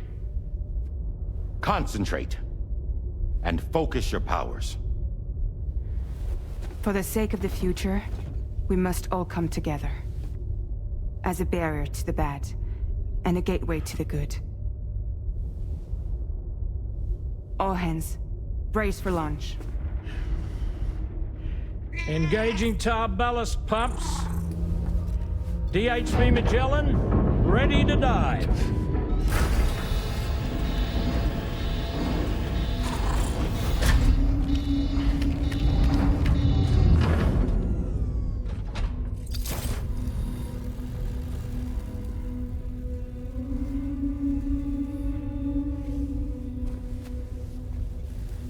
Concentrate. And focus your powers. For the sake of the future, we must all come together. As a barrier to the bad, and a gateway to the good. All hands, brace for launch. Engaging tar ballast pumps. DHV Magellan, ready to dive.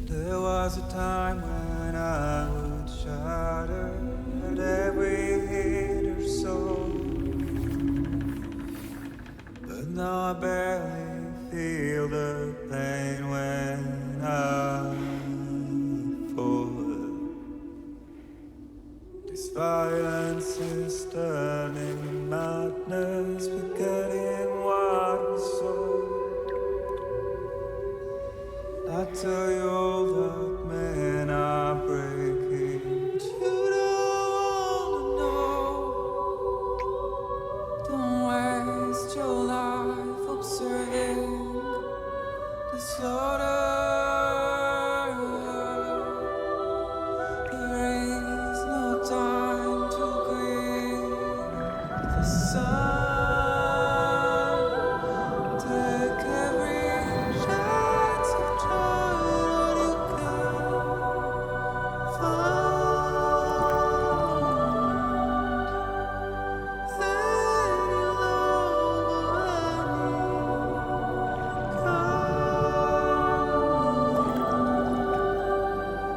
There was a time when I would shatter at every hit or soul, but now I barely feel the pain when I fall. This violence is turning madness, forgetting what we saw. I tell you all that men are breaking, but you don't know. Don't waste your life observing the slaughter. There is no time to grieve the sun. Take every chance of joy you can find. Then you'll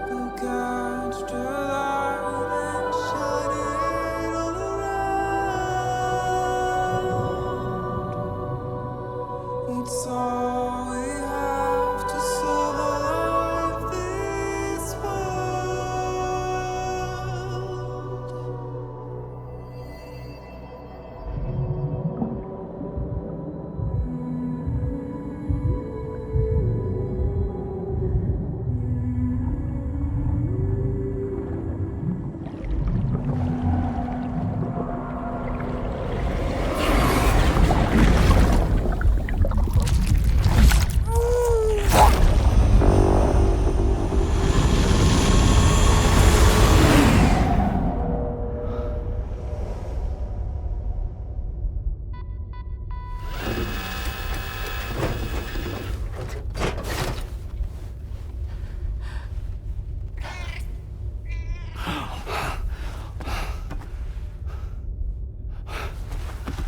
go catch the light and shine it all around. It's all we have to survive this world.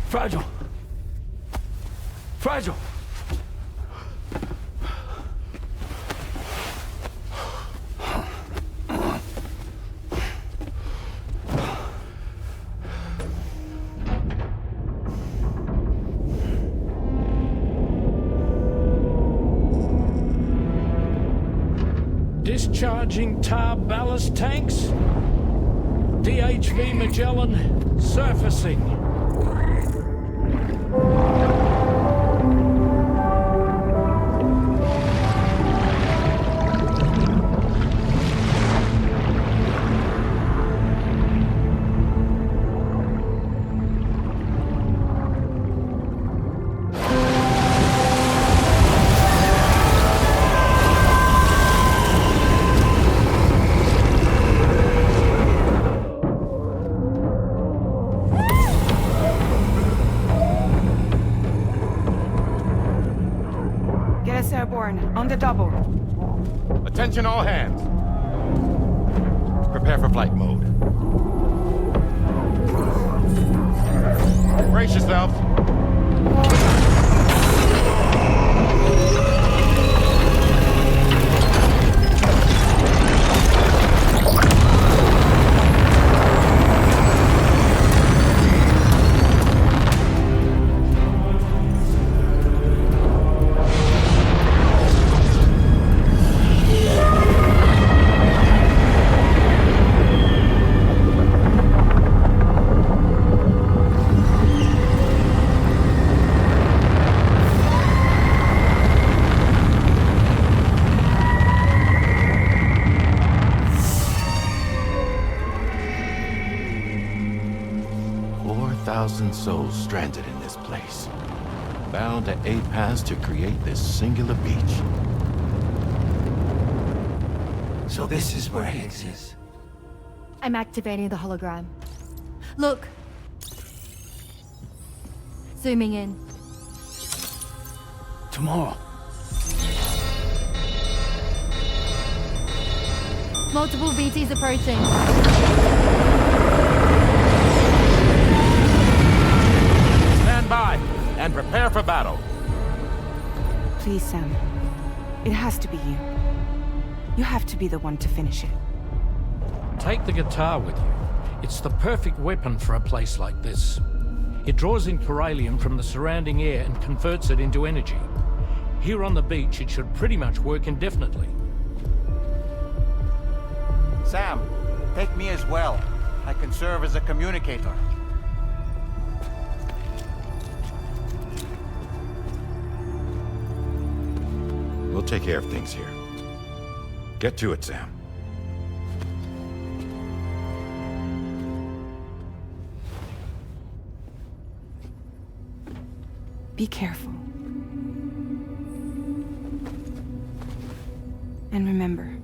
Fragile. Fragile. Charging tar ballast tanks. DHV Magellan surfacing. Airborne, on the double. Attention all hands. Prepare for flight mode. Brace yourselves. Souls stranded in this place, bound to a paths to create this singular beach. So this is where Higgs is. I'm activating the hologram. Look. Zooming in. Tomorrow. Multiple VTs approaching. By and prepare for battle. Please, Sam. It has to be you. You have to be the one to finish it. Take the guitar with you. It's the perfect weapon for a place like this. It draws in chiralium from the surrounding air and converts it into energy. Here on the beach, it should pretty much work indefinitely. Sam, take me as well. I can serve as a communicator. We'll take care of things here. Get to it, Sam. Be careful. And remember,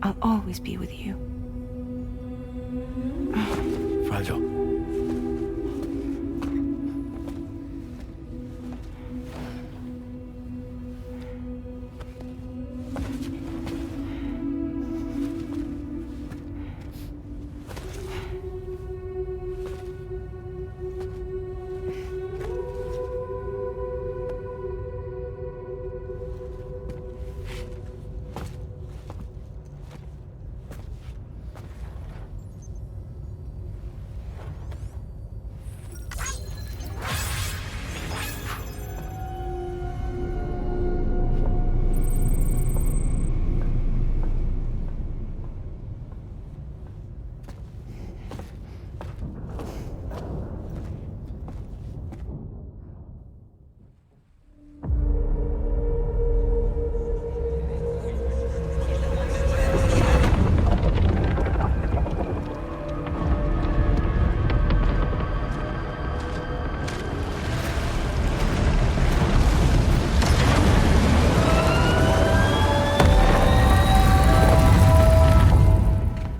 I'll always be with you. Fragile.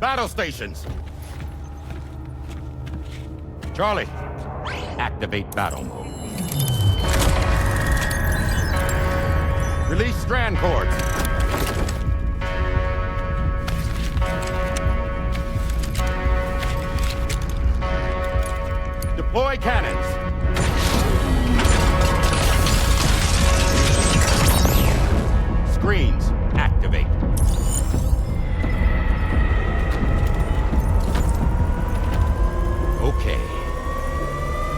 Battle stations. Charlie, activate battle mode. Release strand cords. Deploy cannons. Screens, activate. Okay.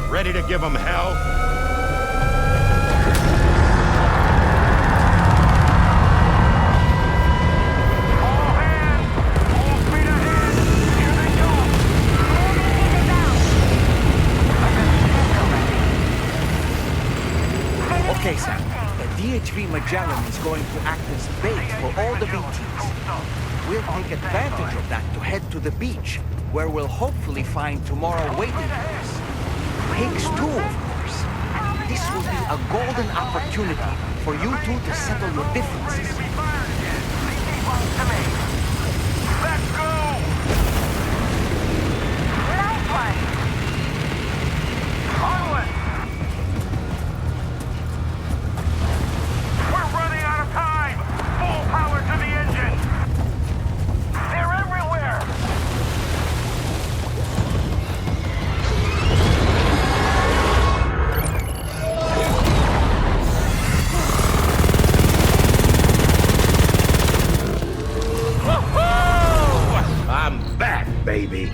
Ready to give them hell? Okay, Sam. The DHV Magellan is going to act as bait for all the BTs. We'll take advantage of that to head to the beach, where we'll hopefully find tomorrow waiting for us. Pigs too, of course. This will be a golden opportunity for you two to settle your differences. Let's go! Nice one! Onward! We're running out of time! Full power to the engine! They're everywhere! I'm back, baby.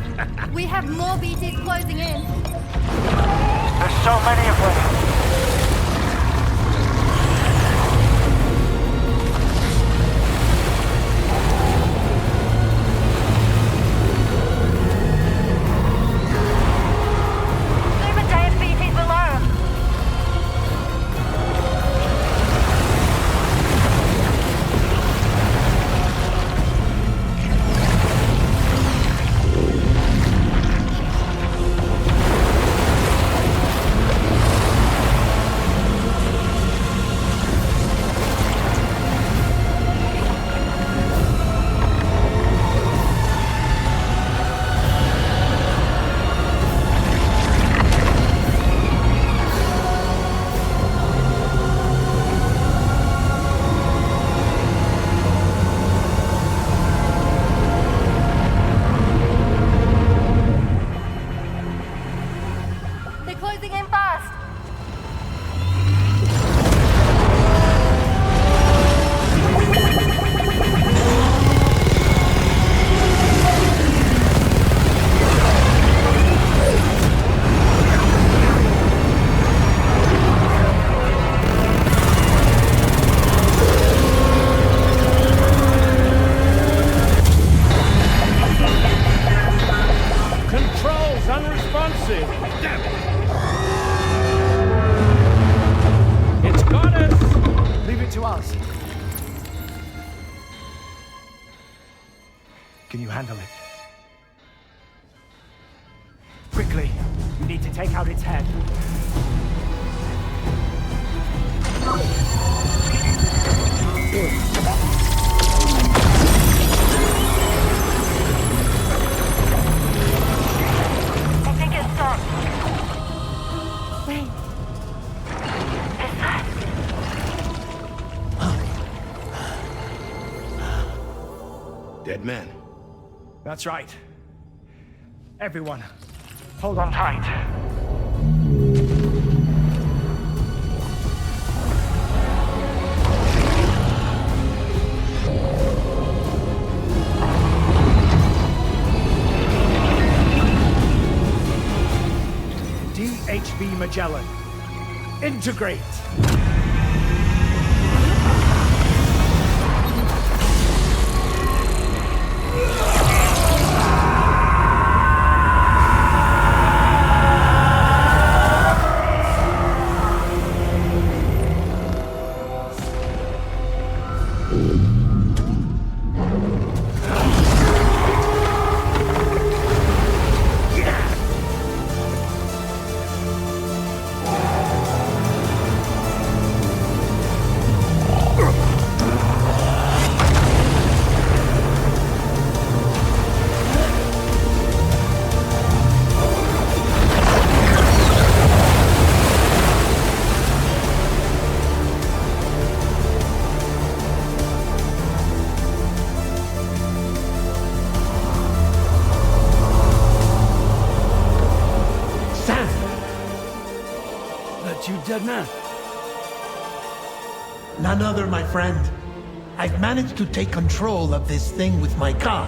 We have more BTs closing in. There's so many of them! Leave a dead BTs alone! They're closing in fast. Controls unresponsive. Damn it. It's got us. Leave it to us. Can you handle it? Quickly, we need to take out its head. I think it stopped. Wait. It's that. Dead man. That's right. Everyone, hold on tight. DHV Magellan. Integrate! Dead man. None other, my friend. I've managed to take control of this thing with my car.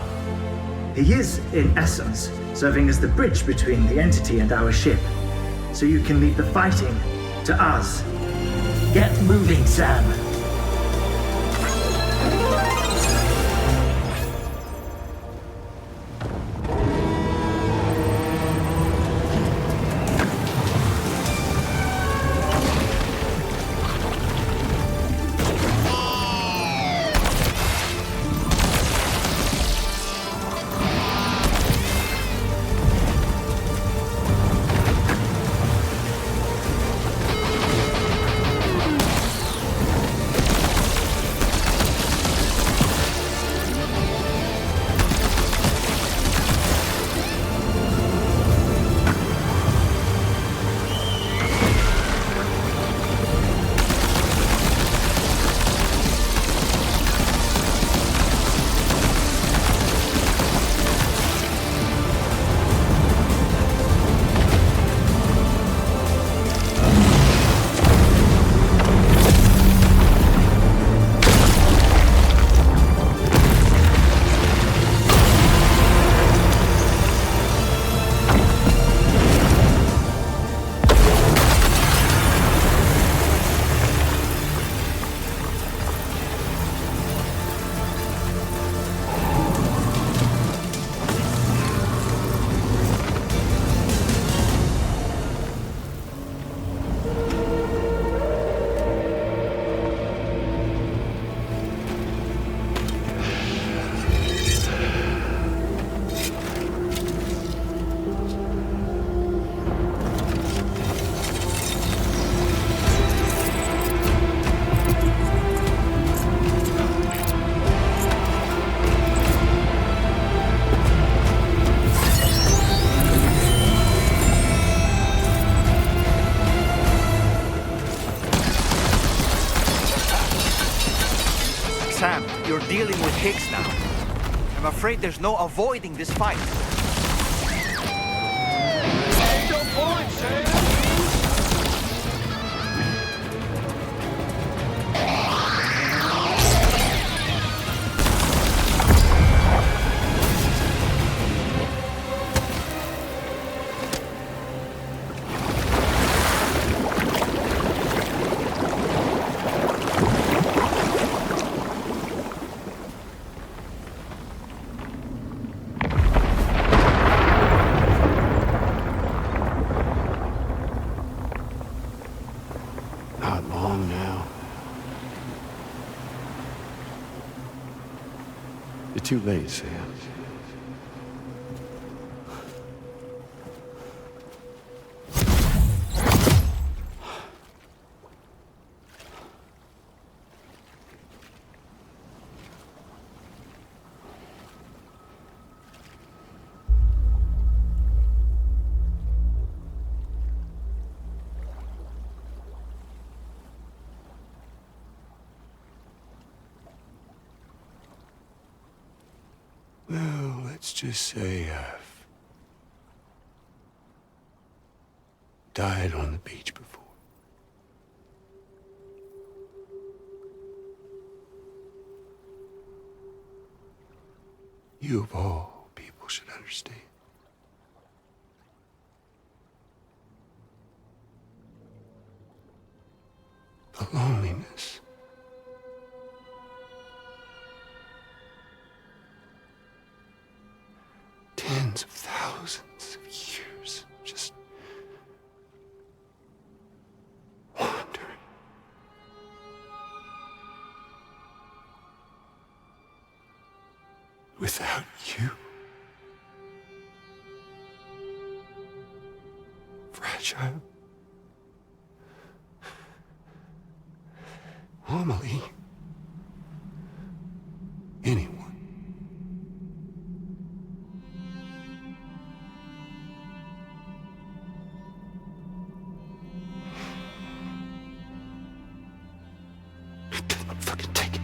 He is, in essence, serving as the bridge between the entity and our ship. So you can leave the fighting to us. Get moving, Sam. You're dealing with Higgs now. I'm afraid there's no avoiding this fight. Take your point, Sam! Not long now. You're too late, Sam. Well, let's just say I've died on the beach before. You of all people should understand. The loneliness. Tens of thousands of years just wandering. Without you. Fragile. Amelie. Anyone. Fucking take it.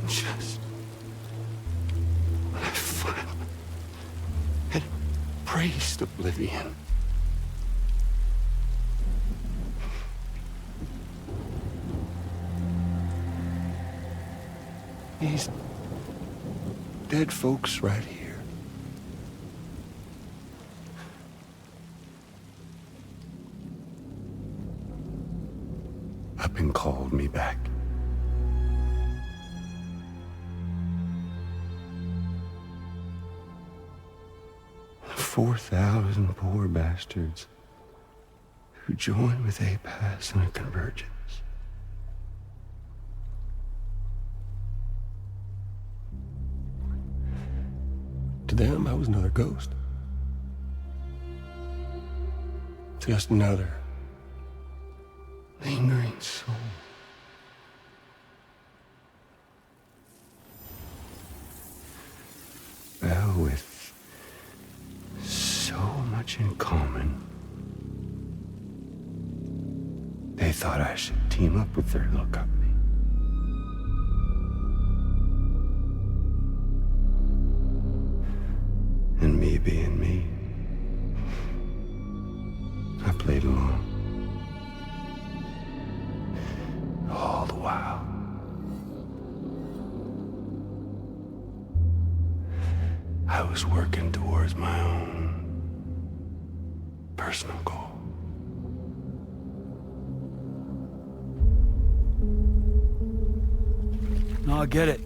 Just when I finally had embraced oblivion. These dead folks right here. Up and called me back. The 4,000 poor bastards who joined with APAS in a convergence. To them, I was another ghost. Just another lingering soul. Well, with so much in common, they thought I should team up with their little company. And me being me, I played along. All the while. I was working towards my own personal goal. No, I get it.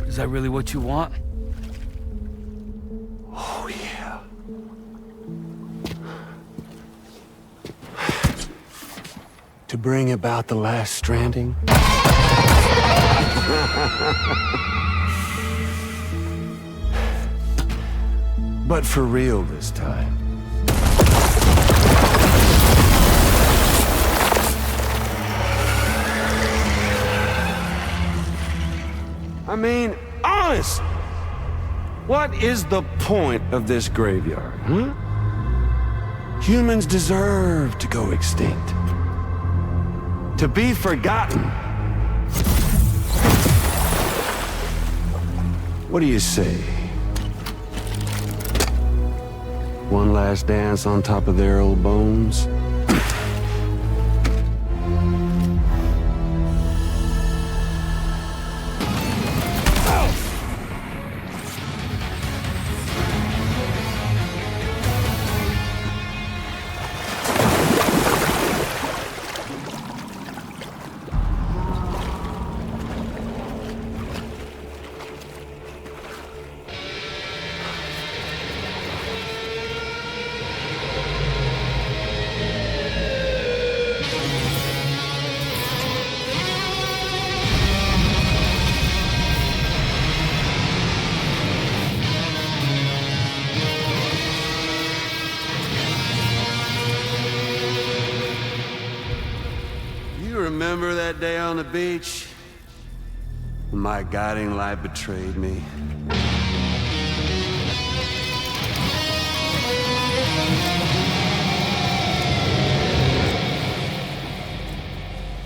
Is that really what you want? Oh, yeah. To bring about the last stranding? But for real this time. I mean, honest! What is the point of this graveyard, huh? Humans deserve to go extinct. To be forgotten. What do you say? One last dance on top of their old bones? Remember that day on the beach when my guiding light betrayed me?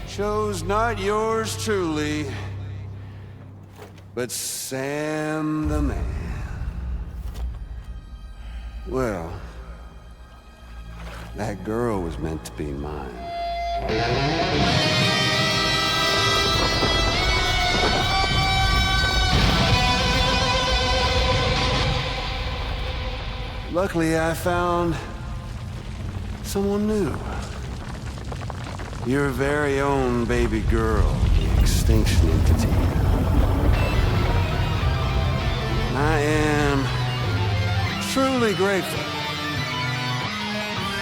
Chose not yours truly, but Sam the man. Well, that girl was meant to be mine. Luckily, I found someone new. Your very own baby girl, the extinction entity. I am truly grateful.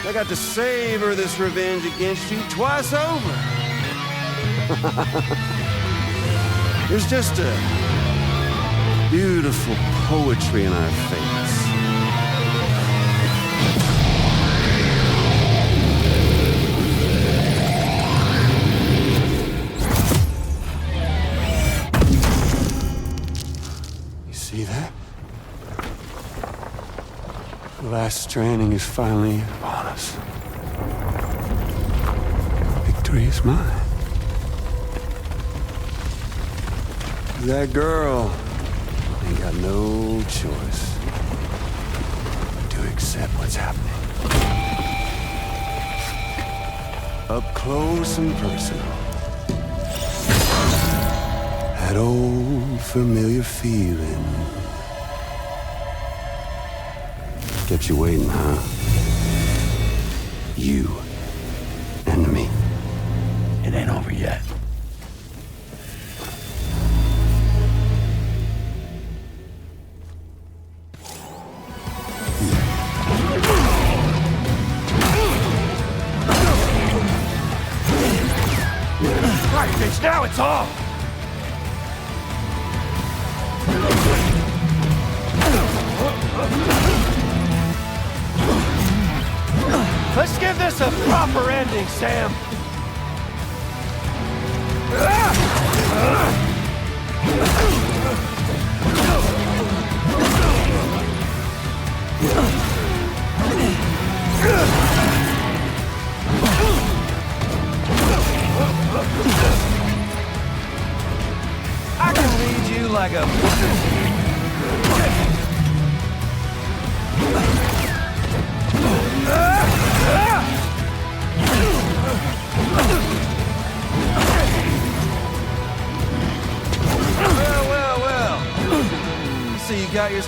I got to savor this revenge against you twice over. There's just a beautiful poetry in our fates. You see that? The last stranding is finally upon us. Victory is mine. That girl ain't got no choice but to accept what's happening. Up close and personal. That old familiar feeling. Kept you waiting, huh? You and me. It ain't over yet. Right, bitch, now it's off! Let's give this a proper ending, Sam. I can lead you like a... Well. So you got your...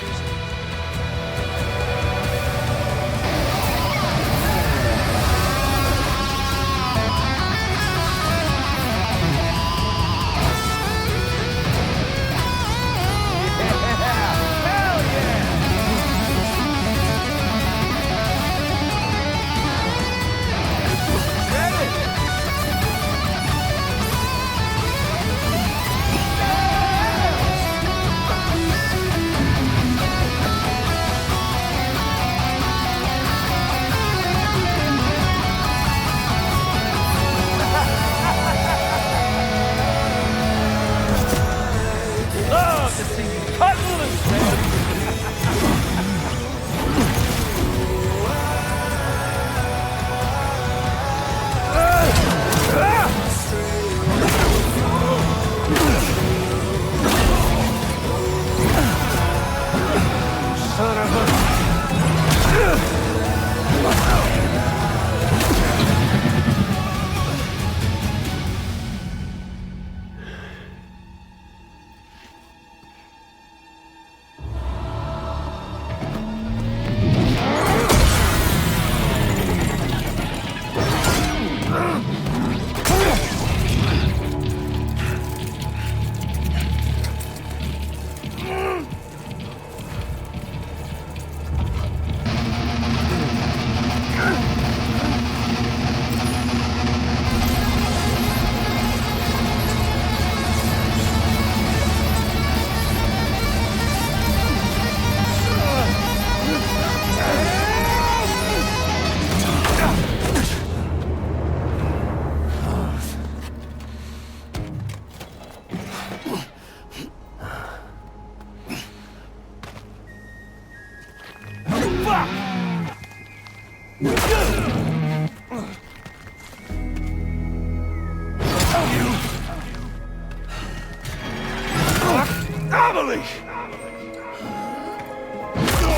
Finally!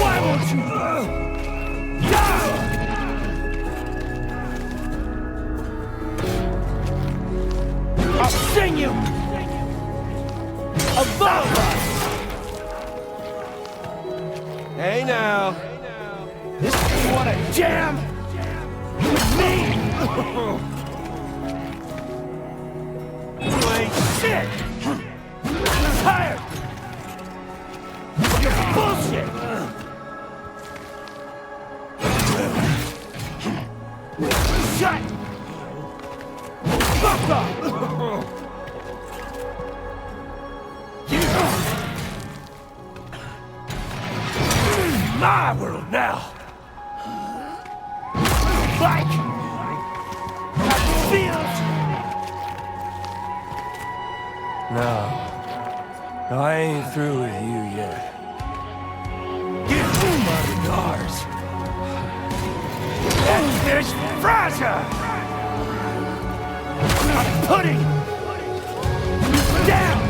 Why won't you? I'll sing you a lullaby. Hey now. This is what a jam with me. You ain't shit. I'm tired of your bullshit. Shut fuck up. My world now. Like how it feels. No, I ain't through with you yet. Get my regards. That fish fragile. I'm putting you down.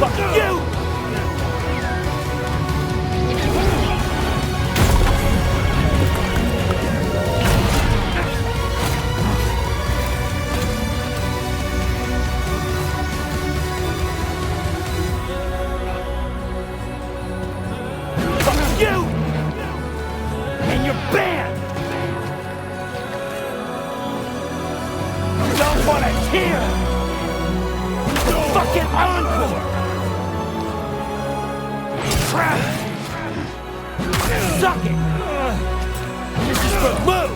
Fuck you! Fuck you! And your band! Don't want to hear the fucking encore! Crap! Suck it! This is for Lou!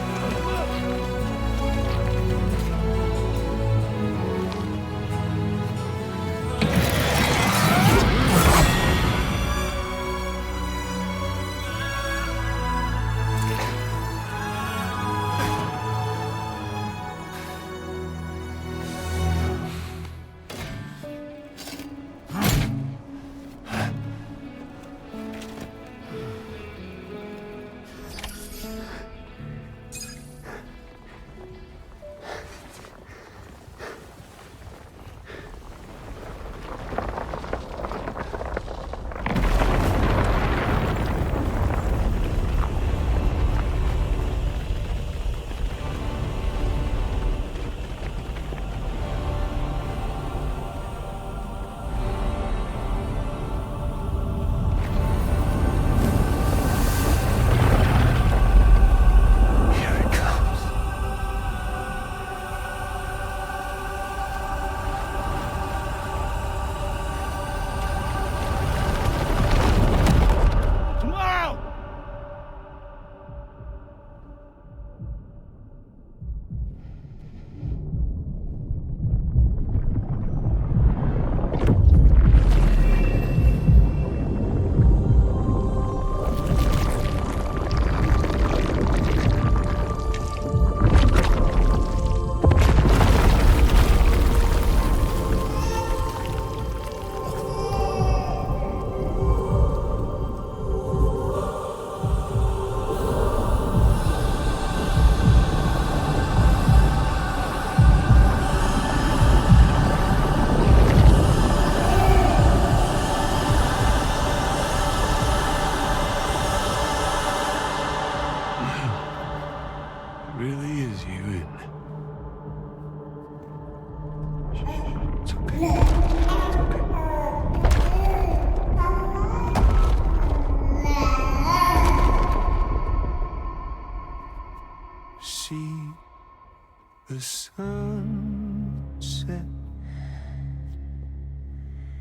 The sunset,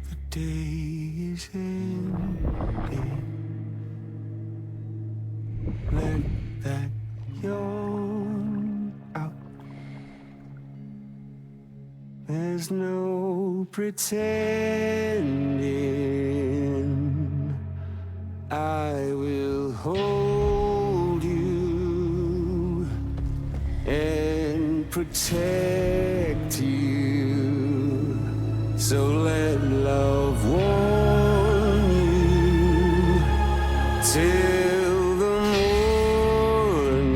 the day is ending. Let that yawn out. There's no pretending. I will hold you and protect you. So let love warm you till the morning.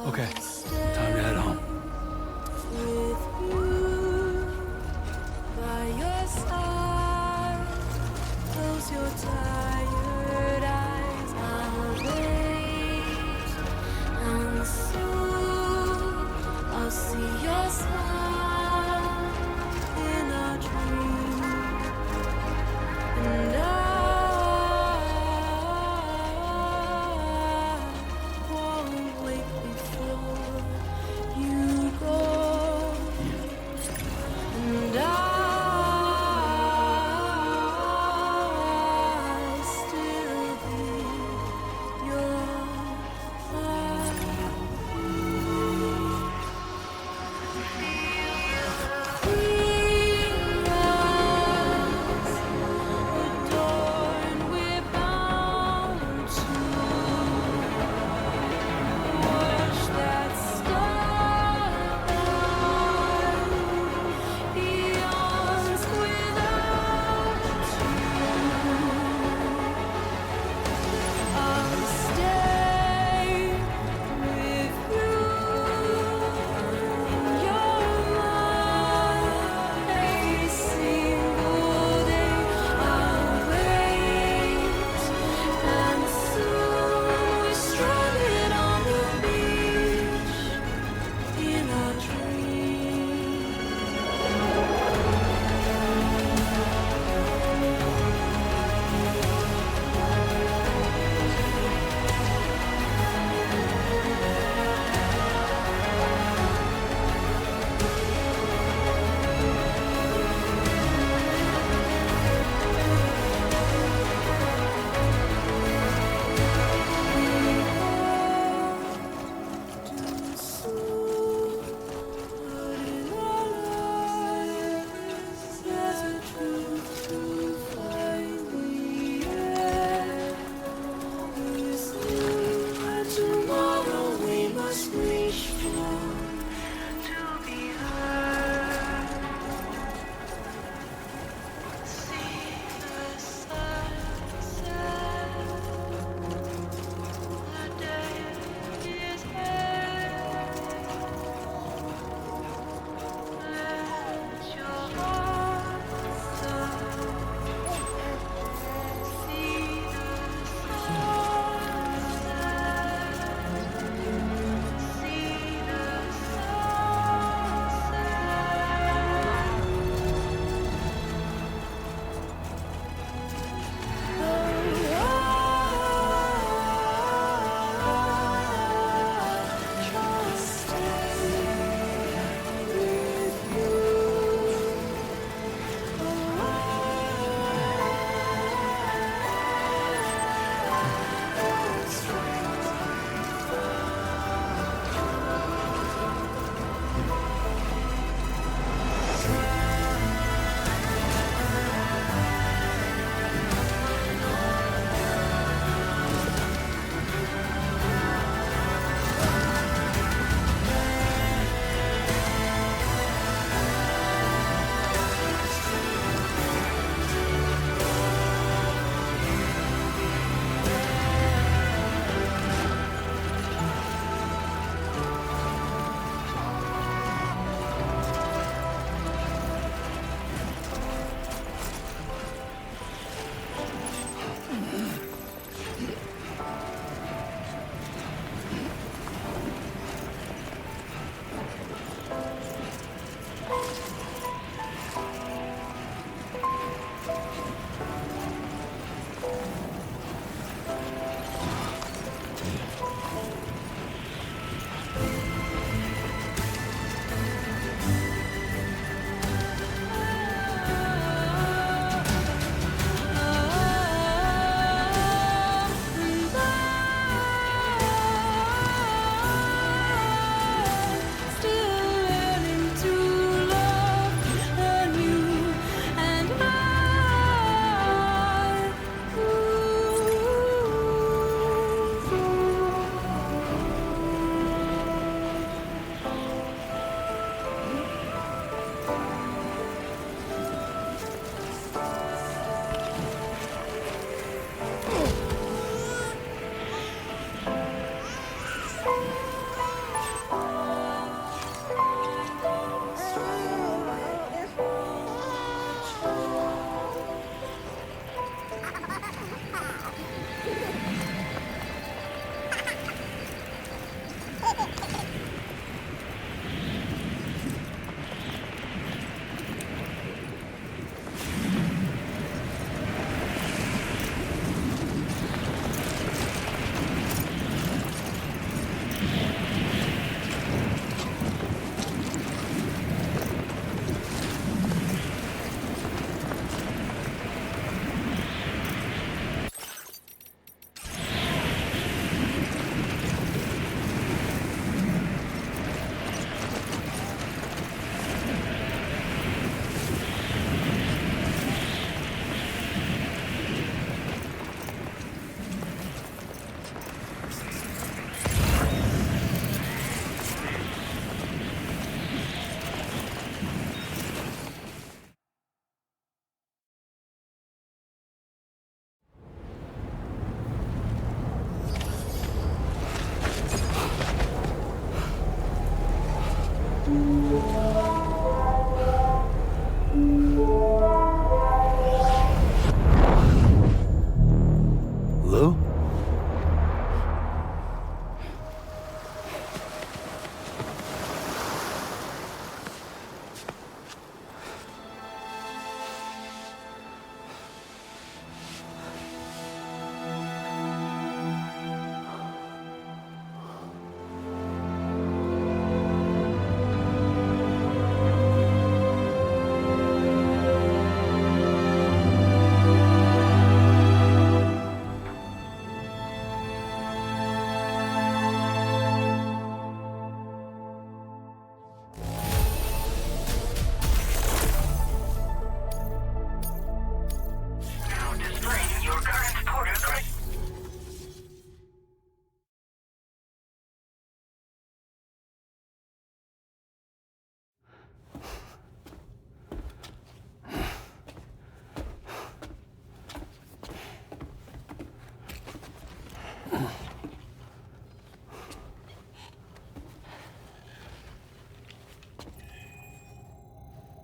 Okay, time to head home. By your side, close your tired eyes. I'll wait, and soon I'll see your smile in a dream, and I won't wake before.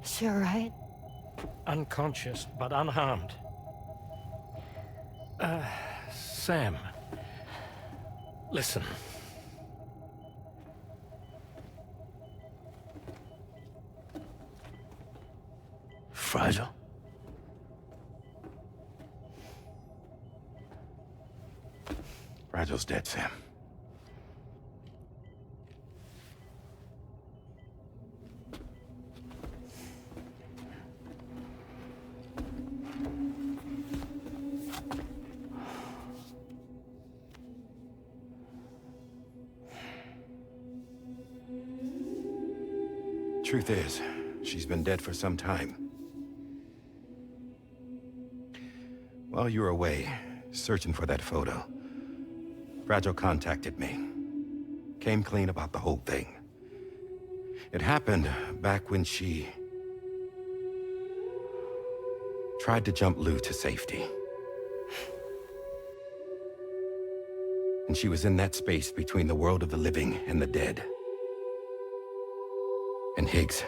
Is she all right? Unconscious, but unharmed. Sam. Listen. Fragile? Fragile's dead, Sam. Truth is, she's been dead for some time. While you were away, searching for that photo, Fragile contacted me. Came clean about the whole thing. It happened back when she tried to jump Lou to safety. And she was in that space between the world of the living and the dead. And Higgs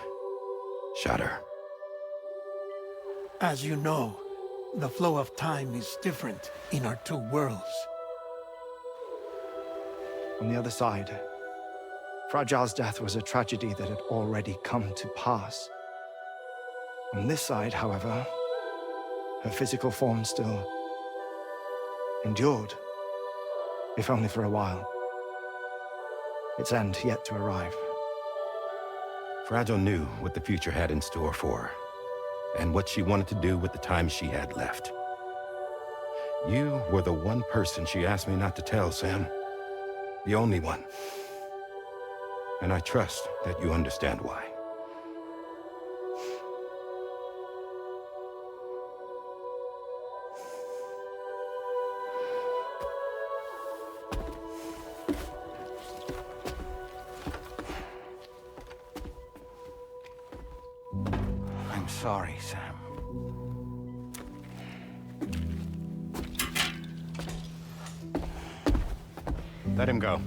shot her. As you know, the flow of time is different in our two worlds. On the other side, Fragile's death was a tragedy that had already come to pass. On this side, however, her physical form still endured, if only for a while. Its end yet to arrive. Fragile knew what the future had in store for her, and what she wanted to do with the time she had left. You were the one person she asked me not to tell, Sam. The only one. And I trust that you understand why. I'm sorry, Sam. Let him go.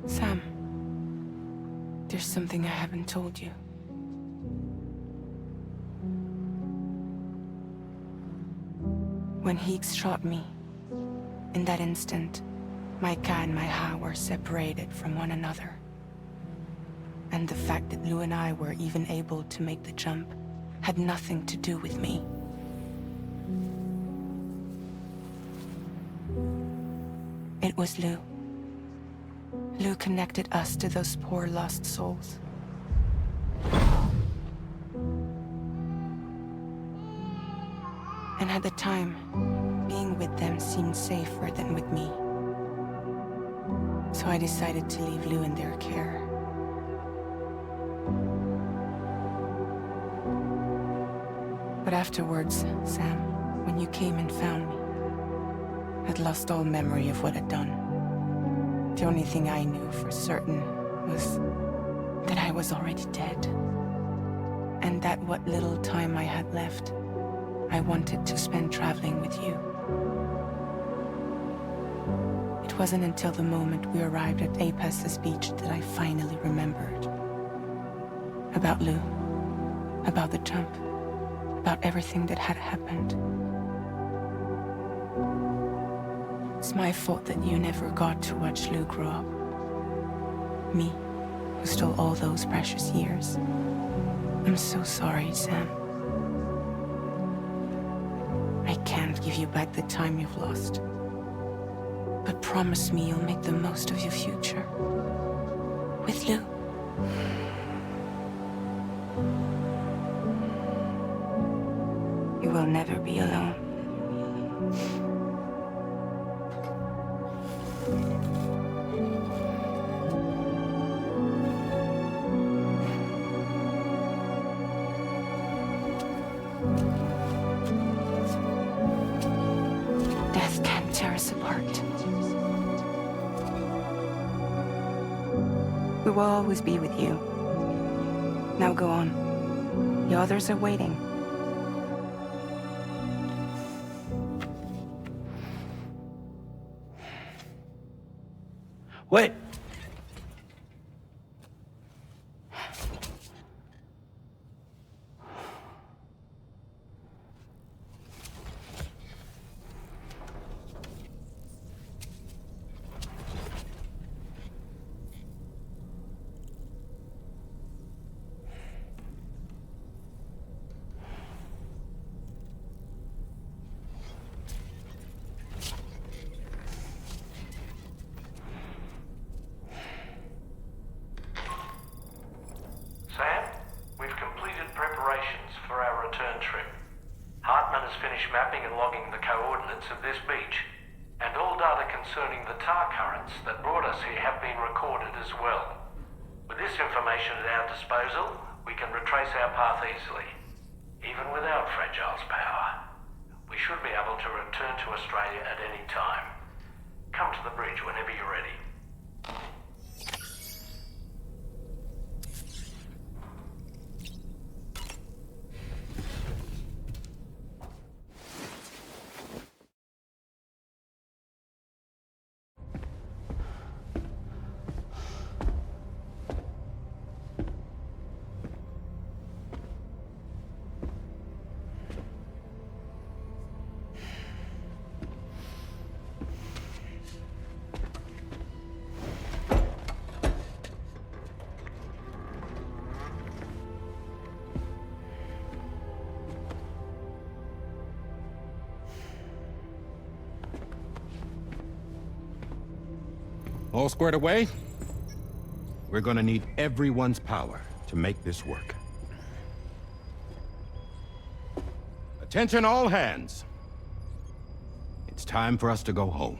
Sam, there's something I haven't told you. When Higgs shot me, in that instant, my Ka and my Ha were separated from one another. And the fact that Lou and I were even able to make the jump had nothing to do with me. It was Lou. Lou connected us to those poor lost souls. And at the time, being with them seemed safer than with me. So I decided to leave Lou in their care. But afterwards, Sam, when you came and found me, I'd lost all memory of what I'd done. The only thing I knew for certain was that I was already dead. And that what little time I had left, I wanted to spend traveling with you. It wasn't until the moment we arrived at Apes's beach that I finally remembered. About Lou, about the jump, about everything that had happened. It's my fault that you never got to watch Lou grow up. Me, who stole all those precious years. I'm so sorry, Sam. I can't give you back the time you've lost. But promise me you'll make the most of your future. With Lou. You will never be alone. Death can't tear us apart. We will always be with you. Now go on. The others are waiting. Wait! Sam, we've completed preparations for our return trip. Hartman has finished mapping and logging the coordinates of this beach, and all data concerning the tar currents that brought us here have been recorded as well. With this information at our disposal, we can retrace our path easily, even without Fragile's power. We should be able to return to Australia at any time. Come to the bridge whenever you're ready. All squared away? We're gonna need everyone's power to make this work. Attention all hands. It's time for us to go home.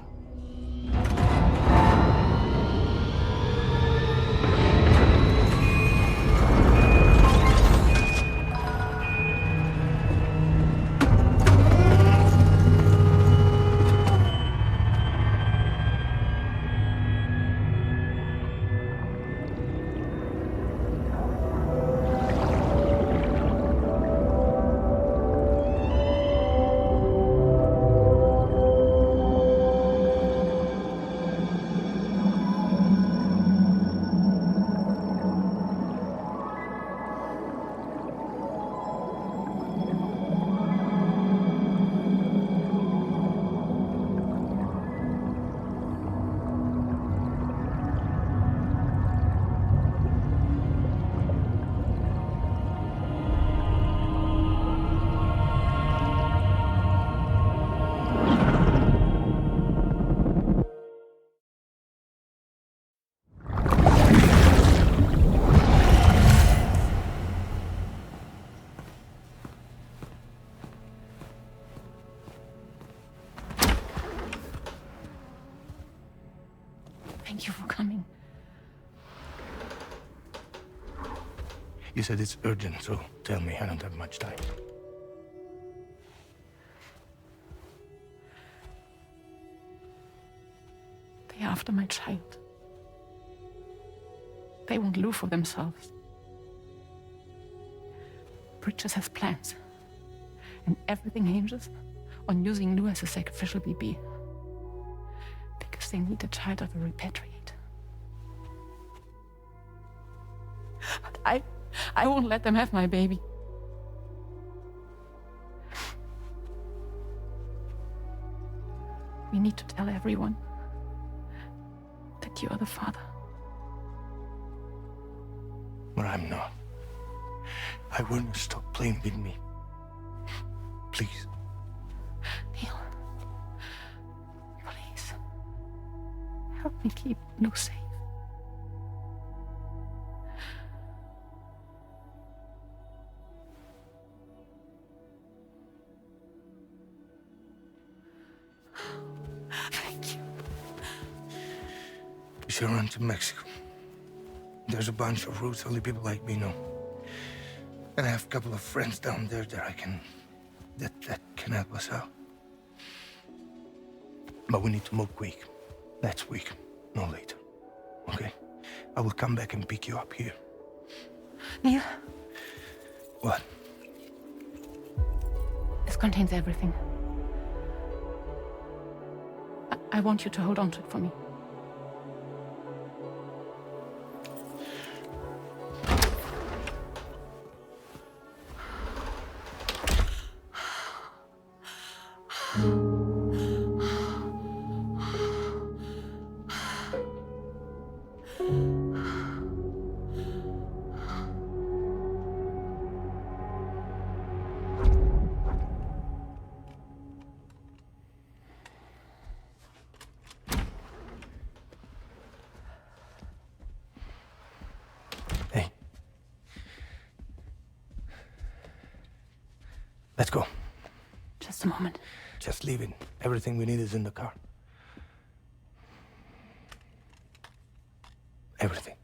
Thank you for coming. You said it's urgent, so tell me, I don't have much time. They're after my child. They want Lou for themselves. Bridges has plans, and everything hinges on using Lou as a sacrificial BB. Because they need a child of a repatriate. But I won't let them have my baby. We need to tell everyone that you are the father. But I'm not. I want to stop playing with me. Please. Neil. Please. Help me keep Lucy. Thank you. We should run to Mexico. There's a bunch of routes only people like me know. And I have a couple of friends down there that that can help us out. But we need to move quick. Next week, no later. Okay? I will come back and pick you up here. Neil, What? this contains everything. I want you to hold on to it for me. Let's go. Just a moment. Just leave it. Everything we need is in the car. Everything.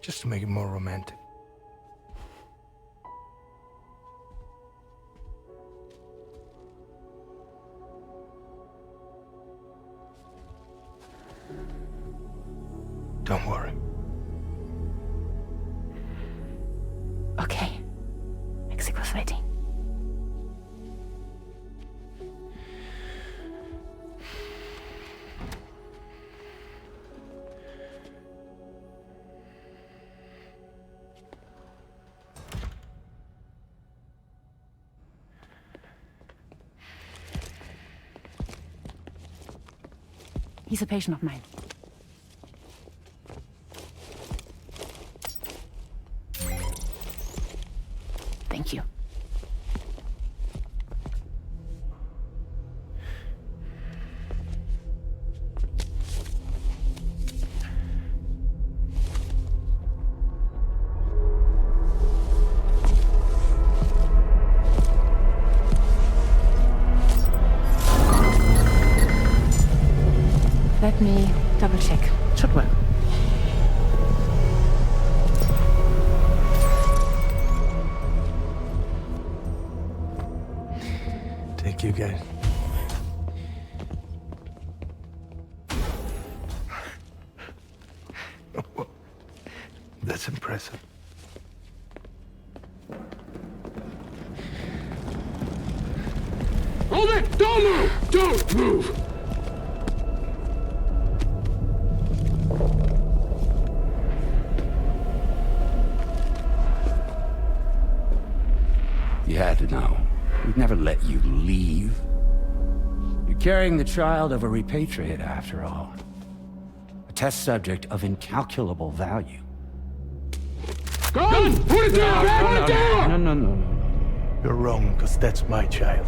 Just to make it more romantic. Don't worry. Okay. Mexico's ready. He's a patient of mine. Thank you. Let me double check. Should work. Thank you, guys. That's impressive. Hold it! Don't move! Don't move! You had to know. We'd never let you leave. You're carrying the child of a repatriate, after all. A test subject of incalculable value. Gun! Put it down! Put it down! No. You're wrong, because that's my child.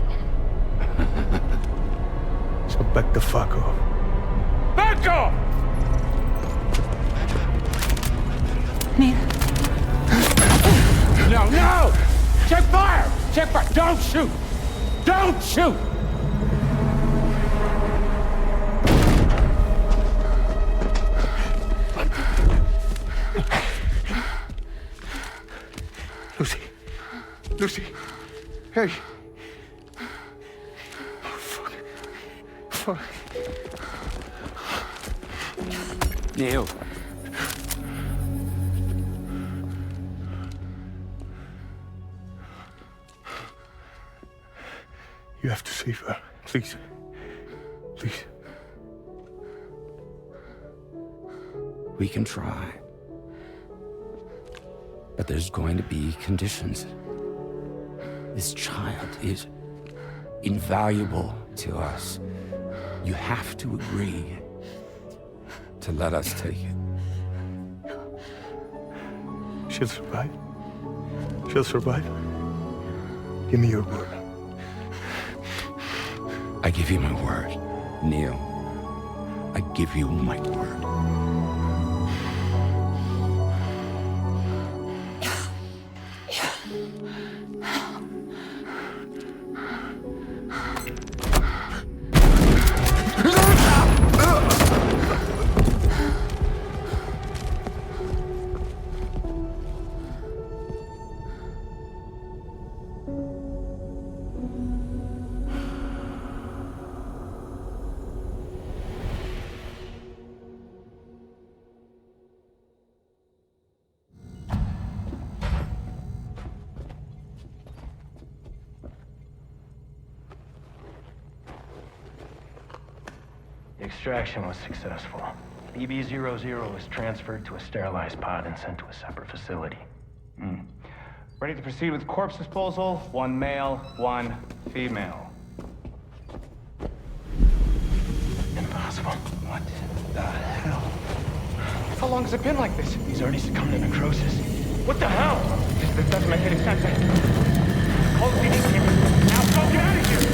So back the fuck off. Back off! Neil. No! Check fire! Check fire! Don't shoot! Don't shoot! Lucy. Hey. Oh, fuck. Neil. You have to save her. Please. Please. We can try. But there's going to be conditions. This child is invaluable to us. You have to agree to let us take it. She'll survive. She'll survive. Give me your word. I give you my word, Neil. I give you my word. The extraction was successful. BB-00 was transferred to a sterilized pod and sent to a separate facility. Ready to proceed with corpse disposal. 1 male, 1 female. Impossible. What the hell? How long has it been like this? He's already succumbed to necrosis. What the hell? This doesn't make any sense. Call the PD team. Now go get out of here!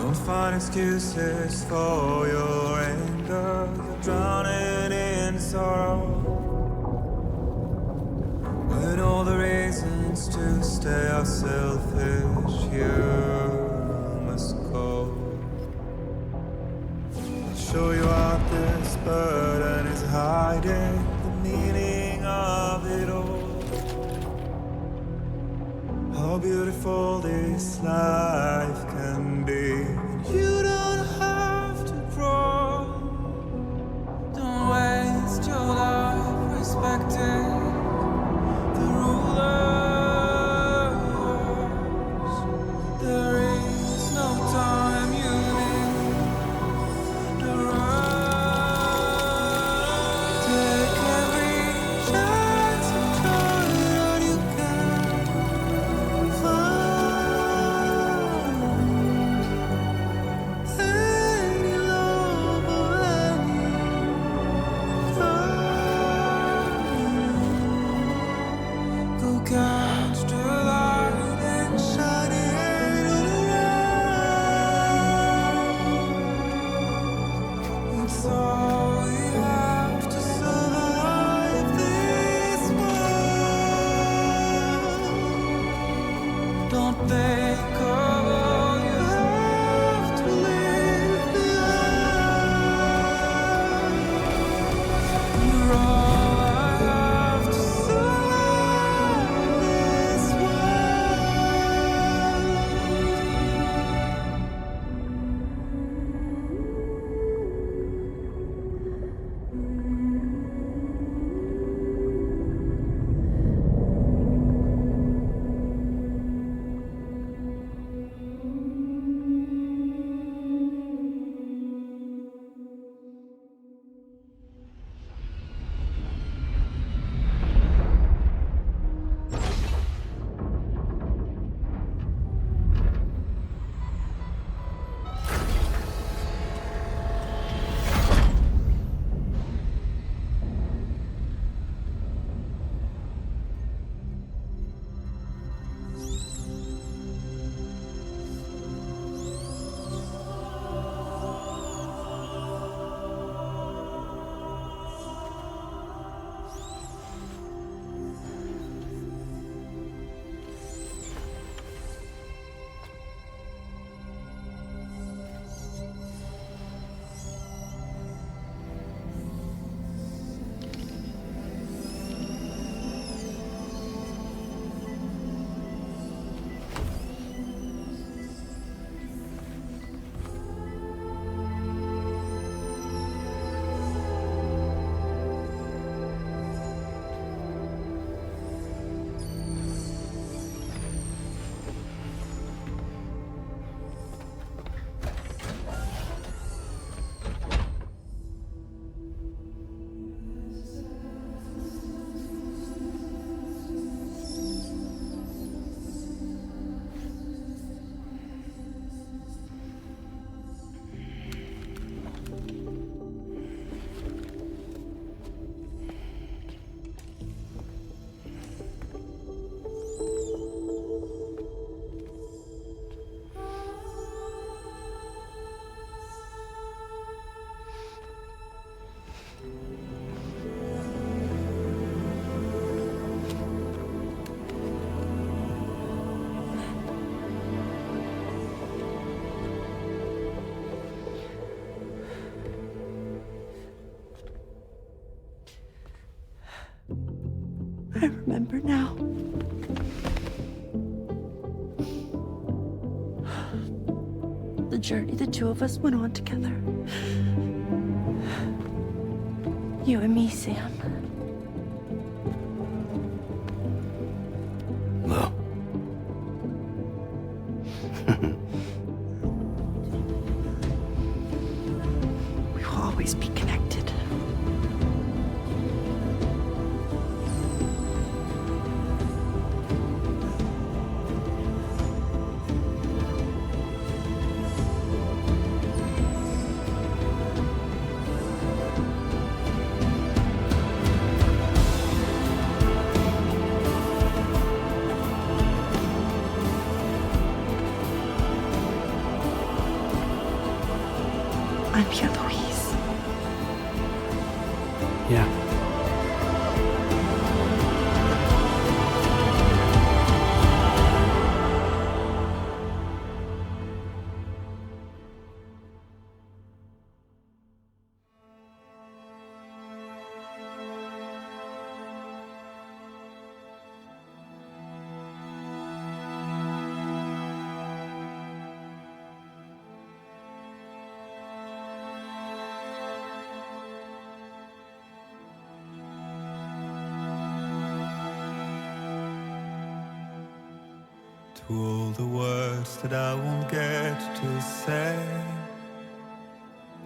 Don't find excuses for your anger. You're drowning in sorrow. With all the reasons to stay are selfish, you must go. I'll show you out this burden is hiding the meaning of it all. How beautiful this life can be. And you don't have to grow. Don't waste your life respecting the rulers. There is no time you need to run. Take every chance and try all you can find. Any love or any find. Go catch the light and shine it all around. It's all we have to survive this world. Don't think of all you have to leave behind. You're all I have to survive this I remember now. The journey the two of us went on together. You and me, Sam. No. We will always be connected. I'm here, Louise. Yeah. To all the words that I won't get to say,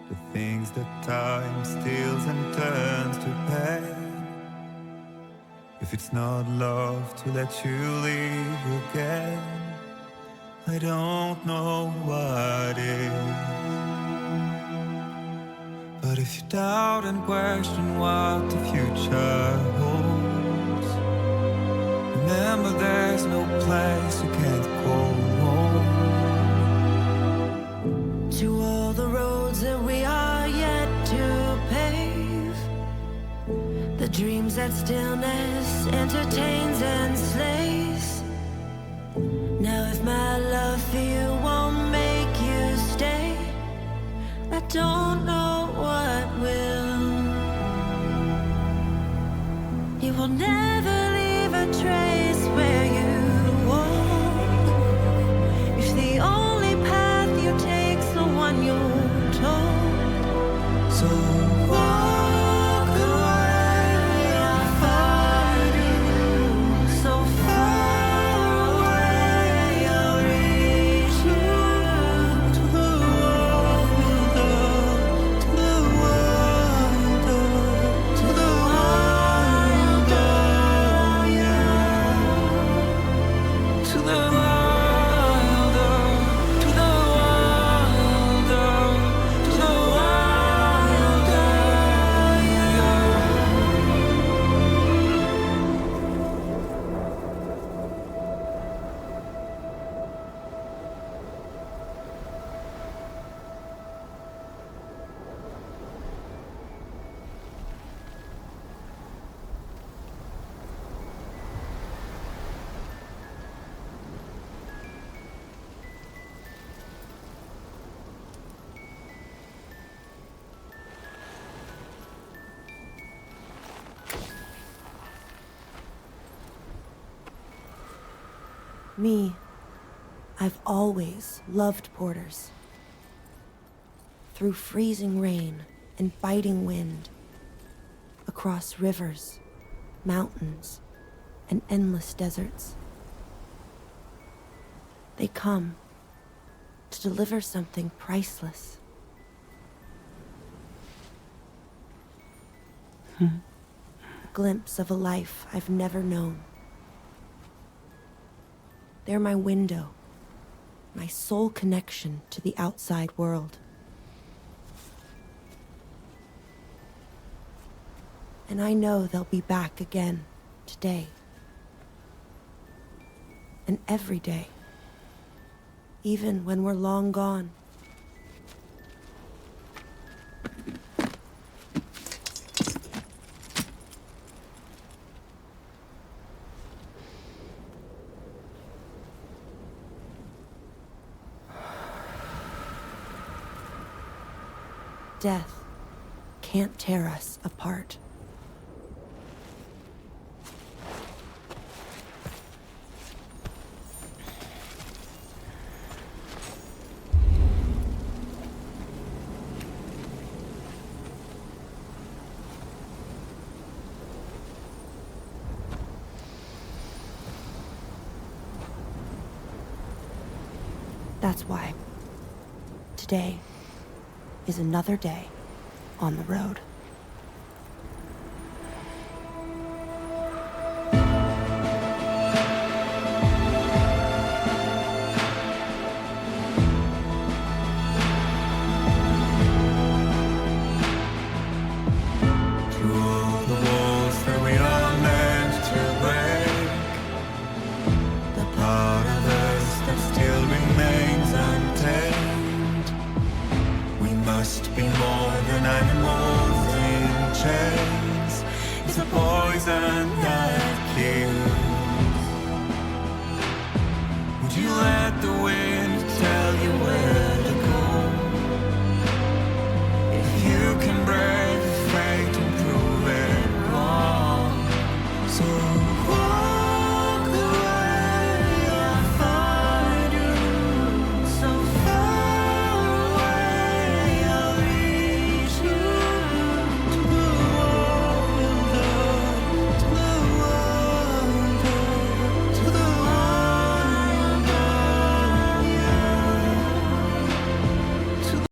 the things that time steals and turns to pain. If it's not love to let you leave again, I don't know what is. But if you doubt and question what the future holds, remember there's no place you can't go home. To all the roads that we are yet to pave, the dreams that stillness entertains and slays. Now if my love for you won't make you stay, I don't know what will. You will never leave a trace where you walk, if the only path you take's the one you're told. So walk away, I'll find you. So far away, I'll reach you. To the world, to the world, to the wild, yeah. To the wild, to the wild, to the wild, yeah. Me, I've always loved porters. Through freezing rain and biting wind, across rivers, mountains, and endless deserts. They come to deliver something priceless. A glimpse of a life I've never known. They're my window, my sole connection to the outside world. And I know they'll be back again today. And every day, even when we're long gone. Death can't tear us apart. That's why today is another day on the road. Must be the way